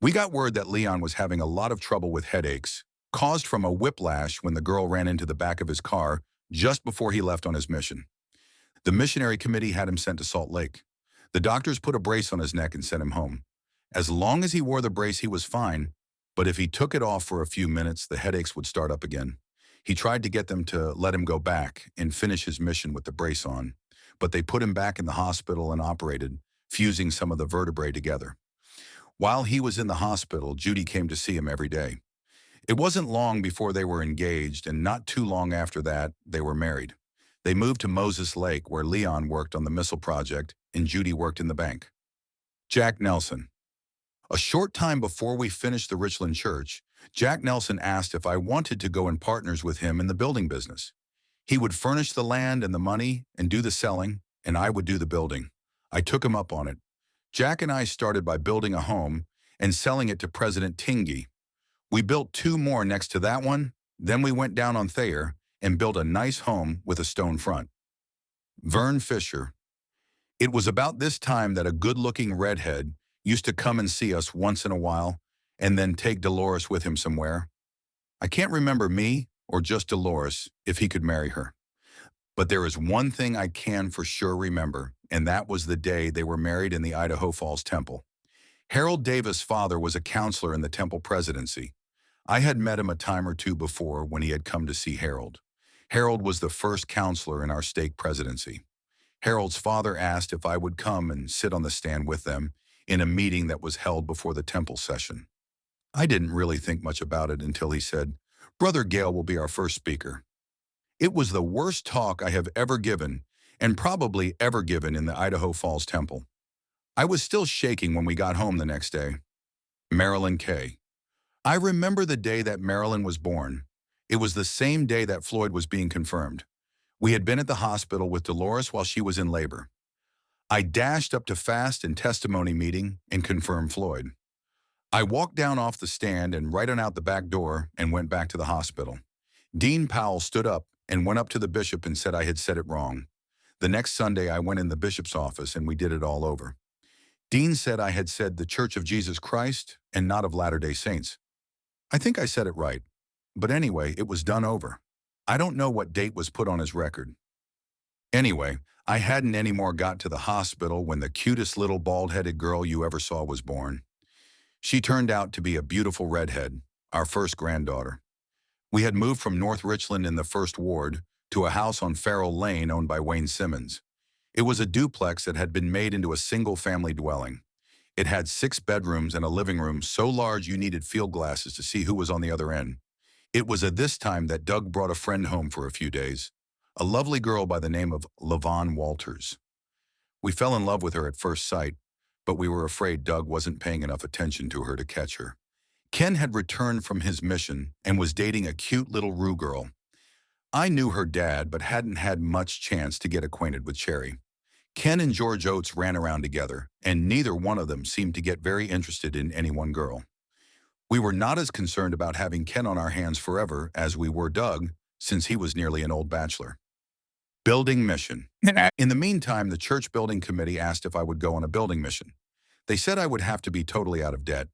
We got word that Leon was having a lot of trouble with headaches. caused from a whiplash when the girl ran into the back of his car just before he left on his mission. The missionary committee had him sent to Salt Lake. The doctors put a brace on his neck and sent him home. As long as he wore the brace, he was fine, but if he took it off for a few minutes, the headaches would start up again. He tried to get them to let him go back and finish his mission with the brace on, but they put him back in the hospital and operated, fusing some of the vertebrae together. While he was in the hospital, Judy came to see him every day. It wasn't long before they were engaged, and not too long after that, they were married. They moved to Moses Lake, where Leon worked on the missile project and Judy worked in the bank. Jack Nelson. A short time before we finished the Richland church, Jack Nelson asked if I wanted to go in partners with him in the building business. He would furnish the land and the money and do the selling, and I would do the building. I took him up on it. Jack and I started by building a home and selling it to President Tingy. We built 2 more next to that one, then we went down on Thayer and built a nice home with a stone front. Vern Fisher. It was about this time that a good-looking redhead used to come and see us once in a while and then take Dolores with him somewhere. I can't remember me or just Dolores if he could marry her. But there is one thing I can for sure remember, and that was the day they were married in the Idaho Falls Temple. Harold Davis' father was a counselor in the temple presidency. I had met him a time or two before when he had come to see Harold. Harold was the first counselor in our stake presidency. Harold's father asked if I would come and sit on the stand with them in a meeting that was held before the temple session. I didn't really think much about it until he said, "Brother Gale will be our first speaker." It was the worst talk I have ever given, and probably ever given in the Idaho Falls Temple. I was still shaking when we got home the next day. Marilyn Kay. I remember the day that Marilyn was born. It was the same day that Floyd was being confirmed. We had been at the hospital with Dolores while she was in labor. I dashed up to fast and testimony meeting and confirmed Floyd. I walked down off the stand and right on out the back door and went back to the hospital. Dean Powell stood up and went up to the bishop and said I had said it wrong. The next Sunday I went in the bishop's office and we did it all over. Dean said I had said the Church of Jesus Christ and not of Latter-day Saints. I think I said it right, but anyway, it was done over. I don't know what date was put on his record. Anyway, I hadn't any more got to the hospital when the cutest little bald-headed girl you ever saw was born. She turned out to be a beautiful redhead, our first granddaughter. We had moved from North Richland in the First Ward to a house on Farrell Lane owned by Wayne Simmons. It was a duplex that had been made into a single-family dwelling. It had 6 bedrooms and a living room so large you needed field glasses to see who was on the other end. It was at this time that Doug brought a friend home for a few days, a lovely girl by the name of LaVon Walters. We fell in love with her at first sight, but we were afraid Doug wasn't paying enough attention to her to catch her. Ken had returned from his mission and was dating a cute little Rue girl. I knew her dad, but hadn't had much chance to get acquainted with Cherry. Ken and George Oates ran around together, and neither one of them seemed to get very interested in any one girl. We were not as concerned about having Ken on our hands forever as we were Doug, since he was nearly an old bachelor. Building mission. In the meantime, the church building committee asked if I would go on a building mission. They said I would have to be totally out of debt.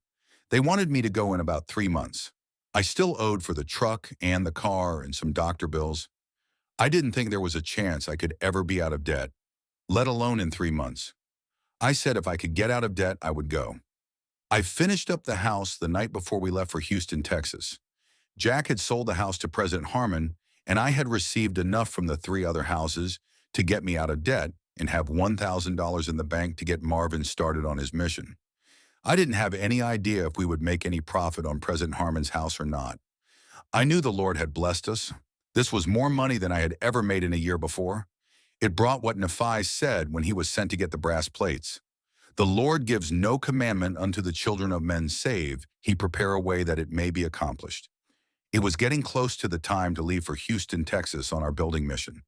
They wanted me to go in about 3 months. I still owed for the truck and the car and some doctor bills. I didn't think there was a chance I could ever be out of debt, let alone in 3 months. I said if I could get out of debt, I would go. I finished up the house the night before we left for Houston, Texas. Jack had sold the house to President Harmon, and I had received enough from the 3 other houses to get me out of debt and have $1,000 in the bank to get Marvin started on his mission. I didn't have any idea if we would make any profit on President Harmon's house or not. I knew the Lord had blessed us. This was more money than I had ever made in a year before. It brought what Nephi said when he was sent to get the brass plates. The Lord gives no commandment unto the children of men save he prepare a way that it may be accomplished. It was getting close to the time to leave for Houston, Texas on our building mission.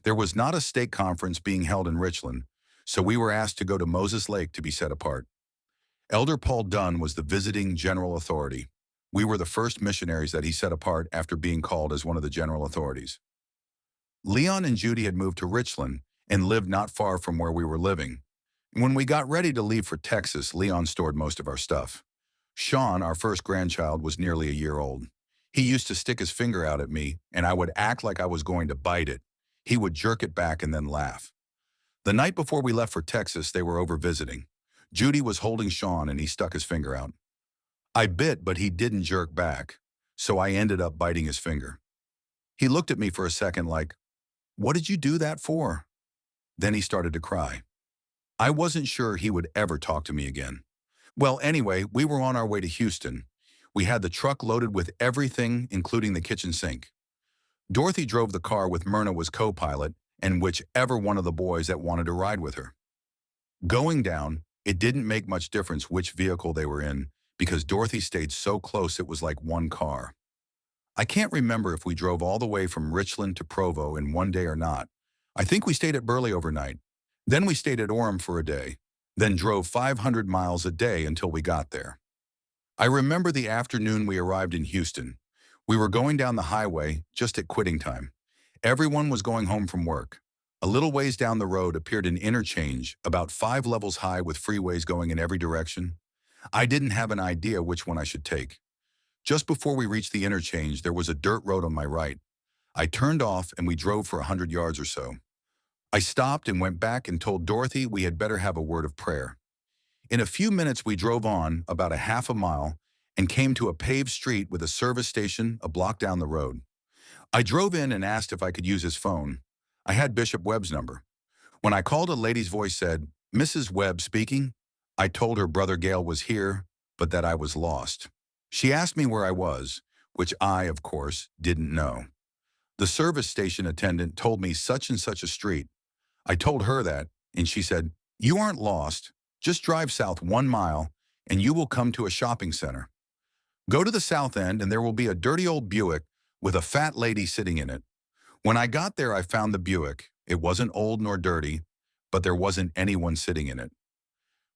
There was not a stake conference being held in Richland, so we were asked to go to Moses Lake to be set apart. Elder Paul Dunn was the visiting general authority. We were the first missionaries that he set apart after being called as one of the general authorities. Leon and Judy had moved to Richland and lived not far from where we were living. When we got ready to leave for Texas, Leon stored most of our stuff. Sean, our first grandchild, was nearly a year old. He used to stick his finger out at me, and I would act like I was going to bite it. He would jerk it back and then laugh. The night before we left for Texas, they were over visiting. Judy was holding Sean and he stuck his finger out. I bit, but he didn't jerk back, so I ended up biting his finger. He looked at me for a second like, "What did you do that for?" Then he started to cry. I wasn't sure he would ever talk to me again. Well, anyway, we were on our way to Houston. We had the truck loaded with everything, including the kitchen sink. Dorothy drove the car with Myrna was co-pilot and whichever one of the boys that wanted to ride with her. Going down, it didn't make much difference which vehicle they were in because Dorothy stayed so close it was like one car. I can't remember if we drove all the way from Richland to Provo in one day or not. I think we stayed at Burley overnight. Then we stayed at Orem for a day, then drove 500 miles a day until we got there. I remember the afternoon we arrived in Houston. We were going down the highway just at quitting time. Everyone was going home from work. A little ways down the road appeared an interchange about 5 levels high with freeways going in every direction. I didn't have an idea which one I should take. Just before we reached the interchange, there was a dirt road on my right. I turned off and we drove for 100 yards or so. I stopped and went back and told Dorothy we had better have a word of prayer. In a few minutes, we drove on about a half a mile and came to a paved street with a service station a block down the road. I drove in and asked if I could use his phone. I had Bishop Webb's number. When I called, a lady's voice said, "Mrs. Webb speaking." I told her Brother Gale was here, but that I was lost. She asked me where I was, which I, of course, didn't know. The service station attendant told me such and such a street. I told her that, and she said, "You aren't lost. Just drive south 1 mile, and you will come to a shopping center. Go to the south end, and there will be a dirty old Buick with a fat lady sitting in it." When I got there, I found the Buick. It wasn't old nor dirty, but there wasn't anyone sitting in it.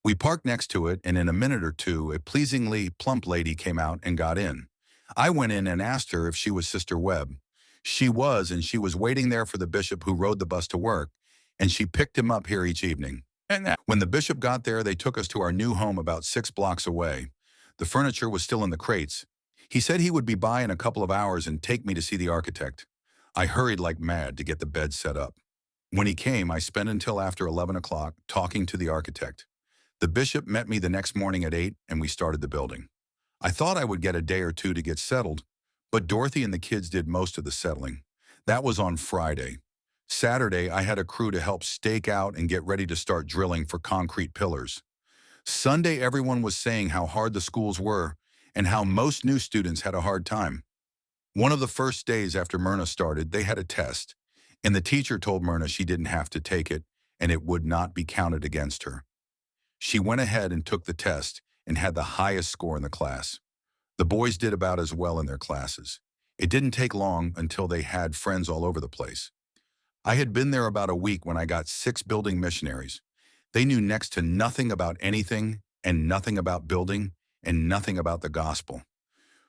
We parked next to it, and in a minute or two, a pleasingly plump lady came out and got in. I went in and asked her if she was Sister Webb. She was, and she was waiting there for the bishop who rode the bus to work, and she picked him up here each evening. When the bishop got there, they took us to our new home about 6 blocks away. The furniture was still in the crates. He said he would be by in a couple of hours and take me to see the architect. I hurried like mad to get the bed set up. When he came, I spent until after 11 o'clock talking to the architect. The bishop met me the next morning at 8, and we started the building. I thought I would get a day or two to get settled, but Dorothy and the kids did most of the settling. That was on Friday. Saturday, I had a crew to help stake out and get ready to start drilling for concrete pillars. Sunday, everyone was saying how hard the schools were and how most new students had a hard time. One of the first days after Myrna started, they had a test, and the teacher told Myrna she didn't have to take it and it would not be counted against her. She went ahead and took the test and had the highest score in the class. The boys did about as well in their classes. It didn't take long until they had friends all over the place. I had been there about a week when I got 6 building missionaries. They knew next to nothing about anything and nothing about building and nothing about the gospel.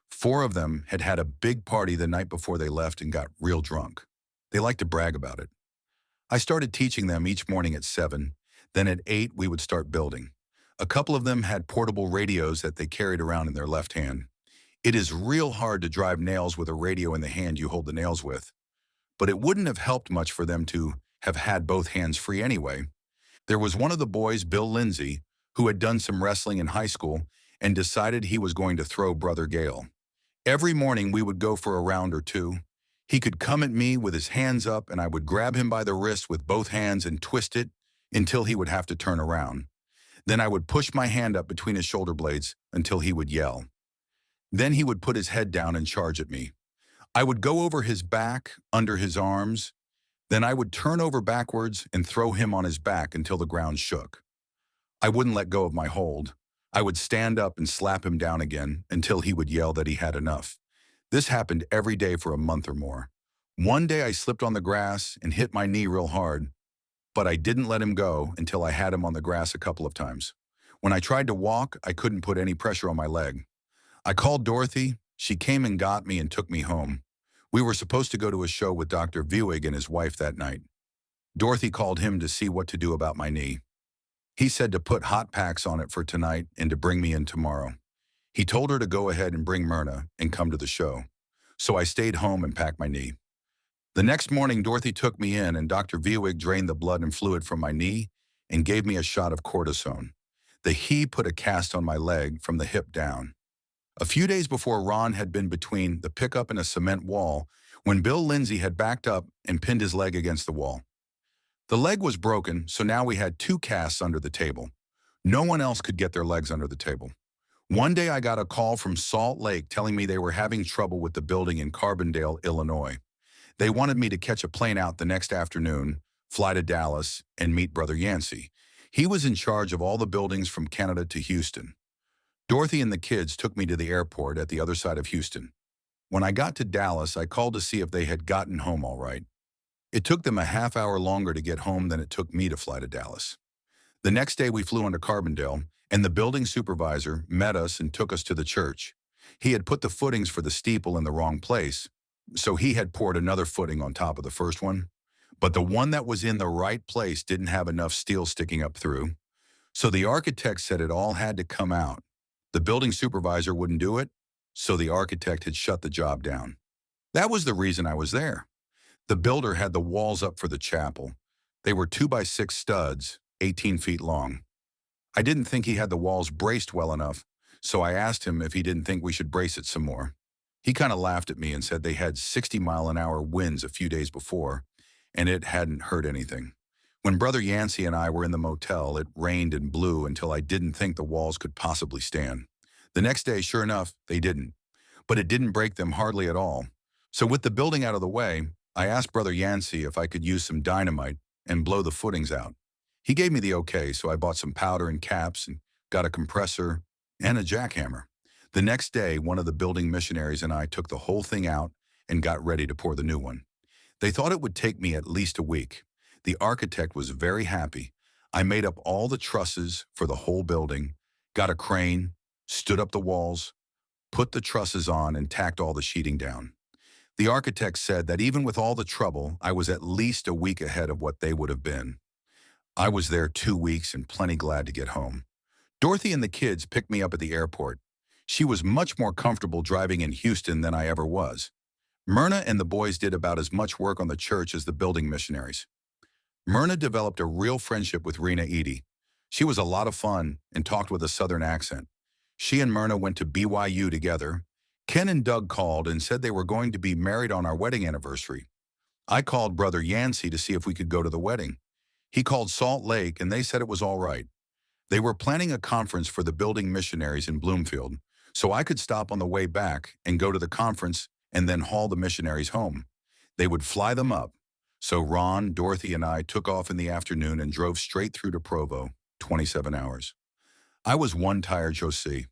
4 of them had had a big party the night before they left and got real drunk. They liked to brag about it. I started teaching them each morning at 7. Then at 8, we would start building. A couple of them had portable radios that they carried around in their left hand. It is real hard to drive nails with a radio in the hand you hold the nails with. But it wouldn't have helped much for them to have had both hands free anyway. There was one of the boys, Bill Lindsay, who had done some wrestling in high school and decided he was going to throw Brother Gale. Every morning we would go for a round or two. He could come at me with his hands up and I would grab him by the wrist with both hands and twist it until he would have to turn around. Then I would push my hand up between his shoulder blades until he would yell. Then he would put his head down and charge at me. I would go over his back, under his arms. Then I would turn over backwards and throw him on his back until the ground shook. I wouldn't let go of my hold. I would stand up and slap him down again until he would yell that he had enough. This happened every day for a month or more. One day I slipped on the grass and hit my knee real hard, but I didn't let him go until I had him on the grass a couple of times. When I tried to walk, I couldn't put any pressure on my leg. I called Dorothy. She came and got me and took me home. We were supposed to go to a show with Dr. Viewig and his wife that night. Dorothy called him to see what to do about my knee. He said to put hot packs on it for tonight and to bring me in tomorrow. He told her to go ahead and bring Myrna and come to the show. so I stayed home and packed my knee. The next morning, Dorothy took me in and Dr. Viewig drained the blood and fluid from my knee and gave me a shot of cortisone. He put a cast on my leg from the hip down. A few days before, Ron had been between the pickup and a cement wall when Bill Lindsay had backed up and pinned his leg against the wall. The leg was broken, so now we had two casts under the table. No one else could get their legs under the table. One day I got a call from Salt Lake telling me they were having trouble with the building in Carbondale, Illinois. They wanted me to catch a plane out the next afternoon, fly to Dallas, and meet Brother Yancey. He was in charge of all the buildings from Canada to Houston. Dorothy and the kids took me to the airport at the other side of Houston. When I got to Dallas, I called to see if they had gotten home all right. It took them a half hour longer to get home than it took me to fly to Dallas. The next day we flew into Carbondale, and the building supervisor met us and took us to the church. He had put the footings for the steeple in the wrong place, so he had poured another footing on top of the first one. But the one that was in the right place didn't have enough steel sticking up through, so the architect said it all had to come out. The building supervisor wouldn't do it, so the architect had shut the job down. That was the reason I was there. The builder had the walls up for the chapel. They were 2x6 studs, 18 feet long. I didn't think he had the walls braced well enough, so I asked him if he didn't think we should brace it some more. He kind of laughed at me and said they had 60-mile-an-hour winds a few days before, and it hadn't hurt anything. When Brother Yancey and I were in the motel, it rained and blew until I didn't think the walls could possibly stand. The next day, sure enough, they didn't. But it didn't break them hardly at all. So with the building out of the way, I asked Brother Yancey if I could use some dynamite and blow the footings out. He gave me the okay, so I bought some powder and caps and got a compressor and a jackhammer. The next day, one of the building missionaries and I took the whole thing out and got ready to pour the new one. They thought it would take me at least a week. The architect was very happy. I made up all the trusses for the whole building, got a crane, stood up the walls, put the trusses on, and tacked all the sheeting down. The architect said that even with all the trouble, I was at least a week ahead of what they would have been. I was there 2 weeks and plenty glad to get home. Dorothy and the kids picked me up at the airport. She was much more comfortable driving in Houston than I ever was. Myrna and the boys did about as much work on the church as the building missionaries. Myrna developed a real friendship with Rena Edie. She was a lot of fun and talked with a southern accent. She and Myrna went to BYU together. Ken and Doug called and said they were going to be married on our wedding anniversary. I called Brother Yancey to see if we could go to the wedding. He called Salt Lake and they said it was all right. They were planning a conference for the building missionaries in Bloomfield, so I could stop on the way back and go to the conference and then haul the missionaries home. They would fly them up. So Ron, Dorothy, and I took off in the afternoon and drove straight through to Provo, 27 hours. I was one tired Josie.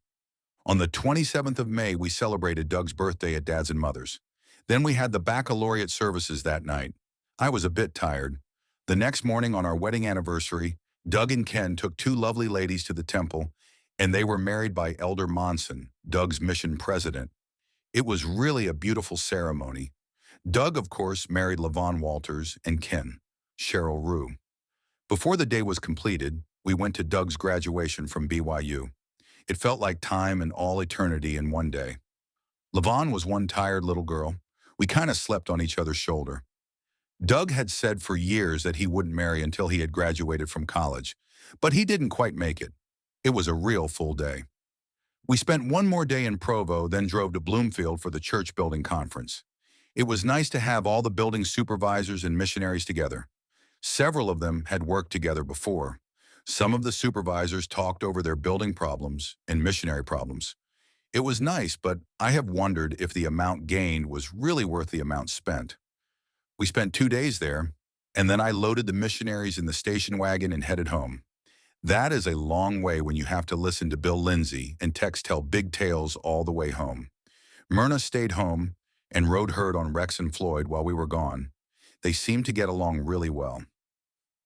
On the 27th of May, we celebrated Doug's birthday at Dad's and Mother's. Then we had the baccalaureate services that night. I was a bit tired. The next morning on our wedding anniversary, Doug and Ken took two lovely ladies to the temple, and they were married by Elder Monson, Doug's mission president. It was really a beautiful ceremony. Doug, of course, married LaVon Walters, and Ken, Cheryl Rue. Before the day was completed, we went to Doug's graduation from BYU. It felt like time and all eternity in one day. LaVon was one tired little girl. We kind of slept on each other's shoulder. Doug had said for years that he wouldn't marry until he had graduated from college, but he didn't quite make it. It was a real full day. We spent one more day in Provo, then drove to Bloomfield for the church building conference. It was nice to have all the building supervisors and missionaries together. Several of them had worked together before. Some of the supervisors talked over their building problems and missionary problems. It was nice, but I have wondered if the amount gained was really worth the amount spent. We spent 2 days there, and then I loaded the missionaries in the station wagon and headed home. That is a long way when you have to listen to Bill Lindsay and Tex tell big tales all the way home. Myrna stayed home and rode herd on Rex and Floyd while we were gone. They seemed to get along really well.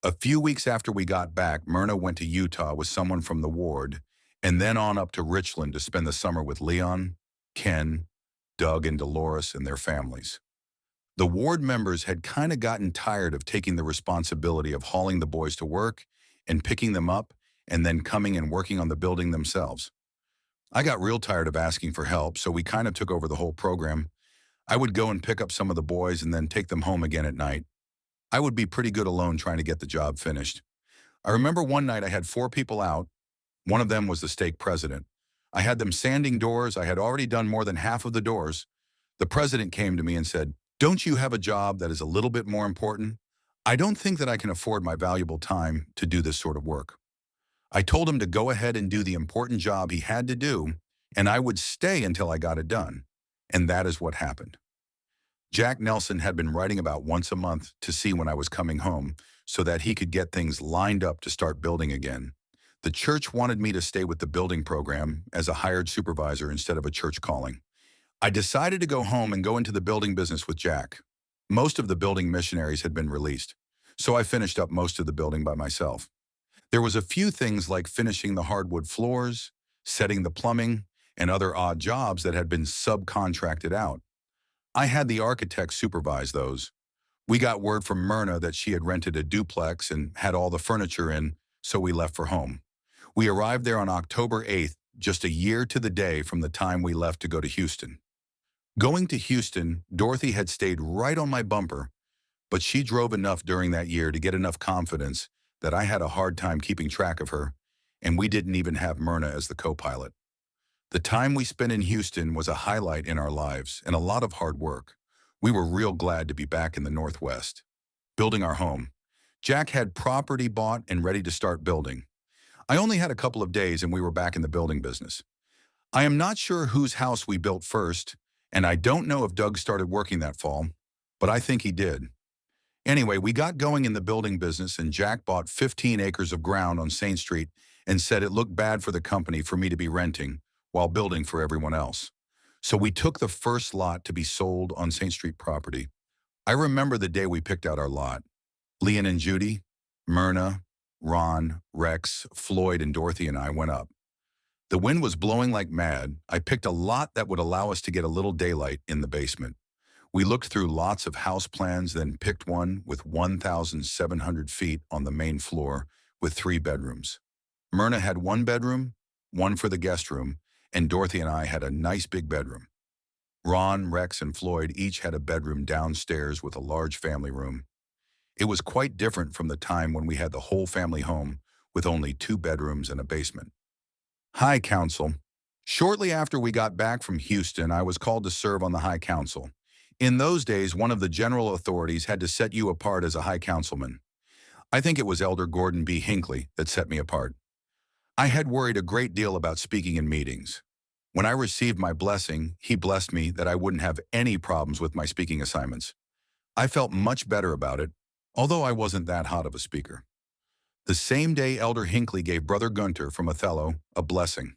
A few weeks after we got back, Myrna went to Utah with someone from the ward, and then on up to Richland to spend the summer with Leon, Ken, Doug, and Dolores and their families. The ward members had kind of gotten tired of taking the responsibility of hauling the boys to work and picking them up and then coming and working on the building themselves. I got real tired of asking for help, so we kind of took over the whole program. I would go and pick up some of the boys and then take them home again at night. I would be pretty good alone trying to get the job finished. I remember one night I had 4 people out. One of them was the stake president. I had them sanding doors. I had already done more than half of the doors. The president came to me and said, "Don't you have a job that is a little bit more important? I don't think that I can afford my valuable time to do this sort of work." I told him to go ahead and do the important job he had to do, and I would stay until I got it done. And that is what happened. Jack Nelson had been writing about once a month to see when I was coming home so that he could get things lined up to start building again. The church wanted me to stay with the building program as a hired supervisor instead of a church calling. I decided to go home and go into the building business with Jack. Most of the building missionaries had been released, so I finished up most of the building by myself. There was a few things like finishing the hardwood floors, setting the plumbing, and other odd jobs that had been subcontracted out. I had the architect supervise those. We got word from Myrna that she had rented a duplex and had all the furniture in, so we left for home. We arrived there on October 8th, just a year to the day from the time we left to go to Houston. Going to Houston, Dorothy had stayed right on my bumper, but she drove enough during that year to get enough confidence that I had a hard time keeping track of her, and we didn't even have Myrna as the co-pilot. The time we spent in Houston was a highlight in our lives and a lot of hard work. We were real glad to be back in the Northwest. Building our home. Jack had property bought and ready to start building. I only had a couple of days and we were back in the building business. I am not sure whose house we built first, and I don't know if Doug started working that fall, but I think he did. Anyway, we got going in the building business and Jack bought 15 acres of ground on Saint Street and said it looked bad for the company for me to be renting while building for everyone else. So we took the first lot to be sold on Saint Street property. I remember the day we picked out our lot. Leon and Judy, Myrna, Ron, Rex, Floyd, and Dorothy and I went up. The wind was blowing like mad. I picked a lot that would allow us to get a little daylight in the basement. We looked through lots of house plans, then picked one with 1,700 feet on the main floor with 3 bedrooms. Myrna had 1 bedroom, 1 for the guest room, and Dorothy and I had a nice big bedroom. Ron, Rex, and Floyd each had a bedroom downstairs with a large family room. It was quite different from the time when we had the whole family home with only 2 bedrooms and a basement. High Council. Shortly after we got back from Houston, I was called to serve on the High Council. In those days, one of the general authorities had to set you apart as a High Councilman. I think it was Elder Gordon B. Hinckley that set me apart. I had worried a great deal about speaking in meetings. When I received my blessing, he blessed me that I wouldn't have any problems with my speaking assignments. I felt much better about it, although I wasn't that hot of a speaker. The same day Elder Hinckley gave Brother Gunter from Othello a blessing.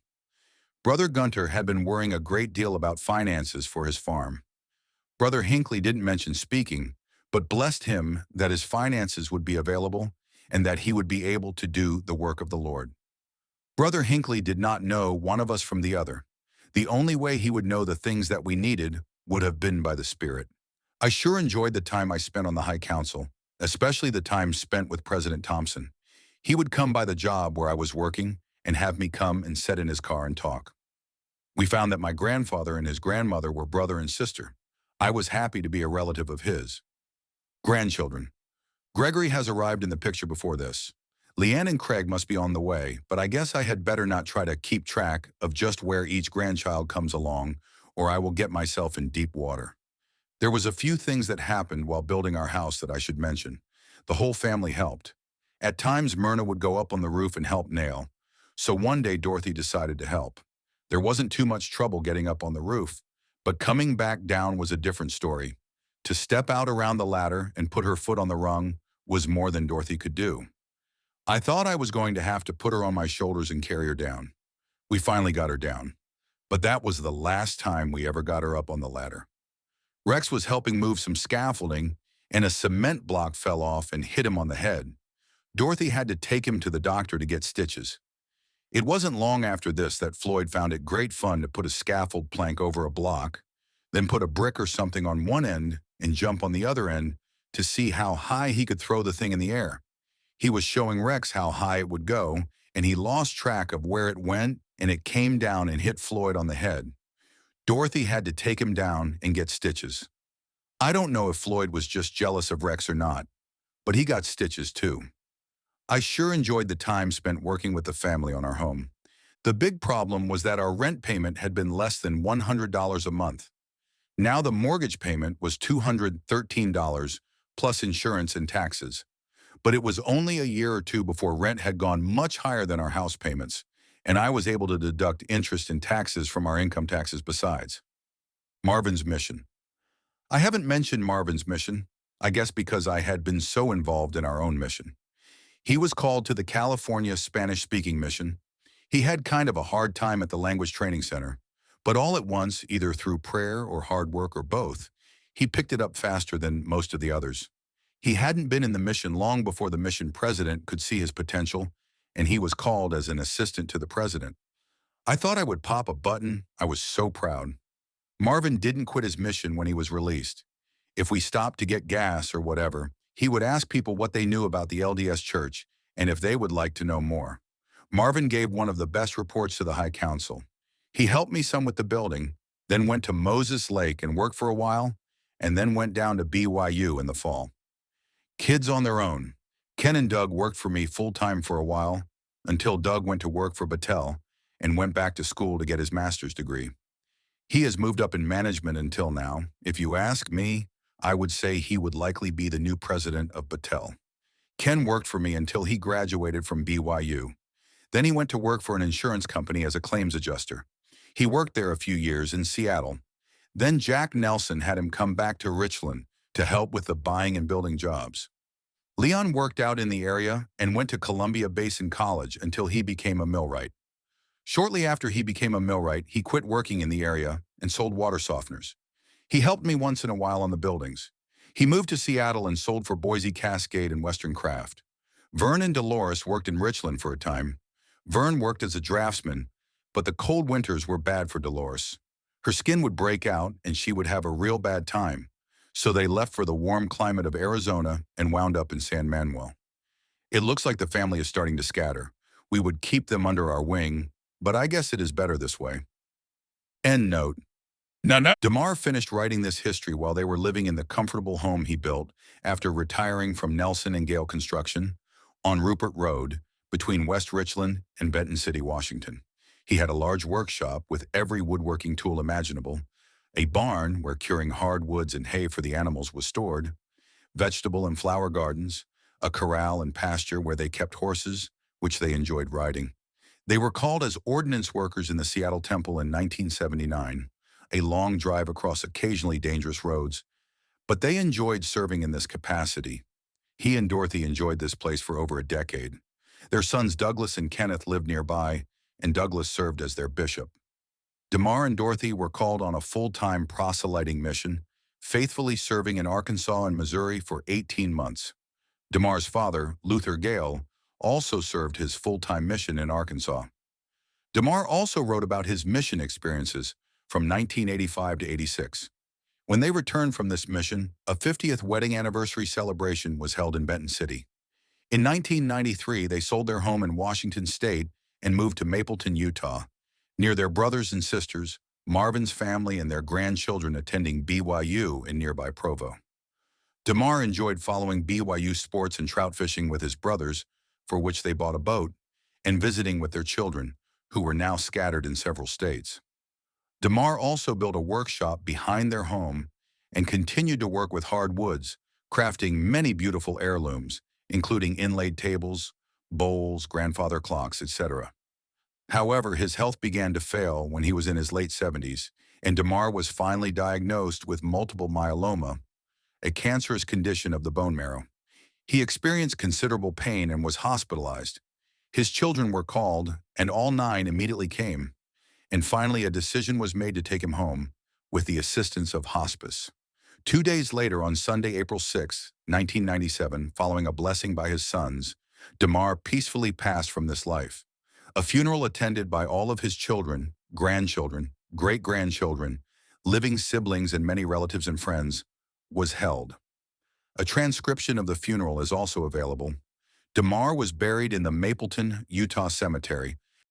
Brother Gunter had been worrying a great deal about finances for his farm. Brother Hinckley didn't mention speaking, but blessed him that his finances would be available and that he would be able to do the work of the Lord. Brother Hinckley did not know one of us from the other. The only way he would know the things that we needed would have been by the Spirit. I sure enjoyed the time I spent on the High Council, especially the time spent with President Thompson. He would come by the job where I was working and have me come and sit in his car and talk. We found that my grandfather and his grandmother were brother and sister. I was happy to be a relative of his. Grandchildren. Gregory has arrived in the picture before this. Leanne and Craig must be on the way, but I guess I had better not try to keep track of just where each grandchild comes along, or I will get myself in deep water. There was a few things that happened while building our house that I should mention. The whole family helped. At times, Myrna would go up on the roof and help nail, so one day Dorothy decided to help. There wasn't too much trouble getting up on the roof, but coming back down was a different story. To step out around the ladder and put her foot on the rung was more than Dorothy could do. I thought I was going to have to put her on my shoulders and carry her down. We finally got her down, but that was the last time we ever got her up on the ladder. Rex was helping move some scaffolding, and a cement block fell off and hit him on the head. Dorothy had to take him to the doctor to get stitches. It wasn't long after this that Floyd found it great fun to put a scaffold plank over a block, then put a brick or something on one end and jump on the other end to see how high he could throw the thing in the air. He was showing Rex how high it would go, and he lost track of where it went, and it came down and hit Floyd on the head. Dorothy had to take him down and get stitches. I don't know if Floyd was just jealous of Rex or not, but he got stitches too. I sure enjoyed the time spent working with the family on our home. The big problem was that our rent payment had been less than $100 a month. Now the mortgage payment was $213 plus insurance and taxes. But it was only a year or two before rent had gone much higher than our house payments, and I was able to deduct interest and taxes from our income taxes besides. Marvin's mission. I haven't mentioned Marvin's mission, I guess because I had been so involved in our own mission. He was called to the California Spanish-speaking mission. He had kind of a hard time at the language training center, but all at once, either through prayer or hard work or both, he picked it up faster than most of the others. He hadn't been in the mission long before the mission president could see his potential, and he was called as an assistant to the president. I thought I would pop a button. I was so proud. Marvin didn't quit his mission when he was released. If we stopped to get gas or whatever, he would ask people what they knew about the LDS Church and if they would like to know more. Marvin gave one of the best reports to the High Council. He helped me some with the building, then went to Moses Lake and worked for a while, and then went down to BYU in the fall. Kids on their own. Ken and Doug worked for me full-time for a while, until Doug went to work for Battelle and went back to school to get his master's degree. He has moved up in management until now. If you ask me, I would say he would likely be the new president of Battelle. Ken worked for me until he graduated from BYU. Then he went to work for an insurance company as a claims adjuster. He worked there a few years in Seattle. Then Jack Nelson had him come back to Richland to help with the buying and building jobs. Leon worked out in the area and went to Columbia Basin College until he became a millwright. Shortly after he became a millwright, he quit working in the area and sold water softeners. He helped me once in a while on the buildings. He moved to Seattle and sold for Boise Cascade and Western Craft. Vern and Dolores worked in Richland for a time. Vern worked as a draftsman, but the cold winters were bad for Dolores. Her skin would break out and she would have a real bad time. So they left for the warm climate of Arizona and wound up in San Manuel. It looks like the family is starting to scatter. We would keep them under our wing, but I guess it is better this way. End note. No. DeMar finished writing this history while they were living in the comfortable home he built after retiring from Nelson and Gale Construction on Rupert Road between West Richland and Benton City, Washington. He had a large workshop with every woodworking tool imaginable, a barn where curing hardwoods and hay for the animals was stored, vegetable and flower gardens, a corral and pasture where they kept horses, which they enjoyed riding. They were called as ordnance workers in the Seattle Temple in 1979, a long drive across occasionally dangerous roads, but they enjoyed serving in this capacity. He and Dorothy enjoyed this place for over a decade. Their sons Douglas and Kenneth lived nearby, and Douglas served as their bishop. DeMar and Dorothy were called on a full-time proselyting mission, faithfully serving in Arkansas and Missouri for 18 months. DeMar's father, Luther Gale, also served his full-time mission in Arkansas. DeMar also wrote about his mission experiences from 1985 to 86. When they returned from this mission, a 50th wedding anniversary celebration was held in Benton City. In 1993, they sold their home in Washington State and moved to Mapleton, Utah, near their brothers and sisters, Marvin's family and their grandchildren attending BYU in nearby Provo. DeMar enjoyed following BYU sports and trout fishing with his brothers, for which they bought a boat, and visiting with their children, who were now scattered in several states. DeMar also built a workshop behind their home and continued to work with hard woods, crafting many beautiful heirlooms, including inlaid tables, bowls, grandfather clocks, etc. However, his health began to fail when he was in his late 70s, and DeMar was finally diagnosed with multiple myeloma, a cancerous condition of the bone marrow. He experienced considerable pain and was hospitalized. His children were called, and all 9 immediately came, and finally a decision was made to take him home with the assistance of hospice. 2 days later, on Sunday, April 6, 1997, following a blessing by his sons, DeMar peacefully passed from this life. A funeral attended by all of his children, grandchildren, great-grandchildren, living siblings, and many relatives and friends was held. A transcription of the funeral is also available. DeMar was buried in the Mapleton, Utah cemetery,